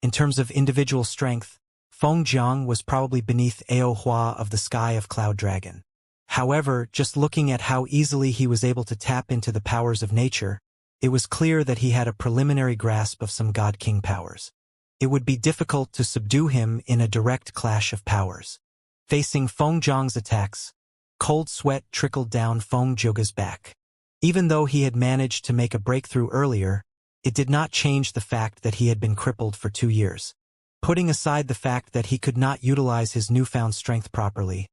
In terms of individual strength, Feng Zhang was probably beneath Ao Hua of the Sky of Cloud Dragon. However, just looking at how easily he was able to tap into the powers of nature, it was clear that he had a preliminary grasp of some god king powers. It would be difficult to subdue him in a direct clash of powers. Facing Feng Zhang's attacks, cold sweat trickled down Feng Zhouge's back. Even though he had managed to make a breakthrough earlier, it did not change the fact that he had been crippled for 2 years. Putting aside the fact that he could not utilize his newfound strength properly,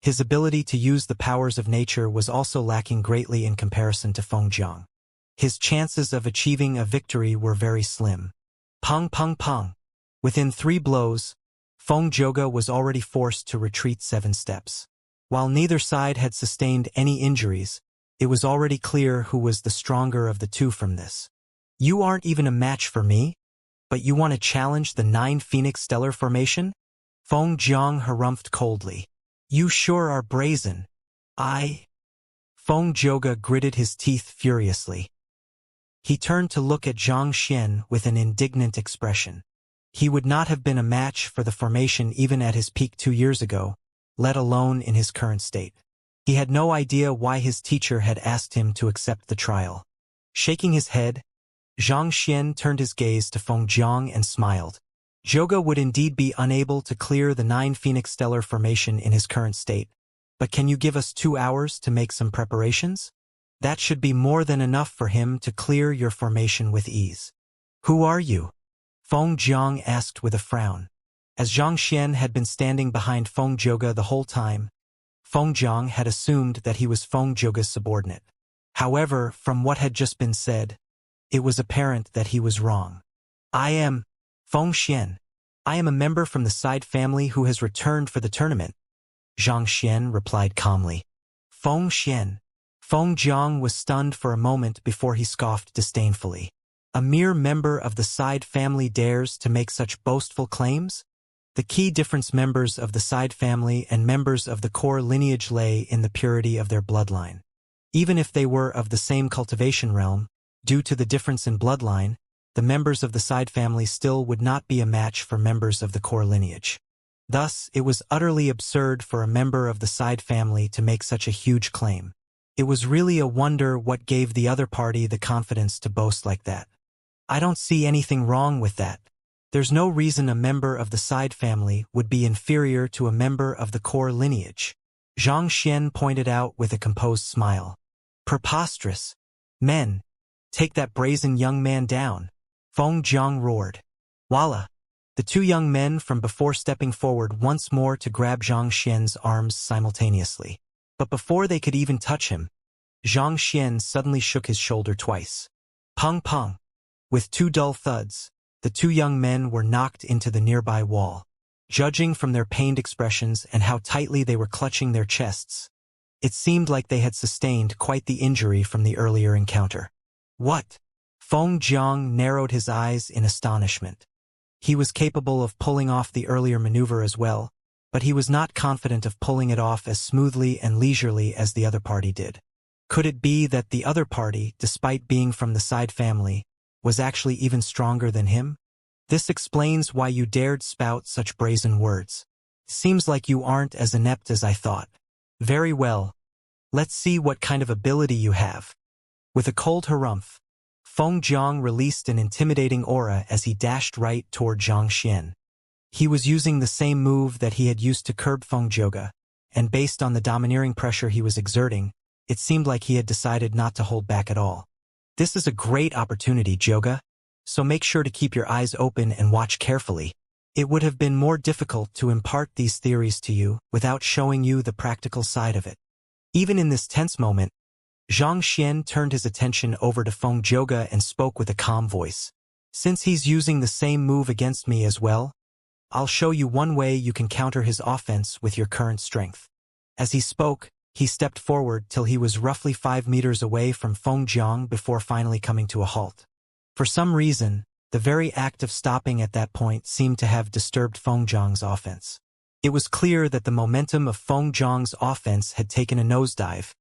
his ability to use the powers of nature was also lacking greatly in comparison to Feng Zhang. His chances of achieving a victory were very slim. Pong pong pong. Within 3 blows, Feng Zhouge was already forced to retreat 7 steps. While neither side had sustained any injuries, it was already clear who was the stronger of the 2 from this. "You aren't even a match for me? But you want to challenge the 9 Phoenix Stellar Formation?" Feng Zhang harumphed coldly. "You sure are brazen." Feng Zhouge gritted his teeth furiously. He turned to look at Xianxia with an indignant expression. He would not have been a match for the formation even at his peak 2 years ago, let alone in his current state. He had no idea why his teacher had asked him to accept the trial. Shaking his head, Xianxia turned his gaze to Feng Zhang and smiled. Zhouge would indeed be unable to clear the 9 Phoenix Stellar Formation in his current state, but can you give us 2 hours to make some preparations? That should be more than enough for him to clear your formation with ease. "Who are you?" Feng Zhang asked with a frown. As Xianxia had been standing behind Feng Zhouge the whole time, Feng Zhang had assumed that he was Feng Zhouge's subordinate. However, from what had just been said, it was apparent that he was wrong. I am Feng Xian. I am a member from the side family who has returned for the tournament, Xianxia replied calmly. Feng Xian. Feng Jiang was stunned for a moment before he scoffed disdainfully. A mere member of the side family dares to make such boastful claims? The key difference: members of the side family and members of the core lineage lay in the purity of their bloodline. Even if they were of the same cultivation realm, due to the difference in bloodline, the members of the side family still would not be a match for members of the core lineage. Thus, it was utterly absurd for a member of the side family to make such a huge claim. It was really a wonder what gave the other party the confidence to boast like that. I don't see anything wrong with that. There's no reason a member of the side family would be inferior to a member of the core lineage, Zhang Xian pointed out with a composed smile. Preposterous. Men, take that brazen young man down, Feng Jiang roared. Voila! The two young men from before stepping forward once more to grab Zhang Xian's arms simultaneously. But before they could even touch him, Zhang Xian suddenly shook his shoulder twice. Pung pung. With two dull thuds, the two young men were knocked into the nearby wall. Judging from their pained expressions and how tightly they were clutching their chests, it seemed like they had sustained quite the injury from the earlier encounter. What? Feng Jiang narrowed his eyes in astonishment. He was capable of pulling off the earlier maneuver as well, but he was not confident of pulling it off as smoothly and leisurely as the other party did. Could it be that the other party, despite being from the side family, was actually even stronger than him? This explains why you dared spout such brazen words. Seems like you aren't as inept as I thought. Very well. Let's see what kind of ability you have. With a cold harumph, Feng Jiang released an intimidating aura as he dashed right toward Zhang Xian. He was using the same move that he had used to curb Feng Joga, and based on the domineering pressure he was exerting, it seemed like he had decided not to hold back at all. This is a great opportunity, Joga, so make sure to keep your eyes open and watch carefully. It would have been more difficult to impart these theories to you without showing you the practical side of it. Even in this tense moment, Zhang Xian turned his attention over to Feng Joga and spoke with a calm voice. Since he's using the same move against me as well, I'll show you one way you can counter his offense with your current strength. As he spoke, he stepped forward till he was roughly 5 meters away from Feng Jiang before finally coming to a halt. For some reason, the very act of stopping at that point seemed to have disturbed Feng Jiang's offense. It was clear that the momentum of Feng Jiang's offense had taken a nosedive,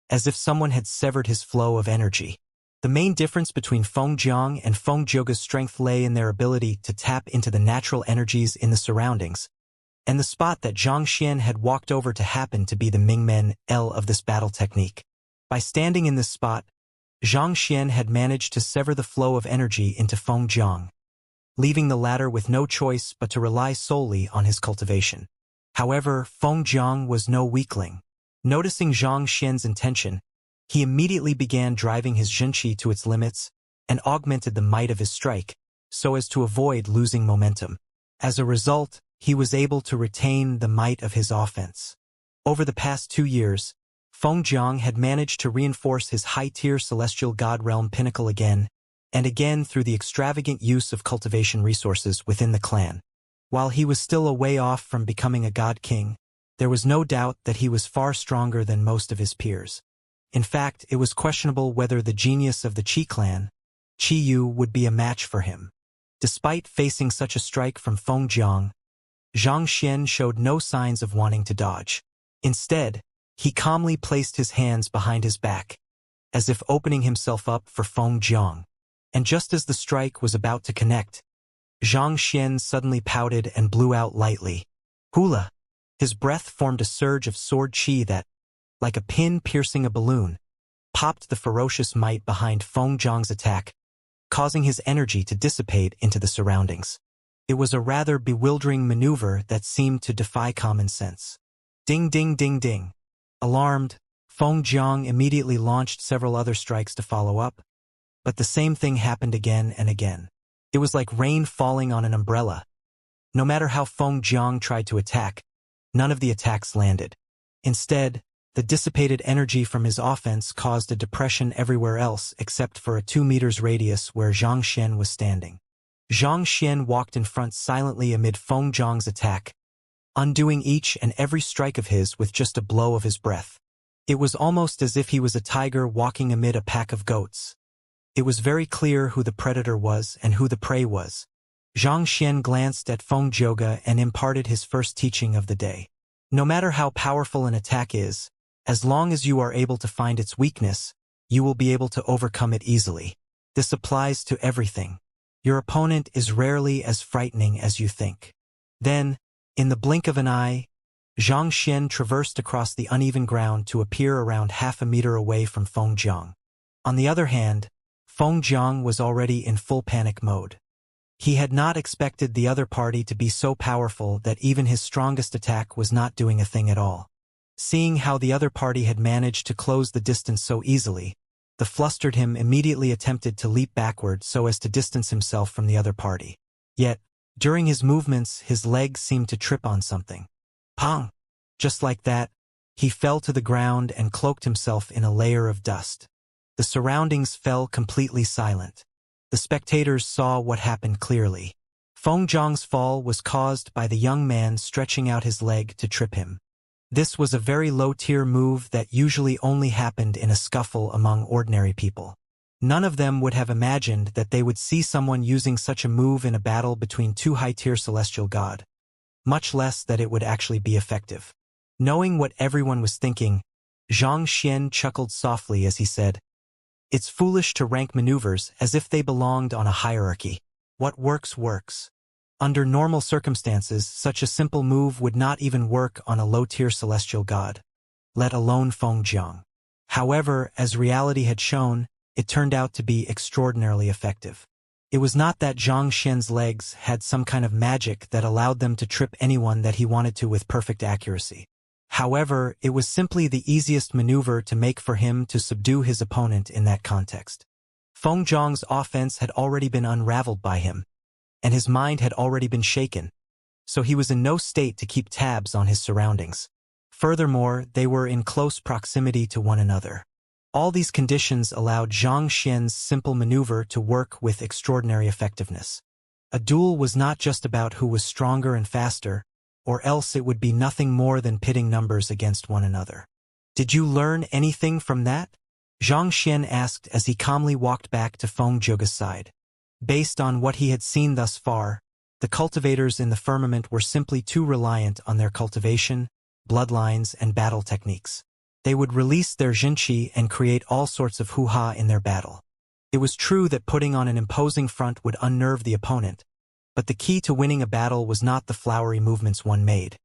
as if someone had severed his flow of energy. The main difference between Feng Jiang and Feng Joga's strength lay in their ability to tap into the natural energies in the surroundings, and the spot that Zhang Xian had walked over to happened to be the Mingmen L of this battle technique. By standing in this spot, Zhang Xian had managed to sever the flow of energy into Feng Jiang, leaving the latter with no choice but to rely solely on his cultivation. However, Feng Jiang was no weakling. Noticing Zhang Xian's intention, he immediately began driving his Zhenqi to its limits and augmented the might of his strike, so as to avoid losing momentum. As a result, he was able to retain the might of his offense. Over the past 2 years, Feng Jiang had managed to reinforce his high-tier celestial god realm pinnacle again and again through the extravagant use of cultivation resources within the clan. While he was still a way off from becoming a god king, there was no doubt that he was far stronger than most of his peers. In fact, it was questionable whether the genius of the Qi clan, Qi Yu, would be a match for him. Despite facing such a strike from Feng Jiang, Zhang Xian showed no signs of wanting to dodge. Instead, he calmly placed his hands behind his back, as if opening himself up for Feng Jiang. And just as the strike was about to connect, Zhang Xian suddenly pouted and blew out lightly. Hula! His breath formed a surge of sword qi that, like a pin piercing a balloon, popped the ferocious might behind Feng Jiang's attack, causing his energy to dissipate into the surroundings. It was a rather bewildering maneuver that seemed to defy common sense. Ding ding ding ding. Alarmed, Feng Jiang immediately launched several other strikes to follow up, but the same thing happened again and again. It was like rain falling on an umbrella. No matter how Feng Jiang tried to attack, none of the attacks landed. Instead, The dissipated energy from his offense caused a depression everywhere else except for a 2 meters radius where Xianxia was standing. Xianxia walked in front silently amid Feng Zhang's attack, undoing each and every strike of his with just a blow of his breath. It was almost as if he was a tiger walking amid a pack of goats. It was very clear who the predator was and who the prey was. Xianxia glanced at Feng Zhouge and imparted his first teaching of the day. No matter how powerful an attack is, as long as you are able to find its weakness, you will be able to overcome it easily. This applies to everything. Your opponent is rarely as frightening as you think. Then, in the blink of an eye, Xianxia traversed across the uneven ground to appear around half a meter away from Feng Zhang. On the other hand, Feng Zhang was already in full panic mode. He had not expected the other party to be so powerful that even his strongest attack was not doing a thing at all. Seeing how the other party had managed to close the distance so easily, the flustered him immediately attempted to leap backward so as to distance himself from the other party. Yet, during his movements, his legs seemed to trip on something. Pong! Just like that, he fell to the ground and cloaked himself in a layer of dust. The surroundings fell completely silent. The spectators saw what happened clearly. Feng Zhang's fall was caused by the young man stretching out his leg to trip him. This was a very low-tier move that usually only happened in a scuffle among ordinary people. None of them would have imagined that they would see someone using such a move in a battle between two high-tier celestial god, much less that it would actually be effective. Knowing what everyone was thinking, Xianxia chuckled softly as he said, "It's foolish to rank maneuvers as if they belonged on a hierarchy. What works, works. Under normal circumstances, such a simple move would not even work on a low-tier celestial god, let alone Feng Zhang. However, as reality had shown, it turned out to be extraordinarily effective. It was not that Xianxia's legs had some kind of magic that allowed them to trip anyone that he wanted to with perfect accuracy. However, it was simply the easiest maneuver to make for him to subdue his opponent in that context. Feng Zhang's offense had already been unraveled by him, and his mind had already been shaken, so he was in no state to keep tabs on his surroundings. Furthermore, they were in close proximity to one another. All these conditions allowed Xianxia's simple maneuver to work with extraordinary effectiveness. A duel was not just about who was stronger and faster, or else it would be nothing more than pitting numbers against one another. "Did you learn anything from that?" Xianxia asked as he calmly walked back to Feng Zhouge's side. Based on what he had seen thus far, the cultivators in the firmament were simply too reliant on their cultivation, bloodlines, and battle techniques. They would release their jinqi and create all sorts of hoo-ha in their battle. It was true that putting on an imposing front would unnerve the opponent, but the key to winning a battle was not the flowery movements one made.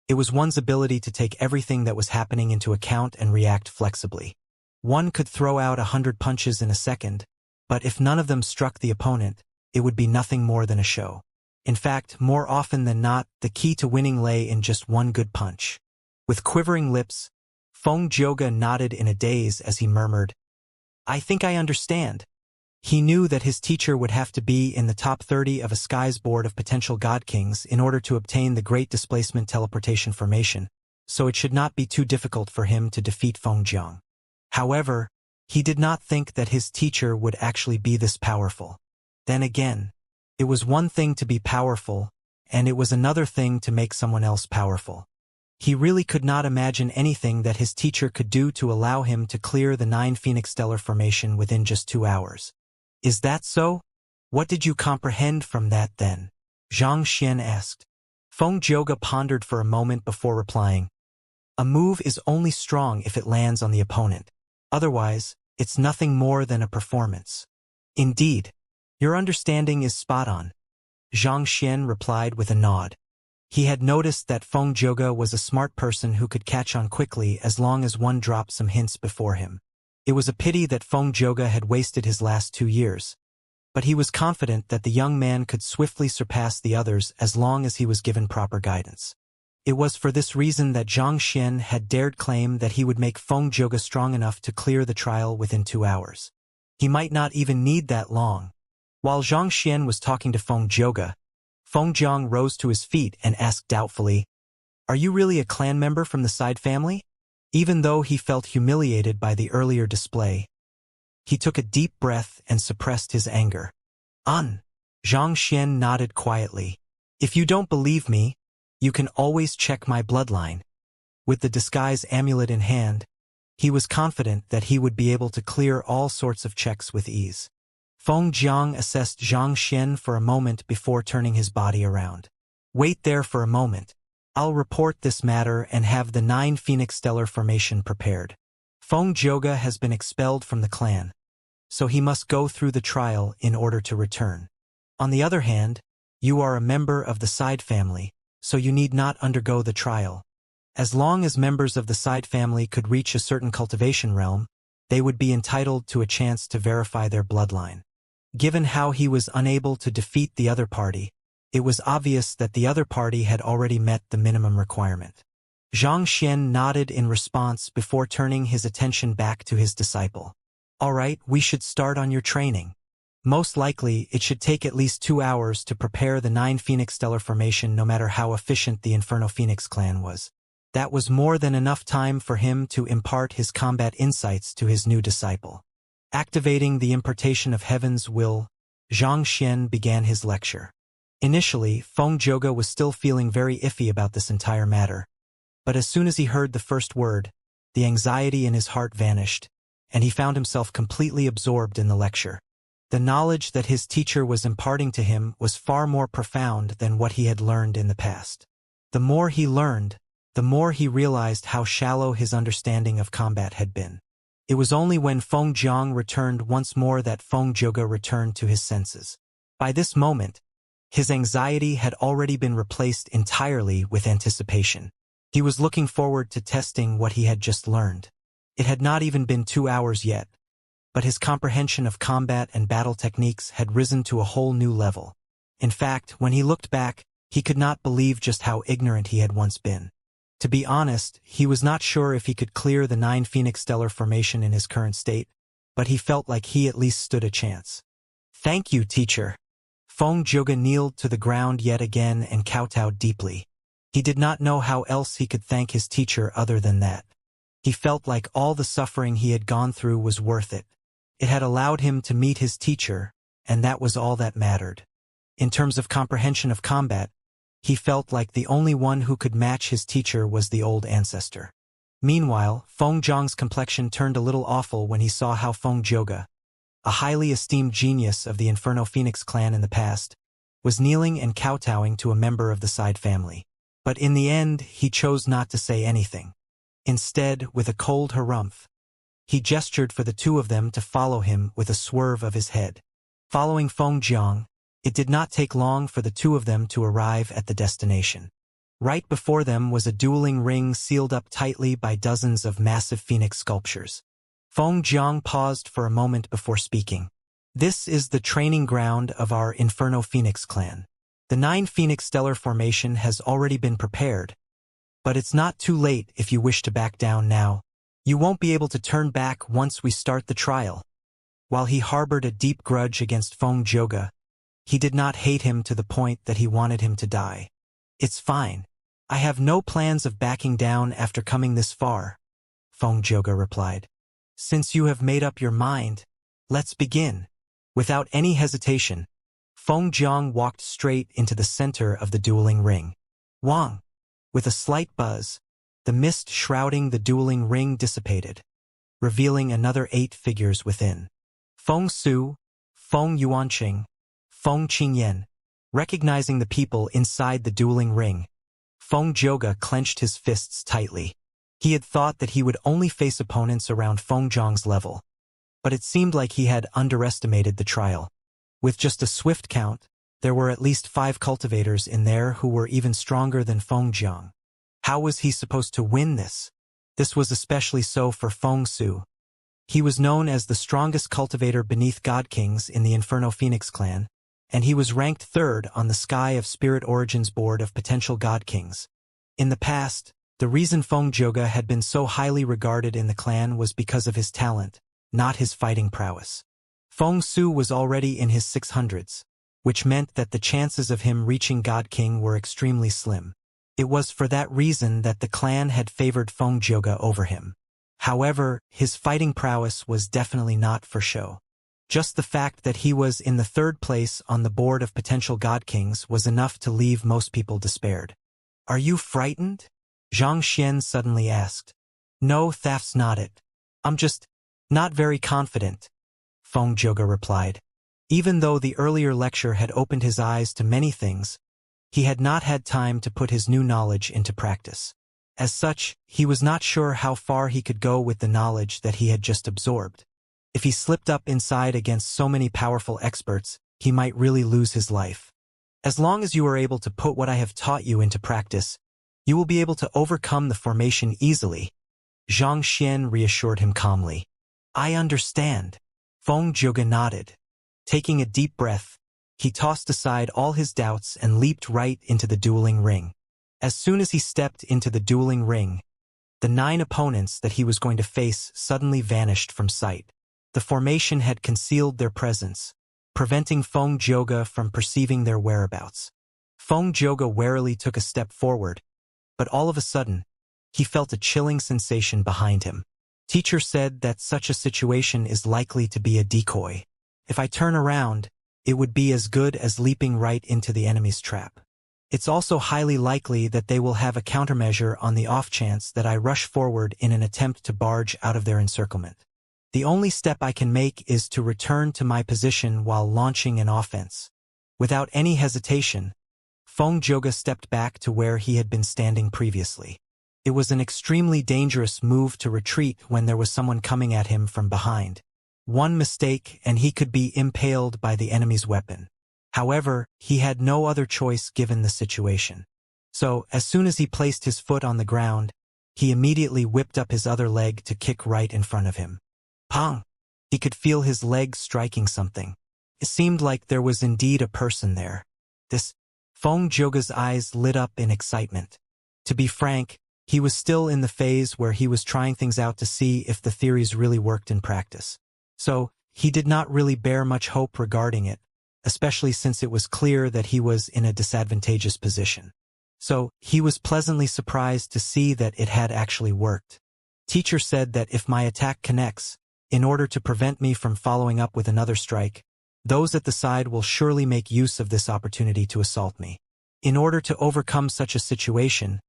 It was one's ability to take everything that was happening into account and react flexibly. One could throw out 100 punches in a second, but if none of them struck the opponent, it would be nothing more than a show. In fact, more often than not, the key to winning lay in just one good punch. With quivering lips, Feng Zhouge nodded in a daze as he murmured, "I think I understand." He knew that his teacher would have to be in the top 30 of a sky's board of potential god kings in order to obtain the Great Displacement Teleportation formation, so it should not be too difficult for him to defeat Feng Zhang. However, he did not think that his teacher would actually be this powerful. Then again, it was one thing to be powerful, and it was another thing to make someone else powerful. He really could not imagine anything that his teacher could do to allow him to clear the 9 Phoenix Stellar formation within just 2 hours. "Is that so? What did you comprehend from that then?" Xianxia asked. Feng Zhouge pondered for a moment before replying, "A move is only strong if it lands on the opponent. Otherwise, it's nothing more than a performance." "Indeed. Your understanding is spot on," Xianxia replied with a nod. He had noticed that Feng Zhouge was a smart person who could catch on quickly as long as one dropped some hints before him. It was a pity that Feng Zhouge had wasted his last 2 years, but he was confident that the young man could swiftly surpass the others as long as he was given proper guidance. It was for this reason that Xianxia had dared claim that he would make Feng Zhouge strong enough to clear the trial within 2 hours. He might not even need that long. While Xianxia was talking to Feng Zhouge, Feng Zhang rose to his feet and asked doubtfully, "Are you really a clan member from the side family?" Even though he felt humiliated by the earlier display, he took a deep breath and suppressed his anger. Xianxia nodded quietly. If you don't believe me, you can always check my bloodline. With the disguise amulet in hand, he was confident that he would be able to clear all sorts of checks with ease. Feng Jiang assessed Xianxia for a moment before turning his body around. Wait there for a moment. I'll report this matter and have the 9 Phoenix Stellar Formation prepared. Feng Zhouge has been expelled from the clan, so he must go through the trial in order to return. On the other hand, you are a member of the Side family, so you need not undergo the trial. As long as members of the Side family could reach a certain cultivation realm, they would be entitled to a chance to verify their bloodline. Given how he was unable to defeat the other party, it was obvious that the other party had already met the minimum requirement. Xianxia nodded in response before turning his attention back to his disciple. All right, we should start on your training. Most likely, it should take at least 2 hours to prepare the 9 Phoenix Stellar Formation no matter how efficient the Inferno Phoenix clan was. That was more than enough time for him to impart his combat insights to his new disciple. Activating the impartation of Heaven's will, Xianxia began his lecture. Initially, Feng Zhouge was still feeling very iffy about this entire matter. But as soon as he heard the first word, the anxiety in his heart vanished, and he found himself completely absorbed in the lecture. The knowledge that his teacher was imparting to him was far more profound than what he had learned in the past. The more he learned, the more he realized how shallow his understanding of combat had been. It was only when Feng Jiang returned once more that Feng Zhouge returned to his senses. By this moment, his anxiety had already been replaced entirely with anticipation. He was looking forward to testing what he had just learned. It had not even been 2 hours yet, but his comprehension of combat and battle techniques had risen to a whole new level. In fact, when he looked back, he could not believe just how ignorant he had once been. To be honest, he was not sure if he could clear the 9 Phoenix Stellar Formation in his current state, but he felt like he at least stood a chance. Thank you, teacher. Feng Zhouge kneeled to the ground yet again and kowtowed deeply. He did not know how else he could thank his teacher other than that. He felt like all the suffering he had gone through was worth it. It had allowed him to meet his teacher, and that was all that mattered. In terms of comprehension of combat, he felt like the only one who could match his teacher was the old ancestor. Meanwhile, Feng Zhang's complexion turned a little awful when he saw how Feng Zhouge, a highly esteemed genius of the Inferno Phoenix clan in the past, was kneeling and kowtowing to a member of the Side family. But in the end, he chose not to say anything. Instead, with a cold harumph, he gestured for the two of them to follow him with a swerve of his head. Following Feng Jiang, it did not take long for the two of them to arrive at the destination. Right before them was a dueling ring sealed up tightly by dozens of massive phoenix sculptures. Feng Jiang paused for a moment before speaking. This is the training ground of our Inferno Phoenix clan. The 9 Phoenix Stellar Formation has already been prepared, but it's not too late if you wish to back down now. You won't be able to turn back once we start the trial. While he harbored a deep grudge against Feng Zhouge, he did not hate him to the point that he wanted him to die. It's fine. I have no plans of backing down after coming this far, Feng Zhouge replied. Since you have made up your mind, let's begin. Without any hesitation, Feng Jiang walked straight into the center of the dueling ring. Wang! With a slight buzz, the mist shrouding the dueling ring dissipated, revealing another 8 figures within. Feng Su, Feng Yuanqing, Feng Qingyan. Recognizing the people inside the dueling ring, Feng Zhouge clenched his fists tightly. He had thought that he would only face opponents around Feng Jiang's level, but it seemed like he had underestimated the trial. With just a swift count, there were at least 5 cultivators in there who were even stronger than Feng Jiang. How was he supposed to win this? This was especially so for Feng Su. He was known as the strongest cultivator beneath God Kings in the Inferno Phoenix clan, and he was ranked 3rd on the Sky of Spirit Origins board of potential God Kings. In the past, the reason Feng Zhouge had been so highly regarded in the clan was because of his talent, not his fighting prowess. Feng Su was already in his 600s, which meant that the chances of him reaching God King were extremely slim. It was for that reason that the clan had favored Feng Zhoge over him. However, his fighting prowess was definitely not for show. Just the fact that he was in the third place on the board of potential god kings was enough to leave most people despaired. "Are you frightened?" Xianxia suddenly asked. "No, that's not it. I'm just not very confident," Feng Zhoge replied. Even though the earlier lecture had opened his eyes to many things, he had not had time to put his new knowledge into practice. As such, he was not sure how far he could go with the knowledge that he had just absorbed. If he slipped up inside against so many powerful experts, he might really lose his life. "As long as you are able to put what I have taught you into practice, you will be able to overcome the formation easily," Xianxia reassured him calmly. "I understand." Feng Zhoge nodded. Taking a deep breath, he tossed aside all his doubts and leaped right into the dueling ring. As soon as he stepped into the dueling ring, the 9 opponents that he was going to face suddenly vanished from sight. The formation had concealed their presence, preventing Feng Zhoge from perceiving their whereabouts. Feng Zhoge warily took a step forward, but all of a sudden, he felt a chilling sensation behind him. Teacher said that such a situation is likely to be a decoy. If I turn around, it would be as good as leaping right into the enemy's trap. It's also highly likely that they will have a countermeasure on the off chance that I rush forward in an attempt to barge out of their encirclement. The only step I can make is to return to my position while launching an offense. Without any hesitation, Feng Zhoge stepped back to where he had been standing previously. It was an extremely dangerous move to retreat when there was someone coming at him from behind. One mistake and he could be impaled by the enemy's weapon. However, he had no other choice given the situation. So, as soon as he placed his foot on the ground, he immediately whipped up his other leg to kick right in front of him. Pong! He could feel his leg striking something. It seemed like there was indeed a person there. Feng Zhoge's eyes lit up in excitement. To be frank, he was still in the phase where he was trying things out to see if the theories really worked in practice. So, he did not really bear much hope regarding it, especially since it was clear that he was in a disadvantageous position. So, he was pleasantly surprised to see that it had actually worked. Teacher said that if my attack connects, in order to prevent me from following up with another strike, those at the side will surely make use of this opportunity to assault me. In order to overcome such a situation,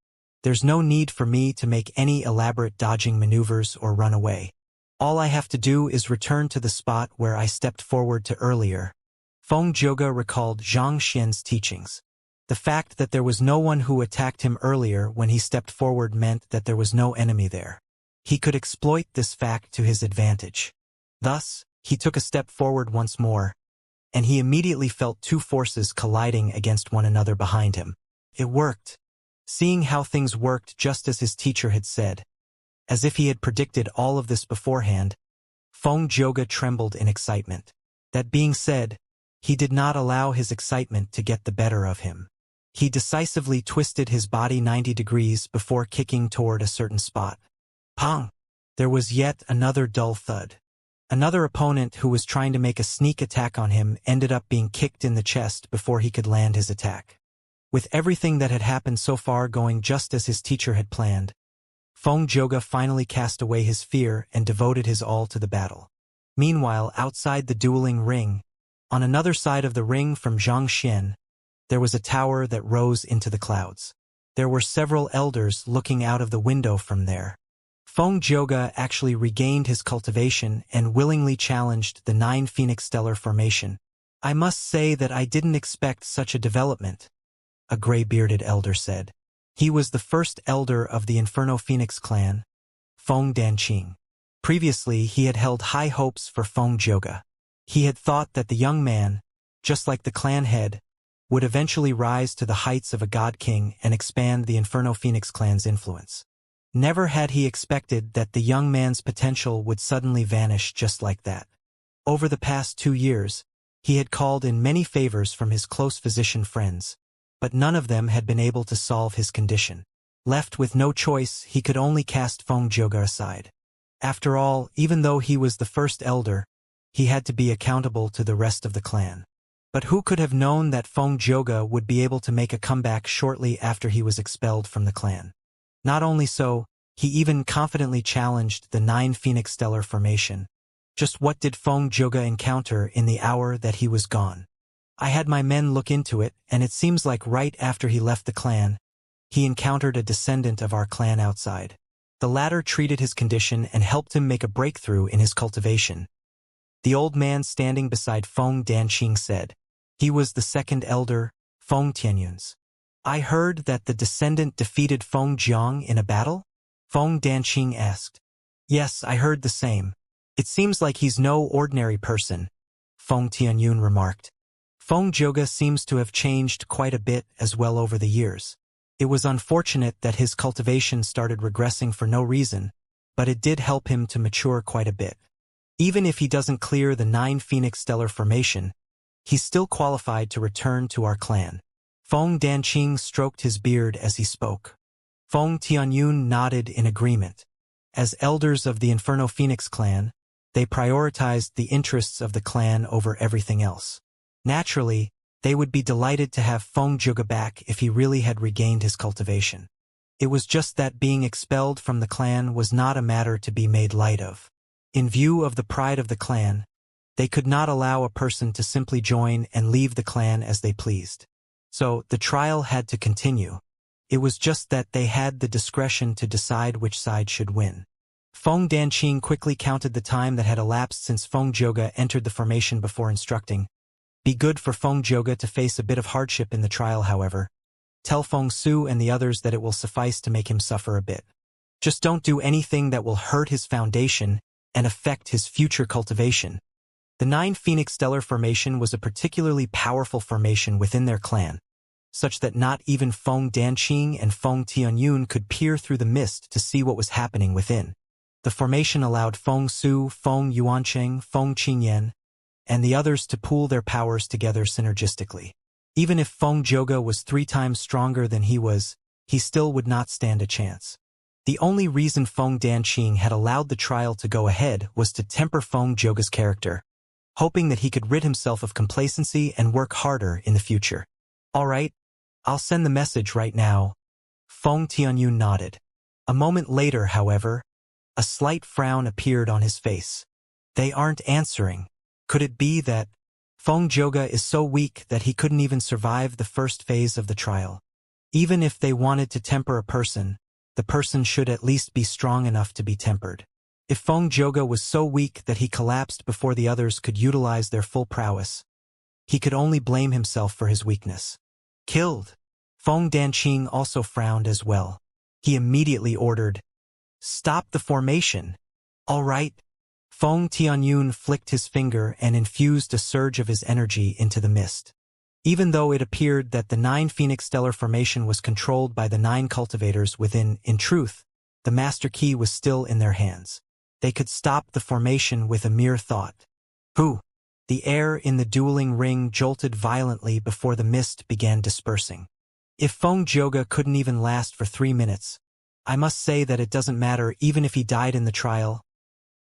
there's no need for me to make any elaborate dodging maneuvers or run away. All I have to do is return to the spot where I stepped forward to earlier. Feng Zhoge recalled Xianxia's teachings. The fact that there was no one who attacked him earlier when he stepped forward meant that there was no enemy there. He could exploit this fact to his advantage. Thus, he took a step forward once more, and he immediately felt 2 forces colliding against one another behind him. It worked. Seeing how things worked just as his teacher had said, as if he had predicted all of this beforehand, Feng Zhoge trembled in excitement. That being said, he did not allow his excitement to get the better of him. He decisively twisted his body 90 degrees before kicking toward a certain spot. Pong! There was yet another dull thud. Another opponent who was trying to make a sneak attack on him ended up being kicked in the chest before he could land his attack. With everything that had happened so far going just as his teacher had planned, Feng Zhoge finally cast away his fear and devoted his all to the battle. Meanwhile, outside the dueling ring, on another side of the ring from Xianxia, there was a tower that rose into the clouds. There were several elders looking out of the window from there. Feng Zhoge actually regained his cultivation and willingly challenged the 9 Phoenix stellar formation. "I must say that I didn't expect such a development," a gray-bearded elder said. He was the first elder of the Inferno Phoenix clan, Feng Danqing. Previously, he had held high hopes for Feng Zhoge. He had thought that the young man, just like the clan head, would eventually rise to the heights of a god king and expand the Inferno Phoenix clan's influence. Never had he expected that the young man's potential would suddenly vanish just like that. Over the past 2 years, he had called in many favors from his close physician friends, but none of them had been able to solve his condition. Left with no choice, he could only cast Feng Zhoge aside. After all, even though he was the first elder, he had to be accountable to the rest of the clan. But who could have known that Feng Zhouge would be able to make a comeback shortly after he was expelled from the clan? Not only so, he even confidently challenged the 9 Phoenix stellar formation. Just what did Feng Zhouge encounter in the hour that he was gone? I had my men look into it, and it seems like right after he left the clan, he encountered a descendant of our clan outside. The latter treated his condition and helped him make a breakthrough in his cultivation. The old man standing beside Feng Danqing said. He was the second elder, Feng Tianyun's. I heard that the descendant defeated Feng Jiang in a battle? Feng Danqing asked. Yes, I heard the same. It seems like he's no ordinary person, Feng Tianyun remarked. Feng Zhouge seems to have changed quite a bit as well over the years. It was unfortunate that his cultivation started regressing for no reason, but it did help him to mature quite a bit. Even if he doesn't clear the 9 Phoenix stellar formation, he's still qualified to return to our clan. Feng Danqing stroked his beard as he spoke. Feng Tianyun nodded in agreement. As elders of the Inferno Phoenix clan, they prioritized the interests of the clan over everything else. Naturally, they would be delighted to have Feng Zhouge back if he really had regained his cultivation. It was just that being expelled from the clan was not a matter to be made light of. In view of the pride of the clan, they could not allow a person to simply join and leave the clan as they pleased. So, the trial had to continue. It was just that they had the discretion to decide which side should win. Feng Danqing quickly counted the time that had elapsed since Feng Zhouge entered the formation before instructing. Be good for Feng Zhouge to face a bit of hardship in the trial, however. Tell Feng Su and the others that it will suffice to make him suffer a bit. Just don't do anything that will hurt his foundation and affect his future cultivation. The 9 Phoenix stellar formation was a particularly powerful formation within their clan, such that not even Feng Danqing and Feng Tianyun could peer through the mist to see what was happening within. The formation allowed Feng Su, Feng Yuancheng, Feng Qingyan, and the others to pool their powers together synergistically. Even if Feng Zhouge was 3 times stronger than he was, he still would not stand a chance. The only reason Feng Danqing had allowed the trial to go ahead was to temper Feng Zhouge's character, hoping that he could rid himself of complacency and work harder in the future. All right, I'll send the message right now. Feng Tianyun nodded. A moment later, however, a slight frown appeared on his face. They aren't answering. Could it be that Feng Zhouge is so weak that he couldn't even survive the first phase of the trial? Even if they wanted to temper a person, the person should at least be strong enough to be tempered. If Feng Zhouge was so weak that he collapsed before the others could utilize their full prowess, he could only blame himself for his weakness. Killed. Feng Danqing also frowned as well. He immediately ordered, "Stop the formation." All right. Feng Tianyun flicked his finger and infused a surge of his energy into the mist. Even though it appeared that the 9 Phoenix stellar formation was controlled by the 9 cultivators within, in truth, the master key was still in their hands. They could stop the formation with a mere thought. Who? The air in the dueling ring jolted violently before the mist began dispersing. If Feng Zhouge couldn't even last for 3 minutes, I must say that it doesn't matter even if he died in the trial,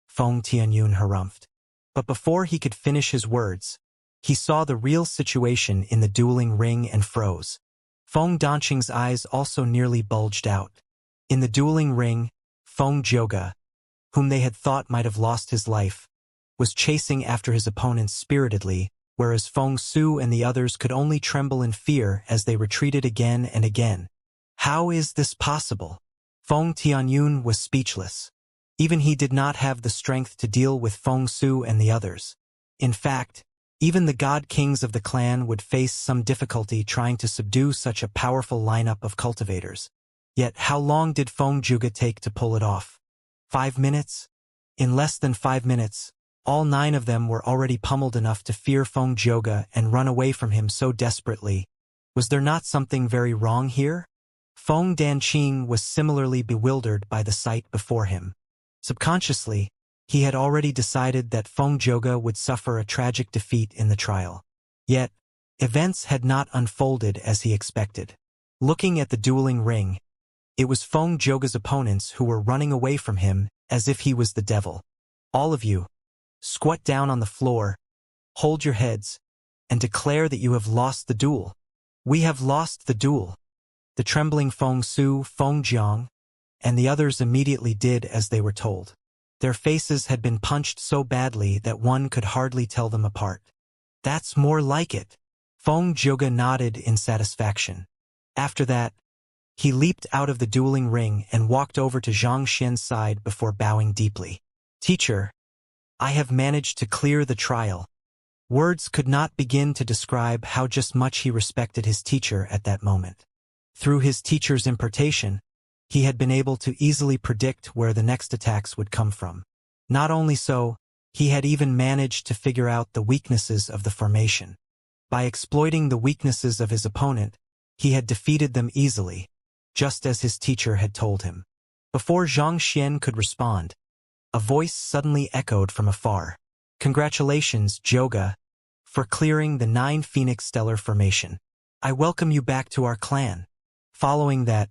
Feng Tianyun harumphed. But before he could finish his words, he saw the real situation in the dueling ring and froze. Feng Danqing's eyes also nearly bulged out. In the dueling ring, Feng Zhouge, whom they had thought might have lost his life, was chasing after his opponents spiritedly, whereas Feng Su and the others could only tremble in fear as they retreated again and again. How is this possible? Feng Tianyun was speechless. Even he did not have the strength to deal with Feng Su and the others. In fact, even the god kings of the clan would face some difficulty trying to subdue such a powerful lineup of cultivators. Yet how long did Feng Zhouge take to pull it off? 5 minutes? In less than 5 minutes, all 9 of them were already pummeled enough to fear Feng Zhouge and run away from him so desperately. Was there not something very wrong here? Feng Danqing was similarly bewildered by the sight before him. Subconsciously, he had already decided that Feng Zhouge would suffer a tragic defeat in the trial. Yet, events had not unfolded as he expected. Looking at the dueling ring, it was Feng Zhouge's opponents who were running away from him as if he was the devil. All of you, squat down on the floor, hold your heads, and declare that you have lost the duel. We have lost the duel. The trembling Feng Su, Feng Jiang, and the others immediately did as they were told. Their faces had been punched so badly that one could hardly tell them apart. That's more like it. Feng Zhuge nodded in satisfaction. After that, he leaped out of the dueling ring and walked over to Xianxia's side before bowing deeply. Teacher, I have managed to clear the trial. Words could not begin to describe how just much he respected his teacher at that moment. Through his teacher's impartation, he had been able to easily predict where the next attacks would come from. Not only so, he had even managed to figure out the weaknesses of the formation. By exploiting the weaknesses of his opponent, he had defeated them easily, just as his teacher had told him. Before Xianxia could respond, a voice suddenly echoed from afar. Congratulations, Zhuge, for clearing the 9 Phoenix Stellar Formation. I welcome you back to our clan. Following that,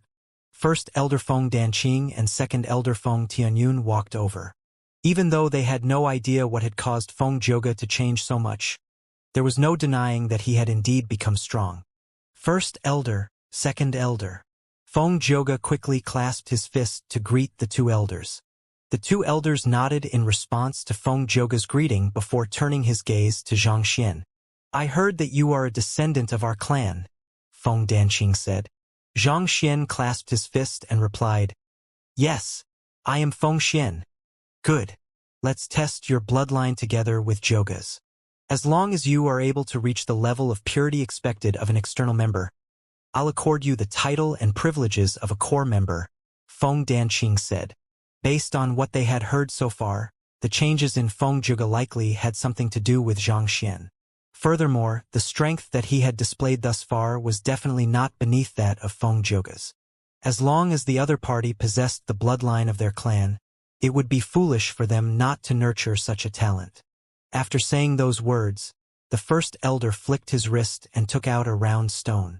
First Elder Feng Danqing and Second Elder Feng Tianyun walked over. Even though they had no idea what had caused Feng Zhuge to change so much, there was no denying that he had indeed become strong. First Elder, Second Elder. Feng Zhuge quickly clasped his fist to greet the 2 elders. The 2 elders nodded in response to Feng Zhuge's greeting before turning his gaze to Xianxia. I heard that you are a descendant of our clan, Feng Danqing said. Xianxia clasped his fist and replied, Yes, I am Feng Xian. Good. Let's test your bloodline together with Zhuge's. As long as you are able to reach the level of purity expected of an external member, I'll accord you the title and privileges of a core member, Feng Danqing said. Based on what they had heard so far, the changes in Feng Zhuge likely had something to do with Xianxia. Furthermore, the strength that he had displayed thus far was definitely not beneath that of Feng Zhuge's. As long as the other party possessed the bloodline of their clan, it would be foolish for them not to nurture such a talent. After saying those words, the first elder flicked his wrist and took out a round stone.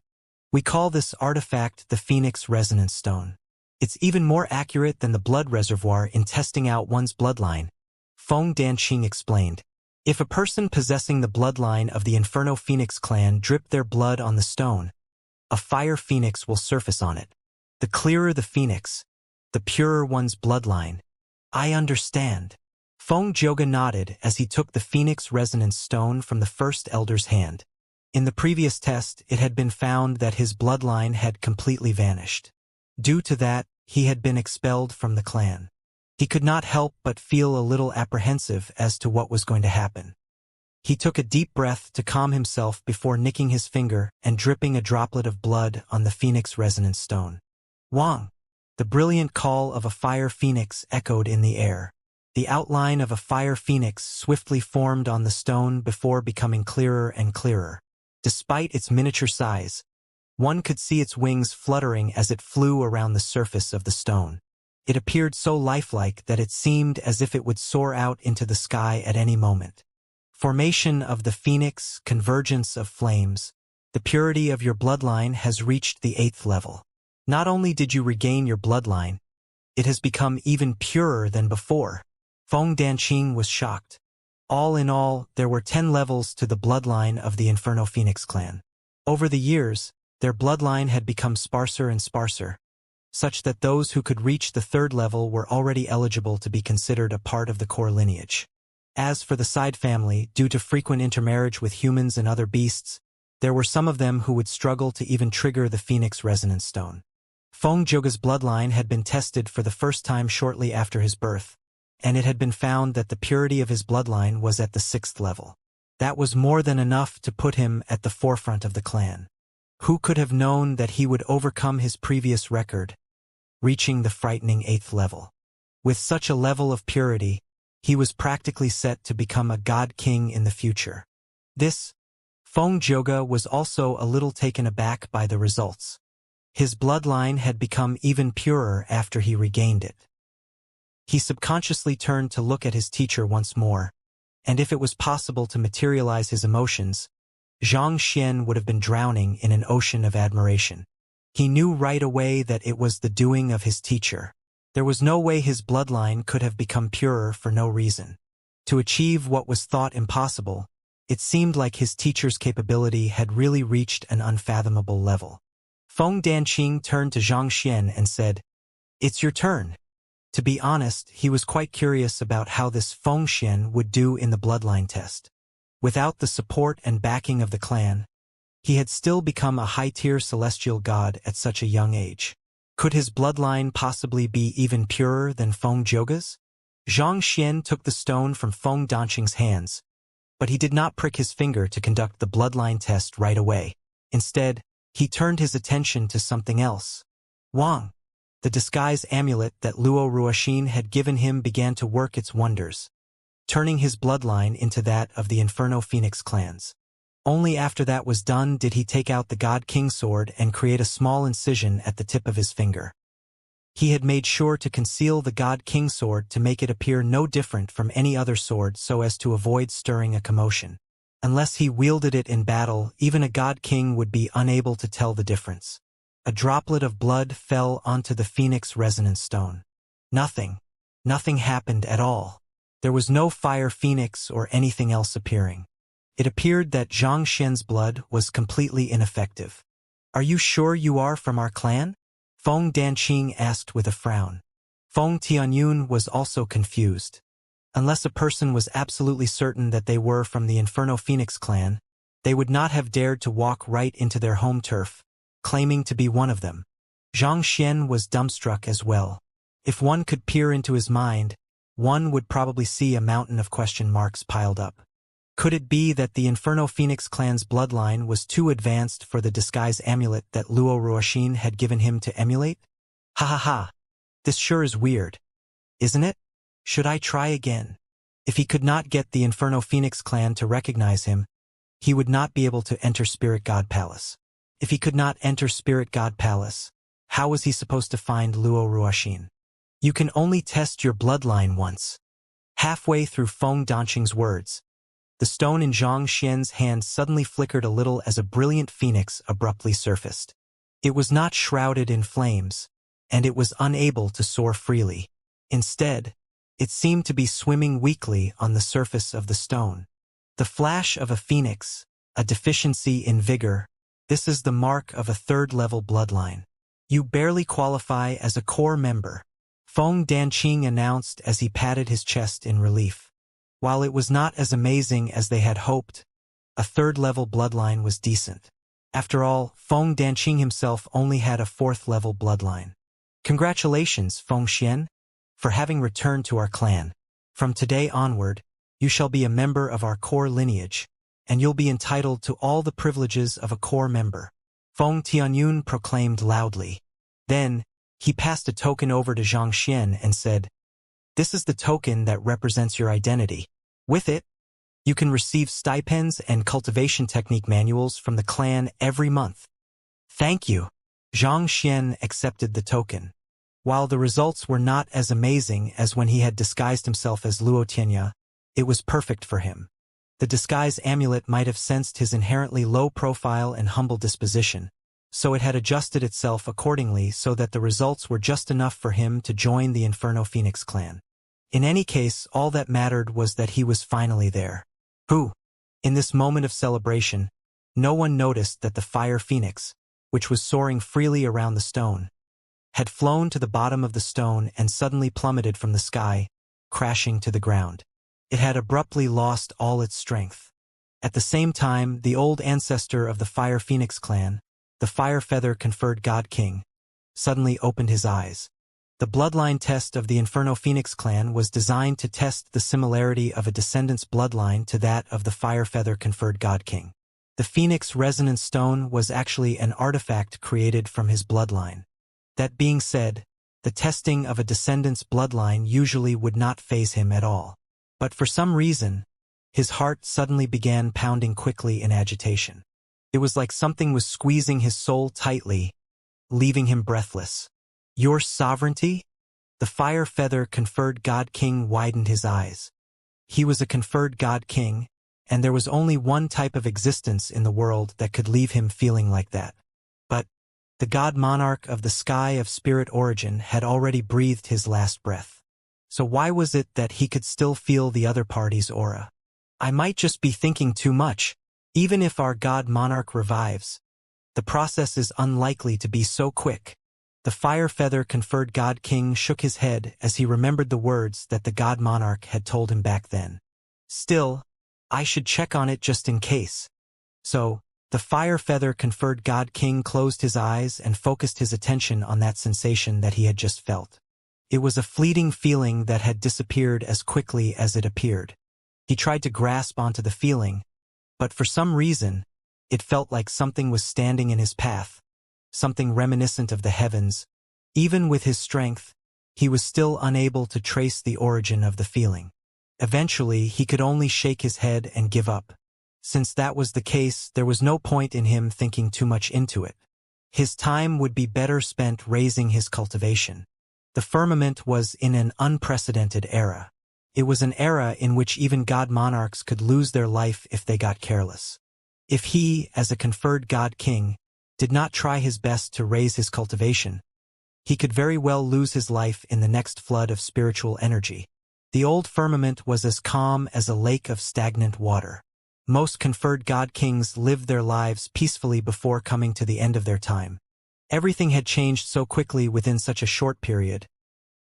We call this artifact the Phoenix Resonance Stone. It's even more accurate than the blood reservoir in testing out one's bloodline, Feng Danqing explained. If a person possessing the bloodline of the Inferno Phoenix clan drip their blood on the stone, a fire phoenix will surface on it. The clearer the phoenix, the purer one's bloodline. I understand. Feng Zhuge nodded as he took the Phoenix Resonance Stone from the first elder's hand. In the previous test, it had been found that his bloodline had completely vanished. Due to that, he had been expelled from the clan. He could not help but feel a little apprehensive as to what was going to happen. He took a deep breath to calm himself before nicking his finger and dripping a droplet of blood on the Phoenix Resonance Stone. Wang! The brilliant call of a fire phoenix echoed in the air. The outline of a fire phoenix swiftly formed on the stone before becoming clearer and clearer. Despite its miniature size, one could see its wings fluttering as it flew around the surface of the stone. It appeared so lifelike that it seemed as if it would soar out into the sky at any moment. Formation of the phoenix, convergence of flames. The purity of your bloodline has reached the 8th level. Not only did you regain your bloodline, it has become even purer than before. Feng Danqing was shocked. All in all, there were 10 levels to the bloodline of the Inferno Phoenix clan. Over the years, their bloodline had become sparser and sparser, such that those who could reach the 3rd level were already eligible to be considered a part of the core lineage. As for the side family, due to frequent intermarriage with humans and other beasts, there were some of them who would struggle to even trigger the Phoenix Resonance Stone. Feng Zhuge's bloodline had been tested for the first time shortly after his birth, and it had been found that the purity of his bloodline was at the 6th level. That was more than enough to put him at the forefront of the clan. Who could have known that he would overcome his previous record, reaching the frightening 8th level? With such a level of purity, he was practically set to become a god king in the future. Feng Zhuge was also a little taken aback by the results. His bloodline had become even purer after he regained it. He subconsciously turned to look at his teacher once more, and if it was possible to materialize his emotions, Xianxia would have been drowning in an ocean of admiration. He knew right away that it was the doing of his teacher. There was no way his bloodline could have become purer for no reason. To achieve what was thought impossible, It seemed like his teacher's capability had really reached an unfathomable level. Feng Danqing turned to Xianxia and said, "It's your turn." To be honest, he was quite curious about how this Feng Xian would do in the bloodline test. Without the support and backing of the clan, he had still become a high-tier celestial god at such a young age. Could his bloodline possibly be even purer than Feng Zhouge's? Zhang Xian took the stone from Feng Danqing's hands, but he did not prick his finger to conduct the bloodline test right away. Instead, he turned his attention to something else. Wang, the disguise amulet that Luo Ruoxin had given him, began to work its wonders, turning his bloodline into that of the Inferno Phoenix clans. Only after that was done did he take out the God King sword and create a small incision at the tip of his finger. He had made sure to conceal the God King sword to make it appear no different from any other sword so as to avoid stirring a commotion. Unless he wielded it in battle, even a God King would be unable to tell the difference. A droplet of blood fell onto the Phoenix resonance stone. Nothing happened at all. There was no fire phoenix or anything else appearing. It appeared that Zhang Xian's blood was completely ineffective. "Are you sure you are from our clan?" Feng Danqing asked with a frown. Feng Tianyun was also confused. Unless a person was absolutely certain that they were from the Inferno Phoenix clan, they would not have dared to walk right into their home turf, claiming to be one of them. Zhang Xian was dumbstruck as well. If one could peer into his mind, one would probably see a mountain of question marks piled up. Could it be that the Inferno Phoenix clan's bloodline was too advanced for the disguise amulet that Luo Ruoxin had given him to emulate? Ha ha ha. This sure is weird, isn't it? Should I try again? If he could not get the Inferno Phoenix clan to recognize him, he would not be able to enter Spirit God Palace. If he could not enter Spirit God Palace, how was he supposed to find Luo Ruoxin? You can only test your bloodline once. Halfway through Feng Danqing's words, the stone in Zhang Xian's hand suddenly flickered a little as a brilliant phoenix abruptly surfaced. It was not shrouded in flames, and it was unable to soar freely. Instead, it seemed to be swimming weakly on the surface of the stone. The flash of a phoenix, a deficiency in vigor, this is the mark of a third-level bloodline. You barely qualify as a core member, Feng Danqing announced as he patted his chest in relief. While it was not as amazing as they had hoped, a third-level bloodline was decent. After all, Feng Danqing himself only had a fourth-level bloodline. Congratulations, Feng Xian, for having returned to our clan. From today onward, you shall be a member of our core lineage, and you'll be entitled to all the privileges of a core member, Feng Tianyun proclaimed loudly. Then, he passed a token over to Zhang Xian and said, "This is the token that represents your identity. With it, you can receive stipends and cultivation technique manuals from the clan every month." "Thank you." Zhang Xian accepted the token. While the results were not as amazing as when he had disguised himself as Luo Tianya, it was perfect for him. The disguise amulet might have sensed his inherently low profile and humble disposition, so it had adjusted itself accordingly so that the results were just enough for him to join the Inferno Phoenix clan. In any case, all that mattered was that he was finally there. In this moment of celebration, no one noticed that the fire phoenix, which was soaring freely around the stone, had flown to the bottom of the stone and suddenly plummeted from the sky, crashing to the ground. It had abruptly lost all its strength. At the same time, the old ancestor of the Fire Phoenix clan, the Fire Feather conferred God King, suddenly opened his eyes. The bloodline test of the Inferno Phoenix clan was designed to test the similarity of a descendant's bloodline to that of the Fire Feather conferred God King. The Phoenix Resonance Stone was actually an artifact created from his bloodline. That being said, the testing of a descendant's bloodline usually would not faze him at all. But for some reason, his heart suddenly began pounding quickly in agitation. It was like something was squeezing his soul tightly, leaving him breathless. "Your sovereignty?" The Fire Feather conferred God King widened his eyes. He was a conferred God King, and there was only one type of existence in the world that could leave him feeling like that. But the God Monarch of the Sky of Spirit Origin had already breathed his last breath. So why was it that he could still feel the other party's aura? I might just be thinking too much. Even if our god monarch revives, the process is unlikely to be so quick. The fire-feather conferred god king shook his head as he remembered the words that the god monarch had told him back then. Still, I should check on it just in case. So, the fire-feather conferred god king closed his eyes and focused his attention on that sensation that he had just felt. It was a fleeting feeling that had disappeared as quickly as it appeared. He tried to grasp onto the feeling, but for some reason, it felt like something was standing in his path, something reminiscent of the heavens. Even with his strength, he was still unable to trace the origin of the feeling. Eventually, he could only shake his head and give up. Since that was the case, there was no point in him thinking too much into it. His time would be better spent raising his cultivation. The firmament was in an unprecedented era. It was an era in which even god monarchs could lose their life if they got careless. If he, as a conferred god king, did not try his best to raise his cultivation, he could very well lose his life in the next flood of spiritual energy. The old firmament was as calm as a lake of stagnant water. Most conferred god kings lived their lives peacefully before coming to the end of their time. Everything had changed so quickly within such a short period,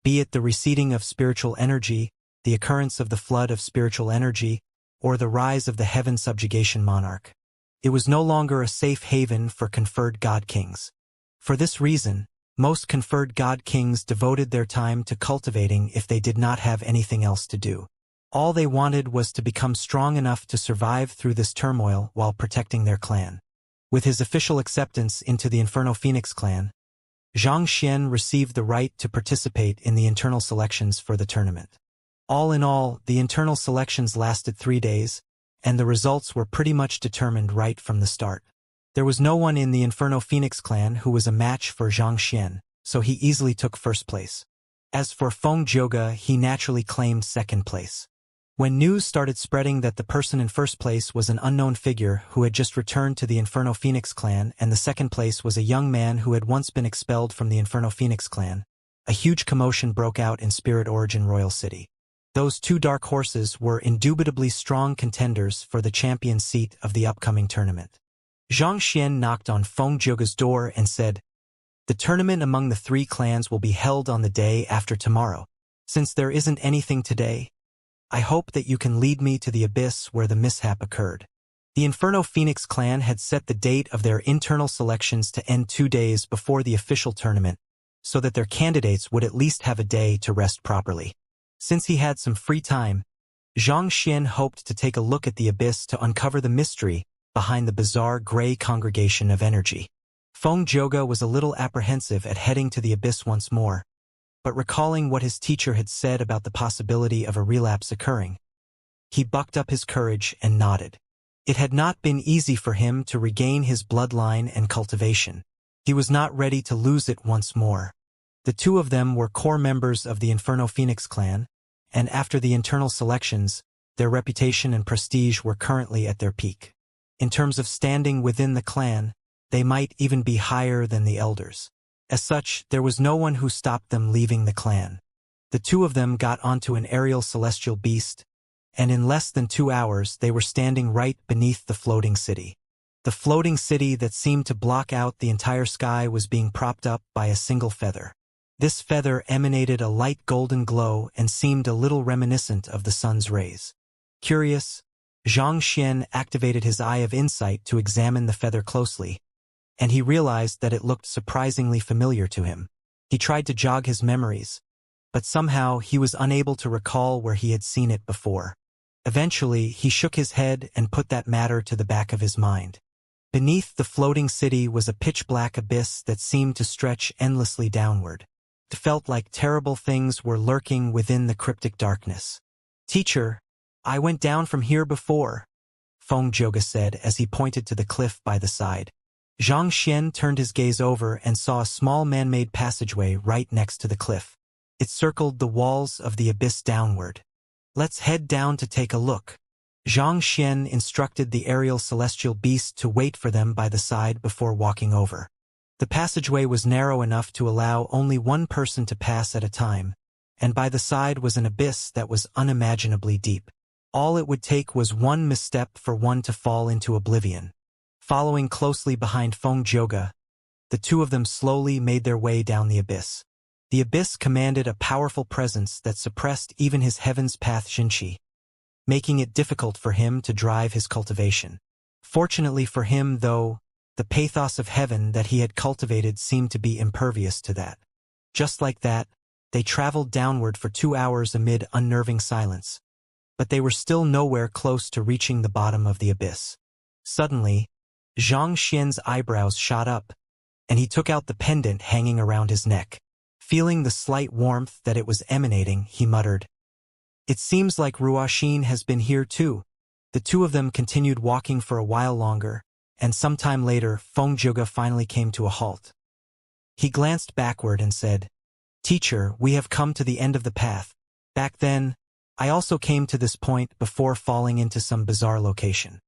be it the receding of spiritual energy, the occurrence of the flood of spiritual energy, or the rise of the heaven subjugation monarch. It was no longer a safe haven for conferred god kings. For this reason, most conferred god kings devoted their time to cultivating if they did not have anything else to do. All they wanted was to become strong enough to survive through this turmoil while protecting their clan. With his official acceptance into the Inferno Phoenix clan, Xianxia received the right to participate in the internal selections for the tournament. All in all, the internal selections lasted 3 days, and the results were pretty much determined right from the start. There was no one in the Inferno Phoenix clan who was a match for Xianxia, so he easily took first place. As for Feng Zhouge, he naturally claimed second place. When news started spreading that the person in first place was an unknown figure who had just returned to the Inferno Phoenix clan and the second place was a young man who had once been expelled from the Inferno Phoenix clan, a huge commotion broke out in Spirit Origin Royal City. Those two dark horses were indubitably strong contenders for the champion seat of the upcoming tournament. Xianxia knocked on Feng Zhouge's door and said, "The tournament among the 3 clans will be held on the day after tomorrow. Since there isn't anything today, I hope that you can lead me to the abyss where the mishap occurred." The Inferno Phoenix clan had set the date of their internal selections to end 2 days before the official tournament, so that their candidates would at least have a day to rest properly. Since he had some free time, Xianxia hoped to take a look at the abyss to uncover the mystery behind the bizarre gray congregation of energy. Feng Zhouge was a little apprehensive at heading to the abyss once more, but recalling what his teacher had said about the possibility of a relapse occurring, he bucked up his courage and nodded. It had not been easy for him to regain his bloodline and cultivation. He was not ready to lose it once more. The two of them were core members of the Inferno Phoenix clan, and after the internal selections, their reputation and prestige were currently at their peak. In terms of standing within the clan, they might even be higher than the elders. As such, there was no one who stopped them leaving the clan. The two of them got onto an aerial celestial beast, and in less than 2 hours they were standing right beneath the floating city. The floating city that seemed to block out the entire sky was being propped up by a single feather. This feather emanated a light golden glow and seemed a little reminiscent of the sun's rays. Curious, Xianxia activated his eye of insight to examine the feather closely, and he realized that it looked surprisingly familiar to him. He tried to jog his memories, but somehow he was unable to recall where he had seen it before. Eventually, he shook his head and put that matter to the back of his mind. Beneath the floating city was a pitch-black abyss that seemed to stretch endlessly downward. It felt like terrible things were lurking within the cryptic darkness. "Teacher, I went down from here before," Feng Zhouge said as he pointed to the cliff by the side. Xianxia turned his gaze over and saw a small man-made passageway right next to the cliff. It circled the walls of the abyss downward. "Let's head down to take a look." Xianxia instructed the aerial celestial beast to wait for them by the side before walking over. The passageway was narrow enough to allow only one person to pass at a time, and by the side was an abyss that was unimaginably deep. All it would take was one misstep for one to fall into oblivion. Following closely behind Feng Zhouge, the two of them slowly made their way down the abyss. The abyss commanded a powerful presence that suppressed even his heaven's path Xianxia, making it difficult for him to drive his cultivation. Fortunately for him, though, the pathos of heaven that he had cultivated seemed to be impervious to that. Just like that, they traveled downward for 2 hours amid unnerving silence. But they were still nowhere close to reaching the bottom of the abyss. Suddenly, Zhang Xian's eyebrows shot up, and he took out the pendant hanging around his neck. Feeling the slight warmth that it was emanating, he muttered, "It seems like Ruoxin has been here too." The two of them continued walking for a while longer, and sometime later Feng Zhouge finally came to a halt. He glanced backward and said, "Teacher, we have come to the end of the path. Back then, I also came to this point before falling into some bizarre location.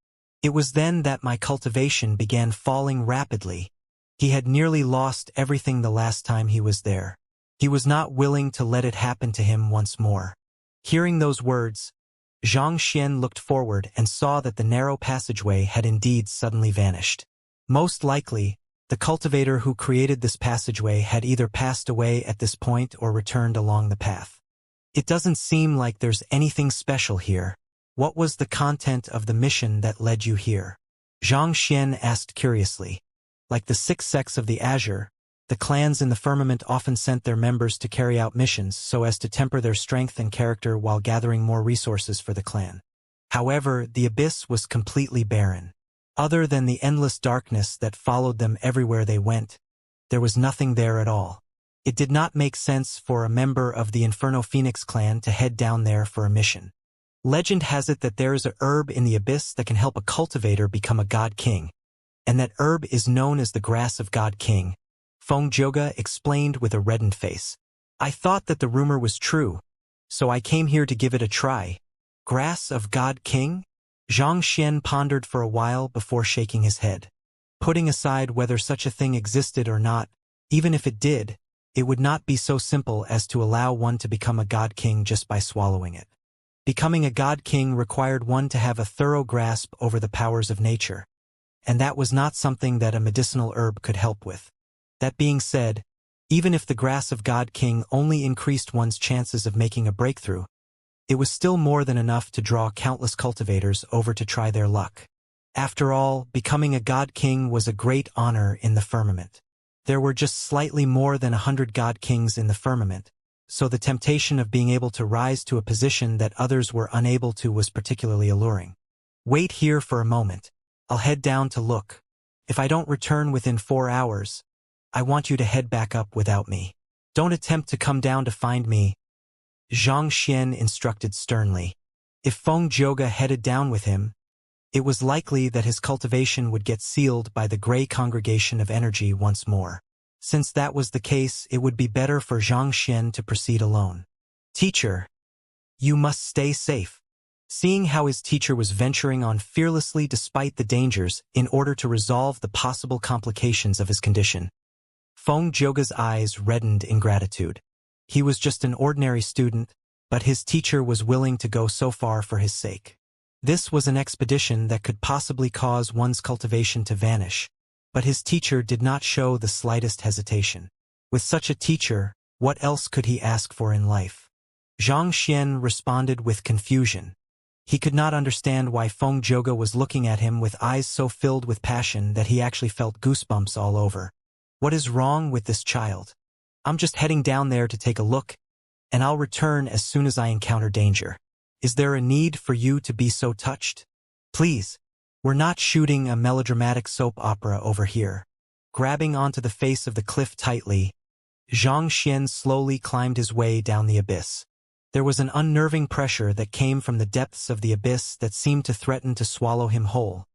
It was then that my cultivation began falling rapidly. He had nearly lost everything the last time he was there. He was not willing to let it happen to him once more." Hearing those words, Zhang Xian looked forward and saw that the narrow passageway had indeed suddenly vanished. Most likely, the cultivator who created this passageway had either passed away at this point or returned along the path. "It doesn't seem like there's anything special here. What was the content of the mission that led you here?" Zhang Xian asked curiously. Like the 6 sects of the Azure, the clans in the firmament often sent their members to carry out missions so as to temper their strength and character while gathering more resources for the clan. However, the abyss was completely barren. Other than the endless darkness that followed them everywhere they went, there was nothing there at all. It did not make sense for a member of the Inferno Phoenix clan to head down there for a mission. Legend has it that there is a herb in the abyss that can help a cultivator become a god king, and that herb is known as the grass of God King. Feng Zhouge explained with a reddened face. "I thought that the rumor was true, so I came here to give it a try." "Grass of God King?" Zhang Xian pondered for a while before shaking his head. Putting aside whether such a thing existed or not, even if it did, it would not be so simple as to allow one to become a god king just by swallowing it. Becoming a god king required one to have a thorough grasp over the powers of nature, and that was not something that a medicinal herb could help with. That being said, even if the grass of God King only increased one's chances of making a breakthrough, it was still more than enough to draw countless cultivators over to try their luck. After all, becoming a God King was a great honor in the firmament. There were just slightly more than 100 God Kings in the firmament, so the temptation of being able to rise to a position that others were unable to was particularly alluring. "Wait here for a moment. I'll head down to look. If I don't return within 4 hours, I want you to head back up without me. Don't attempt to come down to find me," Zhang Xian instructed sternly. If Feng Zhouge headed down with him, it was likely that his cultivation would get sealed by the Grey Congregation of Energy once more. Since that was the case, it would be better for Zhang Xian to proceed alone. "Teacher, you must stay safe." Seeing how his teacher was venturing on fearlessly despite the dangers in order to resolve the possible complications of his condition, Feng Zhouge's eyes reddened in gratitude. He was just an ordinary student, but his teacher was willing to go so far for his sake. This was an expedition that could possibly cause one's cultivation to vanish, but his teacher did not show the slightest hesitation. With such a teacher, what else could he ask for in life? Zhang Xian responded with confusion. He could not understand why Feng Zhouge was looking at him with eyes so filled with passion that he actually felt goosebumps all over. "What is wrong with this child? I'm just heading down there to take a look, and I'll return as soon as I encounter danger. Is there a need for you to be so touched? Please, we're not shooting a melodramatic soap opera over here." Grabbing onto the face of the cliff tightly, Zhang Xian slowly climbed his way down the abyss. There was an unnerving pressure that came from the depths of the abyss that seemed to threaten to swallow him whole,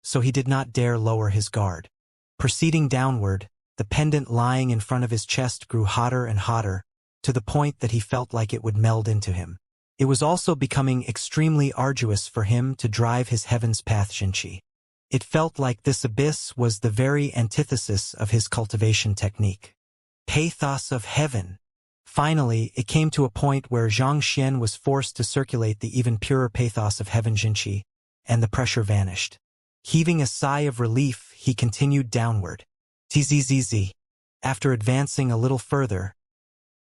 so he did not dare lower his guard. Proceeding downward, the pendant lying in front of his chest grew hotter and hotter, to the point that he felt like it would meld into him. It was also becoming extremely arduous for him to drive his heaven's path Xianxia. It felt like this abyss was the very antithesis of his cultivation technique. Pathos of heaven. Finally, it came to a point where Xianxia was forced to circulate the even purer pathos of heaven Jinqi, and the pressure vanished. Heaving a sigh of relief, he continued downward. Tzz. After advancing a little further,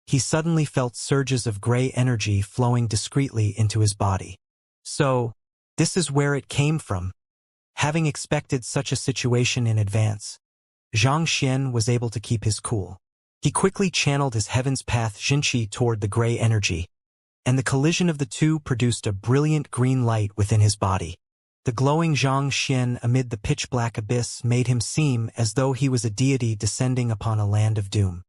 he suddenly felt surges of gray energy flowing discreetly into his body. So, this is where it came from. Having expected such a situation in advance, Xianxia was able to keep his cool. He quickly channeled his heaven's path Jinqi toward the gray energy, and the collision of the two produced a brilliant green light within his body. The glowing Xianxia amid the pitch-black abyss made him seem as though he was a deity descending upon a land of doom.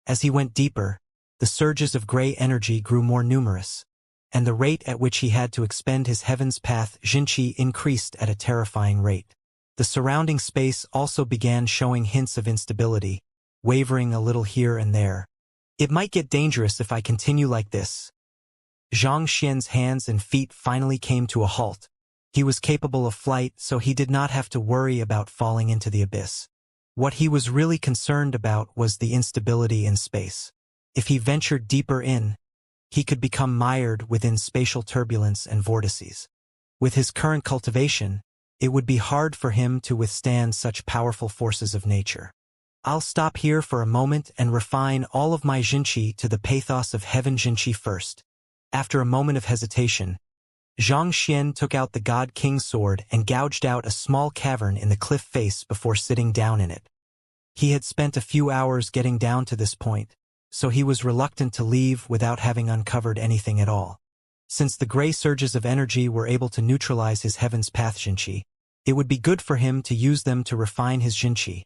As he went deeper, the surges of gray energy grew more numerous, and the rate at which he had to expend his heaven's path Jinqi increased at a terrifying rate. The surrounding space also began showing hints of instability, wavering a little here and there. It might get dangerous if I continue like this. Xianxia's hands and feet finally came to a halt. He was capable of flight, so he did not have to worry about falling into the abyss. What he was really concerned about was the instability in space. If he ventured deeper in, he could become mired within spatial turbulence and vortices. With his current cultivation, it would be hard for him to withstand such powerful forces of nature. I'll stop here for a moment and refine all of my Jinqi to the pathos of heaven Jinqi first. After a moment of hesitation, Xianxia took out the God King's sword and gouged out a small cavern in the cliff face before sitting down in it. He had spent a few hours getting down to this point, so he was reluctant to leave without having uncovered anything at all. Since the gray surges of energy were able to neutralize his heaven's path Jinqi, it would be good for him to use them to refine his Jinqi,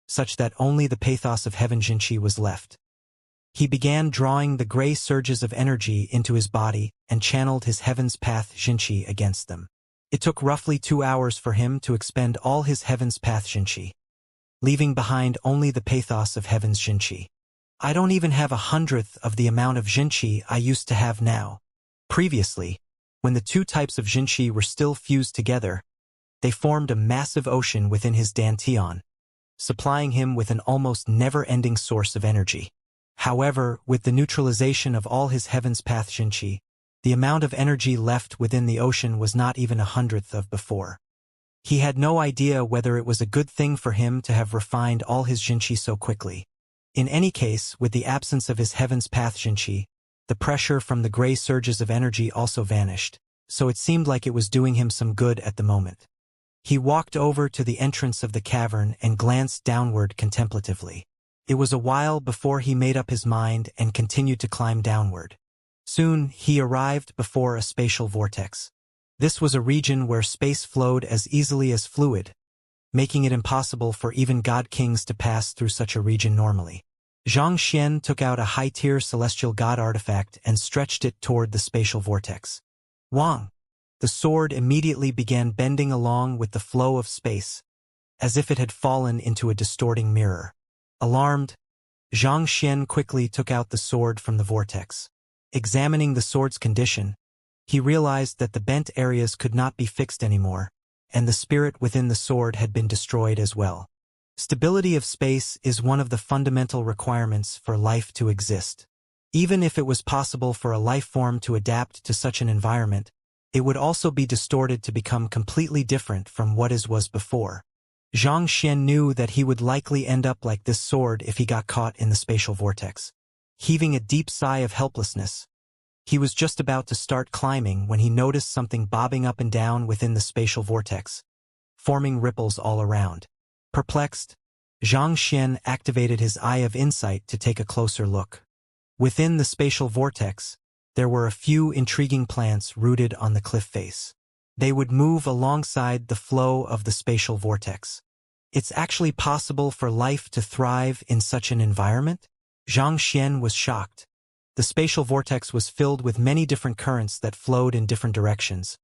such that only the pathos of heaven Jinqi was left. He began drawing the gray surges of energy into his body and channeled his heaven's path Jinqi against them. It took roughly 2 hours for him to expend all his heaven's path Jinqi, leaving behind only the pathos of heaven's Jinqi. I don't even have 1/100th of the amount of Jinqi I used to have now. Previously, when the two types of Jinqi were still fused together, they formed a massive ocean within his dantian, supplying him with an almost never-ending source of energy. However, with the neutralization of all his heaven's path Jinqi, the amount of energy left within the ocean was not even 1/100th of before. He had no idea whether it was a good thing for him to have refined all his Jinqi so quickly. In any case, with the absence of his heaven's path Jinqi, the pressure from the gray surges of energy also vanished, so it seemed like it was doing him some good at the moment. He walked over to the entrance of the cavern and glanced downward contemplatively. It was a while before he made up his mind and continued to climb downward. Soon, he arrived before a spatial vortex. This was a region where space flowed as easily as fluid, making it impossible for even god kings to pass through such a region normally. Xianxia took out a high-tier celestial god artifact and stretched it toward the spatial vortex. Wang! The sword immediately began bending along with the flow of space, as if it had fallen into a distorting mirror. Alarmed, Xianxia quickly took out the sword from the vortex. Examining the sword's condition, he realized that the bent areas could not be fixed anymore, and the spirit within the sword had been destroyed as well. Stability of space is one of the fundamental requirements for life to exist. Even if it was possible for a life form to adapt to such an environment, it would also be distorted to become completely different from what it was before. Xianxia knew that he would likely end up like this sword if he got caught in the spatial vortex. Heaving a deep sigh of helplessness, he was just about to start climbing when he noticed something bobbing up and down within the spatial vortex, forming ripples all around. Perplexed, Xianxia activated his Eye of Insight to take a closer look. Within the spatial vortex, there were a few intriguing plants rooted on the cliff face. They would move alongside the flow of the spatial vortex. It's actually possible for life to thrive in such an environment? Xianxia was shocked. The spatial vortex was filled with many different currents that flowed in different directions,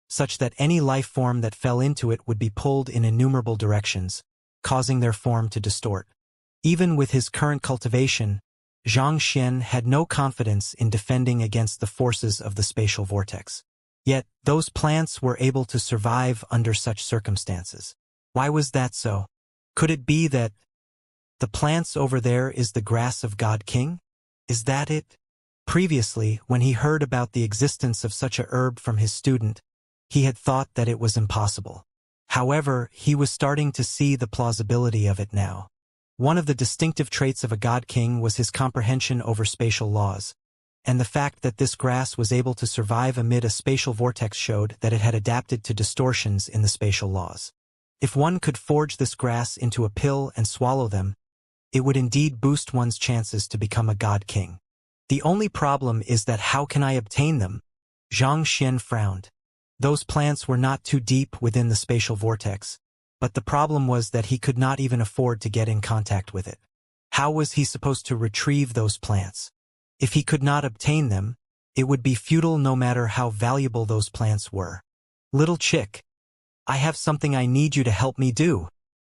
such that any life form that fell into it would be pulled in innumerable directions, causing their form to distort. Even with his current cultivation, Xianxia had no confidence in defending against the forces of the spatial vortex. Yet, those plants were able to survive under such circumstances. Why was that so? Could it be that the plants over there is the grass of God King? Is that it? Previously, when he heard about the existence of such a herb from his student, he had thought that it was impossible. However, he was starting to see the plausibility of it now. One of the distinctive traits of a god king was his comprehension over spatial laws, and the fact that this grass was able to survive amid a spatial vortex showed that it had adapted to distortions in the spatial laws. If one could forge this grass into a pill and swallow them, it would indeed boost one's chances to become a god king. The only problem is that how can I obtain them? Xianxia frowned. Those plants were not too deep within the spatial vortex, but the problem was that he could not even afford to get in contact with it. How was he supposed to retrieve those plants? If he could not obtain them, it would be futile no matter how valuable those plants were. Little chick, I have something I need you to help me do.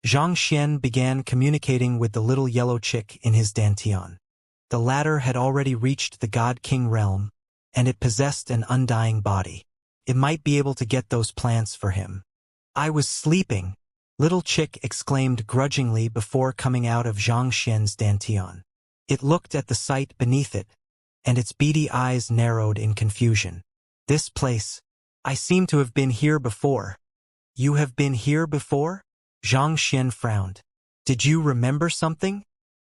Xianxia began communicating with the little yellow chick in his dantian. The latter had already reached the god-king realm, and it possessed an undying body. It might be able to get those plants for him. I was sleeping, little chick exclaimed grudgingly before coming out of Xianxia's dantian. It looked at the sight beneath it, and its beady eyes narrowed in confusion. This place. I seem to have been here before. You have been here before? Xianxia frowned. Did you remember something?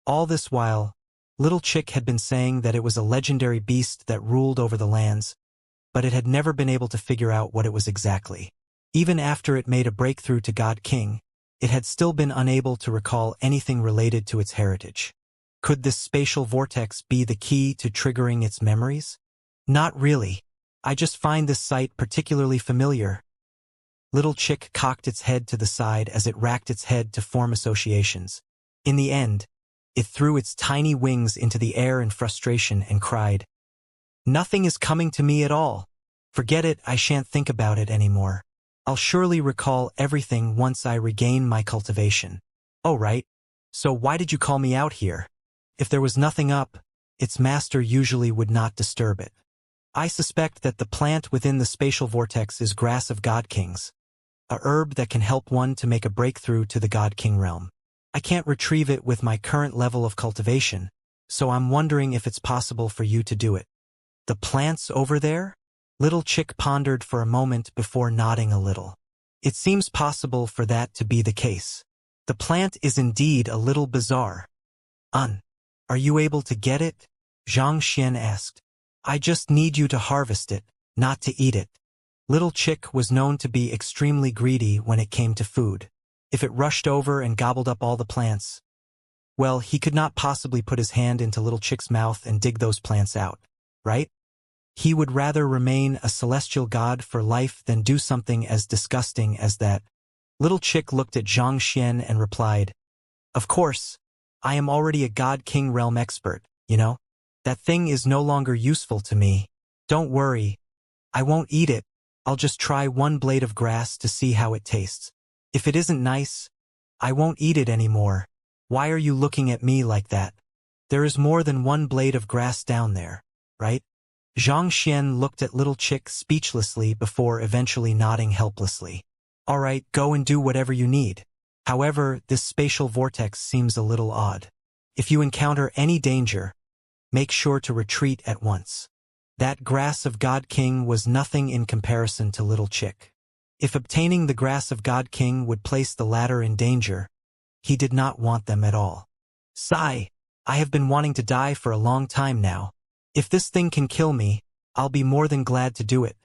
All this while, little chick had been saying that it was a legendary beast that ruled over the lands, but it had never been able to figure out what it was exactly. Even after it made a breakthrough to God King, it had still been unable to recall anything related to its heritage. Could this spatial vortex be the key to triggering its memories? Not really. I just find this sight particularly familiar. Little chick cocked its head to the side as it racked its head to form associations. In the end, it threw its tiny wings into the air in frustration and cried, "Nothing is coming to me at all. Forget it, I shan't think about it anymore. I'll surely recall everything once I regain my cultivation." Oh right, so why did you call me out here? If there was nothing up, its master usually would not disturb it. I suspect that the plant within the spatial vortex is grass of god kings, a herb that can help one to make a breakthrough to the god king realm. I can't retrieve it with my current level of cultivation, so I'm wondering if it's possible for you to do it. The plants over there? Little chick pondered for a moment before nodding a little. It seems possible for that to be the case. The plant is indeed a little bizarre. Are you able to get it? Xianxia asked. I just need you to harvest it, not to eat it. Little chick was known to be extremely greedy when it came to food. If it rushed over and gobbled up all the plants, well, he could not possibly put his hand into little chick's mouth and dig those plants out, right? He would rather remain a celestial god for life than do something as disgusting as that. Little chick looked at Xianxia and replied, "Of course, I am already a god king realm expert, you know? That thing is no longer useful to me. Don't worry, I won't eat it. I'll just try one blade of grass to see how it tastes. If it isn't nice, I won't eat it anymore. Why are you looking at me like that? There is more than one blade of grass down there, right?" Xianxia looked at little chick speechlessly before eventually nodding helplessly. All right, go and do whatever you need. However, this spatial vortex seems a little odd. If you encounter any danger, make sure to retreat at once. That grass of God King was nothing in comparison to little chick. If obtaining the grass of God King would place the latter in danger, he did not want them at all. Sigh, I have been wanting to die for a long time now. If this thing can kill me, I'll be more than glad to do it.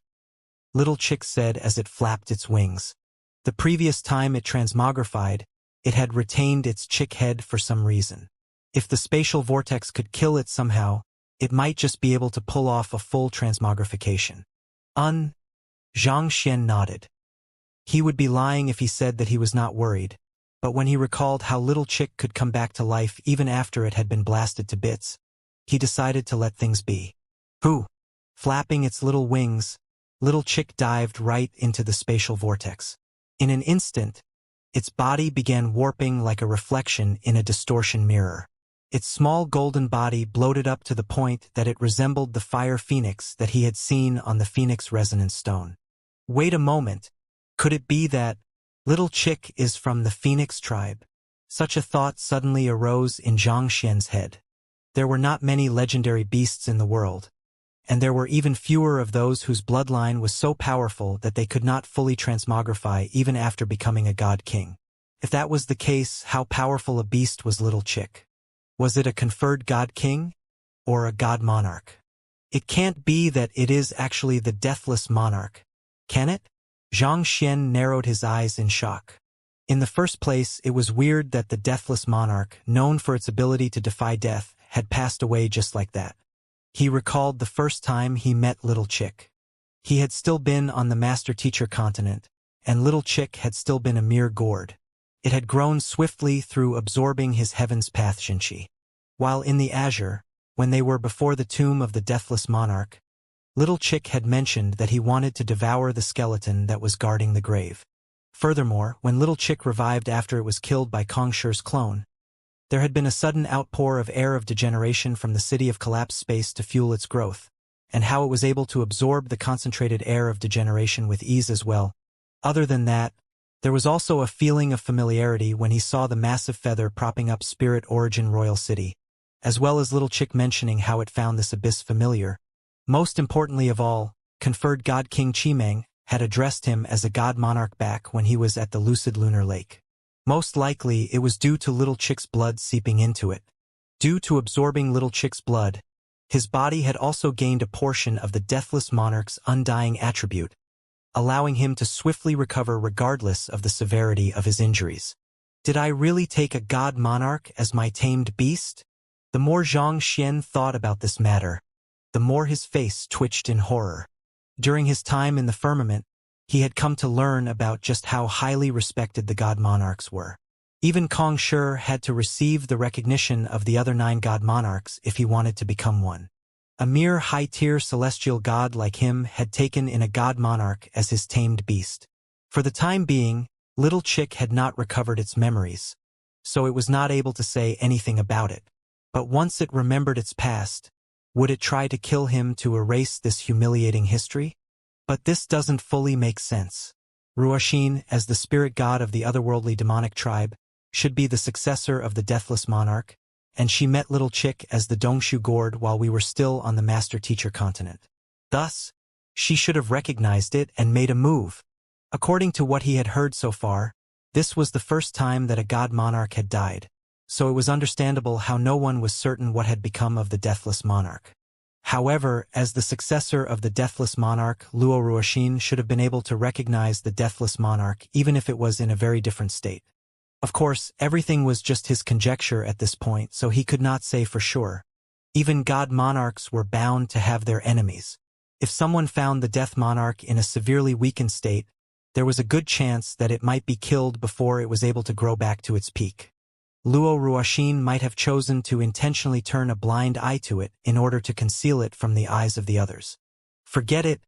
Little chick said as it flapped its wings. The previous time it transmogrified, it had retained its chick head for some reason. If the spatial vortex could kill it somehow, it might just be able to pull off a full transmogrification. Xianxia nodded. He would be lying if he said that he was not worried, but when he recalled how little chick could come back to life even after it had been blasted to bits, he decided to let things be. Flapping its little wings, little chick dived right into the spatial vortex. In an instant, its body began warping like a reflection in a distortion mirror. Its small golden body bloated up to the point that it resembled the fire phoenix that he had seen on the phoenix resonance stone. Wait a moment, could it be that little chick is from the phoenix tribe? Such a thought suddenly arose in Xianxia's head. There were not many legendary beasts in the world, and there were even fewer of those whose bloodline was so powerful that they could not fully transmogrify even after becoming a god king. If that was the case, how powerful a beast was Little Chick? Was it a conferred god king? Or a god monarch? It can't be that it is actually the deathless monarch, can it? Xianxia narrowed his eyes in shock. In the first place, it was weird that the deathless monarch, known for its ability to defy death, had passed away just like that. He recalled the first time he met Little Chick. He had still been on the master-teacher continent, and Little Chick had still been a mere gourd. It had grown swiftly through absorbing his heaven's path Xianxia. While in the azure, when they were before the tomb of the deathless monarch, Little Chick had mentioned that he wanted to devour the skeleton that was guarding the grave. Furthermore, when Little Chick revived after it was killed by Kong Shi's clone, there had been a sudden outpour of air of degeneration from the city of collapsed space to fuel its growth, and how it was able to absorb the concentrated air of degeneration with ease as well. Other than that, there was also a feeling of familiarity when he saw the massive feather propping up Spirit Origin Royal City, as well as Little Chick mentioning how it found this abyss familiar. Most importantly of all, conferred God King Chimeng had addressed him as a god monarch back when he was at the lucid lunar lake. Most likely, it was due to Little Chick's blood seeping into it. Due to absorbing Little Chick's blood, his body had also gained a portion of the deathless monarch's undying attribute, allowing him to swiftly recover regardless of the severity of his injuries. Did I really take a god monarch as my tamed beast? The more Xianxia thought about this matter, the more his face twitched in horror. During his time in the firmament, he had come to learn about just how highly respected the god monarchs were. Even Kong Shi had to receive the recognition of the other 9 god monarchs if he wanted to become one. A mere high-tier celestial god like him had taken in a god monarch as his tamed beast. For the time being, Little Chick had not recovered its memories, so it was not able to say anything about it. But once it remembered its past, would it try to kill him to erase this humiliating history? But this doesn't fully make sense. Ruoxin, as the spirit god of the otherworldly demonic tribe, should be the successor of the deathless monarch, and she met Little Chick as the Dongshu gourd while we were still on the master-teacher continent. Thus, she should have recognized it and made a move. According to what he had heard so far, this was the first time that a god monarch had died, so it was understandable how no one was certain what had become of the deathless monarch. However, as the successor of the deathless monarch, Luo Ruoxin should have been able to recognize the deathless monarch even if it was in a very different state. Of course, everything was just his conjecture at this point, so he could not say for sure. Even god monarchs were bound to have their enemies. If someone found the death monarch in a severely weakened state, there was a good chance that it might be killed before it was able to grow back to its peak. Luo Ruoxin might have chosen to intentionally turn a blind eye to it in order to conceal it from the eyes of the others. Forget it.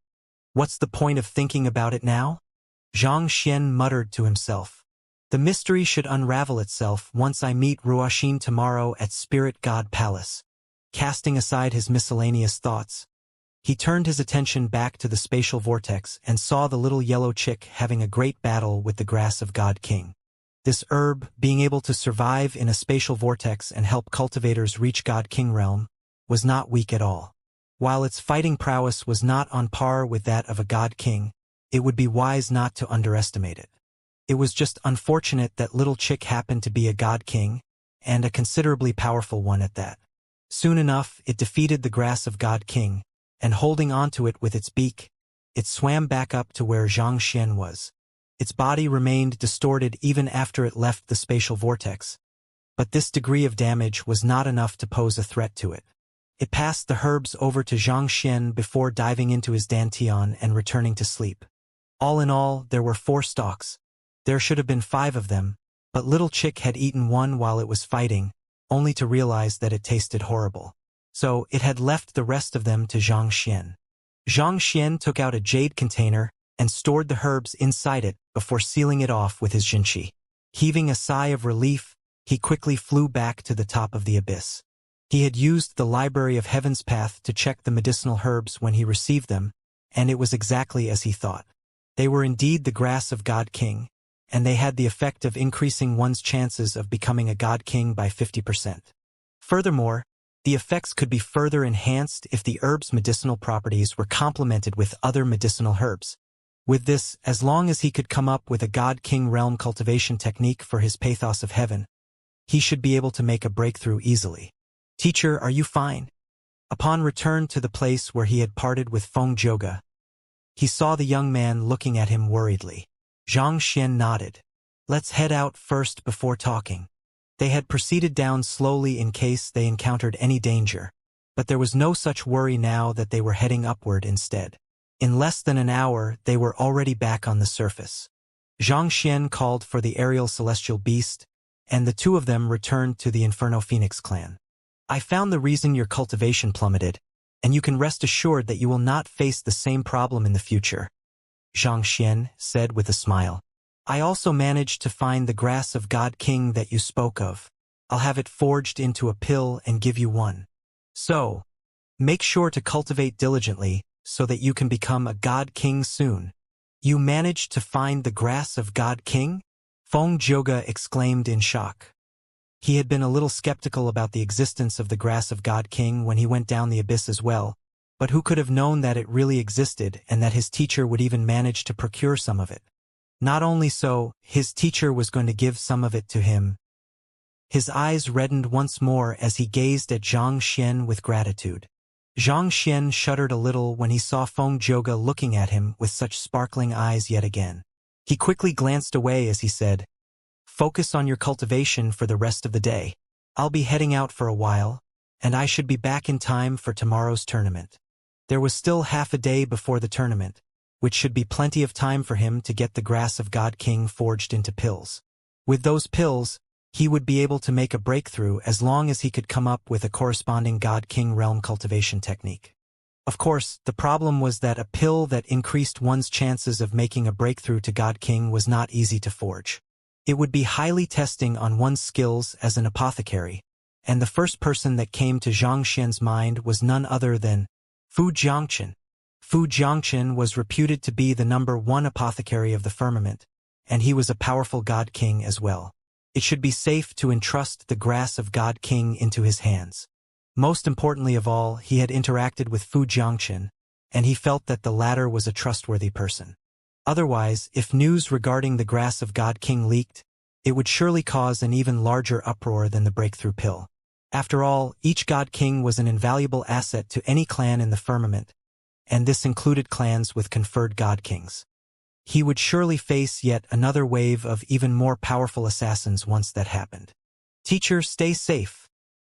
What's the point of thinking about it now? Xianxia muttered to himself. The mystery should unravel itself once I meet Ruoxin tomorrow at Spirit God Palace. Casting aside his miscellaneous thoughts, he turned his attention back to the spatial vortex and saw the little yellow chick having a great battle with the grass of God King. This herb, being able to survive in a spatial vortex and help cultivators reach God King realm, was not weak at all. While its fighting prowess was not on par with that of a God King, it would be wise not to underestimate it. It was just unfortunate that Little Chick happened to be a God King, and a considerably powerful one at that. Soon enough, it defeated the grass of God King, and holding onto it with its beak, it swam back up to where Xianxia was. Its body remained distorted even after it left the spatial vortex, but this degree of damage was not enough to pose a threat to it. It passed the herbs over to Xianxia before diving into his dantian and returning to sleep. All in all, there were 4 stalks. There should have been 5 of them, but Little Chick had eaten one while it was fighting, only to realize that it tasted horrible. So it had left the rest of them to Xianxia. Xianxia took out a jade container and stored the herbs inside it before sealing it off with his Xianxia. Heaving a sigh of relief, he quickly flew back to the top of the abyss. He had used the Library of Heaven's Path to check the medicinal herbs when he received them, and it was exactly as he thought. They were indeed the grass of God King, and they had the effect of increasing one's chances of becoming a God King by 50%. Furthermore, The effects could be further enhanced if the herb's medicinal properties were complemented with other medicinal herbs. With this, as long as he could come up with a God-King realm cultivation technique for his pathos of heaven, he should be able to make a breakthrough easily. Teacher, are you fine? Upon return to the place where he had parted with Feng Zhouge, he saw the young man looking at him worriedly. Xianxia nodded. Let's head out first before talking. They had proceeded down slowly in case they encountered any danger, but there was no such worry now that they were heading upward instead. In less than an hour, they were already back on the surface. Xianxia called for the aerial celestial beast, and the two of them returned to the Inferno Phoenix clan. I found the reason your cultivation plummeted, and you can rest assured that you will not face the same problem in the future, Xianxia said with a smile. I also managed to find the grass of God King that you spoke of. I'll have it forged into a pill and give you one. So, make sure to cultivate diligently so that you can become a God King soon. You managed to find the grass of God King? Feng Zhouge exclaimed in shock. He had been a little skeptical about the existence of the grass of God King when he went down the abyss as well, but who could have known that it really existed and that his teacher would even manage to procure some of it? Not only so, his teacher was going to give some of it to him. His eyes reddened once more as he gazed at Xianxia with gratitude. Xianxia shuddered a little when he saw Feng Zhouge looking at him with such sparkling eyes yet again. He quickly glanced away as he said, Focus on your cultivation for the rest of the day. I'll be heading out for a while, and I should be back in time for tomorrow's tournament. There was still half a day before the tournament, which should be plenty of time for him to get the grass of God King forged into pills. With those pills, he would be able to make a breakthrough as long as he could come up with a corresponding God King realm cultivation technique. Of course, the problem was that a pill that increased one's chances of making a breakthrough to God King was not easy to forge. It would be highly testing on one's skills as an apothecary, and the first person that came to Xianxia's mind was none other than Fu Jiangchen. Fu Jiangchen was reputed to be the #1 apothecary of the firmament, and he was a powerful God King as well. It should be safe to entrust the grass of God King into his hands. Most importantly of all, he had interacted with Fu Jiangchen, and he felt that the latter was a trustworthy person. Otherwise, if news regarding the grass of God King leaked, it would surely cause an even larger uproar than the breakthrough pill. After all, each God King was an invaluable asset to any clan in the firmament, and this included clans with conferred God Kings. He would surely face yet another wave of even more powerful assassins once that happened. Teacher, stay safe.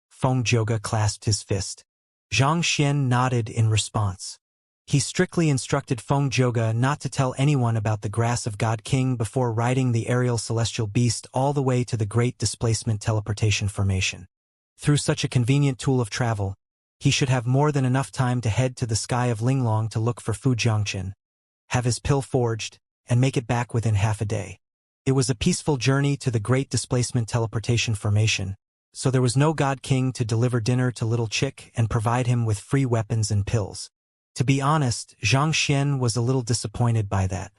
Feng Zhouge clasped his fist. Xianxia nodded in response. He strictly instructed Feng Zhouge not to tell anyone about the grass of God King before riding the aerial celestial beast all the way to the Great Displacement Teleportation Formation. Through such a convenient tool of travel, he should have more than enough time to head to the sky of Linglong to look for Fu Jiangchen, have his pill forged, and make it back within half a day. It was a peaceful journey to the Great Displacement Teleportation Formation, so there was no God King to deliver dinner to Little Chick and provide him with free weapons and pills. To be honest, Xianxia was a little disappointed by that.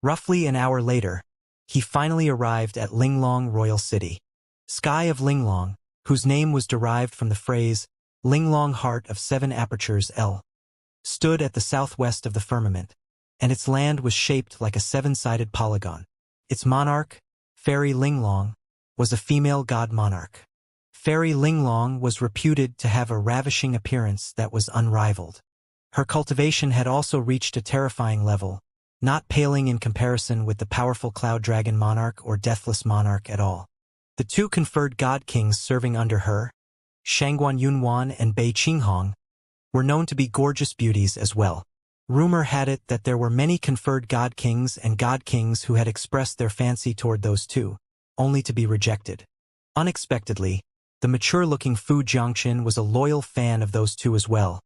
Roughly an hour later, he finally arrived at Linglong Royal City. Sky of Linglong, whose name was derived from the phrase, Linglong Heart of 7 Apertures L, stood at the southwest of the firmament, and its land was shaped like a 7-sided polygon. Its monarch, Fairy Linglong, was a female god monarch. Fairy Linglong was reputed to have a ravishing appearance that was unrivaled. Her cultivation had also reached a terrifying level, not paling in comparison with the powerful Cloud Dragon Monarch or Deathless Monarch at all. The two conferred God Kings serving under her, Shangguan Yunwan and Bei Qinghong, were known to be gorgeous beauties as well. Rumor had it that there were many conferred God Kings and God Kings who had expressed their fancy toward those two, only to be rejected. Unexpectedly, the mature-looking Fu Jiangchen was a loyal fan of those two as well,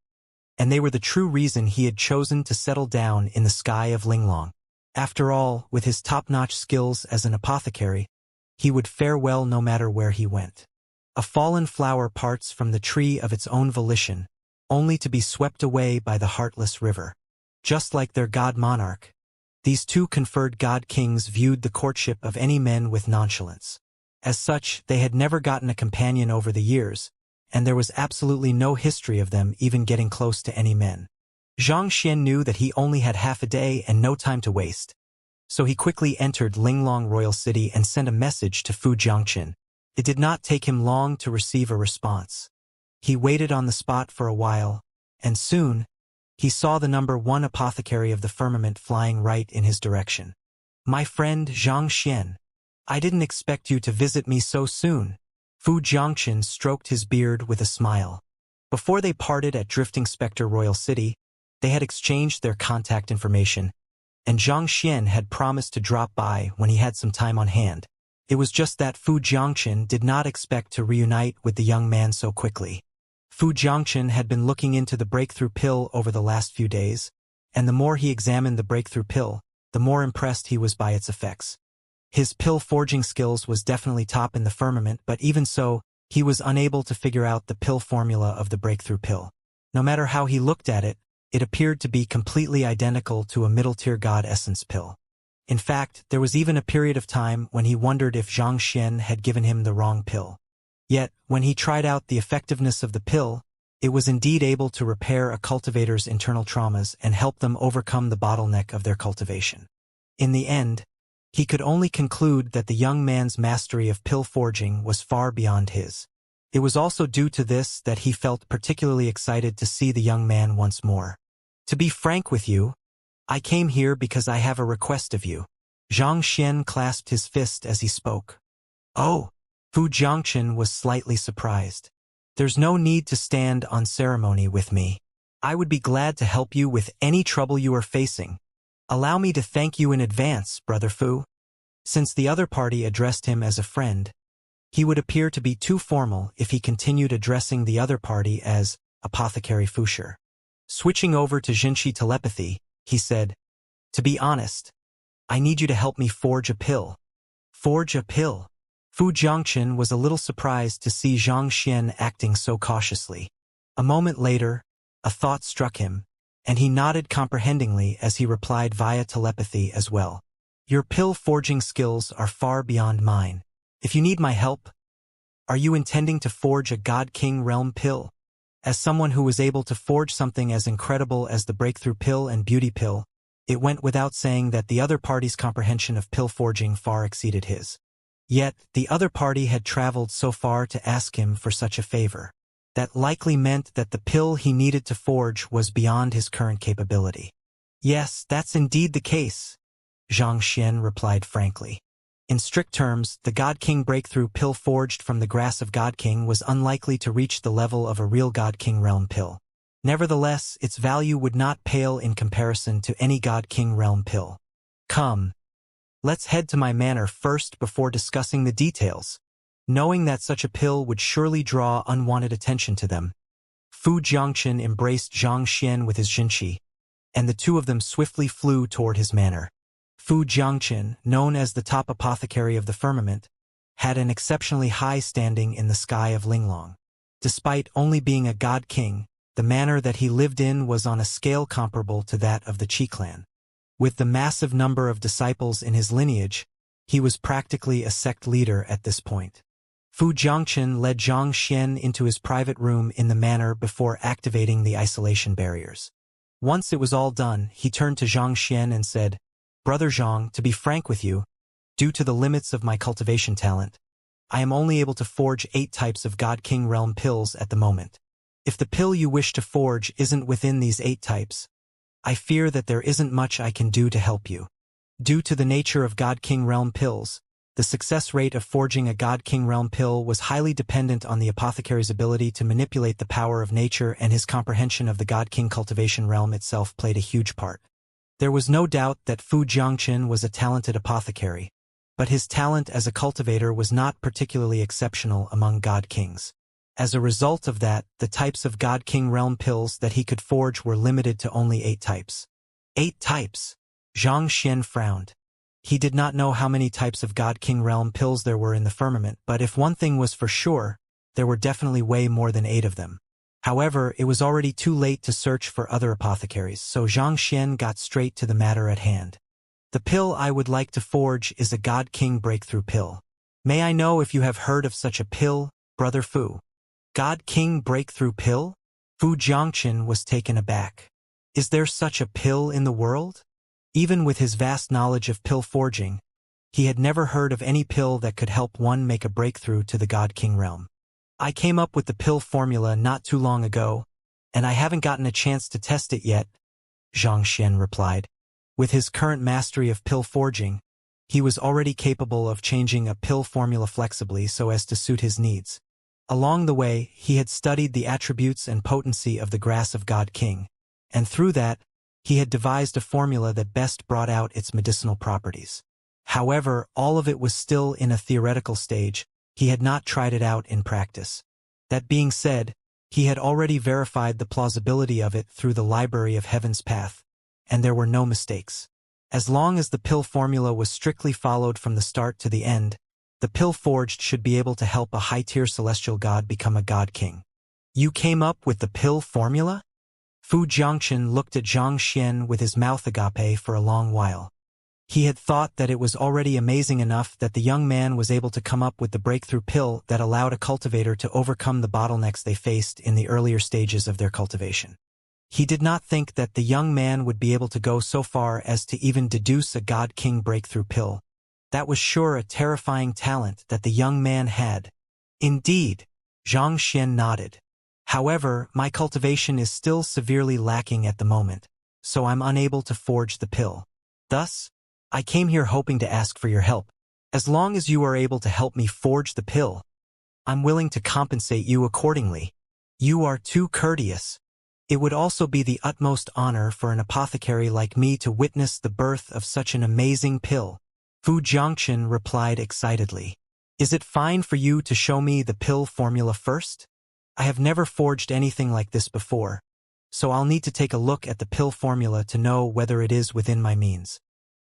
and they were the true reason he had chosen to settle down in the sky of Linglong. After all, with his top-notch skills as an apothecary, he would fare well no matter where he went. A fallen flower parts from the tree of its own volition, only to be swept away by the heartless river. Just like their god monarch, these two conferred God Kings viewed the courtship of any men with nonchalance. As such, they had never gotten a companion over the years, and there was absolutely no history of them even getting close to any men. Xianxia knew that he only had half a day and no time to waste, so he quickly entered Linglong Royal City and sent a message to Fu Jiangqin. It did not take him long to receive a response. He waited on the spot for a while, and soon, he saw the #1 apothecary of the firmament flying right in his direction. "My friend Xianxia, I didn't expect you to visit me so soon." Fu Jiangqin stroked his beard with a smile. Before they parted at Drifting Spectre Royal City, they had exchanged their contact information, and Xianxia had promised to drop by when he had some time on hand. It was just that Fu Jiangqin did not expect to reunite with the young man so quickly. Fu Jiangqin had been looking into the breakthrough pill over the last few days, and the more he examined the breakthrough pill, the more impressed he was by its effects. His pill forging skills was definitely top in the firmament, but even so, he was unable to figure out the pill formula of the breakthrough pill. No matter how he looked at it, it appeared to be completely identical to a middle-tier god essence pill. In fact, there was even a period of time when he wondered if Xianxia had given him the wrong pill. Yet, when he tried out the effectiveness of the pill, it was indeed able to repair a cultivator's internal traumas and help them overcome the bottleneck of their cultivation. In the end, he could only conclude that the young man's mastery of pill forging was far beyond his. It was also due to this that he felt particularly excited to see the young man once more. "To be frank with you, I came here because I have a request of you." Xianxia clasped his fist as he spoke. "Oh!" Fu Jiangqin was slightly surprised. "There's no need to stand on ceremony with me. I would be glad to help you with any trouble you are facing. Allow me to thank you in advance, Brother Fu." Since the other party addressed him as a friend, he would appear to be too formal if he continued addressing the other party as Apothecary Fusher. Switching over to Jinshi telepathy, he said, "To be honest, I need you to help me forge a pill." "Forge a pill?" Fu Jiangqin was a little surprised to see Xianxia acting so cautiously. A moment later, a thought struck him, and he nodded comprehendingly as he replied via telepathy as well. "Your pill forging skills are far beyond mine. If you need my help, are you intending to forge a God King realm pill?" As someone who was able to forge something as incredible as the breakthrough pill and beauty pill, it went without saying that the other party's comprehension of pill forging far exceeded his. Yet, the other party had traveled so far to ask him for such a favor. That likely meant that the pill he needed to forge was beyond his current capability. "Yes, that's indeed the case," Xianxia replied frankly. In strict terms, the God King breakthrough pill forged from the grass of God King was unlikely to reach the level of a real God King realm pill. Nevertheless, its value would not pale in comparison to any God King realm pill. "Come. Let's head to my manor first before discussing the details." Knowing that such a pill would surely draw unwanted attention to them, Fu Jiangqin embraced Xianxia with his jinshi, and the two of them swiftly flew toward his manor. Fu Jiangqin, known as the top apothecary of the firmament, had an exceptionally high standing in the sky of Linglong. Despite only being a god king, the manor that he lived in was on a scale comparable to that of the Qi clan. With the massive number of disciples in his lineage, he was practically a sect leader at this point. Fu Jiangqin led Xianxia into his private room in the manor before activating the isolation barriers. Once it was all done, he turned to Xianxia and said, "Brother Zhang, to be frank with you, due to the limits of my cultivation talent, I am only able to forge 8 types of God King realm pills at the moment. If the pill you wish to forge isn't within these 8 types, I fear that there isn't much I can do to help you." Due to the nature of God King realm pills, the success rate of forging a God King realm pill was highly dependent on the apothecary's ability to manipulate the power of nature, and his comprehension of the God King cultivation realm itself played a huge part. There was no doubt that Fu Jiangqin was a talented apothecary, but his talent as a cultivator was not particularly exceptional among God Kings. As a result of that, the types of God King realm pills that he could forge were limited to only 8 types. 8 types? Xianxia frowned. He did not know how many types of God King realm pills there were in the firmament, but if one thing was for sure, there were definitely way more than 8 of them. However, it was already too late to search for other apothecaries, so Xianxia got straight to the matter at hand. "The pill I would like to forge is a God King breakthrough pill. May I know if you have heard of such a pill, Brother Fu?" God King breakthrough pill? Fu Jiangchen was taken aback. Is there such a pill in the world? Even with his vast knowledge of pill forging, he had never heard of any pill that could help one make a breakthrough to the God King realm. I came up with the pill formula not too long ago, and I haven't gotten a chance to test it yet, Xianxia replied. With his current mastery of pill forging, he was already capable of changing a pill formula flexibly so as to suit his needs. Along the way, he had studied the attributes and potency of the grass of God King, and through that, he had devised a formula that best brought out its medicinal properties. However, all of it was still in a theoretical stage. He had not tried it out in practice. That being said, he had already verified the plausibility of it through the Library of Heaven's Path, and there were no mistakes. As long as the pill formula was strictly followed from the start to the end, the pill forged should be able to help a high-tier celestial god become a God King. You came up with the pill formula? Fu Jiangchen looked at Xianxia with his mouth agape for a long while. He had thought that it was already amazing enough that the young man was able to come up with the breakthrough pill that allowed a cultivator to overcome the bottlenecks they faced in the earlier stages of their cultivation. He did not think that the young man would be able to go so far as to even deduce a God King breakthrough pill. That was sure a terrifying talent that the young man had. Indeed, Xianxia nodded. However, my cultivation is still severely lacking at the moment, so I'm unable to forge the pill. Thus, I came here hoping to ask for your help. As long as you are able to help me forge the pill, I'm willing to compensate you accordingly. You are too courteous. It would also be the utmost honor for an apothecary like me to witness the birth of such an amazing pill. Fu Jiangchen replied excitedly. Is it fine for you to show me the pill formula first? I have never forged anything like this before, so I'll need to take a look at the pill formula to know whether it is within my means.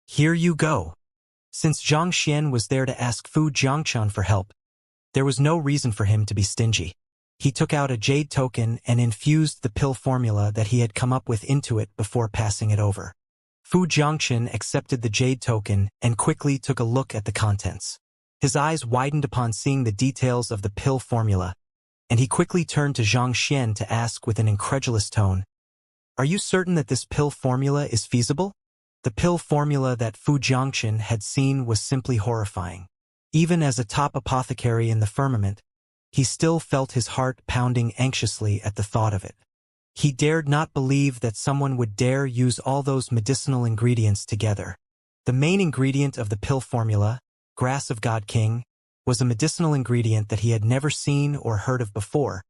Here you go. Since Xianxia was there to ask Fu Jiangchen for help, there was no reason for him to be stingy. He took out a jade token and infused the pill formula that he had come up with into it before passing it over. Fu Jiangchen accepted the jade token and quickly took a look at the contents. His eyes widened upon seeing the details of the pill formula, and he quickly turned to Xianxia to ask with an incredulous tone, "Are you certain that this pill formula is feasible?" The pill formula that Fu Jiangchen had seen was simply horrifying. Even as a top apothecary in the firmament, he still felt his heart pounding anxiously at the thought of it. He dared not believe that someone would dare use all those medicinal ingredients together. The main ingredient of the pill formula, grass of God King, was a medicinal ingredient that he had never seen or heard of before,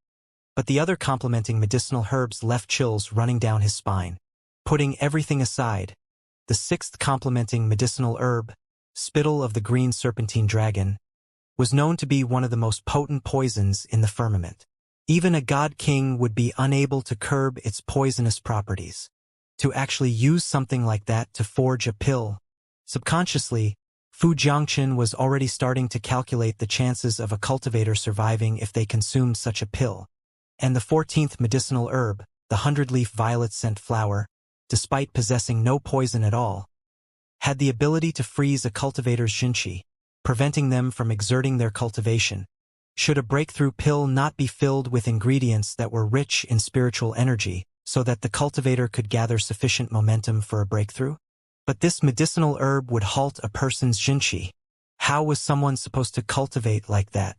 but the other complementing medicinal herbs left chills running down his spine. Putting everything aside, the sixth complementing medicinal herb, spittle of the green serpentine dragon, was known to be one of the most potent poisons in the firmament. Even a God King would be unable to curb its poisonous properties. To actually use something like that to forge a pill, subconsciously, Fu Jiangchen was already starting to calculate the chances of a cultivator surviving if they consumed such a pill. And the 14th medicinal herb, the 100-leaf violet scent flower, despite possessing no poison at all, had the ability to freeze a cultivator's Xianxia, preventing them from exerting their cultivation. Should a breakthrough pill not be filled with ingredients that were rich in spiritual energy so that the cultivator could gather sufficient momentum for a breakthrough? But this medicinal herb would halt a person's Xianxia. How was someone supposed to cultivate like that?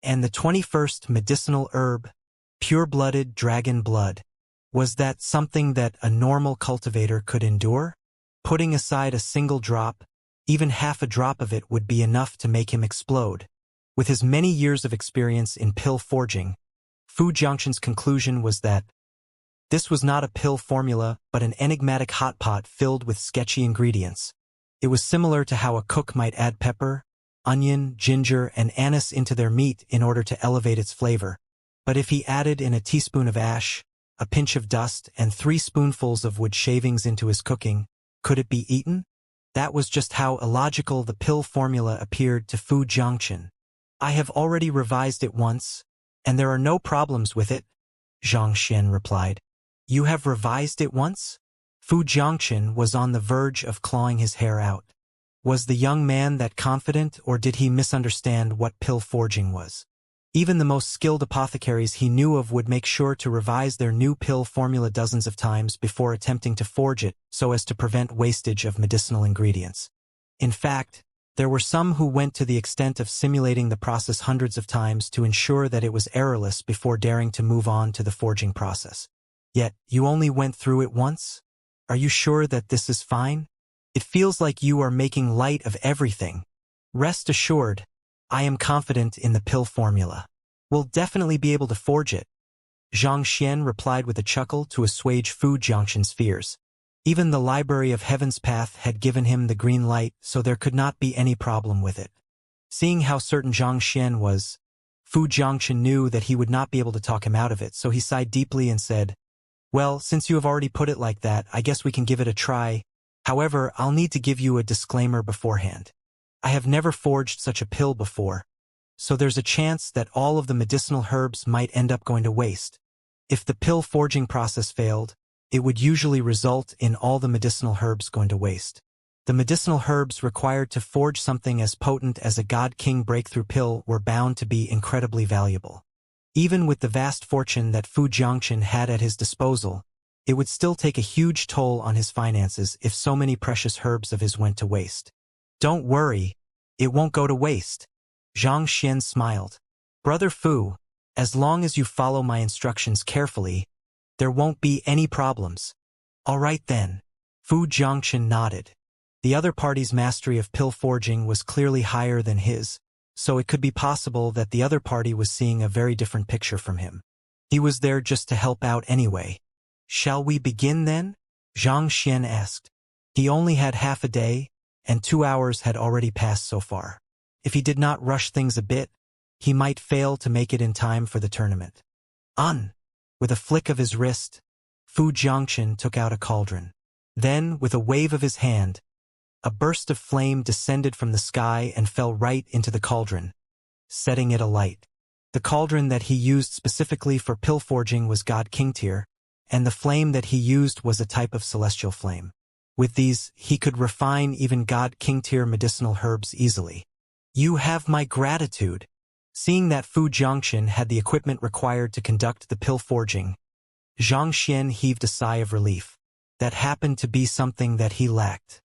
And the 21st medicinal herb, pure-blooded dragon blood, was that something that a normal cultivator could endure? Putting aside a single drop, even half a drop of it would be enough to make him explode. With his many years of experience in pill forging, Fu Jiangchen's conclusion was that this was not a pill formula but an enigmatic hot pot filled with sketchy ingredients. It was similar to how a cook might add pepper, onion, ginger, and anise into their meat in order to elevate its flavor. But if he added in a teaspoon of ash, a pinch of dust, and 3 spoonfuls of wood shavings into his cooking, could it be eaten? That was just how illogical the pill formula appeared to Fu Jiangchen. I have already revised it once, and there are no problems with it, Xianxia replied. You have revised it once? Fu Jiangchen was on the verge of clawing his hair out. Was the young man that confident, or did he misunderstand what pill forging was? Even the most skilled apothecaries he knew of would make sure to revise their new pill formula dozens of times before attempting to forge it so as to prevent wastage of medicinal ingredients. In fact, there were some who went to the extent of simulating the process hundreds of times to ensure that it was errorless before daring to move on to the forging process. Yet, you only went through it once? Are you sure that this is fine? It feels like you are making light of everything. Rest assured, I am confident in the pill formula. We'll definitely be able to forge it. Xianxia replied with a chuckle to assuage Fu Jiangxin's fears. Even the Library of Heaven's Path had given him the green light, so there could not be any problem with it. Seeing how certain Xianxia was, Fu Jiangxin knew that he would not be able to talk him out of it, so he sighed deeply and said, "Well, since you have already put it like that, I guess we can give it a try. However, I'll need to give you a disclaimer beforehand. I have never forged such a pill before, so there's a chance that all of the medicinal herbs might end up going to waste. If the pill forging process failed, it would usually result in all the medicinal herbs going to waste. The medicinal herbs required to forge something as potent as a God King breakthrough pill were bound to be incredibly valuable. Even with the vast fortune that Fu Jiangxin had at his disposal, it would still take a huge toll on his finances if so many precious herbs of his went to waste. Don't worry, it won't go to waste." Xianxia smiled. "Brother Fu, as long as you follow my instructions carefully, there won't be any problems." "All right then." Fu Jiangxin nodded. The other party's mastery of pill forging was clearly higher than his, so it could be possible that the other party was seeing a very different picture from him. He was there just to help out anyway. "Shall we begin then?" Xianxia asked. He only had half a day, and 2 hours had already passed so far. If he did not rush things a bit, he might fail to make it in time for the tournament. With a flick of his wrist, Fu Jiangxin took out a cauldron. Then, with a wave of his hand, a burst of flame descended from the sky and fell right into the cauldron, setting it alight. The cauldron that he used specifically for pill forging was God King tier, and the flame that he used was a type of celestial flame. With these, he could refine even God King tier medicinal herbs easily. "You have my gratitude." Seeing that Fu Jiangxin had the equipment required to conduct the pill forging, Xianxia heaved a sigh of relief. That happened to be something that he lacked.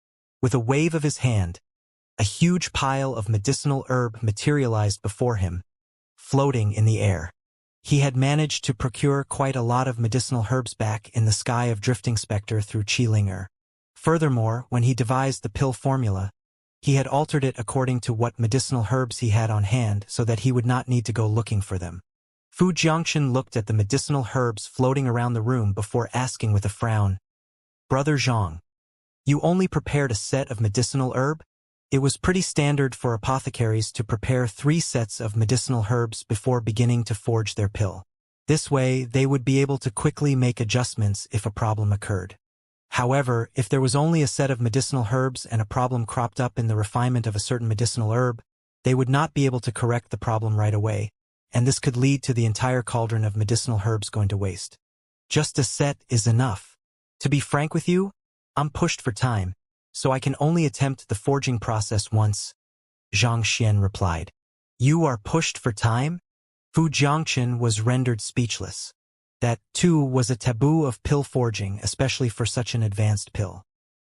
With a wave of his hand, a huge pile of medicinal herb materialized before him, floating in the air. He had managed to procure quite a lot of medicinal herbs back in the sky of Drifting Spectre through Qilinger. Furthermore, when he devised the pill formula, he had altered it according to what medicinal herbs he had on hand so that he would not need to go looking for them. Fu Jiangxin looked at the medicinal herbs floating around the room before asking with a frown, "Brother Zhang, you only prepared a set of medicinal herb?" It was pretty standard for apothecaries to prepare 3 sets of medicinal herbs before beginning to forge their pill. This way, they would be able to quickly make adjustments if a problem occurred. However, if there was only a set of medicinal herbs and a problem cropped up in the refinement of a certain medicinal herb, they would not be able to correct the problem right away, and this could lead to the entire cauldron of medicinal herbs going to waste. "Just a set is enough. To be frank with you, I'm pushed for time, so I can only attempt the forging process once," Xianxia replied. "You are pushed for time?" Fu Jiangxin was rendered speechless. That, too, was a taboo of pill forging, especially for such an advanced pill.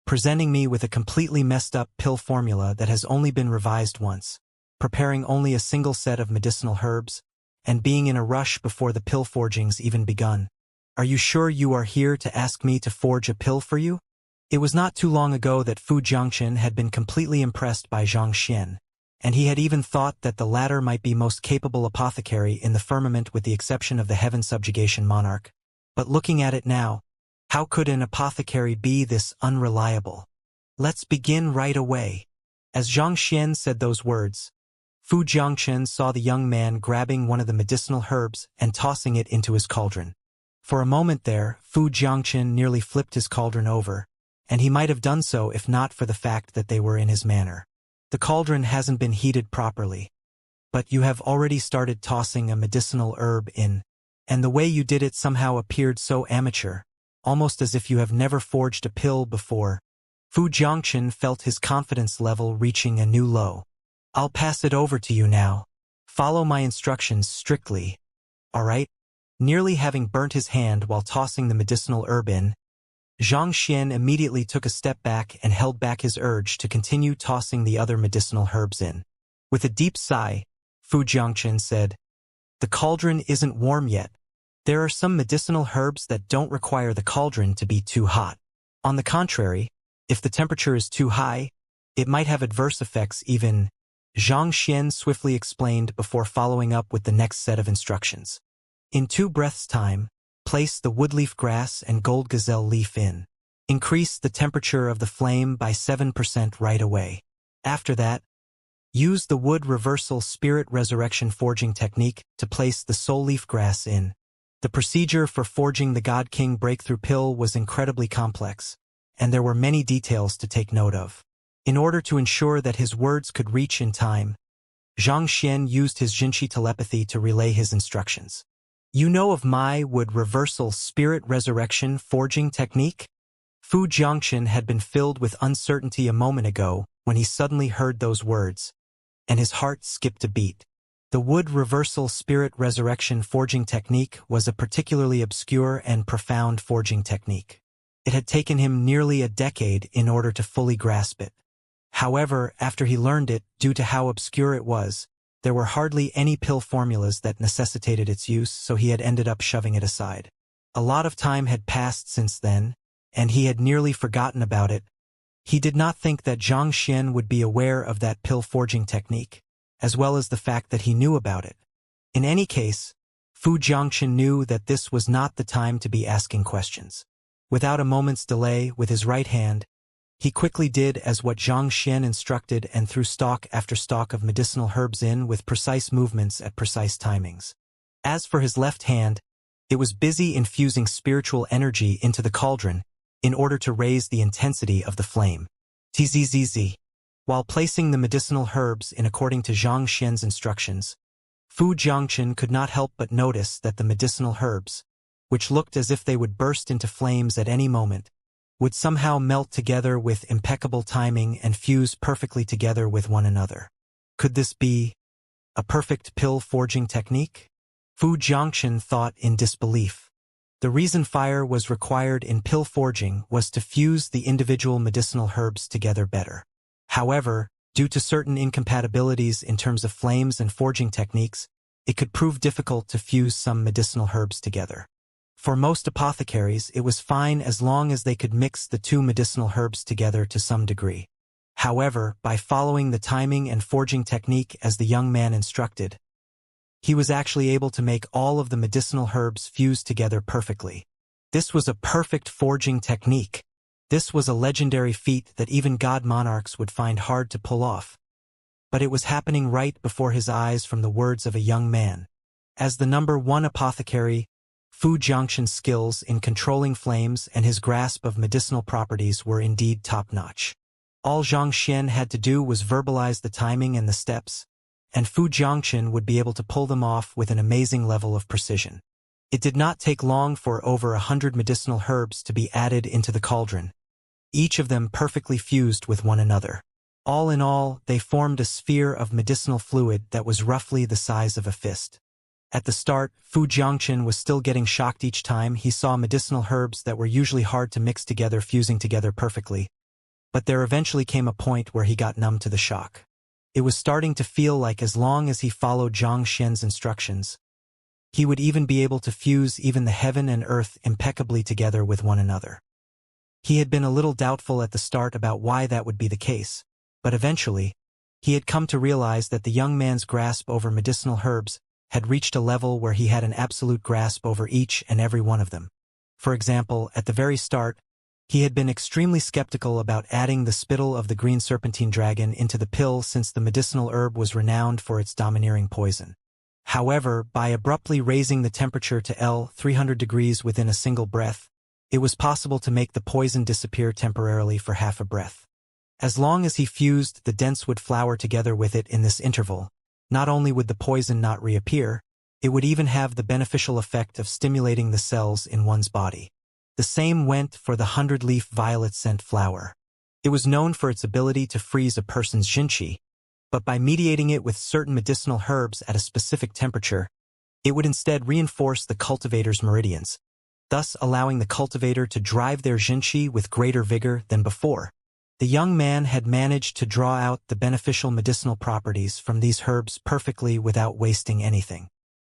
Presenting me with a completely messed up pill formula that has only been revised once, preparing only a single set of medicinal herbs, and being in a rush before the pill forging's even begun. "Are you sure you are here to ask me to forge a pill for you?" It was not too long ago that Fu Jiangxin had been completely impressed by Xianxia, and he had even thought that the latter might be most capable apothecary in the firmament with the exception of the heaven subjugation monarch. But looking at it now, how could an apothecary be this unreliable? "Let's begin right away." As Xianxia said those words, Fu Jiangxin saw the young man grabbing one of the medicinal herbs and tossing it into his cauldron. For a moment there, Fu Jiangxin nearly flipped his cauldron over, and he might have done so if not for the fact that they were in his manor. "The cauldron hasn't been heated properly. But you have already started tossing a medicinal herb in, and the way you did it somehow appeared so amateur, almost as if you have never forged a pill before." Fu Jiangxin felt his confidence level reaching a new low. "I'll pass it over to you now." Follow my instructions strictly, all right? Nearly having burnt his hand while tossing the medicinal herb in, Xianxia immediately took a step back and held back his urge to continue tossing the other medicinal herbs in. With a deep sigh, Fu Jiangchen said, "The cauldron isn't warm yet. There are some medicinal herbs that don't require the cauldron to be too hot. On the contrary, if the temperature is too high, it might have adverse effects even." Xianxia swiftly explained before following up with the next set of instructions. In 2 breaths' time, place the woodleaf grass and gold gazelle leaf in. Increase the temperature of the flame by 7% right away. After that, use the wood reversal spirit resurrection forging technique to place the soul leaf grass in. The procedure for forging the God King breakthrough pill was incredibly complex, and there were many details to take note of. In order to ensure that his words could reach in time, Xianxia used his Jinshi telepathy to relay his instructions. "You know of my wood reversal spirit resurrection forging technique?" Fu Jiangchen had been filled with uncertainty a moment ago when he suddenly heard those words, and his heart skipped a beat. The wood reversal spirit resurrection forging technique was a particularly obscure and profound forging technique. It had taken him nearly a decade in order to fully grasp it. However, after he learned it, due to how obscure it was, there were hardly any pill formulas that necessitated its use, so he had ended up shoving it aside. A lot of time had passed since then, and he had nearly forgotten about it. He did not think that Xianxia would be aware of that pill forging technique, as well as the fact that he knew about it. In any case, Fu Jiangchen knew that this was not the time to be asking questions. Without a moment's delay, with his right hand, he quickly did as what Xianxia instructed and threw stalk after stalk of medicinal herbs in with precise movements at precise timings. As for his left hand, it was busy infusing spiritual energy into the cauldron in order to raise the intensity of the flame. Tzz. While placing the medicinal herbs in according to Xianxia's instructions, Fu Jiangchen could not help but notice that the medicinal herbs, which looked as if they would burst into flames at any moment, would somehow melt together with impeccable timing and fuse perfectly together with one another. Could this be a perfect pill forging technique? Fu Jiangchen thought in disbelief. The reason fire was required in pill forging was to fuse the individual medicinal herbs together better. However, due to certain incompatibilities in terms of flames and forging techniques, it could prove difficult to fuse some medicinal herbs together. For most apothecaries, it was fine as long as they could mix the 2 medicinal herbs together to some degree. However, by following the timing and forging technique as the young man instructed, he was actually able to make all of the medicinal herbs fuse together perfectly. This was a perfect forging technique. This was a legendary feat that even god monarchs would find hard to pull off. But it was happening right before his eyes from the words of a young man. As the #1 apothecary, Fu Jiangchen's skills in controlling flames and his grasp of medicinal properties were indeed top-notch. All Xianxia had to do was verbalize the timing and the steps, and Fu Jiangchen would be able to pull them off with an amazing level of precision. It did not take long for over 100 medicinal herbs to be added into the cauldron, each of them perfectly fused with one another. All in all, they formed a sphere of medicinal fluid that was roughly the size of a fist. At the start, Fu Jiangchen was still getting shocked each time he saw medicinal herbs that were usually hard to mix together fusing together perfectly, but there eventually came a point where he got numb to the shock. It was starting to feel like as long as he followed Xianxia's instructions, he would even be able to fuse even the heaven and earth impeccably together with one another. He had been a little doubtful at the start about why that would be the case, but eventually, he had come to realize that the young man's grasp over medicinal herbs had reached a level where he had an absolute grasp over each and every one of them. For example, at the very start, he had been extremely skeptical about adding the spittle of the green serpentine dragon into the pill since the medicinal herb was renowned for its domineering poison. However, by abruptly raising the temperature to 300 degrees within a single breath, it was possible to make the poison disappear temporarily for half a breath. As long as he fused the dense wood flower together with it in this interval, not only would the poison not reappear, it would even have the beneficial effect of stimulating the cells in one's body. The same went for the 100-leaf violet scent flower. It was known for its ability to freeze a person's jinshi, but by mediating it with certain medicinal herbs at a specific temperature, it would instead reinforce the cultivator's meridians, thus allowing the cultivator to drive their Xianxia with greater vigor than before. The young man had managed to draw out the beneficial medicinal properties from these herbs perfectly without wasting anything.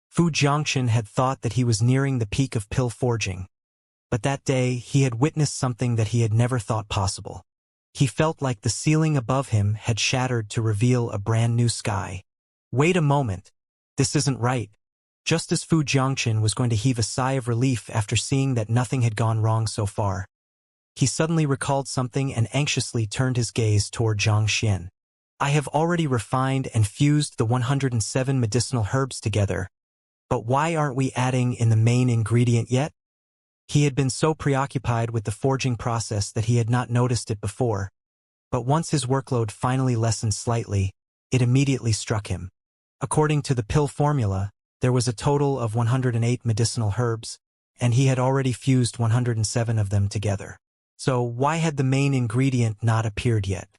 Fu Jiangxin had thought that he was nearing the peak of pill forging, but that day he had witnessed something that he had never thought possible. He felt like the ceiling above him had shattered to reveal a brand new sky. Wait a moment. This isn't right. Just as Fu Jiangxin was going to heave a sigh of relief after seeing that nothing had gone wrong so far, he suddenly recalled something and anxiously turned his gaze toward Zhang Xian. I have already refined and fused the 107 medicinal herbs together, but why aren't we adding in the main ingredient yet? He had been so preoccupied with the forging process that he had not noticed it before, but once his workload finally lessened slightly, it immediately struck him. According to the pill formula, there was a total of 108 medicinal herbs, and he had already fused 107 of them together. So why had the main ingredient not appeared yet?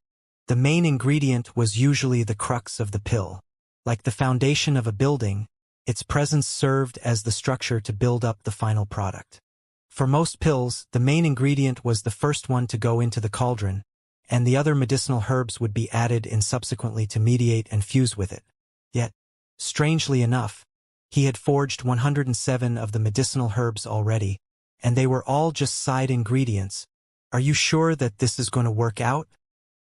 The main ingredient was usually the crux of the pill. Like the foundation of a building, its presence served as the structure to build up the final product. For most pills, the main ingredient was the first one to go into the cauldron, and the other medicinal herbs would be added in subsequently to mediate and fuse with it. Yet, strangely enough, he had forged 107 of the medicinal herbs already, and they were all just side ingredients. Are you sure that this is going to work out?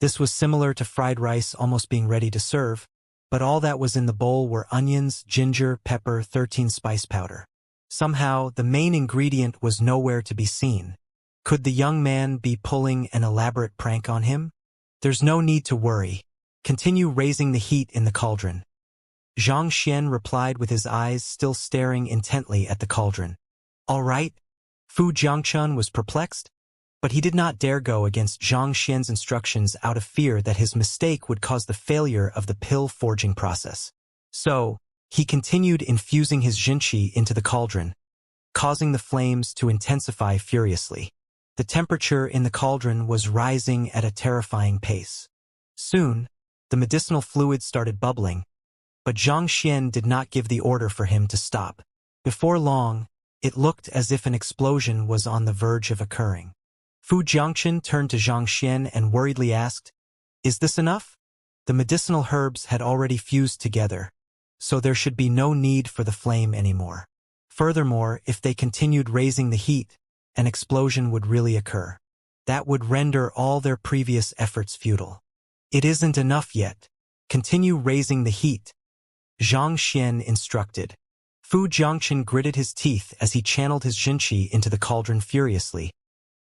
This was similar to fried rice almost being ready to serve, but all that was in the bowl were onions, ginger, pepper, 13 spice powder. Somehow, the main ingredient was nowhere to be seen. Could the young man be pulling an elaborate prank on him? There's no need to worry. Continue raising the heat in the cauldron. Zhang Xian replied with his eyes still staring intently at the cauldron. All right. Fu Jiangchun was perplexed, but he did not dare go against Zhang Xian's instructions out of fear that his mistake would cause the failure of the pill forging process. So, he continued infusing his Xianxia into the cauldron, causing the flames to intensify furiously. The temperature in the cauldron was rising at a terrifying pace. Soon, the medicinal fluid started bubbling, but Zhang Xian did not give the order for him to stop. Before long, it looked as if an explosion was on the verge of occurring. Fu Jiangxin turned to Zhang Xian and worriedly asked, "Is this enough?" The medicinal herbs had already fused together, so there should be no need for the flame anymore. Furthermore, if they continued raising the heat, an explosion would really occur. That would render all their previous efforts futile. It isn't enough yet. Continue raising the heat, Zhang Xian instructed. Fu Jiangxin gritted his teeth as he channeled his Xianxia into the cauldron furiously,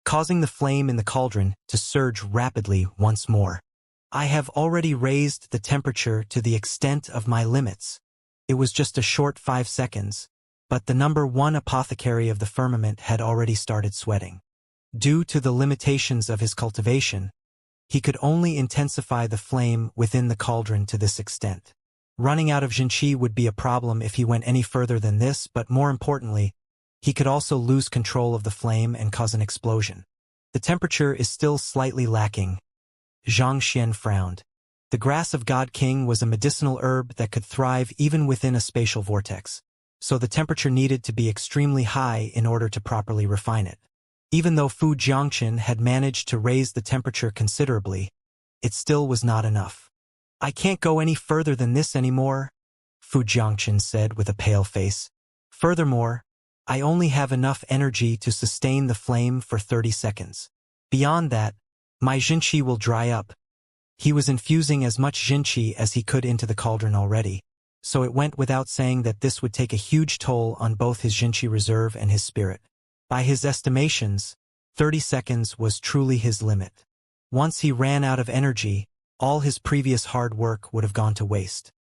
causing the flame in the cauldron to surge rapidly once more. I have already raised the temperature to the extent of my limits. It was just a short 5 seconds, but the number 1 apothecary of the firmament had already started sweating. Due to the limitations of his cultivation, he could only intensify the flame within the cauldron to this extent. Running out of Xianxia would be a problem if he went any further than this, but more importantly, he could also lose control of the flame and cause an explosion. The temperature is still slightly lacking. Zhang Xian frowned. The grass of God King was a medicinal herb that could thrive even within a spatial vortex, so the temperature needed to be extremely high in order to properly refine it. Even though Fu Jiangxin had managed to raise the temperature considerably, it still was not enough. I can't go any further than this anymore, Fu Jiangxin said with a pale face. Furthermore, I only have enough energy to sustain the flame for 30 seconds. Beyond that, my Xianxia will dry up. He was infusing as much Xianxia as he could into the cauldron already, so it went without saying that this would take a huge toll on both his Xianxia reserve and his spirit. By his estimations, 30 seconds was truly his limit. Once he ran out of energy, all his previous hard work would have gone to waste.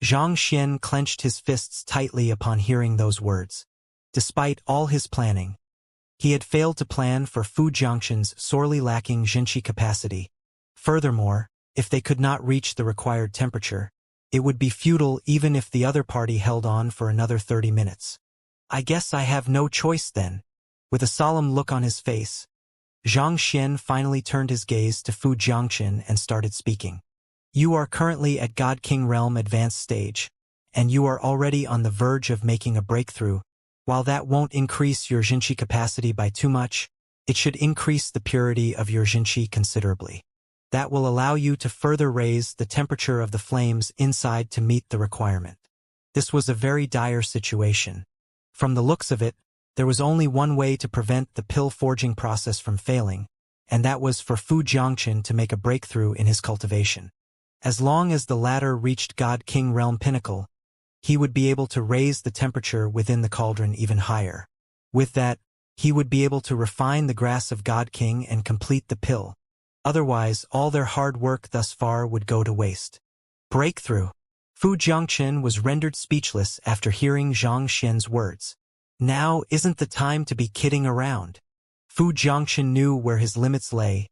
Zhang Xian clenched his fists tightly upon hearing those words. Despite all his planning, he had failed to plan for Fu Jiangxin's sorely lacking Xianxia capacity. Furthermore, if they could not reach the required temperature, it would be futile even if the other party held on for another 30 minutes. I guess I have no choice then. With a solemn look on his face, Zhang Xian finally turned his gaze to Fu Jiangxin and started speaking. You are currently at God King Realm Advanced Stage, and you are already on the verge of making a breakthrough. While that won't increase your Xianxia capacity by too much, it should increase the purity of your Xianxia considerably. That will allow you to further raise the temperature of the flames inside to meet the requirement. This was a very dire situation. From the looks of it, there was only one way to prevent the pill forging process from failing, and that was for Fu Jiangqin to make a breakthrough in his cultivation. As long as the latter reached God King Realm Pinnacle, he would be able to raise the temperature within the cauldron even higher. With that, he would be able to refine the grass of God King and complete the pill. Otherwise, all their hard work thus far would go to waste. Breakthrough. Fu Jiangqin was rendered speechless after hearing Zhang Xian's words. Now isn't the time to be kidding around. Fu Jiangqin knew where his limits lay,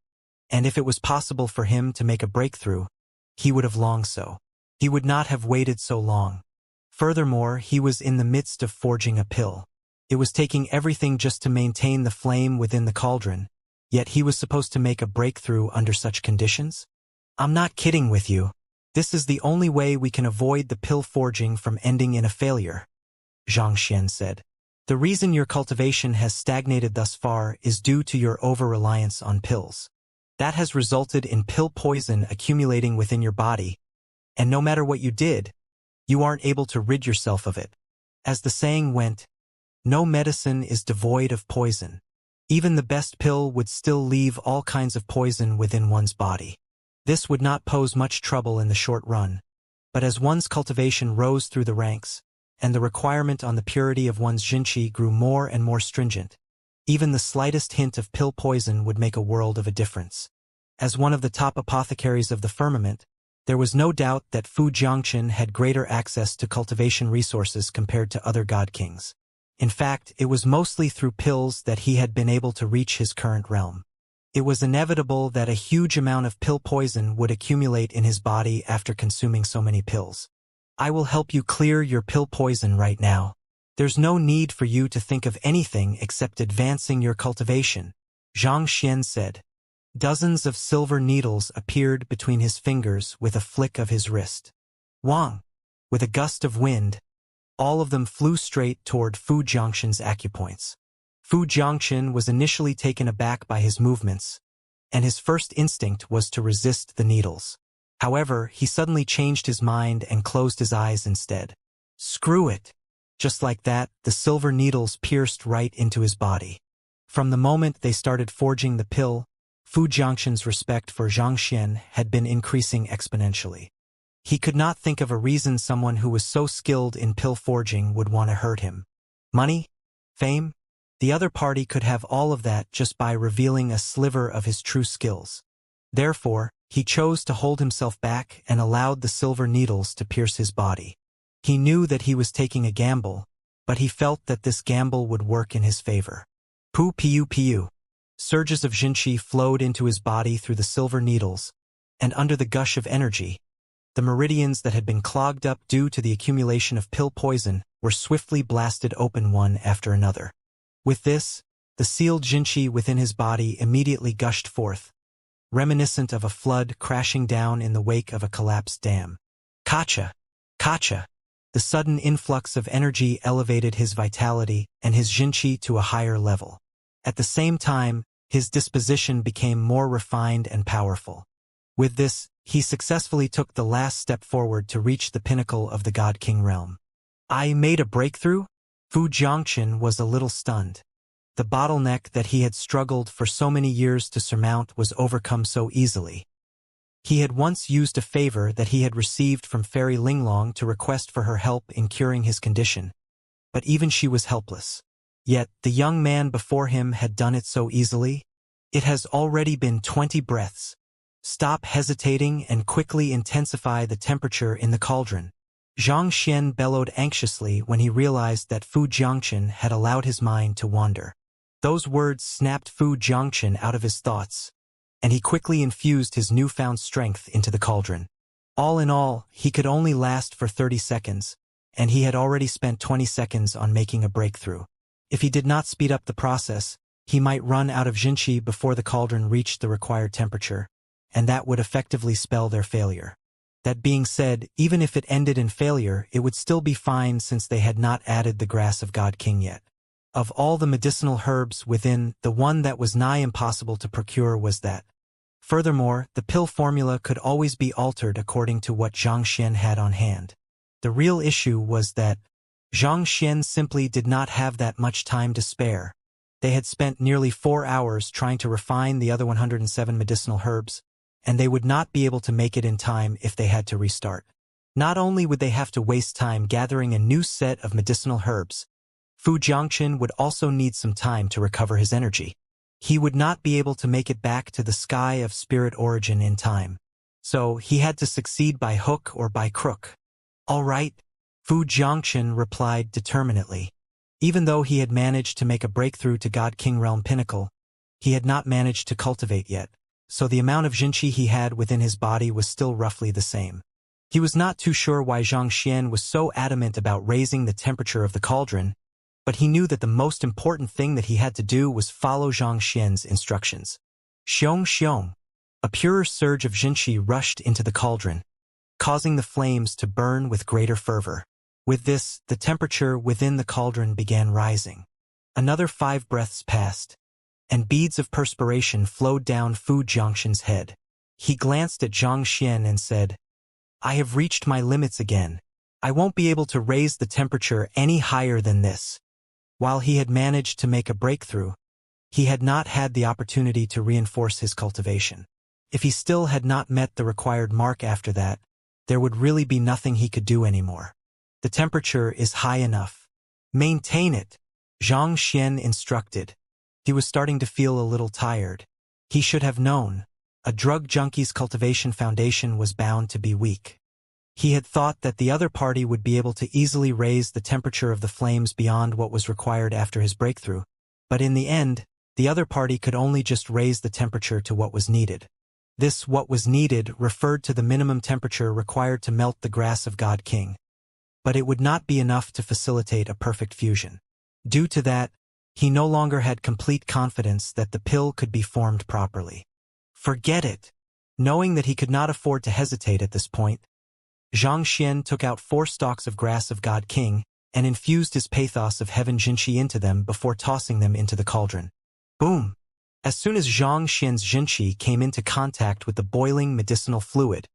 and if it was possible for him to make a breakthrough, he would have long so. He would not have waited so long. Furthermore, he was in the midst of forging a pill. It was taking everything just to maintain the flame within the cauldron, yet he was supposed to make a breakthrough under such conditions? I'm not kidding with you. This is the only way we can avoid the pill forging from ending in a failure, Zhang Xian said. The reason your cultivation has stagnated thus far is due to your over-reliance on pills. That has resulted in pill poison accumulating within your body, and no matter what you did, you aren't able to rid yourself of it. As the saying went, no medicine is devoid of poison. Even the best pill would still leave all kinds of poison within one's body. This would not pose much trouble in the short run, but as one's cultivation rose through the ranks, and the requirement on the purity of one's Xianxia grew more and more stringent, even the slightest hint of pill poison would make a world of a difference. As one of the top apothecaries of the firmament, there was no doubt that Fu Jiangqin had greater access to cultivation resources compared to other god kings. In fact, it was mostly through pills that he had been able to reach his current realm. It was inevitable that a huge amount of pill poison would accumulate in his body after consuming so many pills. I will help you clear your pill poison right now. There's no need for you to think of anything except advancing your cultivation, Zhang Xian said. Dozens of silver needles appeared between his fingers with a flick of his wrist. Wang! With a gust of wind, all of them flew straight toward Fu Jiangqin's acupoints. Fu Jiangqin was initially taken aback by his movements, and his first instinct was to resist the needles. However, he suddenly changed his mind and closed his eyes instead. Screw it! Just like that, the silver needles pierced right into his body. From the moment they started forging the pill, Fu Jiangqin's respect for Zhang Xian had been increasing exponentially. He could not think of a reason someone who was so skilled in pill forging would want to hurt him. Money? Fame? The other party could have all of that just by revealing a sliver of his true skills. Therefore, he chose to hold himself back and allowed the silver needles to pierce his body. He knew that he was taking a gamble, but he felt that this gamble would work in his favor. Pu. Surges of Xianxia flowed into his body through the silver needles, and under the gush of energy, the meridians that had been clogged up due to the accumulation of pill poison were swiftly blasted open one after another. With this, the sealed Xianxia within his body immediately gushed forth, reminiscent of a flood crashing down in the wake of a collapsed dam. Kacha! The sudden influx of energy elevated his vitality and his Xianxia to a higher level. At the same time, his disposition became more refined and powerful. With this, he successfully took the last step forward to reach the pinnacle of the God King realm. I made a breakthrough? Fu Jiangqin was a little stunned. The bottleneck that he had struggled for so many years to surmount was overcome so easily. He had once used a favor that he had received from Fairy Linglong to request for her help in curing his condition, but even she was helpless. Yet, the young man before him had done it so easily. It has already been 20 breaths. Stop hesitating and quickly intensify the temperature in the cauldron. Zhang Xian bellowed anxiously when he realized that Fu Jiangqin had allowed his mind to wander. Those words snapped Fu Jiangqin out of his thoughts, and he quickly infused his newfound strength into the cauldron. All in all, he could only last for 30 seconds, and he had already spent 20 seconds on making a breakthrough. If he did not speed up the process, he might run out of Xianxia before the cauldron reached the required temperature, and that would effectively spell their failure. That being said, even if it ended in failure, it would still be fine since they had not added the grass of God King yet. Of all the medicinal herbs within, the one that was nigh impossible to procure was that. Furthermore, the pill formula could always be altered according to what Xianxia had on hand. The real issue was that Xianxia simply did not have that much time to spare. They had spent nearly 4 hours trying to refine the other 107 medicinal herbs, and they would not be able to make it in time if they had to restart. Not only would they have to waste time gathering a new set of medicinal herbs, Fu Jiangqin would also need some time to recover his energy. He would not be able to make it back to the sky of spirit origin in time. So he had to succeed by hook or by crook. All right, Fu Jiangqin replied determinedly. Even though he had managed to make a breakthrough to God King Realm Pinnacle, he had not managed to cultivate yet, so the amount of Jinqi he had within his body was still roughly the same. He was not too sure why Xianxia was so adamant about raising the temperature of the cauldron, but he knew that the most important thing that he had to do was follow Xianxia's instructions. Xiong xiong. A purer surge of Jinqi rushed into the cauldron, causing the flames to burn with greater fervor. With this, the temperature within the cauldron began rising. Another 5 breaths passed, and beads of perspiration flowed down Fu Jiangxin's head. He glanced at Xianxia and said, "I have reached my limits again. I won't be able to raise the temperature any higher than this." While he had managed to make a breakthrough, he had not had the opportunity to reinforce his cultivation. If he still had not met the required mark after that, there would really be nothing he could do anymore. The temperature is high enough. Maintain it, Xianxia instructed. He was starting to feel a little tired. He should have known. A drug junkie's cultivation foundation was bound to be weak. He had thought that the other party would be able to easily raise the temperature of the flames beyond what was required after his breakthrough, but in the end, the other party could only just raise the temperature to what was needed. This what was needed referred to the minimum temperature required to melt the grass of God King, but it would not be enough to facilitate a perfect fusion. Due to that, he no longer had complete confidence that the pill could be formed properly. Forget it. Knowing that he could not afford to hesitate at this point, Xianxia took out 4 stalks of grass of God King and infused his pathos of heaven Jinqi into them before tossing them into the cauldron. Boom! As soon as Xianxia's Jinqi came into contact with the boiling medicinal fluid,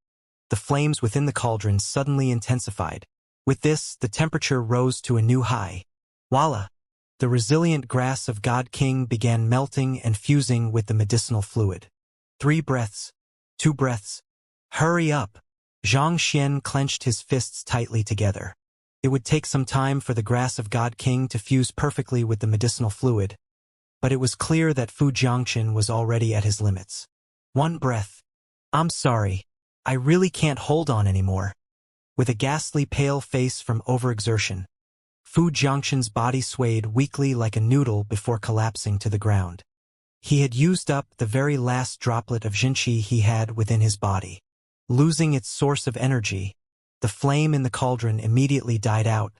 the flames within the cauldron suddenly intensified. With this, the temperature rose to a new high. Voila! The resilient grass of God King began melting and fusing with the medicinal fluid. 3 breaths. 2 breaths. Hurry up! Xianxia clenched his fists tightly together. It would take some time for the grass of God King to fuse perfectly with the medicinal fluid, but it was clear that Fu Jiangqin was already at his limits. 1 breath. I'm sorry. I really can't hold on anymore. With a ghastly pale face from overexertion, Fu Jiangqin's body swayed weakly like a noodle before collapsing to the ground. He had used up the very last droplet of Jinqi he had within his body. Losing its source of energy, the flame in the cauldron immediately died out,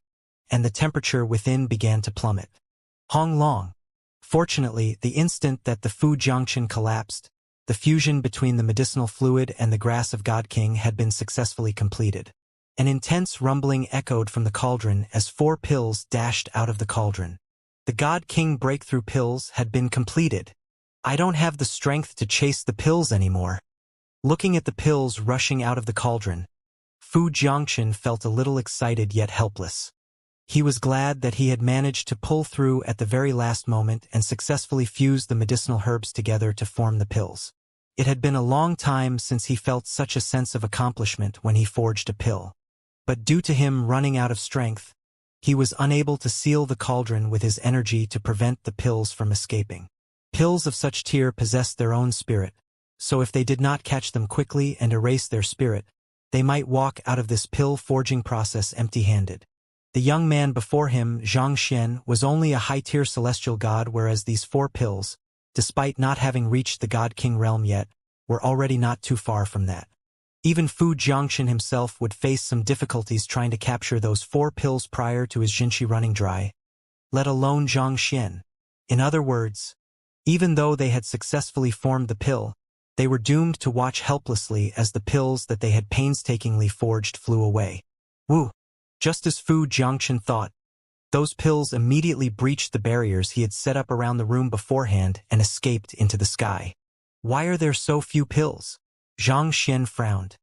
and the temperature within began to plummet. Hong Long. Fortunately, the instant that the Fu Jiangqin collapsed, the fusion between the medicinal fluid and the grass of God King had been successfully completed. An intense rumbling echoed from the cauldron as 4 pills dashed out of the cauldron. The God King breakthrough pills had been completed. I don't have the strength to chase the pills anymore. Looking at the pills rushing out of the cauldron, Fu Jiangqin felt a little excited yet helpless. He was glad that he had managed to pull through at the very last moment and successfully fuse the medicinal herbs together to form the pills. It had been a long time since he felt such a sense of accomplishment when he forged a pill. But due to him running out of strength, he was unable to seal the cauldron with his energy to prevent the pills from escaping. Pills of such tier possessed their own spirit, so if they did not catch them quickly and erase their spirit, they might walk out of this pill-forging process empty-handed. The young man before him, Xianxia, was only a high-tier celestial god, whereas these 4 pills, despite not having reached the God King realm yet, were already not too far from that. Even Fu Jiangqin himself would face some difficulties trying to capture those 4 pills prior to his Jinqi running dry, let alone Xianxia. In other words, even though they had successfully formed the pill, They were doomed to watch helplessly as the pills that they had painstakingly forged flew away. Woo! Just as Fu Jiangchen thought, those pills immediately breached the barriers he had set up around the room beforehand and escaped into the sky. Why are there so few pills? Zhang Xian frowned.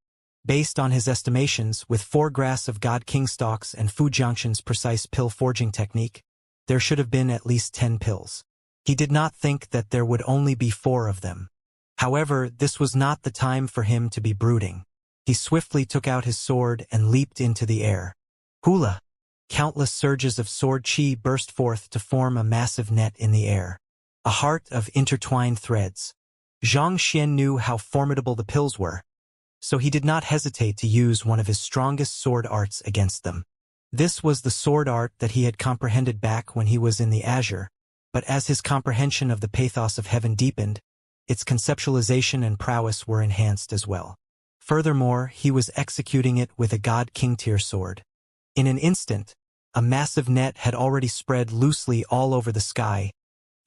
Based on his estimations, with 4 grass of God King stalks and Fu Jiangchen's precise pill forging technique, there should have been at least 10 pills. He did not think that there would only be 4 of them. However, this was not the time for him to be brooding. He swiftly took out his sword and leaped into the air. Hula! Countless surges of sword chi burst forth to form a massive net in the air. A heart of intertwined threads. Zhang Xian knew how formidable the pills were, so he did not hesitate to use one of his strongest sword arts against them. This was the sword art that he had comprehended back when he was in the Azure, but as his comprehension of the pathos of heaven deepened, its conceptualization and prowess were enhanced as well. Furthermore, he was executing it with a God King tier sword. In an instant, a massive net had already spread loosely all over the sky,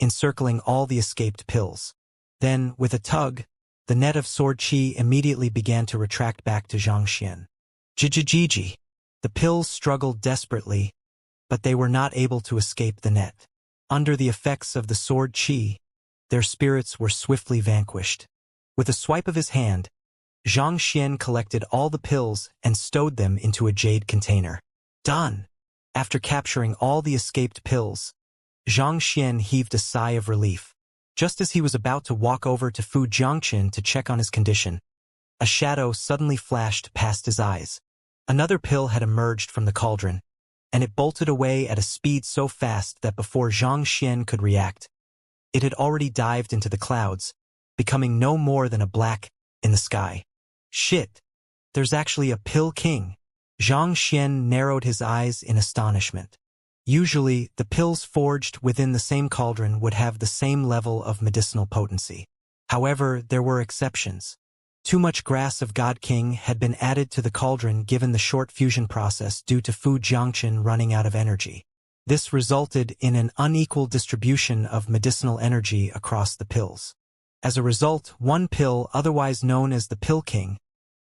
encircling all the escaped pills. Then, with a tug, the net of sword chi immediately began to retract back to Zhang Xian. Jijijiji! The pills struggled desperately, but they were not able to escape the net. Under the effects of the sword chi, their spirits were swiftly vanquished. With a swipe of his hand, Zhang Xian collected all the pills and stowed them into a jade container. Done! After capturing all the escaped pills, Zhang Xian heaved a sigh of relief. Just as he was about to walk over to Fu Jiangchen to check on his condition, a shadow suddenly flashed past his eyes. Another pill had emerged from the cauldron, and it bolted away at a speed so fast that before Zhang Xian could react, it had already dived into the clouds, becoming no more than a black in the sky. Shit! There's actually a pill king. Zhang Xian narrowed his eyes in astonishment. Usually, the pills forged within the same cauldron would have the same level of medicinal potency. However, there were exceptions. Too much grass of God King had been added to the cauldron given the short fusion process due to Fu Jiangchen running out of energy. This resulted in an unequal distribution of medicinal energy across the pills. As a result, one pill, otherwise known as the Pill King,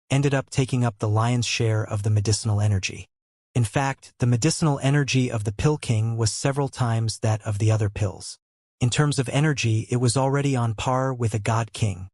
ended up taking up the lion's share of the medicinal energy. In fact, the medicinal energy of the Pill King was several times that of the other pills. In terms of energy, it was already on par with a God King.